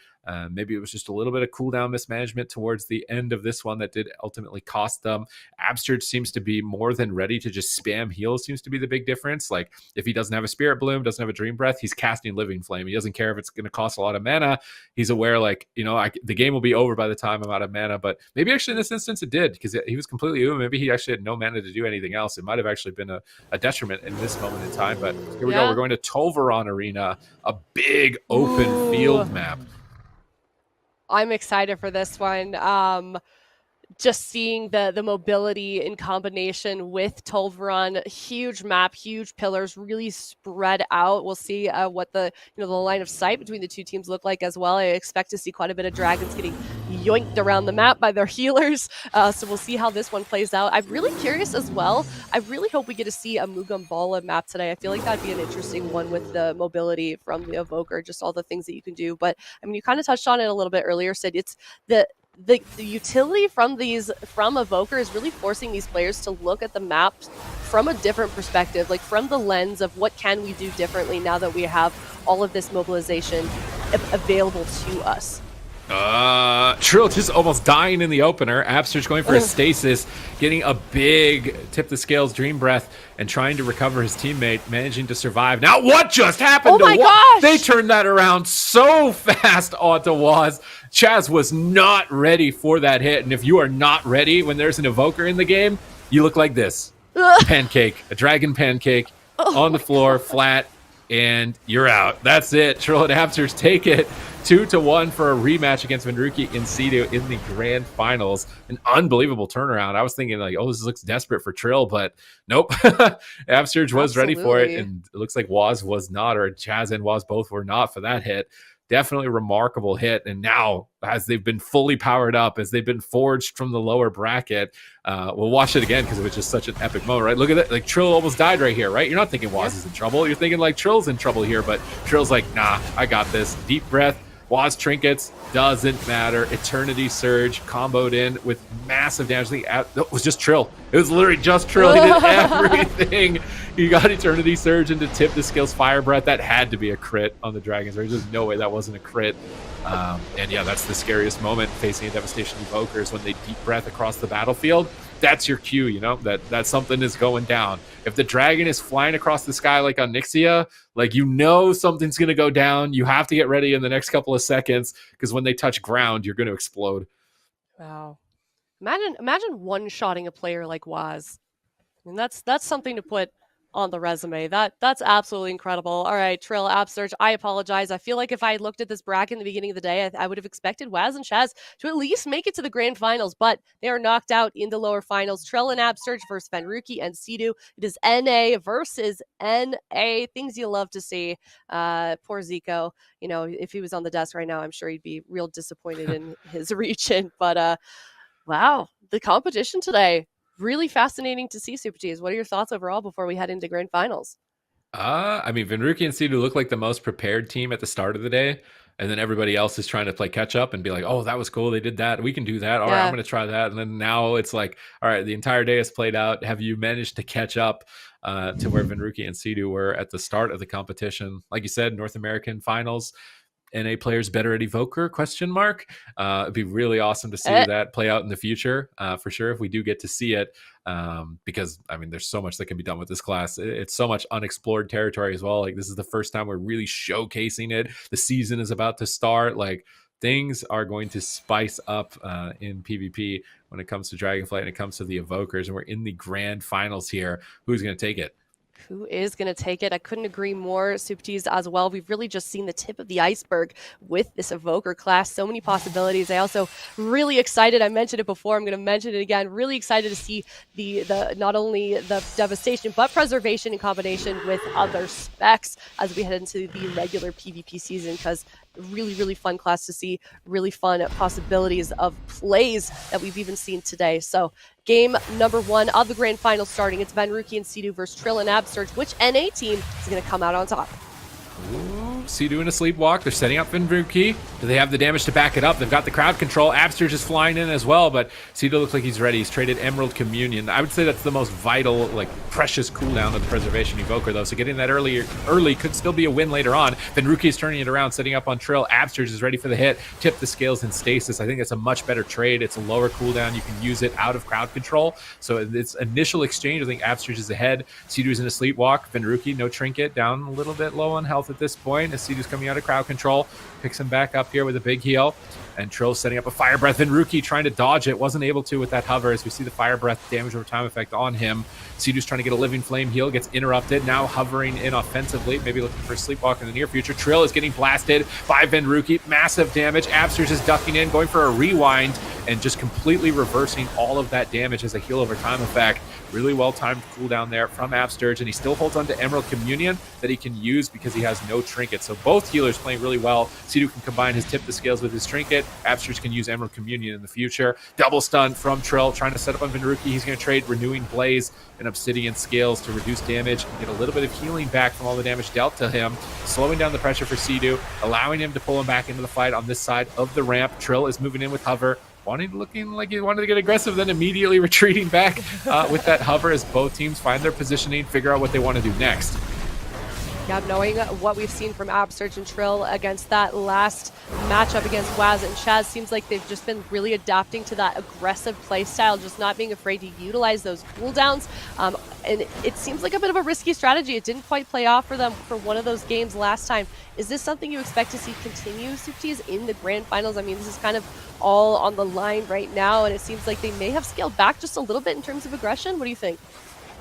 Maybe it was just a little bit of cooldown mismanagement towards the end of this one that did ultimately cost them. Absurge seems to be more than ready to just spam heals, seems to be the big difference. Like if he doesn't have a Spirit Bloom, doesn't have a Dream Breath, he's casting Living Flame. He doesn't care if it's going to cost a lot of mana. He's aware, like, the game will be over by the time I'm out of mana, but maybe actually in this instance it did, because he was completely Uma. Maybe he actually had no mana to do anything else. It might have actually been a detriment in this moment in time. But here we go. We're going to Tolvaron Arena, a big open field map. I'm excited for this one. Just seeing the mobility in combination with Tolvaron, huge map, huge pillars, really spread out. We'll see what the the line of sight between the two teams look like as well. I expect to see quite a bit of dragons getting yoinked around the map by their healers. So we'll see how this one plays out. I'm really curious as well. I really hope we get to see a Mugambala map today. I feel like that'd be an interesting one with the mobility from the Evoker, just all the things that you can do. But I mean, you kind of touched on it a little bit earlier, Sid. It's the utility from Evoker is really forcing these players to look at the map from a different perspective, like from the lens of what can we do differently now that we have all of this mobilization available to us. Trill just almost dying in the opener. Abster's going for a stasis, getting a big tip the scales dream breath and trying to recover his teammate, managing to survive. Now what just happened to Waz? They turned that around so fast onto Waz. Chaz was not ready for that hit, and if you are not ready when there's an Evoker in the game, you look like this. Pancake, a dragon pancake on the floor, flat, and you're out. That's it. Trill and Absters take it 2-1 for a rematch against Venruki and Sidu in the grand finals. An unbelievable turnaround. I was thinking like, oh, this looks desperate for Trill, but nope. Absterge was ready for it, and it looks like Waz was not, or Chaz and Waz both were not for that hit. Definitely a remarkable hit. And now, as they've been fully powered up, as they've been forged from the lower bracket, we'll watch it again because it was just such an epic moment, right? Look at that. Like, Trill almost died right here, right? You're not thinking Waz is in trouble. You're thinking, like, Trill's in trouble here, but Trill's like, nah, I got this. Deep breath. Waz trinkets, doesn't matter. Eternity Surge comboed in with massive damage. It was just Trill. It was literally just Trill. He did everything. He got Eternity Surge into tip the skills Fire Breath. That had to be a crit on the Dragons. There's just no way that wasn't a crit. And yeah, that's the scariest moment facing a Devastation Evoker is when they deep breath across the battlefield. That's your cue, you know, that something is going down. If the dragon is flying across the sky like on Nixia, like, you know something's going to go down. You have to get ready in the next couple of seconds because when they touch ground, you're going to explode. Wow. Imagine one-shotting a player like Waz. I mean, that's something to put on the resume. That's absolutely incredible. All right, Trill, Absurge, I apologize. I feel like if I had looked at this bracket in the beginning of the day, I would have expected Waz and Chaz to at least make it to the grand finals, but they are knocked out in the lower finals. Trill and Absurge versus Venruki and Sidu. It is NA versus NA. Things you love to see. Poor Zico. You know, if he was on the desk right now, I'm sure he'd be real disappointed in his reach-in. But wow, the competition today. Really fascinating to see, Super T's. What are your thoughts overall before we head into grand finals? I mean, Venruki and Sidu look like the most prepared team at the start of the day, and then everybody else is trying to play catch up and be like, oh, that was cool. They did that. We can do that. All right, I'm going to try that. And then now it's like, all right, the entire day has played out. Have you managed to catch up to where Venruki and Sidu were at the start of the competition? Like you said, North American finals. NA players better at Evoker? ? It'd be really awesome to see that play out in the future, for sure, if we do get to see it, because I mean, there's so much that can be done with this class. It's so much unexplored territory as well. Like, this is the first time we're really showcasing it. The season is about to start. Like, things are going to spice up in PvP when it comes to Dragonflight and it comes to the Evokers, and we're in the grand finals here. Who's going to take it? Who is going to take it? I couldn't agree more, Super T's, as well. We've really just seen the tip of the iceberg with this Evoker class. So many possibilities. I also really excited. I mentioned it before. I'm going to mention it again. Really excited to see the not only the devastation, but preservation in combination with other specs as we head into the regular PvP season, because really, really fun class to see. Really fun possibilities of plays that we've even seen today. So game number 1 of the grand final starting. It's Venruki and Sidu versus Trill and Absurge. Which NA team is going to come out on top? Ooh, Sidu in a sleepwalk. They're setting up Venruki. Do they have the damage to back it up? They've got the crowd control. Absurge is flying in as well, but Sidu looks like he's ready. He's traded Emerald Communion. I would say that's the most vital, like, precious cooldown of the Preservation Evoker, though. So getting that early could still be a win later on. Venruki is turning it around, setting up on Trill. Absurge is ready for the hit. Tip the scales in stasis. I think that's a much better trade. It's a lower cooldown. You can use it out of crowd control. So its initial exchange, I think Absurge is ahead. Sidu's in a sleepwalk. Venruki, no trinket, down a little bit low on health at this point as Sidu's coming out of crowd control. Picks him back up here with a big heal. and Trill setting up a Fire Breath, and Rookie trying to dodge it, wasn't able to with that hover as we see the Fire Breath damage over time effect on him. Sidhu's trying to get a Living Flame heal, gets interrupted, now hovering in offensively, maybe looking for a Sleepwalk in the near future. Trill is getting blasted by Venruki, massive damage. Abster's is ducking in, going for a rewind, and just completely reversing all of that damage as a heal over time effect. Really well-timed cooldown there from Absterge, and he still holds on to Emerald Communion that he can use because he has no trinket. So both healers playing really well. Sidhu can combine his Tip the Scales with his trinket. Absterge can use Emerald Communion in the future. Double stun from Trill, trying to set up on Venruki. He's going to trade Renewing Blaze and Obsidian Scales to reduce damage and get a little bit of healing back from all the damage dealt to him, slowing down the pressure for Sidhu, allowing him to pull him back into the fight on this side of the ramp. Trill is moving in with Hover, looking like he wanted to get aggressive, then immediately retreating back with that hover as both teams find their positioning, figure out what they want to do next. Yeah, knowing what we've seen from Absterge and Trill against that last matchup against Waz and Chaz, seems like they've just been really adapting to that aggressive play style, just not being afraid to utilize those cooldowns. And it seems like a bit of a risky strategy. It didn't quite play off for them for one of those games last time. Is this something you expect to see continue, Supties, in the grand finals? I mean, this is kind of all on the line right now, and it seems like they may have scaled back just a little bit in terms of aggression. What do you think?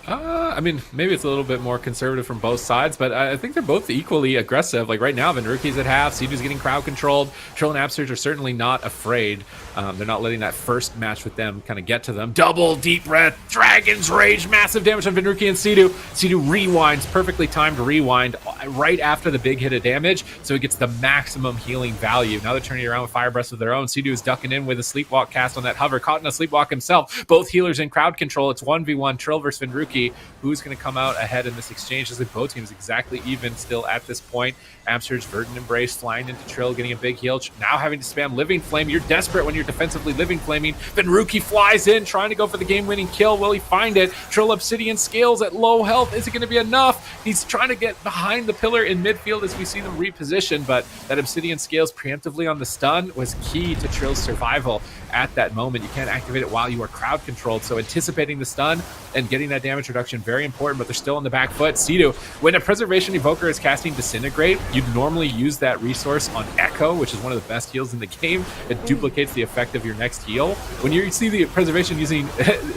I mean, maybe it's a little bit more conservative from both sides, but I think they're both equally aggressive. Like right now, Venruki's at half, Sidhu's getting crowd controlled. Trill and Absterge are certainly not afraid. They're not letting that first match with them kind of get to them. Double deep breath, Dragon's Rage, massive damage on Venruki and Sidhu. Sidhu rewinds, perfectly timed rewind right after the big hit of damage, so he gets the maximum healing value. Now they're turning around with Fire Breath of their own. Sidhu is ducking in with a Sleepwalk cast on that hover, caught in a Sleepwalk himself. Both healers in crowd control. It's 1v1, Trill versus Venruki. Who's going to come out ahead in this exchange? As if both teams exactly even still at this point. Absterge, Verdant Embrace, flying into Trill, getting a big heal. Now having to spam Living Flame. You're desperate when you're defensively Living Flaming. Venruki flies in, trying to go for the game-winning kill. Will he find it? Trill Obsidian Scales at low health. Is it going to be enough? He's trying to get behind the pillar in midfield as we see them reposition, but that Obsidian Scales preemptively on the stun was key to Trill's survival at that moment. You can't activate it while you are crowd controlled, so anticipating the stun and getting that damage reduction, very important, but they're still on the back foot. Sidhu, when a Preservation Evoker is casting Disintegrate, you'd normally use that resource on Echo, which is one of the best heals in the game. It duplicates the effect of your next heal. When you see the Preservation using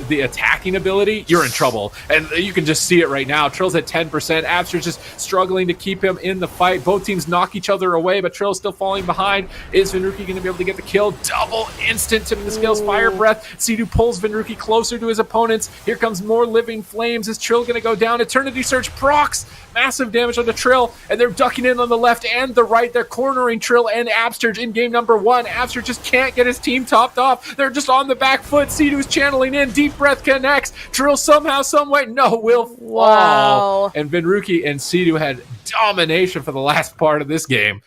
the attacking ability, you're in trouble, and you can just see it right now. Trill's at 10%, Abster's just struggling to keep him in the fight. Both teams knock each other away, but Trill's still falling behind. Is Venruki going to be able to get the kill? Double instant Tip the Scales Fire Breath. Sidhu pulls Venruki closer to his opponents. Here comes more Living Flames. Is Trill going to go down? Eternity Surge procs. Massive damage on the Trill, and they're ducking in on the left and the right. They're cornering Trill and Absterge in game number one. Absterge just can't get his team topped off. They're just on the back foot. Sidhu's channeling in. Deep Breath connects. Trill somehow, someway, will fall. Wow. And Venruki and Sidhu had domination for the last part of this game.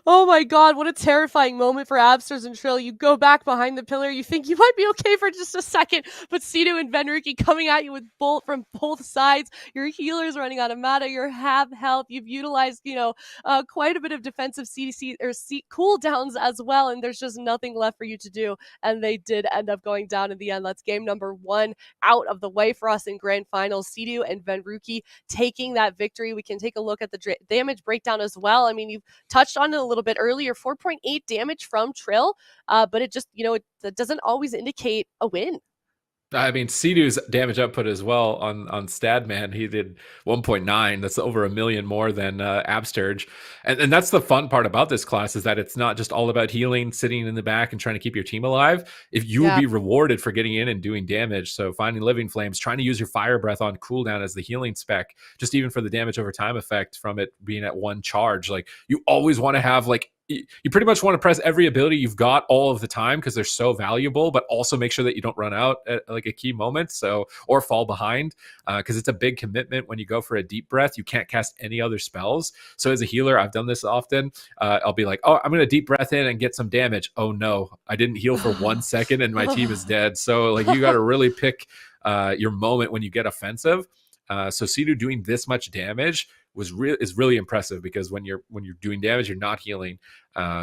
Oh my god, what a terrifying moment for Absterge and Trill. You go back behind the pillar, you think you might be okay for just a second, but Sidhu and Venruki coming at you with from both sides. Your healer's running out of mana, you're half health, you've utilized, quite a bit of defensive CDC or cooldowns as well, and there's just nothing left for you to do, and they did end up going down in the end. That's game number one out of the way for us in grand finals. Sidhu and Venruki taking that victory. We can take a look at the damage breakdown as well. I mean, you've touched on it a little bit earlier, 4.8 damage from Trill, but it just, it doesn't always indicate a win. I mean, Sidhu's damage output as well on Stadman, he did 1.9. That's over 1 million more than Absterge. And that's the fun part about this class, is that it's not just all about healing, sitting in the back and trying to keep your team alive. If you will be rewarded for getting in and doing damage. So finding Living Flames, trying to use your Fire Breath on cooldown as the healing spec, just even for the damage over time effect from it being at one charge. Like, you always want to have, you pretty much want to press every ability you've got all of the time because they're so valuable, but also make sure that you don't run out at a key moment, or fall behind, because it's a big commitment when you go for a deep breath. You can't cast any other spells. So as a healer, I've done this often. I'll be like, oh, I'm going to deep breath in and get some damage. Oh no, I didn't heal for 1 second and my team is dead. So you got to really pick your moment when you get offensive. So Sidhu doing this much damage is really impressive, because when you're doing damage, you're not healing.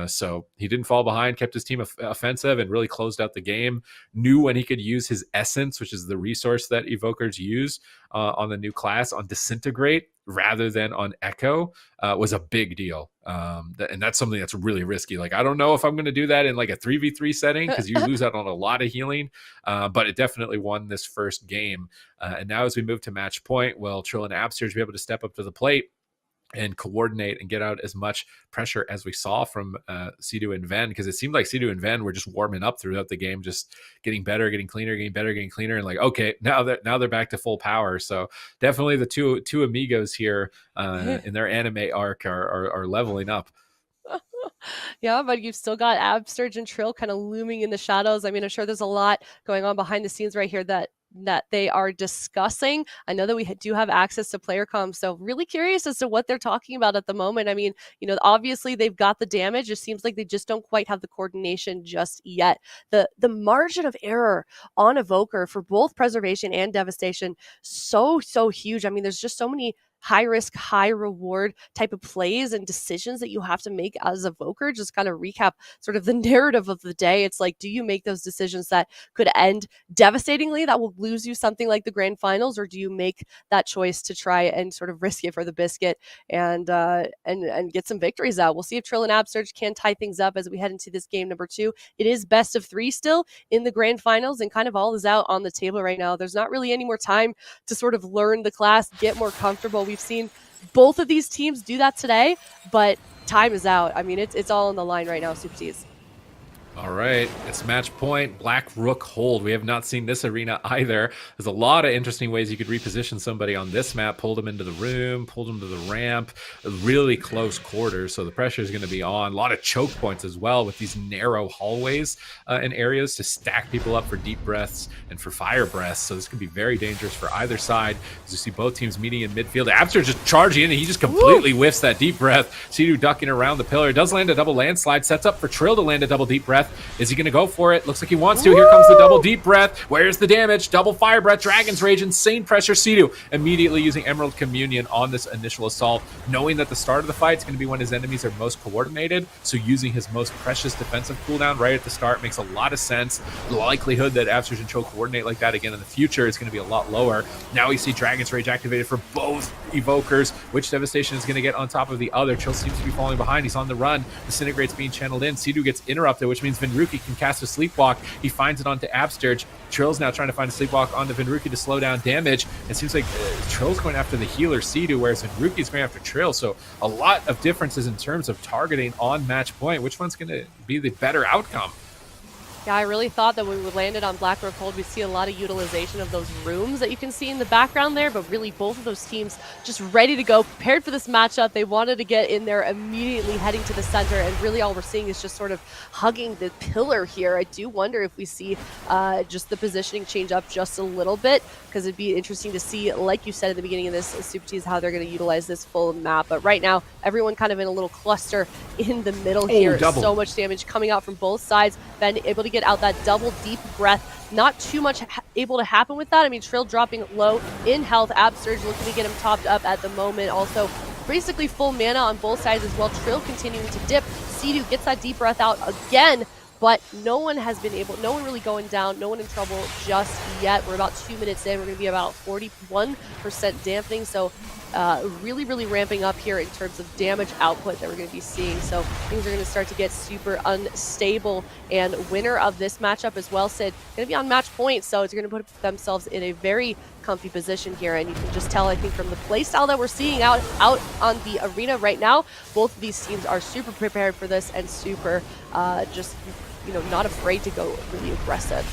So he didn't fall behind, kept his team offensive, and really closed out the game. Knew when he could use his essence, which is the resource that evokers use on the new class, on Disintegrate rather than on Echo, was a big deal. And that's something that's really risky. Like, I don't know if I'm going to do that in like a 3v3 setting, because you lose out on a lot of healing, but it definitely won this first game. And now as we move to match point, will Trill and Absterge be able to step up to the plate and coordinate and get out as much pressure as we saw from Sidu and Ven? Because it seemed like Sidu and Ven were just warming up throughout the game, just getting better, getting cleaner, getting better, getting cleaner, and like, okay, now they're back to full power. So definitely the two amigos here in their anime arc are leveling up. Yeah, but you've still got Absterge and Trill kind of looming in the shadows. I mean, I'm sure there's a lot going on behind the scenes right here that they are discussing. I know that we do have access to player comms, so really curious as to what they're talking about at the moment. I mean, obviously they've got the damage. It seems like they just don't quite have the coordination just yet. The margin of error on Evoker for both preservation and devastation, so huge. I mean, there's just so many high risk, high reward type of plays and decisions that you have to make as Evoker. Just kind of recap sort of the narrative of the day. It's like, do you make those decisions that could end devastatingly, that will lose you something like the grand finals, or do you make that choice to try and sort of risk it for the biscuit and get some victories out? We'll see if Trill and Absterge can tie things up as we head into this game number 2. It is best of 3 still in the grand finals, and kind of all is out on the table right now. There's not really any more time to sort of learn the class, get more comfortable. We've seen both of these teams do that today, but time is out. I mean, it's all on the line right now, Super T's. All right, it's match point, Black Rook hold. We have not seen this arena either. There's a lot of interesting ways you could reposition somebody on this map, pulled them into the room, pulled them to the ramp, really close quarters, so the pressure is going to be on. A lot of choke points as well with these narrow hallways and areas to stack people up for deep breaths and for fire breaths, so this could be very dangerous for either side. As you see both teams meeting in midfield, Abster just charging in, and he just completely whiffs that deep breath. Sidu ducking around the pillar, does land a double landslide, sets up for Trill to land a double deep breath. Is he going to go for it? Looks like he wants to. Here comes the double deep breath. Where's the damage? Double fire breath, Dragon's Rage, insane pressure. Sidu immediately using Emerald Communion on this initial assault, knowing that the start of the fight is going to be when his enemies are most coordinated, so using his most precious defensive cooldown right at the start makes a lot of sense. The likelihood that Absterge and Trill coordinate like that again in the future is going to be a lot lower. Now we see Dragon's Rage activated for both evokers. Which devastation is going to get on top of the other? Trill seems to be falling behind. He's on the run. Disintegrate's being channeled in. Sidu gets interrupted, which means Vinruki can cast a Sleepwalk. He finds it onto Absterge. Trill's now trying to find a Sleepwalk onto Vinruki to slow down damage. It seems like Trill's going after the healer Sidu, whereas Vinruki's going after Trill. So a lot of differences in terms of targeting on match point. Which one's going to be the better outcome? Yeah, I really thought that when we landed on Black Rook Hold, we'd see a lot of utilization of those rooms that you can see in the background there, but really both of those teams just ready to go, prepared for this matchup. They wanted to get in there immediately, heading to the center, and really all we're seeing is just sort of hugging the pillar here. I do wonder if we see just the positioning change up just a little bit, because it'd be interesting to see, like you said at the beginning of this Super Tease, how they're going to utilize this full map. But right now, everyone kind of in a little cluster in the middle here. So much damage coming out from both sides. Ben able to get out that double deep breath. Not too much able to happen with that. I mean, Trill dropping low in health. Absterge looking to get him topped up at the moment. Also, basically full mana on both sides as well. Trill continuing to dip. Sidu gets that deep breath out again, but no one really going down, no one in trouble just yet. We're about 2 minutes in. We're going to be about 41% dampening, so really ramping up here in terms of damage output that we're going to be seeing. So things are going to start to get super unstable, and winner of this matchup as well, Sid, going to be on match point, so it's going to put themselves in a very comfy position here, and you can just tell, I think, from the playstyle that we're seeing out on the arena right now, both of these teams are super prepared for this and super just, not afraid to go really aggressive.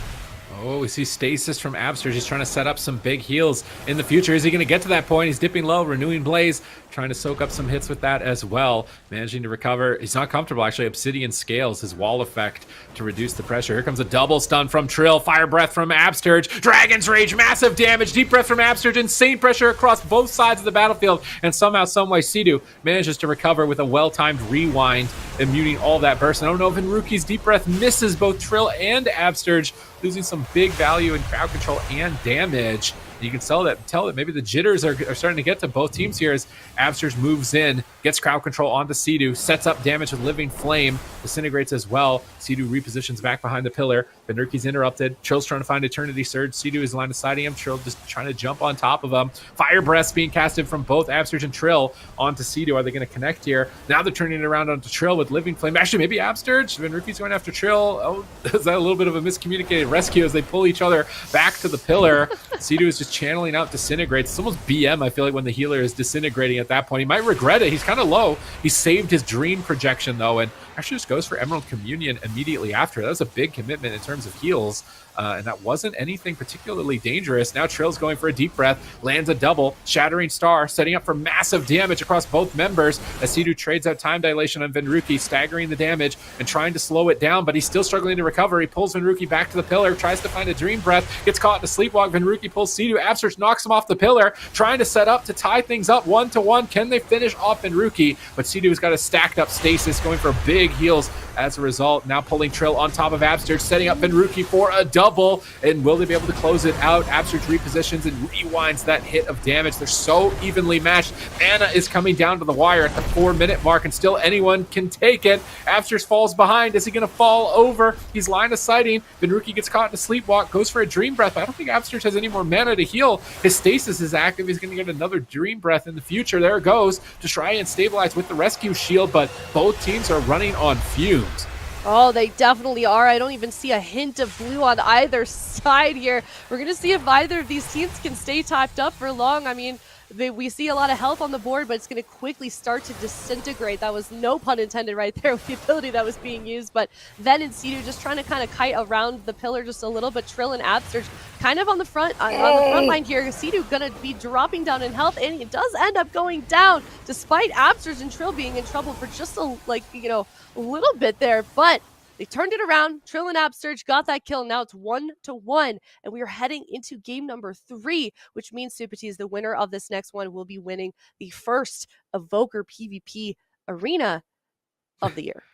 Oh, we see stasis from Absterge. He's trying to set up some big heals in the future. Is he going to get to that point? He's dipping low, renewing Blaze, trying to soak up some hits with that as well. Managing to recover. He's not comfortable, actually. Obsidian scales his wall effect to reduce the pressure. Here comes a double stun from Trill. Fire breath from Absterge. Dragon's Rage, massive damage. Deep breath from Absterge. Insane pressure across both sides of the battlefield. And somehow, someway, Sidu manages to recover with a well-timed rewind, immuning all that burst. I don't know if Vinruki's deep breath misses both Trill and Absterge, losing some big value in crowd control and damage. You can tell that maybe the jitters are starting to get to both teams here as Absurge moves in, gets crowd control onto Sea-Doo, sets up damage with Living Flame, disintegrates as well. Sea-Doo repositions back behind the pillar. Venruki's interrupted. Trill's trying to find Eternity Surge. Sea-Doo is line of sighting him. Trill just trying to jump on top of him. Fire Breath's being casted from both Absurge and Trill onto Sea-Doo. Are they going to connect here? Now they're turning it around onto Trill with Living Flame. Actually, maybe Absurge. Venruki's going after Trill. Oh, is that a little bit of a miscommunicated rescue as they pull each other back to the pillar? Sea-Doo is just channeling out Disintegrates. It's almost BM, I feel like, when the healer is disintegrating at that point. He might regret it. He's kind of low. He saved his Dream projection, though, and actually just goes for Emerald Communion immediately after. That was a big commitment in terms of heals, and that wasn't anything particularly dangerous. Now Trill's going for a Deep Breath, lands a double, Shattering Star, setting up for massive damage across both members as Sea-Doo trades out Time Dilation on Venruki, staggering the damage and trying to slow it down, but he's still struggling to recover. He pulls Venruki back to the pillar, tries to find a Dream Breath, gets caught in a Sleepwalk. Venruki pulls Sea-Doo, Absurge knocks him off the pillar, trying to set up to tie things up 1-1. Can they finish off Venruki? But Sea-Doo's got a stacked up stasis, going for big heals as a result. Now pulling Trill on top of Absurge, setting up Venruki for a double. And will they be able to close it out? Absurge repositions and rewinds that hit of damage. They're so evenly matched. Mana is coming down to the wire at the 4-minute mark, and still anyone can take it. Absurge falls behind. Is he going to fall over? He's line of sighting. Venruki gets caught in a Sleepwalk, goes for a Dream Breath. I don't think Absurge has any more mana to heal. His stasis is active. He's going to get another Dream Breath in the future. There it goes to try and stabilize with the rescue shield, but both teams are running on fumes. Oh, they definitely are. I don't even see a hint of blue on either side here. We're going to see if either of these teams can stay topped up for long. I mean, we see a lot of health on the board, but it's going to quickly start to disintegrate. That was no pun intended right there with the ability that was being used. But then in Sea-Doo just trying to kind of kite around the pillar just a little bit. Trill and Absurge kind of on the front line here. Sea-Doo going to be dropping down in health, and he does end up going down despite Absurge and Trill being in trouble for just a little bit there. But they turned it around. Trill and Absurge got that kill. Now it's 1-1, and we are heading into game number 3, which means Supatis, the winner of this next one, will be winning the first Evoker PvP arena of the year.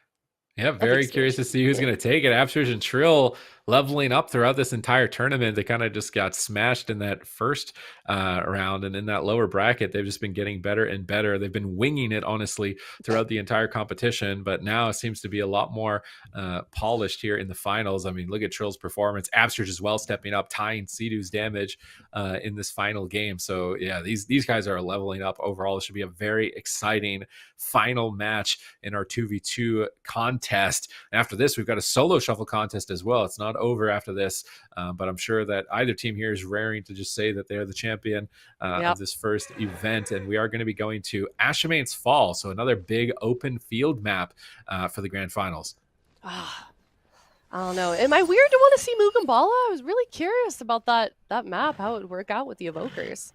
Yeah, very curious to see who's going to take it. Absurge and Trill leveling up throughout this entire tournament. They kind of just got smashed in that first round, and in that lower bracket, they've just been getting better and better. They've been winging it, honestly, throughout the entire competition, but now it seems to be a lot more polished here in the finals. I mean, look at Trill's performance. Absurge as well stepping up, tying Sea-Doo's damage in this final game. So yeah, these guys are leveling up overall. It should be a very exciting final match in our 2v2 contest. And after this, we've got a solo shuffle contest as well. It's not over after this, but I'm sure that either team here is raring to just say that they're the champion of this first event. And we are going to be going to Ashamane's Fall, so another big open field map for the grand finals. I don't know. Am I weird to want to see Mugambala? I was really curious about that map, how it would work out with the Evokers.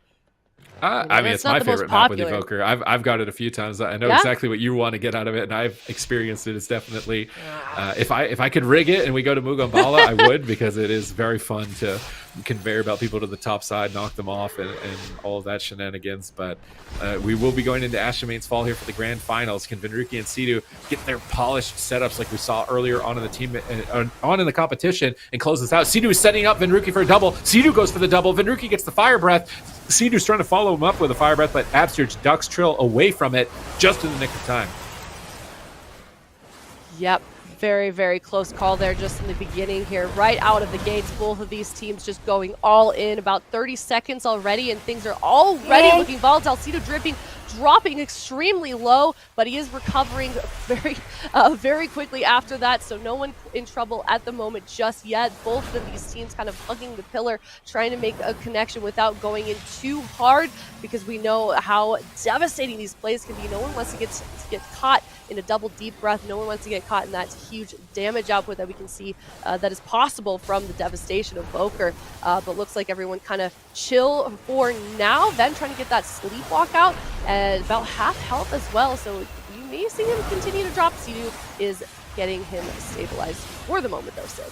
I mean, it's my favorite map with Evoker. I've got it a few times. I know exactly what you want to get out of it, and I've experienced it. It's definitely if I could rig it and we go to Mugambala, I would, because it is very fun to conveyor belt people to the top side, knock them off, and all of that shenanigans. But we will be going into Ashamane's Fall here for the grand finals. Can Venruki and Sea-Doo get their polished setups like we saw earlier on in the team on in the competition and close this out? Sea-Doo is setting up Venruki for a double. Sea-Doo goes for the double. Venruki gets the Fire Breath. Sea-Doo's trying to follow him up with a Fire Breath, but Absurge ducks Trill away from it just in the nick of time. Yep. Very, very close call there just in the beginning here. Right out of the gates, both of these teams just going all in. About 30 seconds already, and things are already looking volatile. Sea-Doo dripping, dropping extremely low, but he is recovering very quickly after that, so no one in trouble at the moment just yet. Both of these teams kind of hugging the pillar, trying to make a connection without going in too hard, because we know how devastating these plays can be. No one wants to get caught in a double deep breath. No one wants to get caught in that huge damage output that we can see that is possible from the devastation of Evoker. But looks like everyone kind of chill for now. Then trying to get that Sleepwalk out at about half health as well. So you may see him continue to drop. Sea-Doo is getting him stabilized for the moment, though, Sid.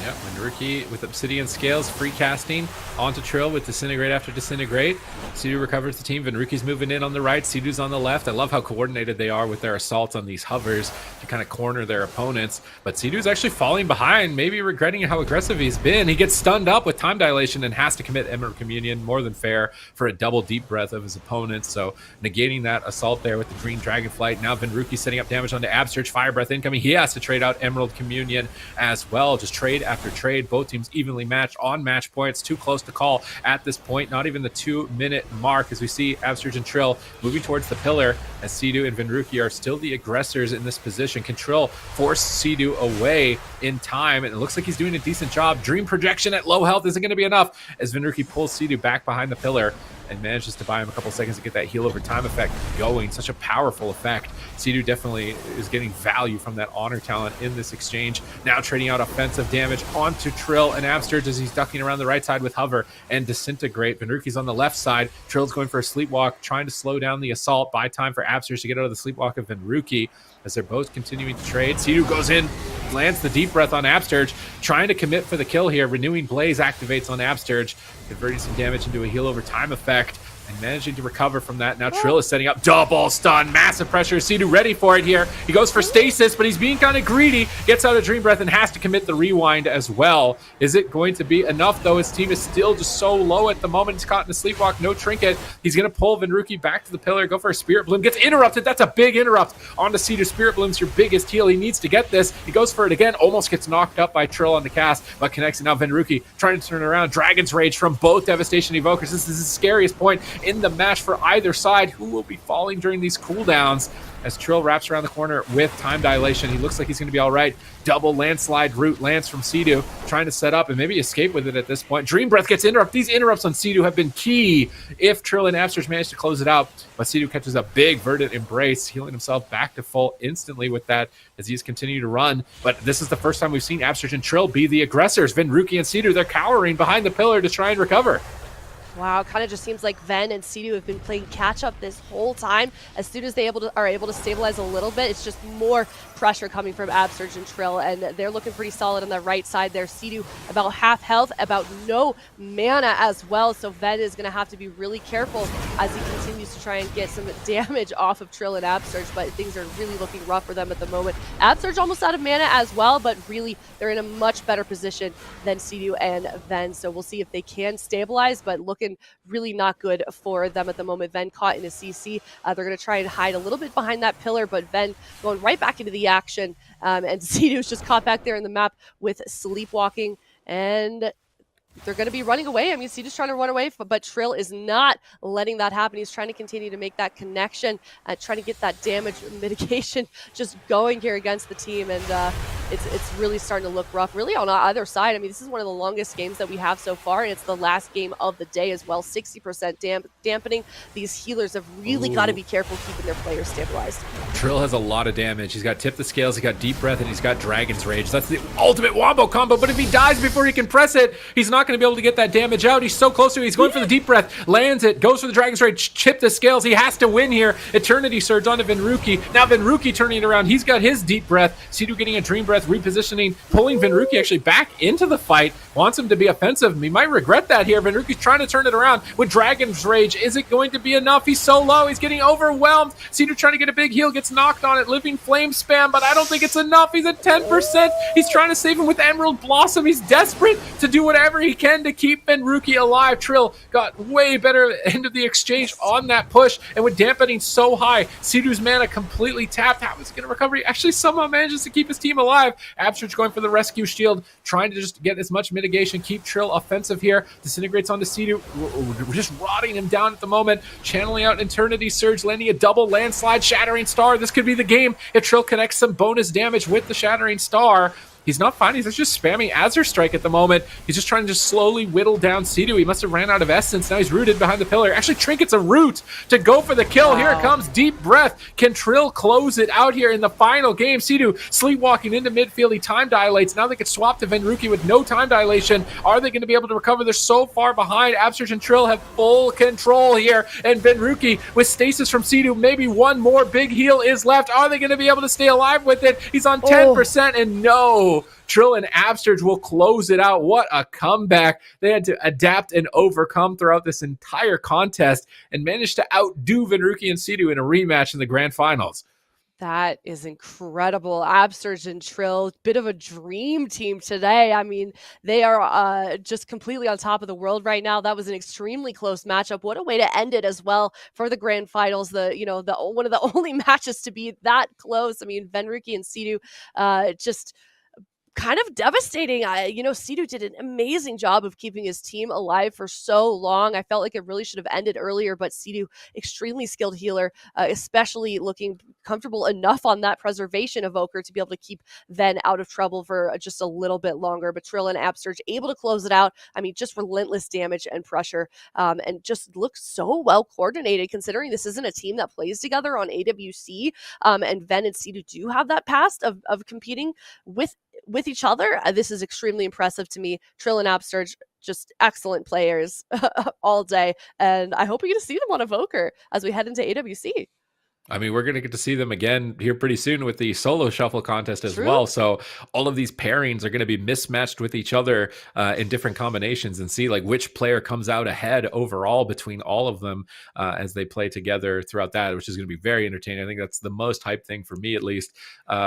Yeah, Venruki with Obsidian Scales, free casting onto Trill with Disintegrate after Disintegrate. Sidu recovers the team. Venruki's moving in on the right. Sidu's on the left. I love how coordinated they are with their assaults on these hovers to kind of corner their opponents. But Sidu's actually falling behind, maybe regretting how aggressive he's been. He gets stunned up with time dilation and has to commit Emerald Communion, more than fair, for a double deep breath of his opponent. So negating that assault there with the green Dragonflight. Now Venruki setting up damage onto Absurge. Fire Breath incoming. He has to trade out Emerald Communion as well. Just trade after trade. Both teams evenly matched on match points. Too close to call at this point. Not even the 2-minute mark as we see Absurge and Trill moving towards the pillar as Sidu and Venruki are still the aggressors in this position. Can Trill force Sidu away in time? And it looks like he's doing a decent job. Dream Projection at low health isn't going to be enough as Venruki pulls Sidu back behind the pillar and manages to buy him a couple seconds to get that heal over time effect going. Such a powerful effect. Sidu definitely is getting value from that honor talent in this exchange. Now trading out offensive damage onto Trill and Absurge as he's ducking around the right side with Hover and Disintegrate. Venruki's on the left side. Trill's going for a Sleepwalk, trying to slow down the assault, buy time for Absurge to get out of the Sleepwalk of Venruki as they're both continuing to trade. Sidu goes in, lands the deep breath on Absurge, trying to commit for the kill here. Renewing Blaze activates on Absurge, converting some damage into a heal over time effect and managing to recover from that. Now Trill is setting up double stun, massive pressure. Sidu ready for it here. He goes for stasis, but he's being kind of greedy, gets out of Dream Breath and has to commit the rewind as well. Is it going to be enough though? His team is still just so low at the moment. He's caught in a Sleepwalk, no trinket. He's going to pull Venruki back to the pillar, go for a Spirit Bloom, gets interrupted. That's a big interrupt onto Sidu. Spirit Bloom's your biggest heal. He needs to get this. He goes for it again, almost gets knocked up by Trill on the cast, but connects it. Now Venruki trying to turn around. Dragon's Rage from both Devastation Evokers. This is the scariest point in the match for either side. Who will be falling during these cooldowns as Trill wraps around the corner with time dilation? He looks like he's going to be all right. Double landslide root lands from Sidu, trying to set up and maybe escape with it at this point. Dream Breath gets interrupted. These interrupts on Sidu have been key if Trill and Absurge manage to close it out, but Sidu catches a big Verdant Embrace, healing himself back to full instantly with that as he's continued to run. But this is the first time we've seen Absurge and Trill be the aggressors. Venruki and Sidu, they're cowering behind the pillar to try and recover. Wow, it kind of just seems like Ven and Sidu have been playing catch up this whole time. As soon as they are able to stabilize a little bit, it's just more pressure coming from Absurge and Trill, and they're looking pretty solid on the right side there. Sidu about half health, about no mana as well, so Ven is going to have to be really careful as he continues to try and get some damage off of Trill and Absurge, but things are really looking rough for them at the moment. Absurge almost out of mana as well, but really they're in a much better position than Sidu and Ven, so we'll see if they can stabilize, but looking really not good for them at the moment. Ven caught in a CC. They're going to try and hide a little bit behind that pillar, but Ven going right back into the action, and Sidu's just caught back there in the map with Sleepwalking, and they're going to be running away. I mean, Sidu's trying to run away, but Trill is not letting that happen. He's trying to continue to make that connection, trying to get that damage mitigation just going here against the team, and it's really starting to look rough, really on either side. I mean, this is one of the longest games that we have so far, and it's the last game of the day as well. 60% dampening. These healers have really got to be careful keeping their players stabilized. Trill has a lot of damage. He's got Tip the Scales, he's got Deep Breath, and he's got Dragon's Rage. That's the ultimate wombo combo, but if he dies before he can press it, he's not going to be able to get that damage out. He's so close to it. He's going for the Deep Breath, lands it, goes for the Dragon's Rage, Chip the Scales. He has to win here. Eternity Surge onto Venruki. Now Venruki turning it around. He's got his Deep Breath. Sidu getting a Dream Breath, repositioning, pulling Venruki actually back into the fight. Wants him to be offensive. He might regret that here. Venruki's trying to turn it around with Dragon's Rage. Is it going to be enough? He's so low. He's getting overwhelmed. Sidu trying to get a big heal, gets knocked on it. Living Flame spam, but I don't think it's enough. He's at 10%. He's trying to save him with Emerald Blossom. He's desperate to do whatever he can to keep Venruki alive. Trill got way better end of the exchange on that push, and with dampening so high, Sidu's mana completely tapped. How is he going to recover? He actually somehow manages to keep his team alive. Absurge going for the rescue shield, trying to just get as much mitigation, keep Trill offensive here. Disintegrates onto Sidu. We're just rotting him down at the moment. Channeling out Eternity Surge, landing a double landslide, Shattering Star. This could be the game if Trill connects some bonus damage with the Shattering Star. He's not fine. He's just spamming Azure Strike at the moment. He's just trying to just slowly whittle down Sidu. He must have ran out of essence. Now he's rooted behind the pillar. Actually, Trinket's a root to go for the kill. Wow. Here it comes. Deep Breath. Can Trill close it out here in the final game? Sidu sleepwalking into midfield. He time dilates. Now they get swapped to Venruki with no time dilation. Are they going to be able to recover? They're so far behind. Absurge and Trill have full control here. And Venruki with stasis from Sidu. Maybe one more big heal is left. Are they going to be able to stay alive with it? He's on 10% and no. no, Trill and Absterge will close it out. What a comeback. They had to adapt and overcome throughout this entire contest and managed to outdo Venruki and Sidu in a rematch in the grand finals. That is incredible. Absterge and Trill, bit of a dream team today. I mean, they are just completely on top of the world right now. That was an extremely close matchup. What a way to end it as well for the grand finals. The one of the only matches to be that close. I mean, Venruki and Sidu just kind of devastating. Sidu did an amazing job of keeping his team alive for so long. I felt like it really should have ended earlier, but Sidu, extremely skilled healer, especially looking comfortable enough on that preservation evoker to be able to keep Ven out of trouble for just a little bit longer. But Trill and Absterge able to close it out. I mean, just relentless damage and pressure, and just looks so well coordinated considering this isn't a team that plays together on AWC. And Ven and Sidu do have that past of competing with each other. This is extremely impressive to me. Trill and Absterge, just excellent players all day. And I hope we get to see them on Evoker as we head into AWC. I mean, we're going to get to see them again here pretty soon with the solo shuffle contest as well. So all of these pairings are going to be mismatched with each other in different combinations, and see like which player comes out ahead overall between all of them as they play together throughout that, which is going to be very entertaining. I think that's the most hype thing for me, at least,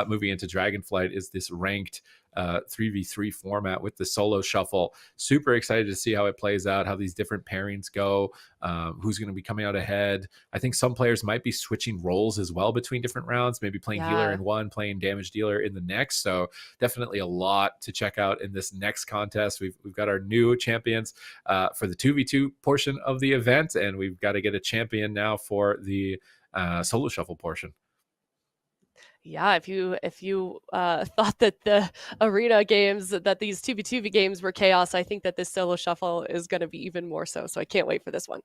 moving into Dragonflight, is this ranked 3v3 format with the solo shuffle. Super excited to see how it plays out, how these different pairings go, who's going to be coming out ahead. I think some players might be switching roles as well between different rounds, maybe playing healer in one, playing damage dealer in the next. So definitely a lot to check out in this next contest. We've got our new champions for the 2v2 portion of the event, and we've got to get a champion now for the solo shuffle portion. Yeah, if you thought that the arena games, that these 2v2v games were chaos, I think that this solo shuffle is going to be even more so. So I can't wait for this one.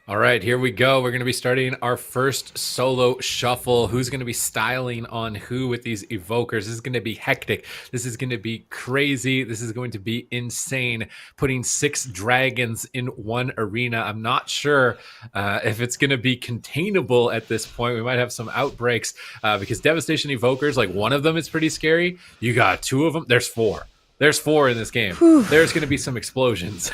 All right, here we go. We're going to be starting our first solo shuffle. Who's going to be styling on who with these evokers? This is going to be hectic. This is going to be crazy. This is going to be insane. Putting 6 dragons in one arena. I'm not sure if it's going to be containable at this point. We might have some outbreaks because Devastation evokers, like one of them is pretty scary. You got 2 of them. There's 4. There's 4 in this game. Whew. There's going to be some explosions.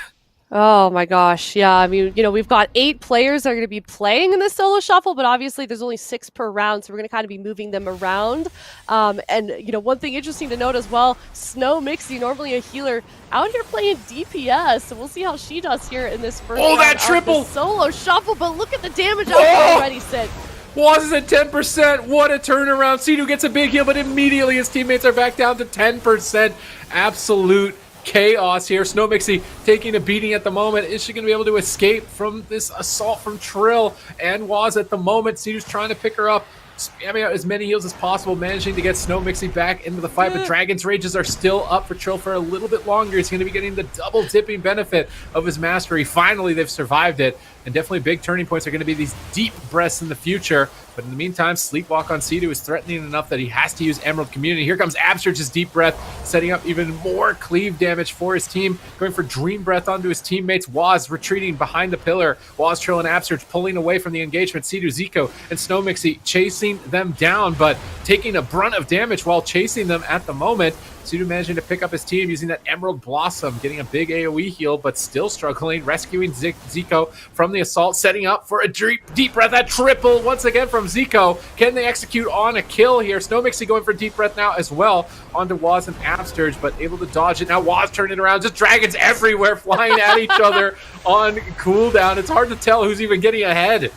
Oh my gosh. Yeah, I mean, we've got 8 players that are going to be playing in this solo shuffle, but obviously there's only 6 per round, so we're going to kind of be moving them around. And one thing interesting to note as well, Snow Mixie, normally a healer, out here playing DPS, so we'll see how she does here in this first round that triple! of the solo shuffle, but look at the damage output already, Sid. Waz is at 10%. What a turnaround. Sidu gets a big heal, but immediately his teammates are back down to 10%. Absolute chaos here. Snow Mixie taking a beating at the moment. Is she going to be able to escape from this assault from Trill and Waz at the moment? Sidu's trying to pick her up, spamming out as many heals as possible, managing to get Snow Mixie back into the fight, but Dragon's Rages are still up for Trill for a little bit longer. He's going to be getting the double dipping benefit of his mastery. Finally, they've survived it, and definitely big turning points are going to be these deep breaths in the future. But in the meantime, Sleepwalk on Sidu is threatening enough that he has to use Emerald Community. Here comes Absterge's Deep Breath, setting up even more cleave damage for his team, going for Dream Breath onto his teammates. Waz retreating behind the pillar. Waz, Trill, and Absterge pulling away from the engagement. Sidu, Zico, and Snow Mixie chasing them down, but taking a brunt of damage while chasing them at the moment. Sidu managing to pick up his team using that Emerald Blossom, getting a big AoE heal, but still struggling, rescuing Zico from the assault, setting up for a deep breath, that triple once again from Zico. Can they execute on a kill here? Snow Mixie going for deep breath now as well onto Waz and Absterge, but able to dodge it. Now Waz turning it around, just dragons everywhere flying at each other on cooldown. It's hard to tell who's even getting ahead.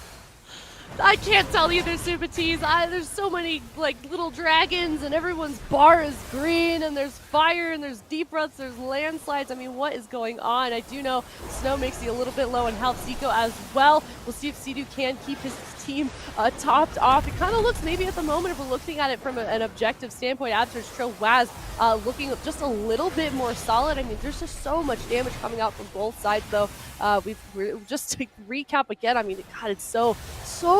I can't tell either, Sympathies. There's so many little dragons, and everyone's bar is green, and there's fire, and there's deep breaths, there's landslides. I mean, what is going on? I do know Snow makes you a little bit low in health. Zico as well. We'll see if Sidu can keep his team topped off. It kind of looks, maybe at the moment, if we're looking at it from an objective standpoint, Absterge, Trill, Waz looking just a little bit more solid. I mean, there's just so much damage coming out from both sides, though. Just to recap again, I mean, God, it's so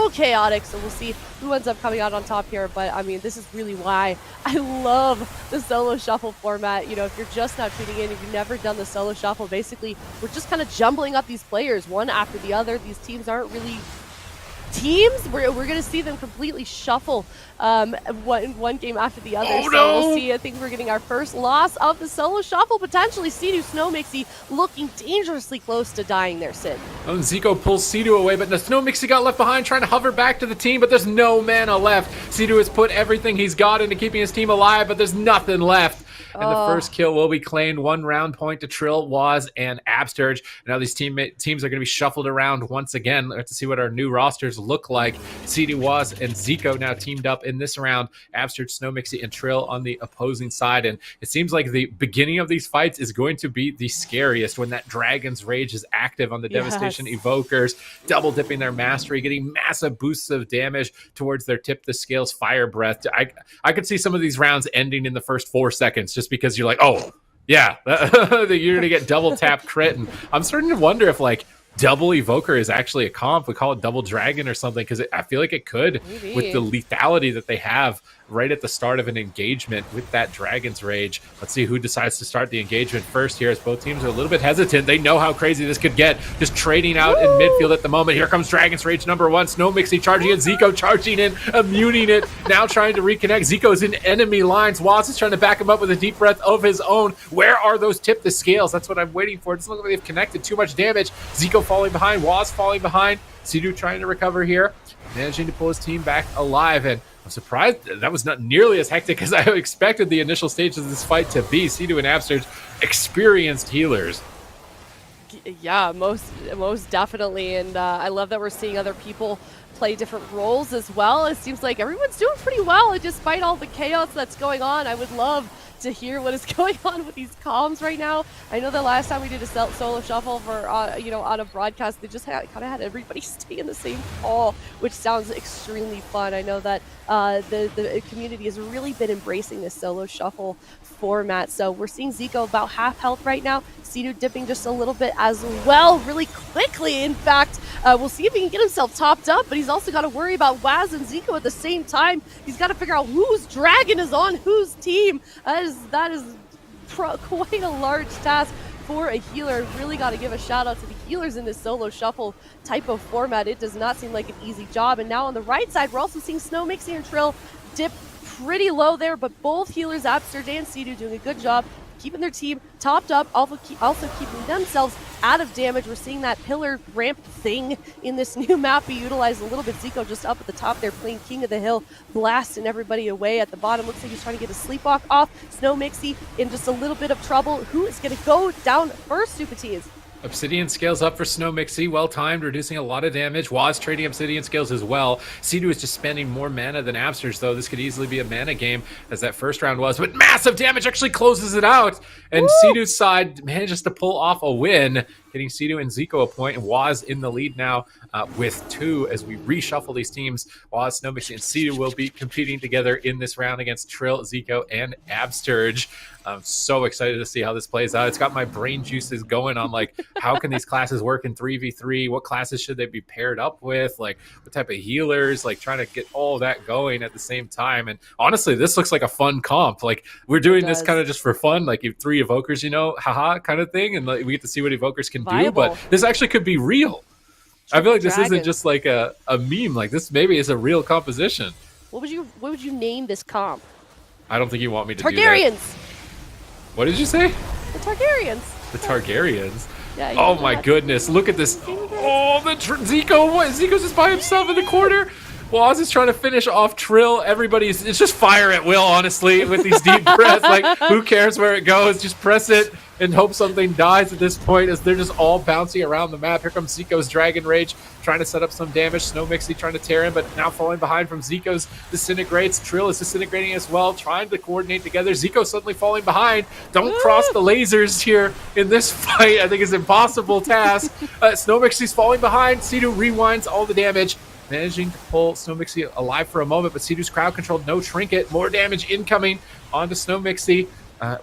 chaotic, so we'll see who ends up coming out on top here. But I mean, this is really why I love the solo shuffle format. If you're just now tuning in, if you've never done the solo shuffle, basically we're just kind of jumbling up these players one after the other. These teams aren't really teams. We're going to see them completely shuffle one game after the other. Oh, so no. we'll see. I think we're getting our first loss of the solo shuffle. Potentially, Sea-Doo Snow Mixie looking dangerously close to dying there, Sid. Oh, and Zico pulls Sea-Doo away, but the Snow Mixie got left behind, trying to hover back to the team, but there's no mana left. Sea-Doo has put everything he's got into keeping his team alive, but there's nothing left. And the first kill will be claimed. 1 round point to Trill, Waz, and Absturge. Now these teams are going to be shuffled around once again. Let's see what our new rosters look like. CD, Waz, and Zico now teamed up in this round. Absturge, Snow Mixie, and Trill on the opposing side. And it seems like the beginning of these fights is going to be the scariest when that Dragon's Rage is active on the Devastation Evokers, double dipping their mastery, getting massive boosts of damage towards their Tip the Scales Fire Breath. I could see some of these rounds ending in the first 4 seconds just because you're like, oh, yeah, you're going to get double tap crit. And I'm starting to wonder if like double Evoker is actually a comp. We call it double Dragon or something because I feel like it could with the lethality that they have right at the start of an engagement with that Dragon's Rage. Let's see who decides to start the engagement first here as both teams are a little bit hesitant. They know how crazy this could get. Just trading out in midfield at the moment. Here comes Dragon's Rage #1. Snow Mixie charging in. Zico charging in, immuning it. Now trying to reconnect. Zico's in enemy lines. Waz is trying to back him up with a deep breath of his own. Where are those Tip the Scales? That's what I'm waiting for. It doesn't look like they've connected too much damage. Zico falling behind. Waz falling behind. Sea-Doo trying to recover here. Managing to pull his team back alive. And I'm surprised that was not nearly as hectic as I expected the initial stages of this fight to be. Sea-Doo and Absturge, experienced healers. Yeah, most definitely. And I love that we're seeing other people play different roles as well. It seems like everyone's doing pretty well despite all the chaos that's going on. I would love to hear what is going on with these comms right now. I know the last time we did a solo shuffle for on a broadcast, they just kind of had everybody stay in the same call, which sounds extremely fun. I know that the community has really been embracing this solo shuffle format. So we're seeing Zico about half health right now. Sea-Doo dipping just a little bit as well, really quickly. In fact, we'll see if he can get himself topped up, but he's also got to worry about Waz and Zico at the same time. He's got to figure out whose dragon is on whose team. That is quite a large task for a healer. Really got to give a shout out to the healers in this solo shuffle type of format. It does not seem like an easy job. And now on the right side, we're also seeing Snow Mixie and Trill dip pretty low there, but both healers, Absturge and Sea-Doo, doing a good job keeping their team topped up, also keeping themselves out of damage. We're seeing that pillar ramp thing in this new map be utilized a little bit. Zico just up at the top there playing King of the Hill, blasting everybody away at the bottom. Looks like he's trying to get a sleepwalk off. Snow Mixie in just a little bit of trouble. Who is going to go down first, Supatees? Obsidian Scales up for Snow Mixie, well timed, reducing a lot of damage. Waz trading Obsidian Scales as well. Sea-Doo is just spending more mana than Absturge, though. This could easily be a mana game, as that first round was, but massive damage actually closes it out. And Sea-Doo's side manages to pull off a win, getting Sea-Doo and Zico a point, and Waz in the lead now with 2 as we reshuffle these teams. Waz, Snow Mixie, and Sea-Doo will be competing together in this round against Trill, Zico, and Absturge. I'm so excited to see how this plays out. It's got my brain juices going on, like, how can these classes work in 3v3? What classes should they be paired up with? Like, what type of healers? Like, trying to get all that going at the same time. And honestly, this looks like a fun comp. Like, we're doing this kind of just for fun, like 3 evokers, haha, kind of thing. And like, we get to see what evokers can do. But this actually could be real. I feel like this isn't just like a meme. Like, this maybe is a real composition. What would you name this comp? I don't think you want me to do that. Targaryens! What did you say? The Targaryens. The Targaryens? Yeah, oh my goodness, look at this. Oh, Zico, what? Zico's just by himself in the corner. Waz is trying to finish off Trill. It's just fire at will, honestly, with these deep breaths. Like, who cares where it goes? Just press it and hope something dies at this point, as they're just all bouncing around the map. Here comes Zico's Dragon Rage, trying to set up some damage. Snow Mixie trying to tear him, but now falling behind from Zico's Disintegrates. Trill is disintegrating as well, trying to coordinate together. Zico suddenly falling behind. Don't cross the lasers here in this fight. I think it's an impossible task. Snow Mixie's falling behind. Sea-Doo rewinds all the damage, managing to pull Snow Mixie alive for a moment, but Sea-Doo's crowd controlled, no trinket. More damage incoming onto Snow Mixie.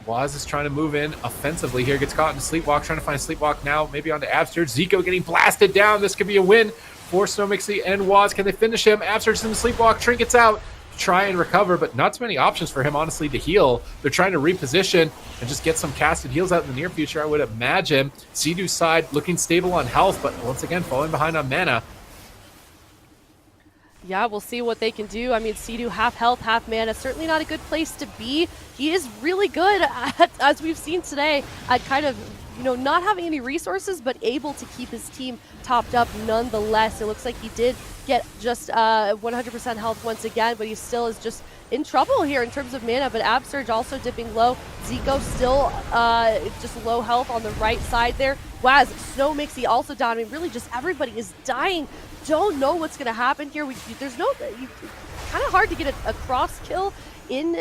Waz is trying to move in offensively here. Gets caught in a sleepwalk, trying to find sleepwalk now, maybe onto Absturge. Zico getting blasted down. This could be a win for Snow Mixie and Waz. Can they finish him? Absturge's in the sleepwalk, trinkets out, try and recover, but not too many options for him, honestly, to heal. They're trying to reposition and just get some casted heals out in the near future, I would imagine. Sea-Doo's side looking stable on health, but once again, falling behind on mana. yeah, we'll see what they can do. I mean, Sea-Doo half health, half mana. Certainly not a good place to be. He is really good at, as we've seen today, at kind of, you know, not having any resources, but able to keep his team topped up nonetheless. It looks like he did get just 100% health once again, but he still is just in trouble here in terms of mana. But Absurge also dipping low. Zico still just low health on the right side there. Waz, Snow Mixie also down. I mean, really just everybody is dying. Don't know what's going to happen here. There's no... kind of hard to get a cross kill in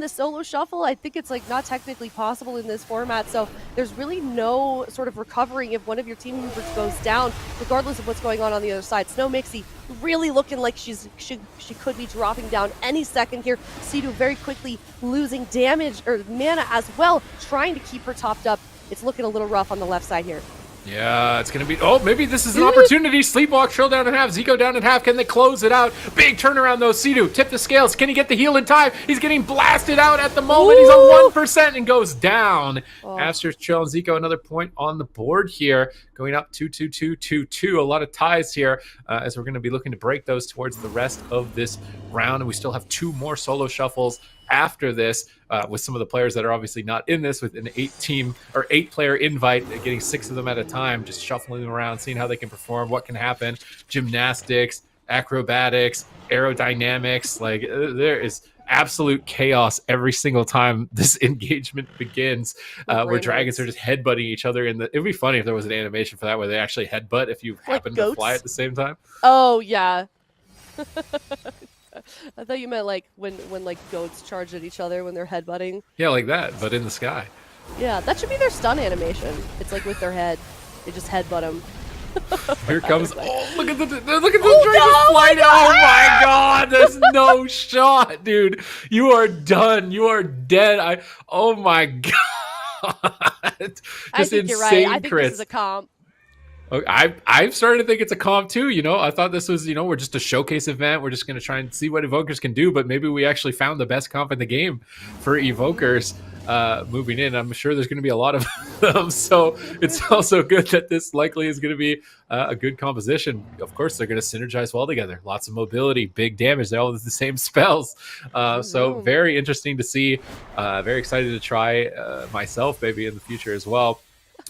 the solo shuffle. I think it's like not technically possible in this format, so there's really no sort of recovering if one of your team members goes down, regardless of what's going on the other side. Snow Mixie really looking like she could be dropping down any second here. Sea-Doo very quickly losing damage or mana as well, trying to keep her topped up. It's looking a little rough on the left side here. Yeah, it's going to be... Oh, maybe this is an opportunity. Sleepwalk, Trill down in half. Zico down in half. Can they close it out? Big turnaround, though. Sea-Doo, tip the scales. Can he get the heal in time? He's getting blasted out at the moment. He's on 1% and goes down. After Trill and Zico, another point on the board here. Going up 2-2-2-2-2. A lot of ties here as we're going to be looking to break those towards the rest of this round. And we still have 2 more solo shuffles after this, with some of the players that are obviously not in this, with an 8-player invite, getting 6 of them at a time, just shuffling them around, seeing how they can perform, what can happen, gymnastics, acrobatics, aerodynamics. Like, there is absolute chaos every single time this engagement begins, where dragons are just headbutting each other. It'd be funny if there was an animation for that where they actually headbutt if you happen to fly at the same time. Oh yeah. I thought you meant like when like goats charge at each other when they're headbutting. Yeah, like that, but in the sky. Yeah, that should be their stun animation. It's like with their head, they just headbutt them. Here comes. Oh, look at the Dragonflight! Oh my God! There's no shot, dude. You are done. You are dead. Oh my God! I think you're right. I think this is a comp. I'm starting to think it's a comp too. You know, I thought this was, you know, we're just a showcase event. We're just going to try and see what Evokers can do, but maybe we actually found the best comp in the game for Evokers moving in. I'm sure there's going to be a lot of them, so it's also good that this likely is going to be a good composition. Of course, they're going to synergize well together. Lots of mobility, big damage. They all have the same spells. So very interesting to see. Very excited to try myself maybe in the future as well.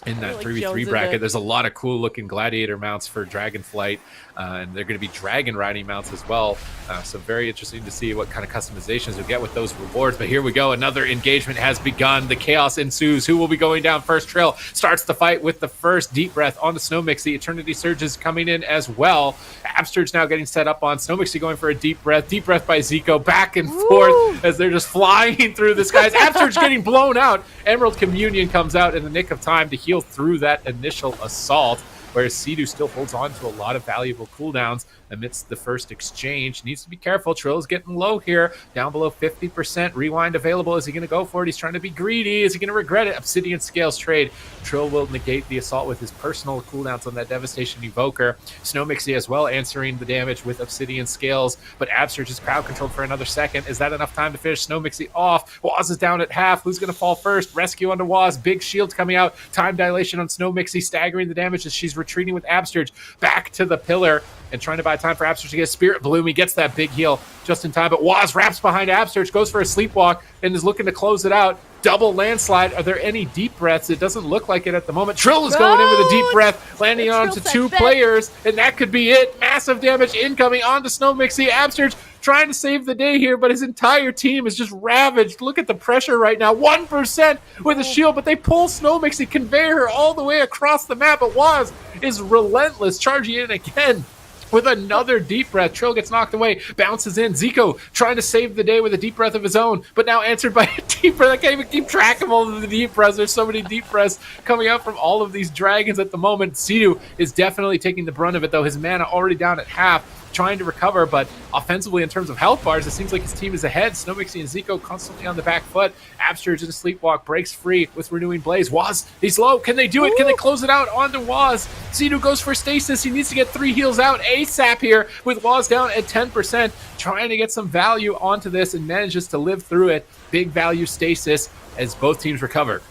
In that 3v3 bracket, there's a lot of cool looking gladiator mounts for Dragonflight, and they're going to be dragon riding mounts as well. So very interesting to see what kind of customizations we get with those rewards. But here we go. Another engagement has begun. The chaos ensues. Who will be going down first? Trill starts the fight with the first deep breath on the Snow Mixie. Eternity Surge is coming in as well. Absurge now getting set up on Snow Mixie, going for a deep breath. Deep breath by Zico, back and forth as they're just flying through the skies. Absurge getting blown out. Emerald Communion comes out in the nick of time to heal through that initial assault, whereas Sea-Doo still holds on to a lot of valuable cooldowns amidst the first exchange. Needs to be careful. Trill is getting low here, down below 50%. Rewind available. Is he going to go for it? He's trying to be greedy. Is he going to regret it? Obsidian Scales trade. Trill will negate the assault with his personal cooldowns on that Devastation Evoker. Snow Mixie as well answering the damage with Obsidian Scales, but Absurge is crowd controlled for another second. Is that enough time to finish Snow Mixie off? Waz is down at half. Who's going to fall first? Rescue onto Waz. Big shield coming out. Time dilation on Snow Mixie, staggering the damage as she's retreating with Absurge back to the pillar and trying to buy time for Absurge to get a Spirit Bloom. He gets that big heal just in time, but Waz wraps behind Absurge, goes for a Sleepwalk, and is looking to close it out. Double landslide. Are there any deep breaths? It doesn't look like it at the moment. Trill is going in with a deep breath, landing onto 2 players, and that could be it. Massive damage incoming onto Snow Mixie. Absurge trying to save the day here, but his entire team is just ravaged. Look at the pressure right now. 1% with a shield, but they pull Snow Mixie, convey her all the way across the map, but Waz is relentless, charging in again with another deep breath. Trill gets knocked away, bounces in. Zico trying to save the day with a deep breath of his own, but now answered by a deep breath. I can't even keep track of all of the deep breaths. There's so many deep breaths coming out from all of these dragons at the moment. Sea-Doo is definitely taking the brunt of it, though. His mana already down at half, trying to recover, but offensively in terms of health bars, it seems like his team is ahead. Snow Mixie and Zico constantly on the back foot. Absurge in a Sleepwalk, breaks free with Renewing Blaze. Waz, he's low. Can they do it? Can they close it out onto Waz? Sea-Doo goes for stasis. He needs to get 3 heals out ASAP here with Waz down at 10%, trying to get some value onto this and manages to live through it. Big value stasis as both teams recover.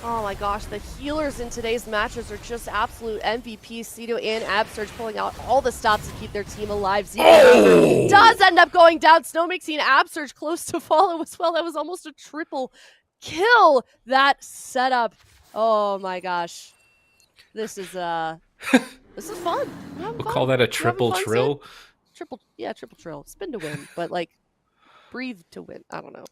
Oh my gosh, the healers in today's matches are just absolute MVP. Cedo and Absurge pulling out all the stops to keep their team alive. Zico does end up going down. Snowmixy and Absurge close to follow as well. That was almost a triple kill. That setup. Oh my gosh. This is fun. We'll call that a triple trill. Triple trill. Spin to win, but like breathe to win. I don't know.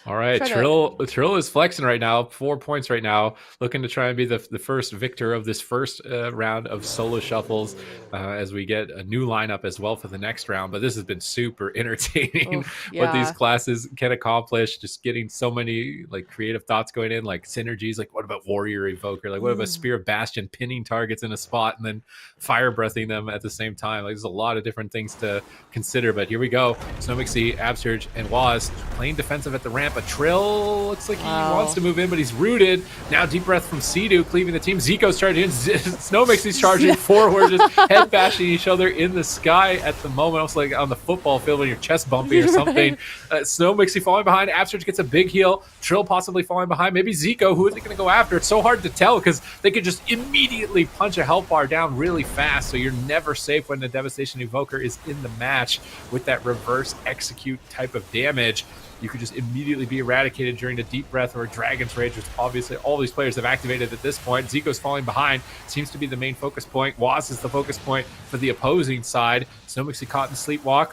All right, Trill is flexing right now, 4 points right now, looking to try and be the first victor of this first round of solo shuffles as we get a new lineup as well for the next round. But this has been super entertaining what these classes can accomplish, just getting so many like creative thoughts going in, like synergies, like what about Warrior Evoker, like what about Spear of Bastion pinning targets in a spot and then fire breathing them at the same time. Like there's a lot of different things to consider, but here we go. Snowmixy, Absurge, and Waz playing defensive at the ramp. But Trill looks like he wants to move in, but he's rooted. Now deep breath from Cedo, cleaving the team. Zico's charging in. Snowmixy's charging forward, just head bashing each other in the sky at the moment. Almost like on the football field when you're chest bumping or something. Snowmixy falling behind. Absurge gets a big heal. Trill possibly falling behind. Maybe Zico. Who is it going to go after? It's so hard to tell because they could just immediately punch a health bar down really fast. So you're never safe when the Devastation Evoker is in the match with that reverse execute type of damage. You could just immediately be eradicated during a Deep Breath or a Dragon's Rage, which obviously all these players have activated at this point. Zico's falling behind, seems to be the main focus point. Waz is the focus point for the opposing side. Snowmixy caught in Sleepwalk,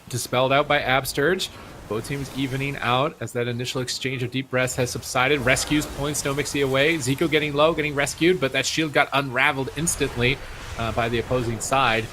dispelled out by Absturge. Both teams evening out as that initial exchange of Deep Breaths has subsided. Rescues pulling Snowmixy away. Zico getting low, getting rescued, but that shield got unraveled instantly by the opposing side.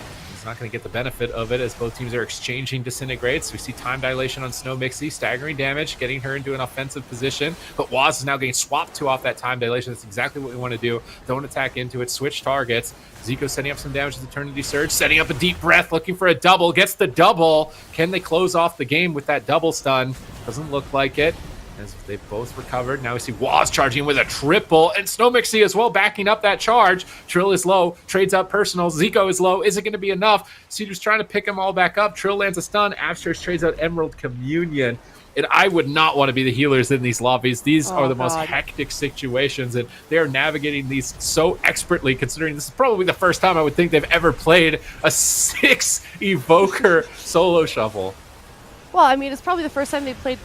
Not going to get the benefit of it as both teams are exchanging disintegrates. We see time dilation on Snowmixy, staggering damage, getting her into an offensive position. But Waz is now getting swapped to off that time dilation. That's exactly what we want to do. Don't attack into it, switch targets. Zico setting up some damage with Eternity Surge, setting up a Deep Breath, looking for a double, gets the double. Can they close off the game with that double stun? Doesn't look like it. As they've both recovered. Now we see Waz charging with a triple, and Snowmixy as well backing up that charge. Trill is low, trades out personals. Zico is low. Is it going to be enough? Cedar's trying to pick them all back up. Trill lands a stun. Absturge trades out Emerald Communion. And I would not want to be the healers in these lobbies. These are the most hectic situations, and they are navigating these so expertly, considering this is probably the first time I would think they've ever played a 6 Evoker solo shuffle. Well, I mean, it's probably the first time they played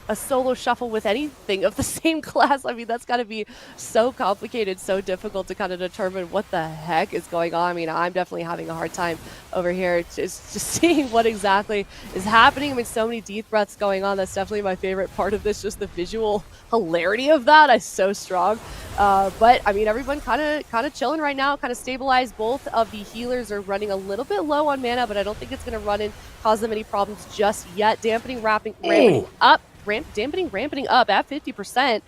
a solo shuffle with anything of the same class. I mean, that's got to be so complicated, so difficult to kind of determine what the heck is going on. I mean, I'm definitely having a hard time over here just seeing what exactly is happening. I mean, so many deep breaths going on. That's definitely my favorite part of this, just the visual hilarity of that is so strong. But, I mean, everyone kind of chilling right now, kind of stabilized. Both of the healers are running a little bit low on mana, but I don't think it's going to run and cause them any problems just yet. Dampening ramping up at 50%.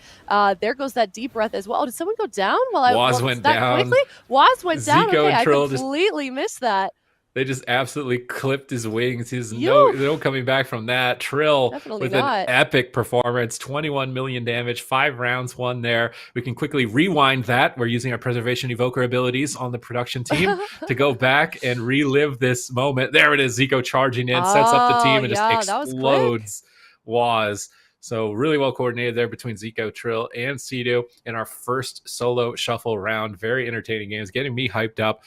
There goes that Deep Breath as well. Oh, did someone go down? Waz went down. Quickly? Waz went down. Zico Okay, and Trill I completely missed that. They just absolutely clipped his wings. He's no coming back from that. Trill Definitely with not. an epic performance, 21 million damage, 5 rounds won there. We can quickly rewind that. We're using our Preservation Evoker abilities on the production team to go back and relive this moment. There it is, Zico charging in, sets up the team, and just explodes Waz. So really well coordinated there between Zico, Trill, and Cedo in our first solo shuffle round. Very entertaining games, getting me hyped up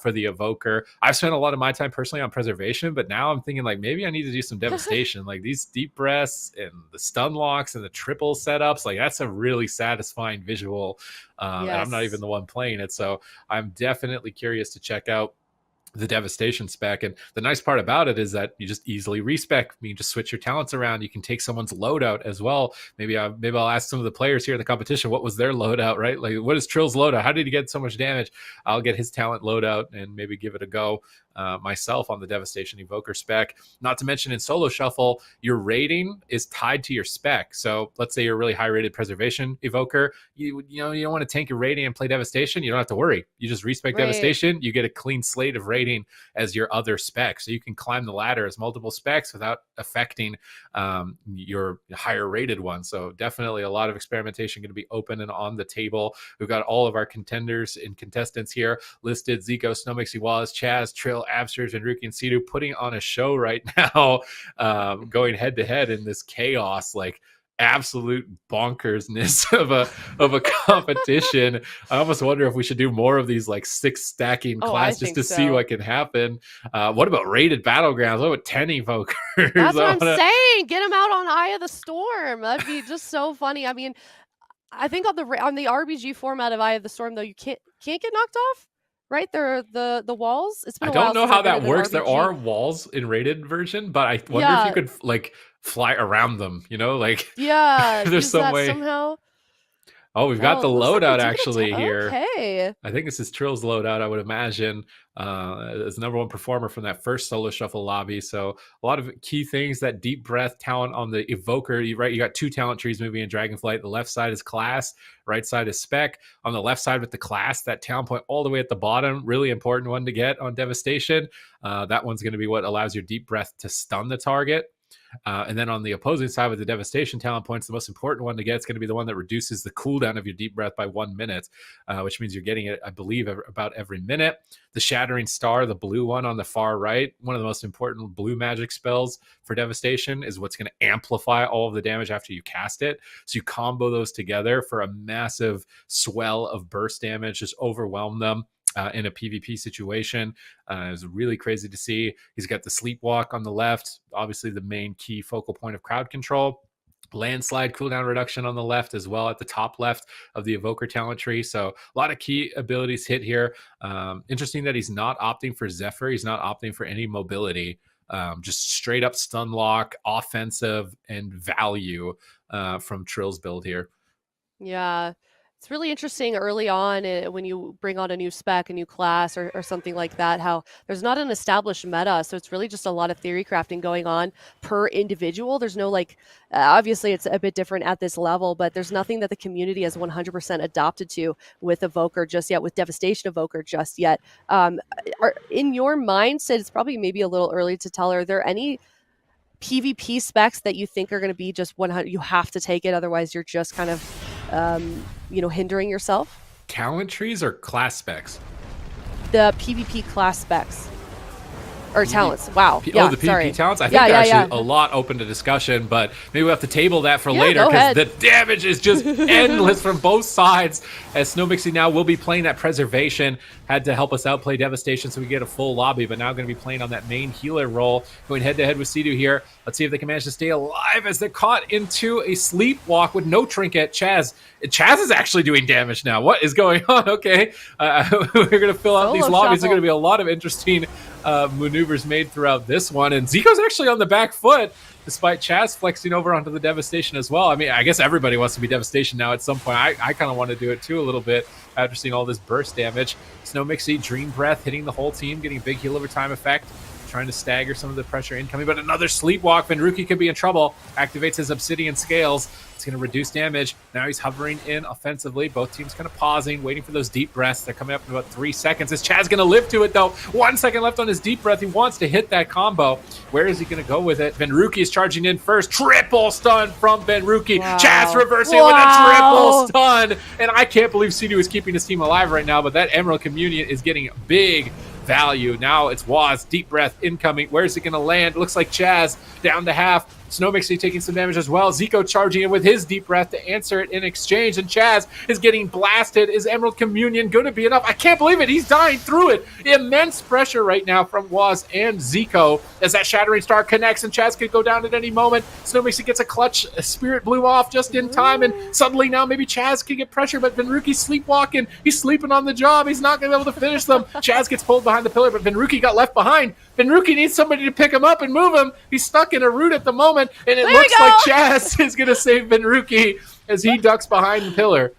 for the Evoker. I've spent a lot of my time personally on Preservation, but now I'm thinking like maybe I need to do some Devastation. Like these Deep Breaths and the stun locks and the triple setups, like that's a really satisfying visual. And I'm not even the one playing it. So I'm definitely curious to check out the Devastation spec. And the nice part about it is that you just easily respec. You can just switch your talents around. You can take someone's loadout as well. Maybe I'll ask some of the players here in the competition, what was their loadout, right? Like, what is Trill's loadout? How did he get so much damage? I'll get his talent loadout and maybe give it a go myself on the Devastation Evoker spec. Not to mention in solo shuffle, your rating is tied to your spec. So let's say you're a really high rated Preservation Evoker. You don't want to tank your rating and play Devastation. You don't have to worry. You just respec Devastation. You get a clean slate of rating as your other spec. So you can climb the ladder as multiple specs without affecting your higher rated one. So definitely a lot of experimentation going to be open and on the table. We've got all of our contenders and contestants here listed: Zico, Snowmixy, Waz, Chaz, Trill, Absurge, and Ruki and Cedo putting on a show right now, going head to head in this chaos. Like absolute bonkersness of a competition. I almost wonder if we should do more of these like 6 stacking class just to see what can happen. What about rated battlegrounds? What about 10 evokers? That's what I'm saying. Get them out on Eye of the Storm. That'd be just so funny. I mean, I think on the RBG format of Eye of the Storm though, you can't get knocked off. Right, there are the walls. It's been a while. I don't know how that works. There are walls in rated version, but I wonder if you could like fly around them. You know, like there's some way somehow. Oh, we've got the loadout actually here. Okay. I think this is Trill's loadout, I would imagine, as the #1 performer from that first solo shuffle lobby. So a lot of key things, that deep breath talent on the evoker. You got 2 talent trees moving in Dragonflight. The left side is class, right side is spec. On the left side with the class, that talent point all the way at the bottom, really important one to get on devastation. That one's going to be what allows your deep breath to stun the target. And then on the opposing side with the devastation talent points, the most important one to get is going to be the one that reduces the cooldown of your deep breath by 1 minute, which means you're getting it, I believe, about every minute. The shattering star, the blue one on the far right, one of the most important blue magic spells for devastation, is what's going to amplify all of the damage after you cast it. So you combo those together for a massive swell of burst damage, just overwhelm them. In a PvP situation. It was really crazy to see. He's got the sleepwalk on the left, obviously the main key focal point of crowd control. Landslide cooldown reduction on the left as well, at the top left of the evoker talent tree. So a lot of key abilities hit here. Interesting that he's not opting for Zephyr. He's not opting for any mobility. Just straight up stun lock, offensive, and value from Trill's build here. Yeah. It's really interesting early on when you bring on a new spec, a new class, or something like that, how there's not an established meta. So it's really just a lot of theory crafting going on per individual. There's no obviously it's a bit different at this level, but there's nothing that the community has 100% adopted to with Evoker just yet, with Devastation Evoker just yet. In your mindset, it's probably maybe a little early to tell, are there any PvP specs that you think are going to be just 100, you have to take it, otherwise you're just kind of hindering yourself? Talent trees or class specs? The PvP class specs. Or talents. Wow. The PvP talents? I think they're actually a lot open to discussion, but maybe we'll have to table that for later, because the damage is just endless from both sides. As Snowmixy now will be playing that preservation, had to help us out play devastation so we get a full lobby, but now going to be playing on that main healer role, going head-to-head with Sidu here. Let's see if they can manage to stay alive as they're caught into a sleepwalk with no trinket. Chaz is actually doing damage now. What is going on? Okay. We're going to fill out these lobbies. There's going to be a lot of interesting maneuvers made throughout this one, and Zico's actually on the back foot despite Chaz flexing over onto the devastation as well. I mean, I guess everybody wants to be devastation now at some point. I kind of want to do it too a little bit after seeing all this burst damage. Snowmixy, Dream Breath hitting the whole team, getting big heal over time effect, trying to stagger some of the pressure incoming, but another sleepwalk. Venruki could be in trouble. Activates his Obsidian Scales. It's going to reduce damage. Now he's hovering in offensively. Both teams kind of pausing, waiting for those deep breaths. They're coming up in about 3 seconds. Is Chaz going to live to it, though? 1 second left on his deep breath. He wants to hit that combo. Where is he going to go with it? Venruki is charging in first. Triple stun from Venruki. Wow. Chaz reversing with a triple stun. And I can't believe Sidu is keeping his team alive right now, but that Emerald Communion is getting big value. Now it's Waz, deep breath incoming. Where's it going to land? Looks like Chaz down to half. Snowmixy taking some damage as well. Zico charging in with his deep breath to answer it in exchange, and Chaz is getting blasted. Is Emerald Communion going to be enough? I can't believe it. He's dying through it. Immense pressure right now from Waz and Zico as that Shattering Star connects, and Chaz could go down at any moment. Snowmixy gets a clutch. Spirit blew off just in time, and suddenly now maybe Chaz can get pressure, but Venruki's sleepwalking. He's sleeping on the job. He's not going to be able to finish them. Chaz gets pulled behind the pillar, but Venruki got left behind. Venruki needs somebody to pick him up and move him. He's stuck in a root at the moment, and it looks like Chaz is going to save Venruki as he ducks behind the pillar.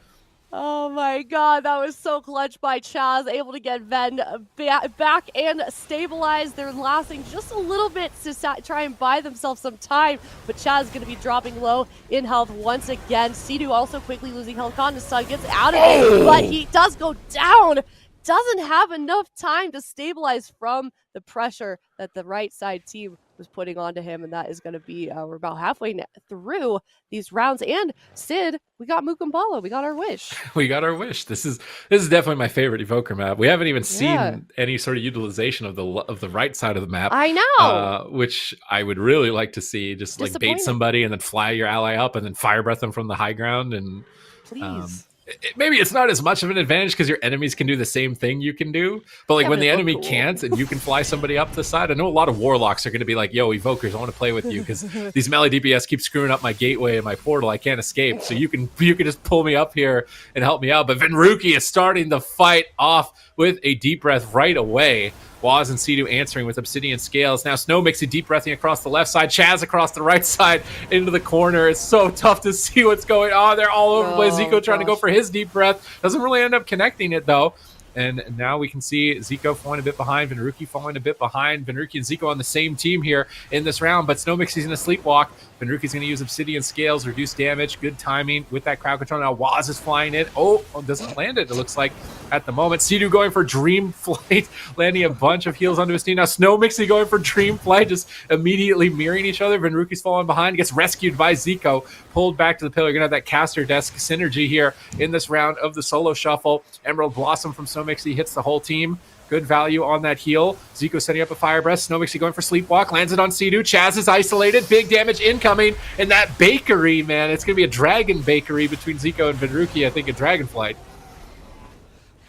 Oh my god, that was so clutch by Chaz, able to get Ven back and stabilize. They're lasting just a little bit to try and buy themselves some time, but Chaz is going to be dropping low in health once again. Sidu also quickly losing health. Constantine gets out of it, but he does go down. Doesn't have enough time to stabilize from the pressure that the right side team was putting onto him, and that is going to be, we're about halfway through these rounds. And Sid, we got Mukambala. We got our wish. We got our wish. This is definitely my favorite Evoker map. We haven't even seen any sort of utilization of the right side of the map. I know. Which I would really like to see. Just like bait somebody and then fly your ally up and then fire breath them from the high ground. And please. Maybe it's not as much of an advantage because your enemies can do the same thing you can do. But like when the enemy can't and you can fly somebody up the side, I know a lot of warlocks are going to be like, yo, Evokers, I want to play with you because these melee DPS keep screwing up my gateway and my portal. I can't escape. So you can just pull me up here and help me out. But Venruki is starting the fight off with a deep breath right away. Waz and Sidu answering with Obsidian Scales. Now Snow mixing deep breathing across the left side. Chaz across the right side into the corner. It's so tough to see what's going on. They're all over the place. Zico trying to go for his deep breath. Doesn't really end up connecting it though. And now we can see Zico falling a bit behind, Venruki falling a bit behind. Venruki and Zico on the same team here in this round, but Snow Mixie's in a sleepwalk. Venruki's going to use Obsidian Scales, reduce damage, good timing with that crowd control. Now Waz is flying in. Oh, doesn't land it, it looks like, at the moment. Sidu going for Dream Flight, landing a bunch of heals onto his team. Now Snow Mixie going for Dream Flight, just immediately mirroring each other. Venruki's falling behind, gets rescued by Zico, pulled back to the pillar. You're going to have that caster desk synergy here in this round of the solo shuffle. Emerald Blossom from Snow Mixie hits the whole team. Good value on that heal. Zico setting up a fire breath. Snow Mixie going for Sleepwalk. Lands it on Sidu. Chaz is isolated. Big damage incoming. And that bakery, man. It's going to be a dragon bakery between Zico and Venruki. I think a Dragonflight.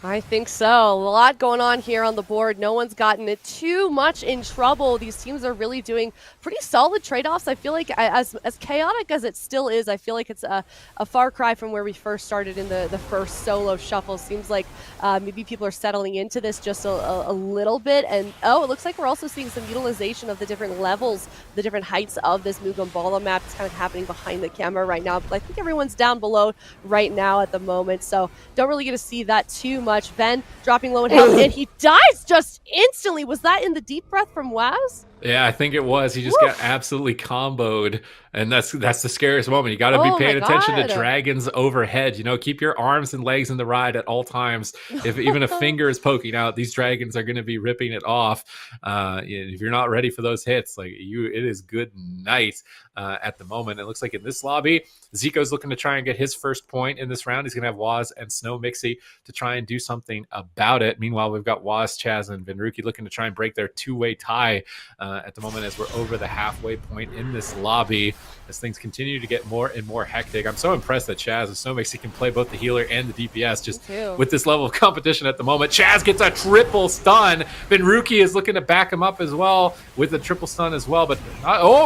I think so. A lot going on here on the board. No one's gotten it too much in trouble. These teams are really doing pretty solid trade-offs. I feel like as chaotic as it still is, I feel like it's a far cry from where we first started in the first solo shuffle. Seems like maybe people are settling into this just a little bit. And it looks like we're also seeing some utilization of the different levels, the different heights of this Mukambala map. It's kind of happening behind the camera right now. But I think everyone's down below right now at the moment. So don't really get to see that too much. Ben dropping low in health, and he dies just instantly. Was that in the deep breath from Waz? Yeah, I think it was. He just got absolutely comboed, and that's the scariest moment. You got to be paying attention to dragons overhead. You know, keep your arms and legs in the ride at all times. If even a finger is poking out, these dragons are going to be ripping it off. If you're not ready for those hits, it is good night at the moment. It looks like in this lobby, Zico's looking to try and get his first point in this round. He's going to have Waz and Snow Mixie to try and do something about it. Meanwhile, we've got Waz, Chaz, and Venruki looking to try and break their two-way tie at the moment as we're over the halfway point in this lobby as things continue to get more and more hectic. I'm so impressed that Chaz and Snow Mixie can play both the healer and the DPS just with this level of competition at the moment. Chaz gets a triple stun. Venruki is looking to back him up as well with a triple stun as well, but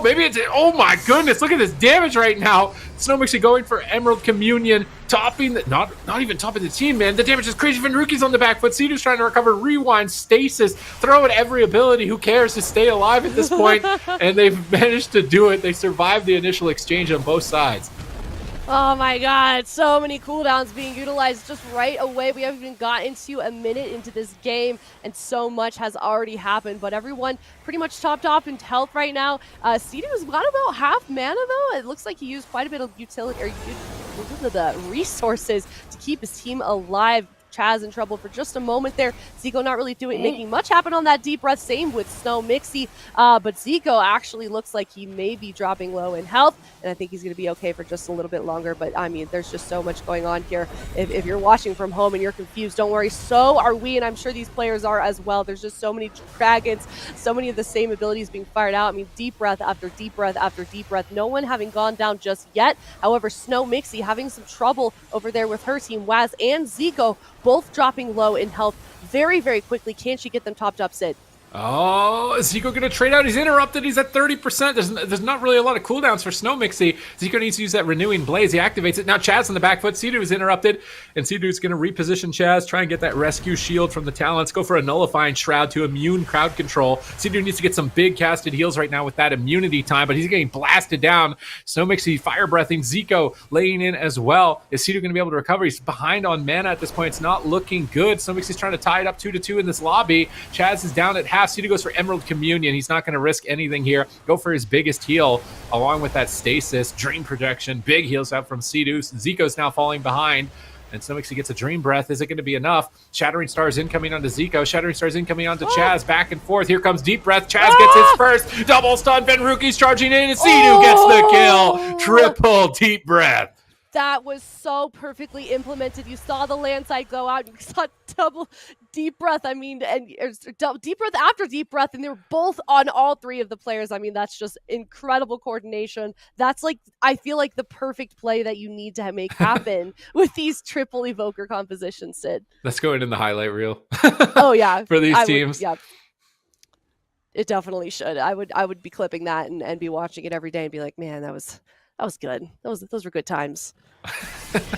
maybe it's my goodness, look at this damage right now. Snow Mixie going for Emerald Communion, topping not even topping the team, man. The damage is crazy. Venruki's on the back foot. Sidu's trying to recover, rewind, stasis, throw at every ability. Who cares to stay alive at this point? And they've managed to do it. They survived the initial exchange on both sides. Oh my god, so many cooldowns being utilized just right away. We haven't even gotten to a minute into this game, and so much has already happened. But everyone pretty much topped off in health right now. Sidu's got about half mana though. It looks like he used quite a bit of utility, or the resources to keep his team alive. Chaz in trouble for just a moment there. Zico not really making much happen on that deep breath. Same with Snow Mixie. But Zico actually looks like he may be dropping low in health, and I think he's going to be okay for just a little bit longer. But I mean, there's just so much going on here. If you're watching from home and you're confused, don't worry. So are we, and I'm sure these players are as well. There's just so many dragons, so many of the same abilities being fired out. I mean, deep breath after deep breath after deep breath. No one having gone down just yet. However, Snow Mixie having some trouble over there with her team. Waz and Zico both dropping low in health very, very quickly. Can she get them topped up, Sid? Oh, is Zico going to trade out? He's interrupted. He's at 30%. There's not really a lot of cooldowns for Snow Mixie. Zico needs to use that Renewing Blaze. He activates it. Now Chaz on the back foot. Sidu is interrupted, and Sidu's going to reposition Chaz, try and get that rescue shield from the Talents, go for a Nullifying Shroud to immune crowd control. Sidu needs to get some big casted heals right now with that immunity time, but he's getting blasted down. Snow Mixie fire breathing. Zico laying in as well. Is Sidu going to be able to recover? He's behind on mana at this point. It's not looking good. Snow Mixie's trying to tie it up 2-2 in this lobby. Chaz is down at half. Sidu goes for Emerald Communion. He's not going to risk anything here. Go for his biggest heal along with that stasis. Dream Projection. Big heals out from Sidu. Zico's now falling behind. and Snowmixy gets a Dream Breath. Is it going to be enough? Shattering Stars incoming onto Zico. Shattering Stars incoming onto Chaz. Back and forth. Here comes Deep Breath. Chaz gets his first. Double stun. Venruki's charging in, and Sea-Doo gets the kill. Triple Deep Breath. That was so perfectly implemented. You saw the land side go out. You saw double Deep Breath. I mean, and Deep Breath after Deep Breath, and they were both on all three of the players. I mean, that's just incredible coordination. That's like, I feel like the perfect play that you need to make happen with these triple evoker compositions, Sid. Let's go in the highlight reel. Oh yeah, for these teams. Yeah, it definitely should. I would be clipping that and be watching it every day and be like, man, that was good. Those were good times.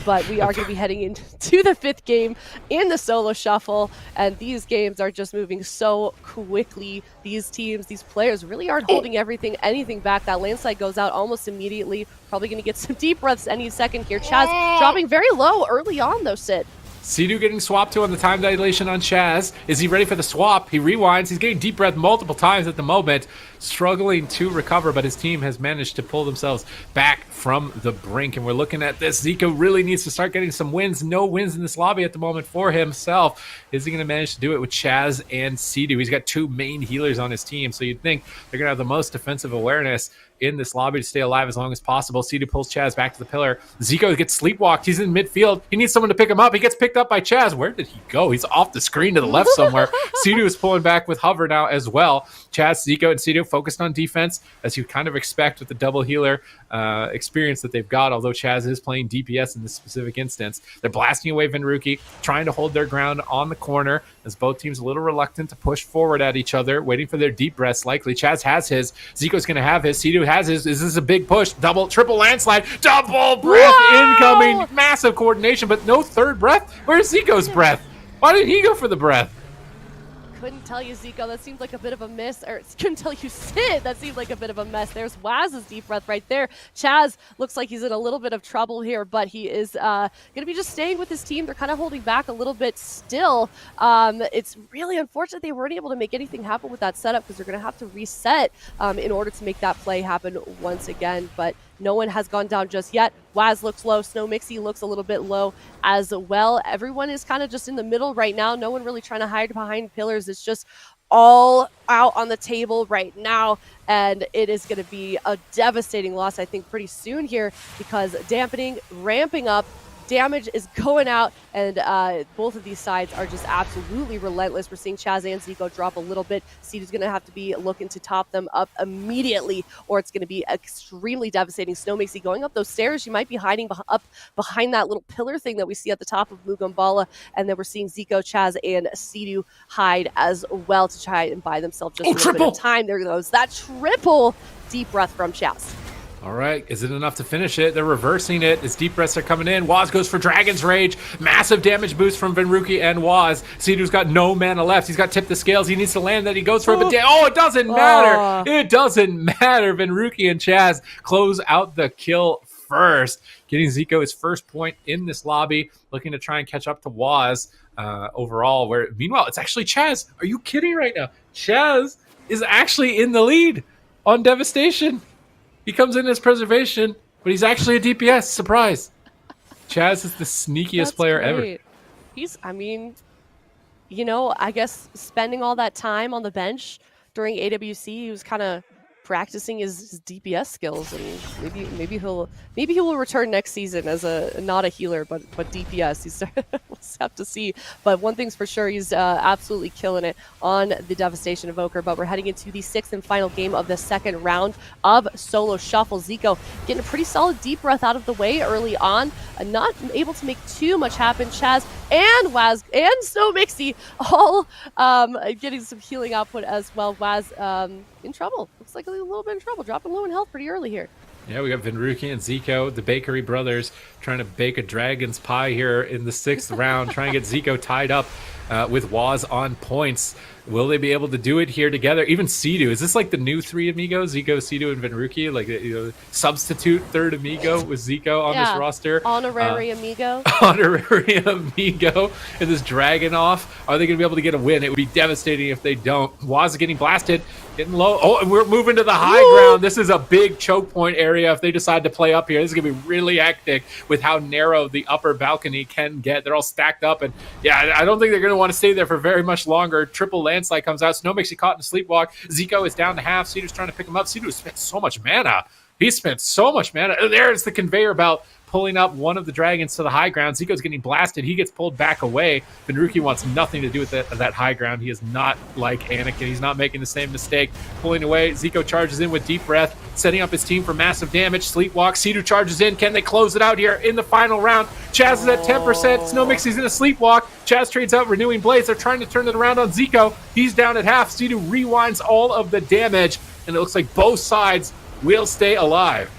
But we are going to be heading into the 5th game in the solo shuffle, and these games are just moving so quickly. These teams, these players really aren't holding anything back. That landslide goes out almost immediately. Probably going to get some deep breaths any second here. Chaz dropping very low early on though, Sid. Sea-Doo getting swapped to on the time dilation on Chaz. Is he ready for the swap? He rewinds. He's getting deep breath multiple times at the moment. Struggling to recover, but his team has managed to pull themselves back from the brink. And we're looking at this. Zico really needs to start getting some wins. No wins in this lobby at the moment for himself. Is he going to manage to do it with Chaz and Sea-Doo? He's got 2 main healers on his team, so you'd think they're going to have the most defensive awareness in this lobby to stay alive as long as possible. Sea-Doo pulls Chaz back to the pillar. Zico gets sleepwalked. He's in midfield. He needs someone to pick him up. He gets picked up by Chaz. Where did he go? He's off the screen to the left somewhere. Sea-Doo is pulling back with Hover now as well. Chaz, Zico, and Sea-Doo focused on defense, as you kind of expect with the double healer experience that they've got, although Chaz is playing DPS in this specific instance. They're blasting away Venruki, trying to hold their ground on the corner, as both teams a little reluctant to push forward at each other, waiting for their deep breaths likely. Chaz has his. Zico's going to have his. Sea-Doo has his. Is this a big push? Double, triple landslide. Double breath incoming. Massive coordination, but no third breath. Where's Zico's breath? Why didn't he go for the breath? Couldn't tell you, Zico. That seems like a bit of a miss. Or couldn't tell you, Sid. That seems like a bit of a mess. There's Waz's deep breath right there. Chaz looks like he's in a little bit of trouble here, but he is going to be just staying with his team. They're kind of holding back a little bit still. It's really unfortunate they weren't able to make anything happen with that setup, because they're going to have to reset in order to make that play happen once again. But no one has gone down just yet. Waz looks low. Snowmixy looks a little bit low as well. Everyone is kind of just in the middle right now. No one really trying to hide behind pillars. It's just all out on the table right now. And it is going to be a devastating loss, I think, pretty soon here, because dampening, ramping up, damage is going out, and both of these sides are just absolutely relentless. We're seeing Chaz and Zico drop a little bit. Sea-Doo's going to have to be looking to top them up immediately, or it's going to be extremely devastating. Snowmixy going up those stairs. She might be hiding up behind that little pillar thing that we see at the top of Mugambala, and then we're seeing Zico, Chaz, and Sea-Doo hide as well to try and buy themselves just a little bit of time. There goes that triple deep breath from Chaz. All right, is it enough to finish it? They're reversing it as deep breaths are coming in. Waz goes for Dragon's Rage. Massive damage boost from Venruki and Waz. Sea-Doo's got no mana left. He's got tipped the scales. He needs to land that. He goes for it, but it doesn't matter. It doesn't matter. Venruki and Chaz close out the kill first, getting Zico his first point in this lobby, looking to try and catch up to Waz overall. Where meanwhile, it's actually Chaz. Are you kidding right now? Chaz is actually in the lead on Devastation. He comes in as preservation, but he's actually a DPS. Surprise. Chaz is the sneakiest player ever. I mean, I guess spending all that time on the bench during AWC, he was kind of practicing his DPS skills, and maybe he will return next season as not a healer but DPS. We'll have to see. But one thing's for sure, he's absolutely killing it on the Devastation Evoker. But we're heading into the 6th and final game of the second round of Solo Shuffle. Zico getting a pretty solid deep breath out of the way early on, not able to make too much happen. Chaz and Waz and Snowmixy all getting some healing output as well. Waz in trouble. Looks like a little bit in trouble, dropping low in health pretty early here. Yeah, we got Venruki and Zico, the Bakery brothers, trying to bake a dragon's pie here in the 6th round, trying to get Zico tied up with Waz on points. Will they be able to do it here together? Even Sidu, is this like the new three amigos? Zico, Sidu, and Venruki, like substitute third amigo with Zico on this roster. Honorary amigo. Honorary amigo in this dragon off. Are they going to be able to get a win? It would be devastating if they don't. Waz is getting blasted, getting low. Oh, and we're moving to the high ground. This is a big choke point area if they decide to play up here. This is going to be really hectic with how narrow the upper balcony can get. They're all stacked up, and yeah, I don't think they're going to want to stay there for very much longer. Triple landslide comes out. Snow makes you caught in a sleepwalk. Zico is down to half. Sidu's trying to pick him up. Sidu spent so much mana. He spent so much mana. There's the conveyor belt pulling up one of the dragons to the high ground. Zico's getting blasted. He gets pulled back away. Venruki wants nothing to do with that high ground. He is not like Anakin. He's not making the same mistake. Pulling away. Zico charges in with Deep Breath, setting up his team for massive damage. Sleepwalk. Sidu charges in. Can they close it out here in the final round? Chaz is at 10%. Snow Mixie's in a sleepwalk. Chaz trades out Renewing Blades. They're trying to turn it around on Zico. He's down at half. Sidu rewinds all of the damage, and it looks like both sides will stay alive.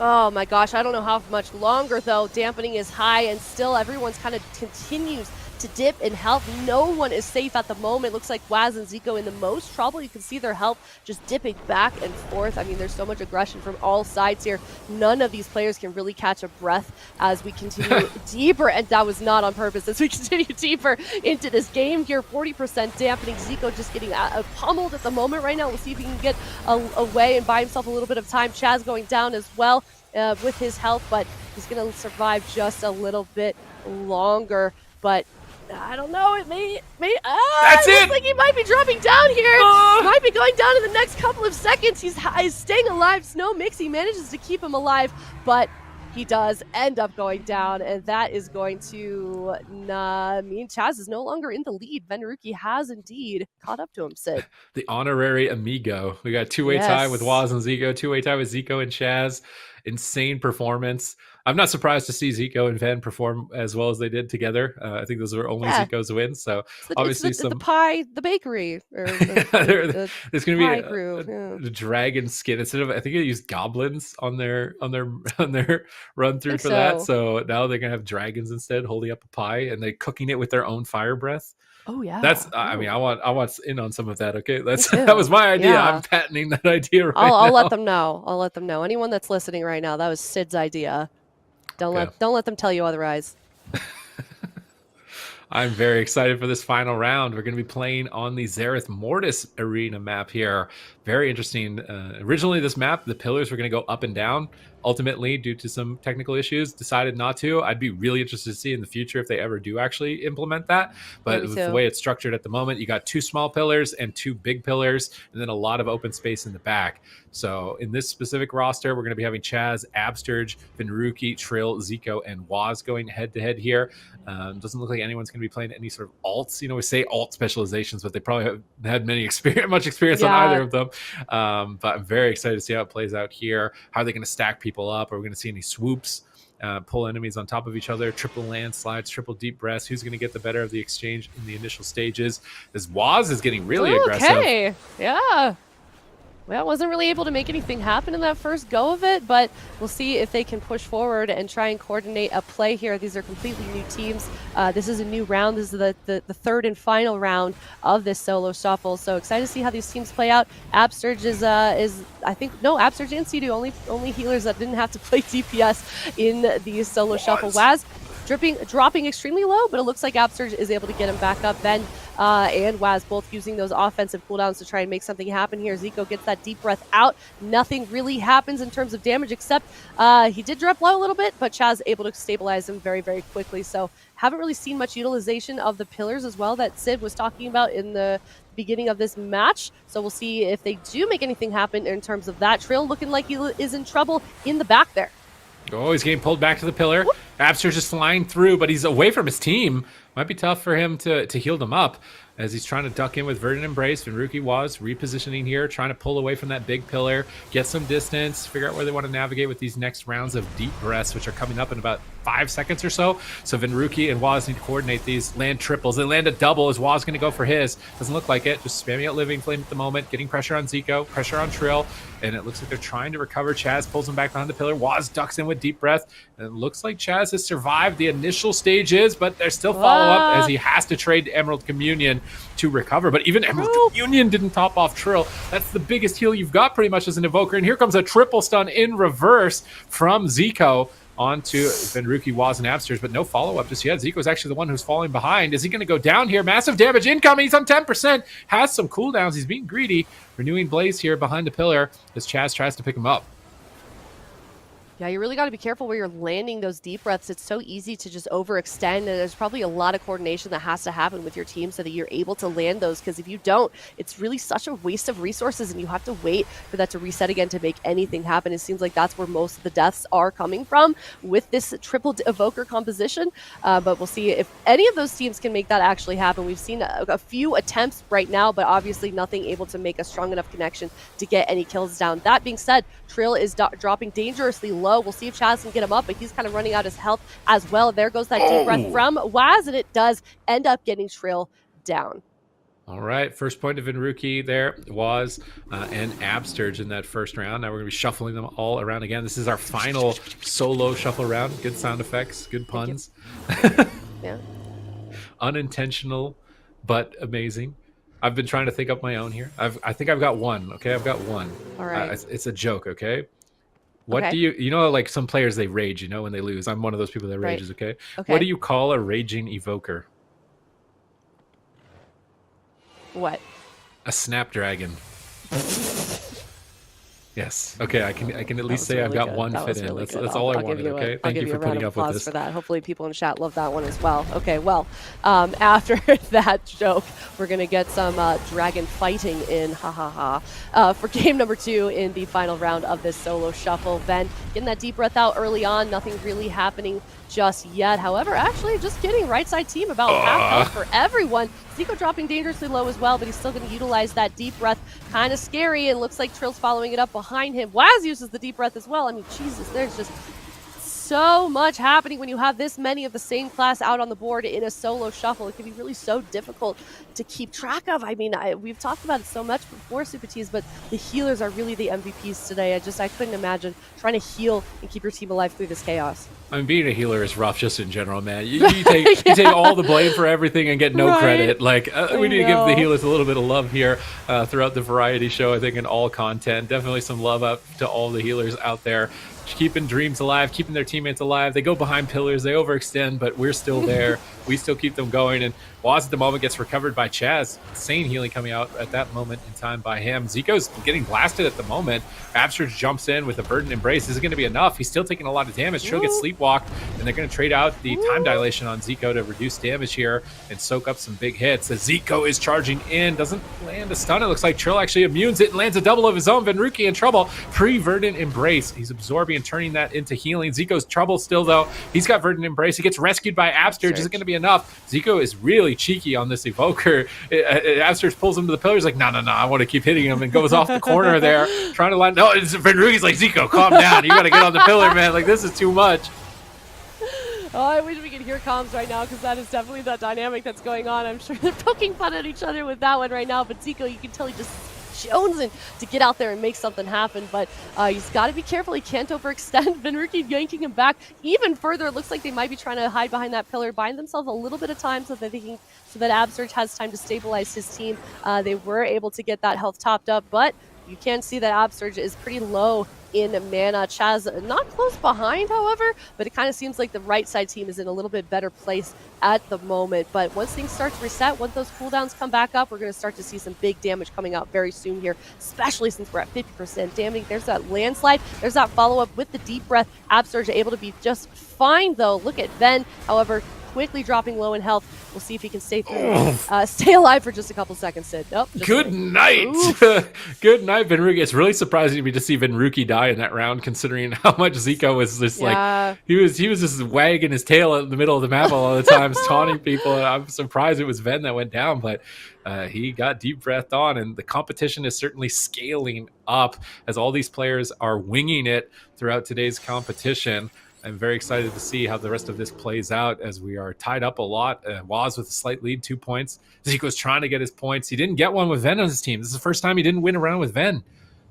Oh my gosh, I don't know how much longer though. Dampening is high and still everyone's kind of continues to dip in health. No one is safe at the moment. Looks like Waz and Zico in the most trouble. You can see their health just dipping back and forth. I mean, there's so much aggression from all sides here. None of these players can really catch a breath as we continue deeper, and that was not on purpose, as we continue deeper into this game here. 40% dampening. Zico just getting pummeled at the moment right now. We'll see if he can get away and buy himself a little bit of time. Chaz going down as well with his health, but he's going to survive just a little bit longer. But I don't know. It may. That's it. Looks like he might be dropping down here. Might be going down in the next couple of seconds. He's staying alive. Snow Mixie manages to keep him alive, but he does end up going down, and that is going to mean Chaz is no longer in the lead. Venruki has indeed caught up to him, Sid. The honorary amigo. We got two-way tie with Waz and Zico, two-way tie with Zico and Chaz. Insane performance. I'm not surprised to see Zico and Van perform as well as they did together. I think those were only Zico's wins. So obviously the bakery. Or there's going to be a dragon skin instead of, I think they used goblins on their run through for that. So now they're going to have dragons instead, holding up a pie, and they're cooking it with their own fire breath. Oh yeah. That's I mean I want in on some of that. Okay, that was my idea. Yeah. I'm patenting that idea right now. I'll let them know. I'll let them know. Anyone that's listening right now, that was Sid's idea. Don't let them tell you otherwise. I'm very excited for this final round. We're going to be playing on the Zareth Mortis arena map here. Very interesting. Originally, this map, the pillars were going to go up and down. Ultimately, due to some technical issues, decided not to. I'd be really interested to see in the future if they ever do actually implement that. But with the way it's structured at the moment, you got 2 small pillars and 2 big pillars, and then a lot of open space in the back. So in this specific roster, we're going to be having Chaz, Absterge, Venruki, Trill, Zico, and Waz going head-to-head here. Doesn't look like anyone's going to be playing any sort of alts. You know, we say alt specializations, but they probably haven't had much experience on either of them. But I'm very excited to see how it plays out here. How are they going to stack people up? Are we going to see any swoops? Pull enemies on top of each other, triple landslides, triple deep breaths. Who's going to get the better of the exchange in the initial stages? As Waz is getting really aggressive. Okay, yeah. Well, wasn't really able to make anything happen in that first go of it, but we'll see if they can push forward and try and coordinate a play here. These are completely new teams. This is a new round. This is the third and final round of this solo shuffle. So excited to see how these teams play out. Absterge is I think Absterge and Sidu only healers that didn't have to play DPS in the solo shuffle. Waz dropping extremely low, but it looks like Absterge is able to get him back up. Ben and Waz both using those offensive cooldowns to try and make something happen here. Zico gets that deep breath out. Nothing really happens in terms of damage, except he did drop low a little bit, but Chaz able to stabilize him very, very quickly. So haven't really seen much utilization of the pillars as well that Sid was talking about in the beginning of this match. So we'll see if they do make anything happen in terms of that. Trill looking like he is in trouble in the back there. Oh, he's getting pulled back to the pillar. Abster's just flying through, but he's away from his team. Might be tough for him to heal them up. as he's trying to duck in with Verdant Embrace. Venruki was repositioning here, trying to pull away from that big pillar, get some distance, figure out where they want to navigate with these next rounds of deep breaths, which are coming up in about 5 seconds or so. So Venruki and Waz need to coordinate these, land triples. They land a double. Is Waz going to go for his? Doesn't look like it. Just spamming out Living Flame at the moment, getting pressure on Zico, pressure on Trill, and it looks like they're trying to recover. Chaz pulls him back behind the pillar. Waz ducks in with Deep Breath, and it looks like Chaz has survived the initial stages, but there's still follow-up as he has to trade Emerald Communion to recover. But even Emerald Communion didn't top off Trill. That's the biggest heal you've got pretty much as an Evoker, and here comes a triple stun in reverse from Zico onto Venruki, Waz, and Absters, but no follow-up just yet. Zico's actually the one who's falling behind. Is he going to go down here? Massive damage incoming. He's on 10%. Has some cooldowns. He's being greedy. Renewing Blaze here behind the pillar as Chaz tries to pick him up. Yeah, you really got to be careful where you're landing those deep breaths. It's so easy to just overextend, and there's probably a lot of coordination that has to happen with your team so that you're able to land those, because if you don't, it's really such a waste of resources, and you have to wait for that to reset again to make anything happen. It seems like that's where most of the deaths are coming from with this triple Evoker composition, but we'll see if any of those teams can make that actually happen. We've seen a few attempts right now, but obviously nothing able to make a strong enough connection to get any kills down. That being said, Trill is dropping dangerously low. We'll see if Chaz can get him up, but he's kind of running out his health as well. There goes that deep breath from Waz, and it does end up getting Trill down. All right, first point of Venruki there, Waz and Absterge in that first round. Now we're going to be shuffling them all around again. This is our final solo shuffle round. Good sound effects, good puns. Yeah. Unintentional, but amazing. I've been trying to think up my own here. I think I've got one, okay? I've got one. All right. It's a joke, okay? What do you know, like some players, they rage, you know, when they lose. I'm one of those people that rages, okay? What do you call a raging evoker? What? A snapdragon. Yes. Okay, I can at least say really I've got one fit in. That's all I wanted, okay? Thank you for putting up with this. For that. Hopefully people in chat love that one as well. Okay, well, after that joke, we're going to get some dragon fighting in, for game number 2 in the final round of this solo shuffle. Ven getting that deep breath out early on, nothing really happening just yet. However, actually, just kidding, right side team about half health for everyone. Zico dropping dangerously low as well, but he's still going to utilize that deep breath. Kind of scary, and looks like Trill's following it up behind him. Waz uses the deep breath as well. I mean, Jesus, there's just so much happening when you have this many of the same class out on the board in a solo shuffle. It can be really so difficult to keep track of. I mean, we've talked about it so much before, Super Tees, but the healers are really the MVPs today. I couldn't imagine trying to heal and keep your team alive through this chaos. I mean, being a healer is rough just in general, man. You take you take all the blame for everything and get no credit. Like, we need to give the healers a little bit of love here throughout the variety show, I think, in all content. Definitely some love up to all the healers out there, keeping dreams alive, keeping their teammates alive. They go behind pillars, they overextend, but we're still there. We still keep them going, and Waz at the moment gets recovered by Chaz. Insane healing coming out at that moment in time by him. Zico's getting blasted at the moment. Absterge jumps in with a Verdant Embrace. This is going to be enough. He's still taking a lot of damage. Trill gets sleepwalked, and they're going to trade out the time dilation on Zico to reduce damage here and soak up some big hits. As Zico is charging in, doesn't land a stun. It looks like Trill actually immunes it and lands a double of his own. Venruki in trouble. Pre-Verdant Embrace. He's absorbing and turning that into healing. Zico's trouble still, though. He's got Verdant Embrace. He gets rescued by Absterge. Is it going to be enough? Zico is really cheeky on this evoker. Absterge pulls him to the pillar. He's like, no, I want to keep hitting him, and goes off the corner there, trying to land. No, it's Venruki's like, Zico, calm down. You got to get on the pillar, man. Like, this is too much. Oh, I wish we could hear comms right now, because that is definitely the dynamic that's going on. I'm sure they're poking fun at each other with that one right now, but Zico, you can tell he just jonesing to get out there and make something happen, but he's got to be careful. He can't overextend. Venruki yanking him back even further. It looks like they might be trying to hide behind that pillar, buying themselves a little bit of time so that Absterge has time to stabilize his team. They were able to get that health topped up, but you can see that Absterge is pretty low in mana. Chaz not close behind, however, but it kind of seems like the right side team is in a little bit better place at the moment. But once things start to reset, once those cooldowns come back up, we're going to start to see some big damage coming out very soon here, especially since we're at 50% damage. There's that landslide. There's that follow-up with the deep breath. Absterge able to be just fine, though. Look at Ven, however, quickly dropping low in health. We'll see if he can stay alive for just a couple seconds, Sid. Nope. Good night. Good night, Venruki. It's really surprising to me to see Venruki die in that round, considering how much Zico was just like, he was just wagging his tail in the middle of the map all the time, taunting people. And I'm surprised it was Ven that went down, but he got deep breathed on, and the competition is certainly scaling up as all these players are winging it throughout today's competition. I'm very excited to see how the rest of this plays out as we are tied up a lot. Waz with a slight lead, 2 points. Zico's trying to get his points. He didn't get one with Ven on his team. This is the first time he didn't win a round with Ven.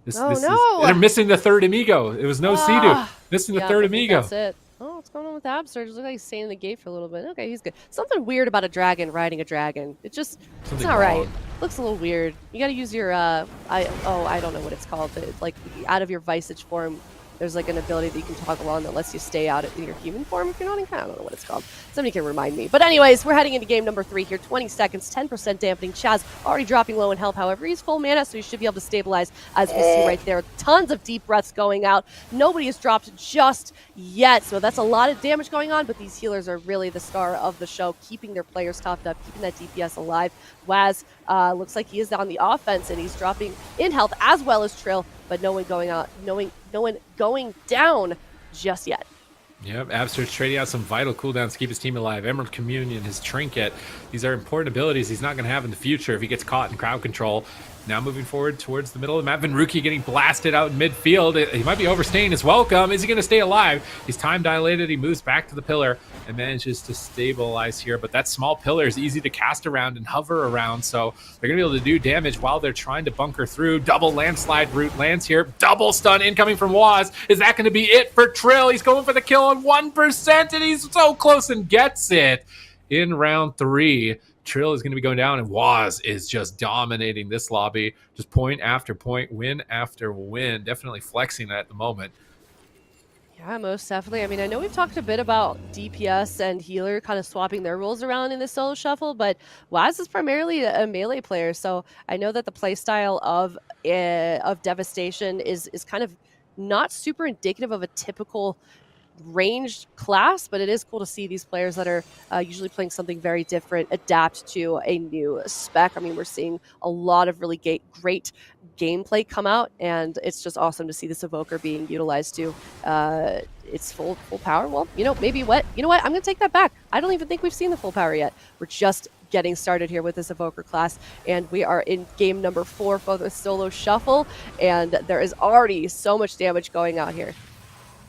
They're missing the third amigo. It was no Sea-Doo. Missing the third amigo. That's it. Oh, what's going on with Absurge? Looks like he's staying in the gate for a little bit. Okay, he's good. Something weird about a dragon riding a dragon. It's it's not right. Looks a little weird. You got to use your I don't know what it's called. Like out of your Visage form, there's like an ability that you can toggle on that lets you stay out in your human form if you're not in. I don't know what it's called. Somebody can remind me. But anyways, we're heading into game number 3 here. 20 seconds, 10% dampening. Chaz already dropping low in health. However, he's full mana, so he should be able to stabilize, as we see right there. Tons of deep breaths going out. Nobody has dropped just yet, so that's a lot of damage going on, but these healers are really the star of the show, keeping their players topped up, keeping that DPS alive. Waz looks like he is on the offense, and he's dropping in health as well as Trill, but no one going down just yet. Yep, Absurge trading out some vital cooldowns to keep his team alive. Emerald Communion, his Trinket. These are important abilities he's not going to have in the future if he gets caught in crowd control. Now moving forward towards the middle of the map. Venruki getting blasted out in midfield. He might be overstaying his welcome. Is he going to stay alive? He's time dilated. He moves back to the pillar and manages to stabilize here. But that small pillar is easy to cast around and hover around. So they're going to be able to do damage while they're trying to bunker through. Double landslide route lands here. Double stun incoming from Waz. Is that going to be it for Trill? He's going for the kill on 1%, and he's so close and gets it in round 3. Trill is going to be going down, and Waz is just dominating this lobby. Just point after point, win after win. Definitely flexing at the moment. Yeah, most definitely. I mean, I know we've talked a bit about DPS and healer kind of swapping their roles around in the solo shuffle, but Waz is primarily a melee player, so I know that the playstyle of Devastation is kind of not super indicative of a typical ranged class, but it is cool to see these players that are usually playing something very different adapt to a new spec. I mean, we're seeing a lot of really great gameplay come out, and it's just awesome to see this evoker being utilized to its full power. Well, maybe what? You know what? I'm going to take that back. I don't even think we've seen the full power yet. We're just getting started here with this evoker class, and we are in game number 4 for the solo shuffle, and there is already so much damage going out here.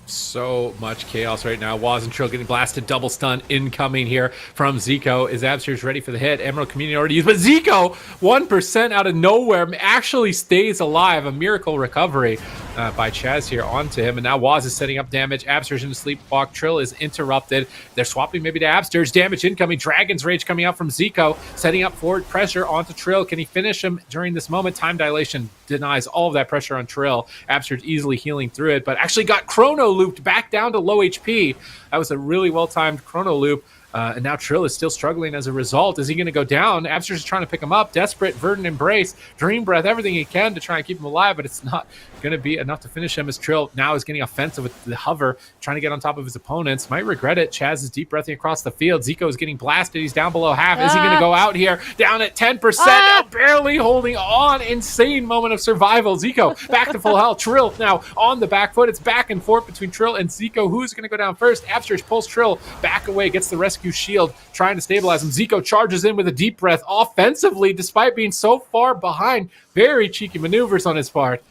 So much chaos right now. Waz and Trill getting blasted. Double stun incoming here from Zico. Is Absurge ready for the hit? Emerald Community already used, but Zico, 1% out of nowhere, actually stays alive. A miracle recovery by Chaz here onto him. And now Waz is setting up damage. Absurge in the sleepwalk. Trill is interrupted. They're swapping maybe to Absurge. Damage incoming. Dragon's Rage coming out from Zico, setting up forward pressure onto Trill. Can he finish him during this moment? Time dilation denies all of that pressure on Trill. Absurge easily healing through it, but actually got chrono looped back down to low HP. That was a really well-timed chrono loop. And now Trill is still struggling as a result. Is he going to go down? Absurge is trying to pick him up. Desperate, Verdant Embrace, Dream Breath, everything he can to try and keep him alive, but it's not going to be enough to finish him as Trill now is getting offensive with the hover, trying to get on top of his opponents. Might regret it. Chaz is deep breathing across the field. Zico is getting blasted. He's down below half. Is he going to go out here? Down at 10%. Now barely holding on. Insane moment of survival. Zico back to full health. Trill now on the back foot. It's back and forth between Trill and Zico. Who's going to go down first? Absurge pulls Trill back away, gets the rescue shield, trying to stabilize him. Zico charges in with a deep breath offensively despite being so far behind. Very cheeky maneuvers on his part.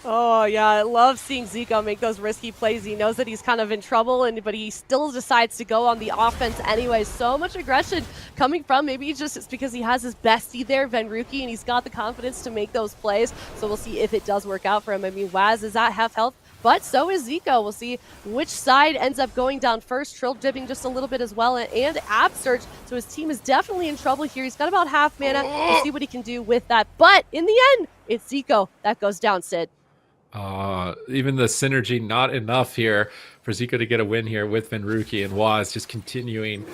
Oh, yeah, I love seeing Zico make those risky plays. He knows that he's kind of in trouble, but he still decides to go on the offense anyway. So much aggression coming from, maybe it's because he has his bestie there, Venruki, and he's got the confidence to make those plays. So we'll see if it does work out for him. I mean, Waz is at half health, but so is Zico. We'll see which side ends up going down first. Trill dipping just a little bit as well, and Absurge. So his team is definitely in trouble here. He's got about half mana. We'll see what he can do with that. But in the end, it's Zico that goes down, Sid. Even the synergy not enough here for Zico to get a win here with Venruki, and Waz just continuing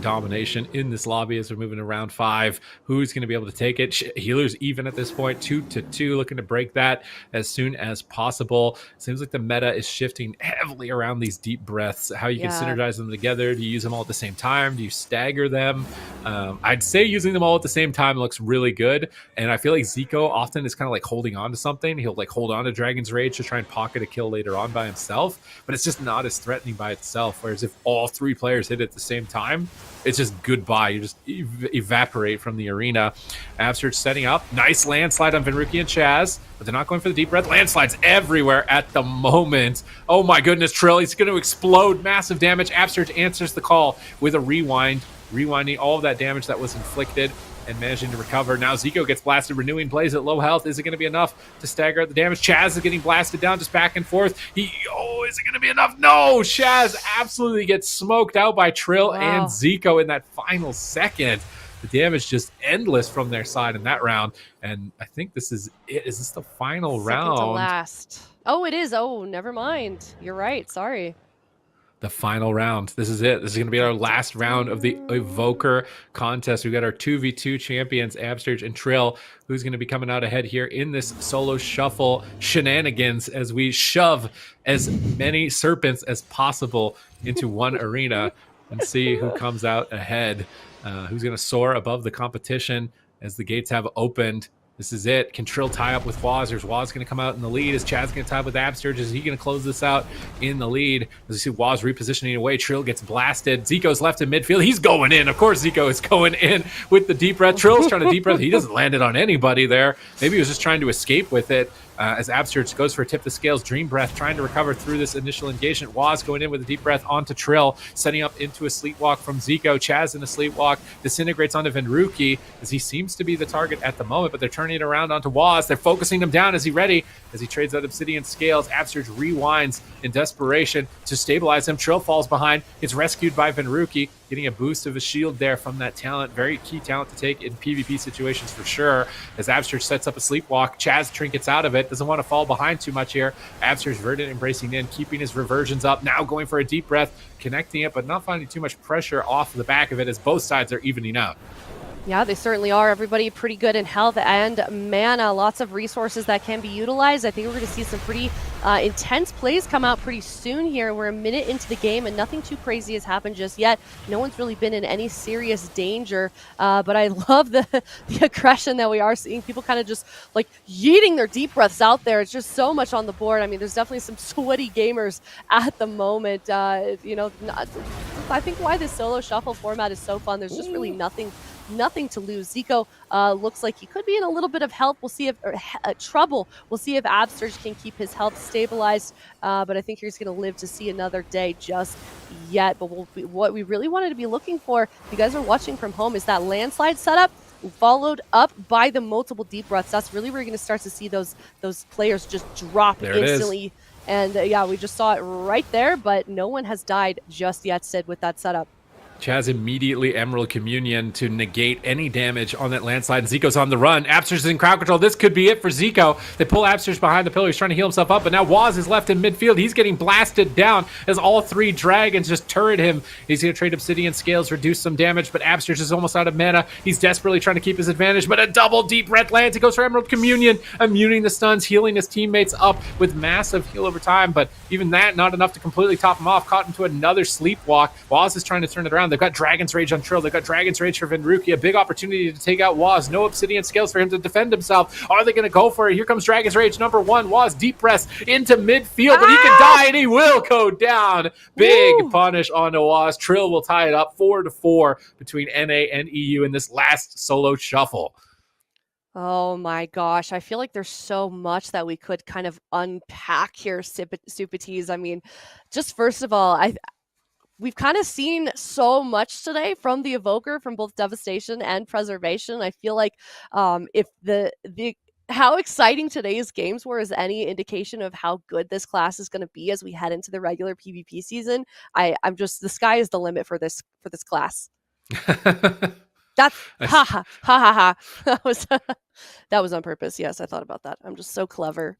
domination in this lobby as we're moving to round 5. Who's going to be able to take it? Healers even at this point, 2-2, looking to break that as soon as possible. Seems like the meta is shifting heavily around these deep breaths, how you can synergize them together. Do you use them all at the same time? Do you stagger them? I'd say using them all at the same time looks really good, and I feel like Zico often is kind of like holding on to something. He'll like hold on to Dragon's Rage to try and pocket a kill later on by himself, but it's just not as threatening by itself. Whereas if all 3 players hit it at the same time, it's just goodbye. You just evaporate from the arena. Absurd setting up. Nice landslide on Venruki and Chaz, but they're not going for the deep breath. Landslides everywhere at the moment. Oh my goodness, Trill, he's going to explode. Massive damage. Absurd answers the call with a rewind, rewinding all of that damage that was inflicted and managing to recover. Now Zico gets blasted, renewing plays at low health. Is it going to be enough to stagger out the damage? Chaz is getting blasted down, just back and forth. Is it going to be enough? No! Chaz absolutely gets smoked out by Trill and Zico in that final second. The damage just endless from their side in that round. And I think this is it. Is this the final round? Second to last. Oh, it is. Oh, never mind. You're right. Sorry. The final round. This is it. This is going to be our last round of the Evoker contest. We've got our 2v2 champions, Absterge and Trill, who's going to be coming out ahead here in this solo shuffle shenanigans as we shove as many serpents as possible into one arena and see who comes out ahead, who's going to soar above the competition as the gates have opened. This is it. Can Trill tie up with Waz? There's Waz going to come out in the lead. Is Chaz going to tie up with Absterge? Is he going to close this out in the lead? As you see Waz repositioning away, Trill gets blasted. Zico's left in midfield. He's going in. Of course, Zico is going in with the deep breath. Trill's trying to deep breath. He doesn't land it on anybody there. Maybe he was just trying to escape with it. As Absterge goes for a tip the scales, Dream Breath trying to recover through this initial engagement. Waz going in with a deep breath onto Trill, setting up into a sleepwalk from Zico. Chaz in a sleepwalk disintegrates onto Venruki as he seems to be the target at the moment, but they're turning it around onto Waz. They're focusing him down. Is he ready? As he trades out Obsidian Scales, Absterge rewinds in desperation to stabilize him. Trill falls behind. It's rescued by Venruki, getting a boost of a shield there from that talent. Very key talent to take in PvP situations for sure. As Absterge sets up a sleepwalk, Chaz trinkets out of it. Doesn't want to fall behind too much here. Absterge Verdant embracing in, keeping his reversions up. Now going for a deep breath, connecting it, but not finding too much pressure off the back of it as both sides are evening out. Yeah, they certainly are. Everybody pretty good in health and mana. Lots of resources that can be utilized. I think we're going to see some pretty intense plays come out pretty soon here. We're a minute into the game and nothing too crazy has happened just yet. No one's really been in any serious danger. But I love the aggression that we are seeing. People kind of just like yeeting their deep breaths out there. It's just so much on the board. I mean, there's definitely some sweaty gamers at the moment. I think why this solo shuffle format is so fun. There's just really nothing to lose. Zico looks like he could be in a little bit of help. We'll see if trouble. We'll see if Absterge can keep his health stabilized. But I think he's going to live to see another day just yet. But what we really wanted to be looking for, if you guys are watching from home, is that landslide setup followed up by the multiple deep breaths. That's really where you're going to start to see those players just drop there instantly. And yeah, we just saw it right there. But no one has died just yet, Sid, with that setup. Chaz immediately Emerald Communion to negate any damage on that landslide. Zico's on the run. Absterge is in crowd control. This could be it for Zico. They pull Absterge behind the pillar. He's trying to heal himself up, but now Waz is left in midfield. He's getting blasted down as all 3 dragons just turret him. He's going to trade Obsidian Scales, reduce some damage, but Absterge is almost out of mana. He's desperately trying to keep his advantage, but a double deep breath lands. He goes for Emerald Communion, immuning the stuns, healing his teammates up with massive heal over time, but even that, not enough to completely top him off. Caught into another sleepwalk. Waz is trying to turn it around. They've got Dragon's Rage on Trill. They've got Dragon's Rage for Venruki. A big opportunity to take out Waz. No Obsidian Scales for him to defend himself. Are they going to go for it? Here comes Dragon's Rage number 1. Waz deep press into midfield, but he can die and he will go down. Big punish on Waz. Trill will tie it up 4-4 between NA and EU in this last solo shuffle. Oh my gosh. I feel like there's so much that we could kind of unpack here, Supatees. I mean, just first of all, we've kind of seen so much today from the Evoker, from both Devastation and Preservation. I feel like if the how exciting today's games were is any indication of how good this class is going to be as we head into the regular PvP season. I'm just, the sky is the limit for this class. That's ha ha ha ha ha. That was on purpose. Yes, I thought about that. I'm just so clever.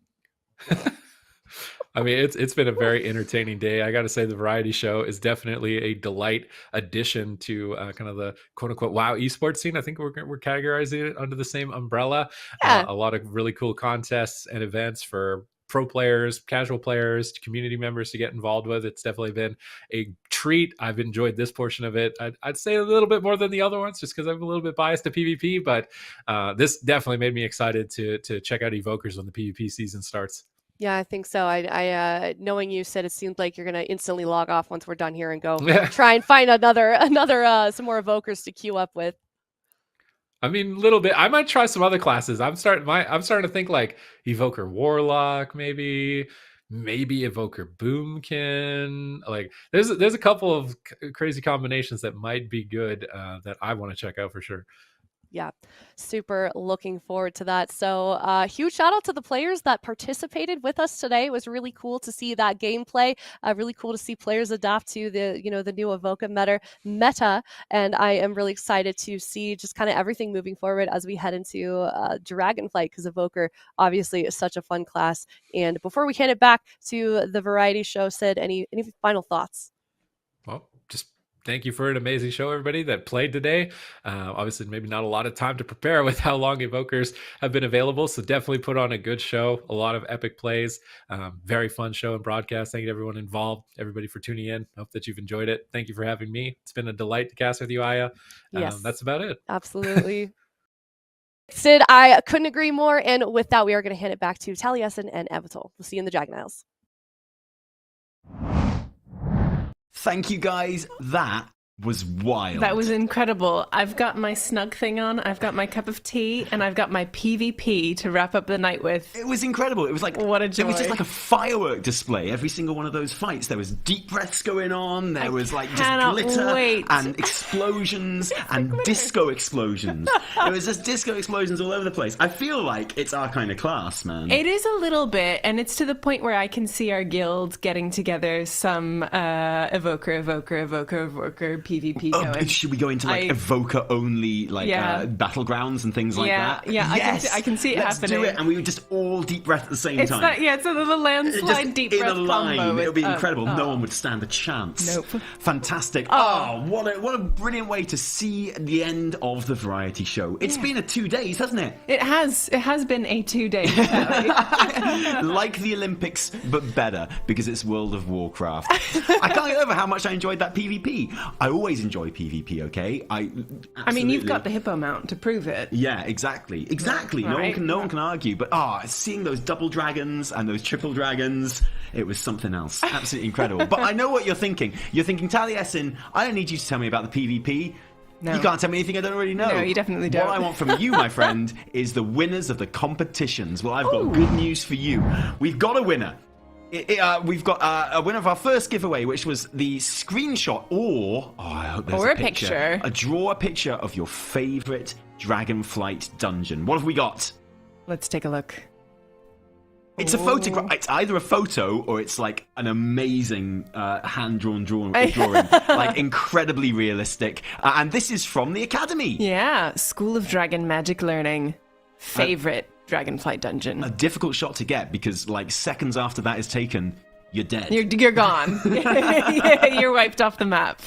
I mean, it's been a very entertaining day. I got to say, the variety show is definitely a delight addition to kind of the quote unquote WoW esports scene. I think we're categorizing it under the same umbrella. Yeah. A lot of really cool contests and events for pro players, casual players, community members to get involved with. It's definitely been a treat. I've enjoyed this portion of it. I'd say a little bit more than the other ones, just because I'm a little bit biased to PvP. But this definitely made me excited to check out Evokers when the PvP season starts. Yeah, I think so. I knowing you said it seemed like you're gonna instantly log off once we're done here and go try and find another some more evokers to queue up with. I mean, a little bit. I might try some other classes. I'm starting to think like Evoker Warlock, maybe Evoker Boomkin. Like there's a couple of crazy combinations that might be good that I want to check out for sure. Yeah, super looking forward to that. So huge shout out to the players that participated with us today. It was really cool to see that gameplay. Really cool to see players adapt to the new Evoca meta. And I am really excited to see just kind of everything moving forward as we head into Dragonflight, because Evoker obviously is such a fun class. And before we hand it back to the variety show, Sid, any final thoughts? Well, just thank you for an amazing show, everybody that played today. Obviously, maybe not a lot of time to prepare with how long Evokers have been available, so definitely put on a good show. A lot of epic plays. Very fun show and broadcast. Thank you to everyone involved, everybody for tuning in. Hope that you've enjoyed it. Thank you for having me. It's been a delight to cast with you, Aya. Yes. That's about it. Absolutely. Sid, I couldn't agree more. And with that, we are going to hand it back to Taliesin and Evital. We'll see you in the Dragon Isles. Thank you, guys. That was wild. That was incredible. I've got my snug thing on, I've got my cup of tea, and I've got my PvP to wrap up the night with. It was incredible. It was like, what a joy. It was just like a firework display. Every single one of those fights. There was deep breaths going on. There was like just glitter and explosions and disco explosions. It was just disco explosions all over the place. I feel like it's our kind of class, man. It is a little bit, and it's to the point where I can see our guild getting together some evoker, PvP going. Should we go into like evoker only battlegrounds and things like that? Yeah, yes! I can see it happening. Let's do it, and we would just all deep breath at the same time. It's a little landslide deep breath in a line. combo. It would be incredible. No one would stand a chance. Nope. Fantastic. Oh, what a brilliant way to see the end of the variety show. It's been a 2 days, hasn't it? It has been a 2 day. Like the Olympics, but better, because it's World of Warcraft. I can't get over how much I enjoyed that PvP. I always enjoy PvP, okay? I mean, you've got the hippo mount to prove it. Yeah, exactly. No one can argue. But seeing those double dragons and those triple dragons, it was something else. Absolutely incredible. But I know what you're thinking. You're thinking, Taliesin, I don't need you to tell me about the PvP. No. You can't tell me anything I don't already know. No, you definitely don't. What I want from you, my friend, is the winners of the competitions. Well, I've got good news for you. We've got a winner. We've got a winner of our first giveaway, which was the screenshot I hope there's a picture. Draw a picture of your favorite Dragonflight dungeon. What have we got? Let's take a look. It's a photograph. It's either a photo or it's like an amazing hand-drawn drawing, like incredibly realistic. And this is from the Academy. Yeah, School of Dragon Magic Learning. Favorite Dragonflight dungeon. A difficult shot to get because like seconds after that is taken, you're dead. You're gone. You're wiped off the map.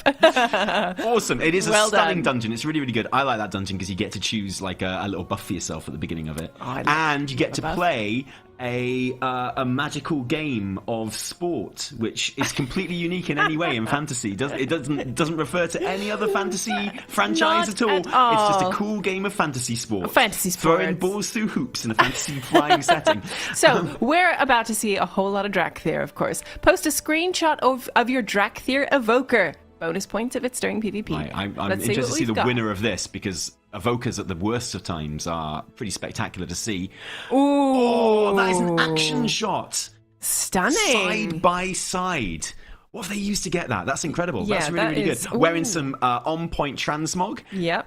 Awesome. It is a stunning dungeon. It's really, really good. I like that dungeon because you get to choose like a little buff for yourself at the beginning of it. And you get to play a magical game of sport, which is completely unique in any way in fantasy. It doesn't refer to any other fantasy franchise at all. It's just a cool game of fantasy sport. Throwing balls through hoops in a fantasy flying setting. So we're about to see a whole lot of Drakthir, of course. Post a screenshot of your Drakthir evoker. Bonus points if it's during PvP. I'm interested to see the winner of this because evokers at the worst of times are pretty spectacular to see. Ooh, that is an action shot. Stunning. Side by side. What have they used to get that? That's incredible. Yeah, that's really, really good. Wearing some on-point transmog. Yep.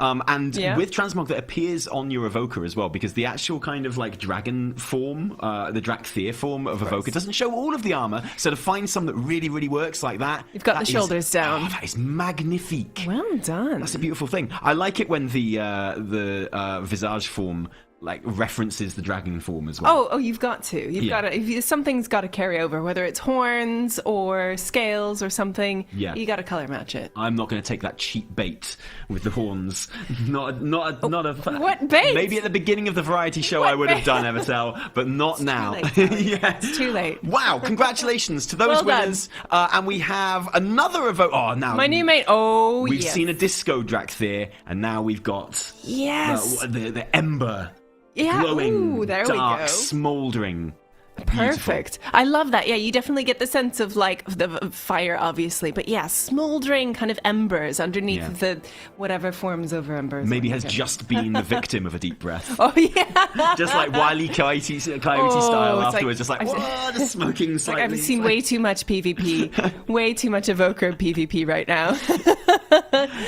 With transmog that appears on your evoker as well, because the actual kind of like dragon form, the Drakthir form of evoker doesn't show all of the armor. So to find some that really, really works like that. You've got the shoulders down. That is magnifique. Well done. That's a beautiful thing. I like it when the visage form like references the dragon form as well. Oh, you've got to. You've got to. Something's got to carry over, whether it's horns or scales or something. Yeah. You got to color match it. I'm not going to take that cheap bait with the horns. Not a. What bait? Maybe at the beginning of the variety show I would have done, Evertel, but not now. It's too late. Wow! Congratulations to those winners, and we have another evoke. Oh, now my new mate. We've seen a disco Drakthir, and now we've got the ember. Yeah, glowing, there dark, we go. smouldering. Perfect. Beautiful. I love that. Yeah, you definitely get the sense of like the fire, obviously, but yeah, smoldering kind of embers underneath the whatever forms over embers. Maybe has just been the victim of a deep breath. Oh yeah, just like Wile E. Coyote style afterwards, just like just smoking slightly. Like I've seen way too much PvP, way too much Evoker PvP right now.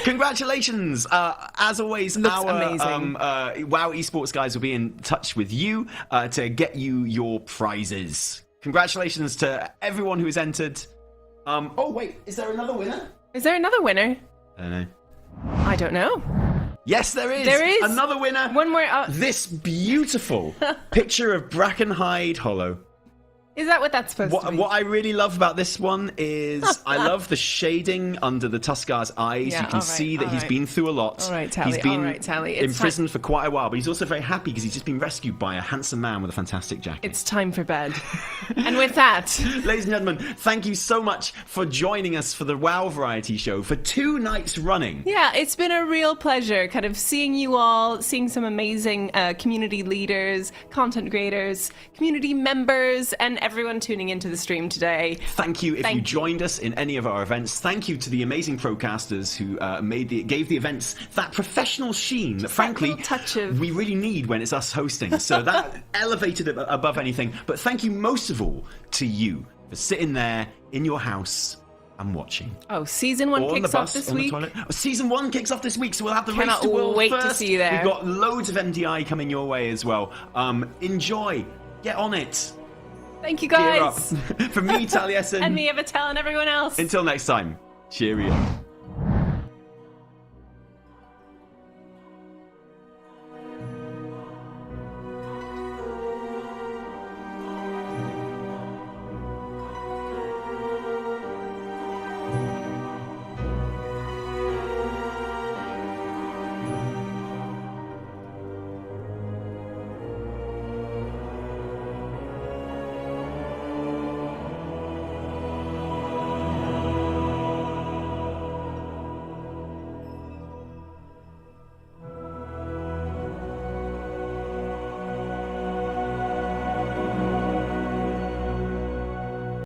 Congratulations! As always, our WoW Esports guys will be in touch with you to get you your prizes. Congratulations to everyone who has entered. Oh wait, is there another winner? Is there another winner? I don't know. I don't know. Yes, there is. There is another winner. One more. This beautiful picture of Brackenhide Hollow. Is that what that's supposed to be? What I really love about this one is I love the shading under the Tuskar's eyes. Yeah, you can see that he's been through a lot. All right, Tally. He's been imprisoned for quite a while, but he's also very happy because he's just been rescued by a handsome man with a fantastic jacket. It's time for bed. And with that, ladies and gentlemen, thank you so much for joining us for the WoW Variety Show for 2 nights running. Yeah, it's been a real pleasure kind of seeing you all, seeing some amazing community leaders, content creators, community members, and everyone tuning into the stream today. Thank you if you joined us in any of our events. Thank you to the amazing procasters who gave the events that professional sheen that frankly we really need when it's us hosting. So that elevated it above anything. But thank you most of all to you for sitting there in your house and watching. Oh, season 1 kicks off this week. Season 1 kicks off this week, so we'll have the race Cannot to world wait first. to see you there. We've got loads of MDI coming your way as well. Enjoy. Get on it. Thank you, guys. From me, Taliesin. And me, Evertel, and everyone else. Until next time, cheerio.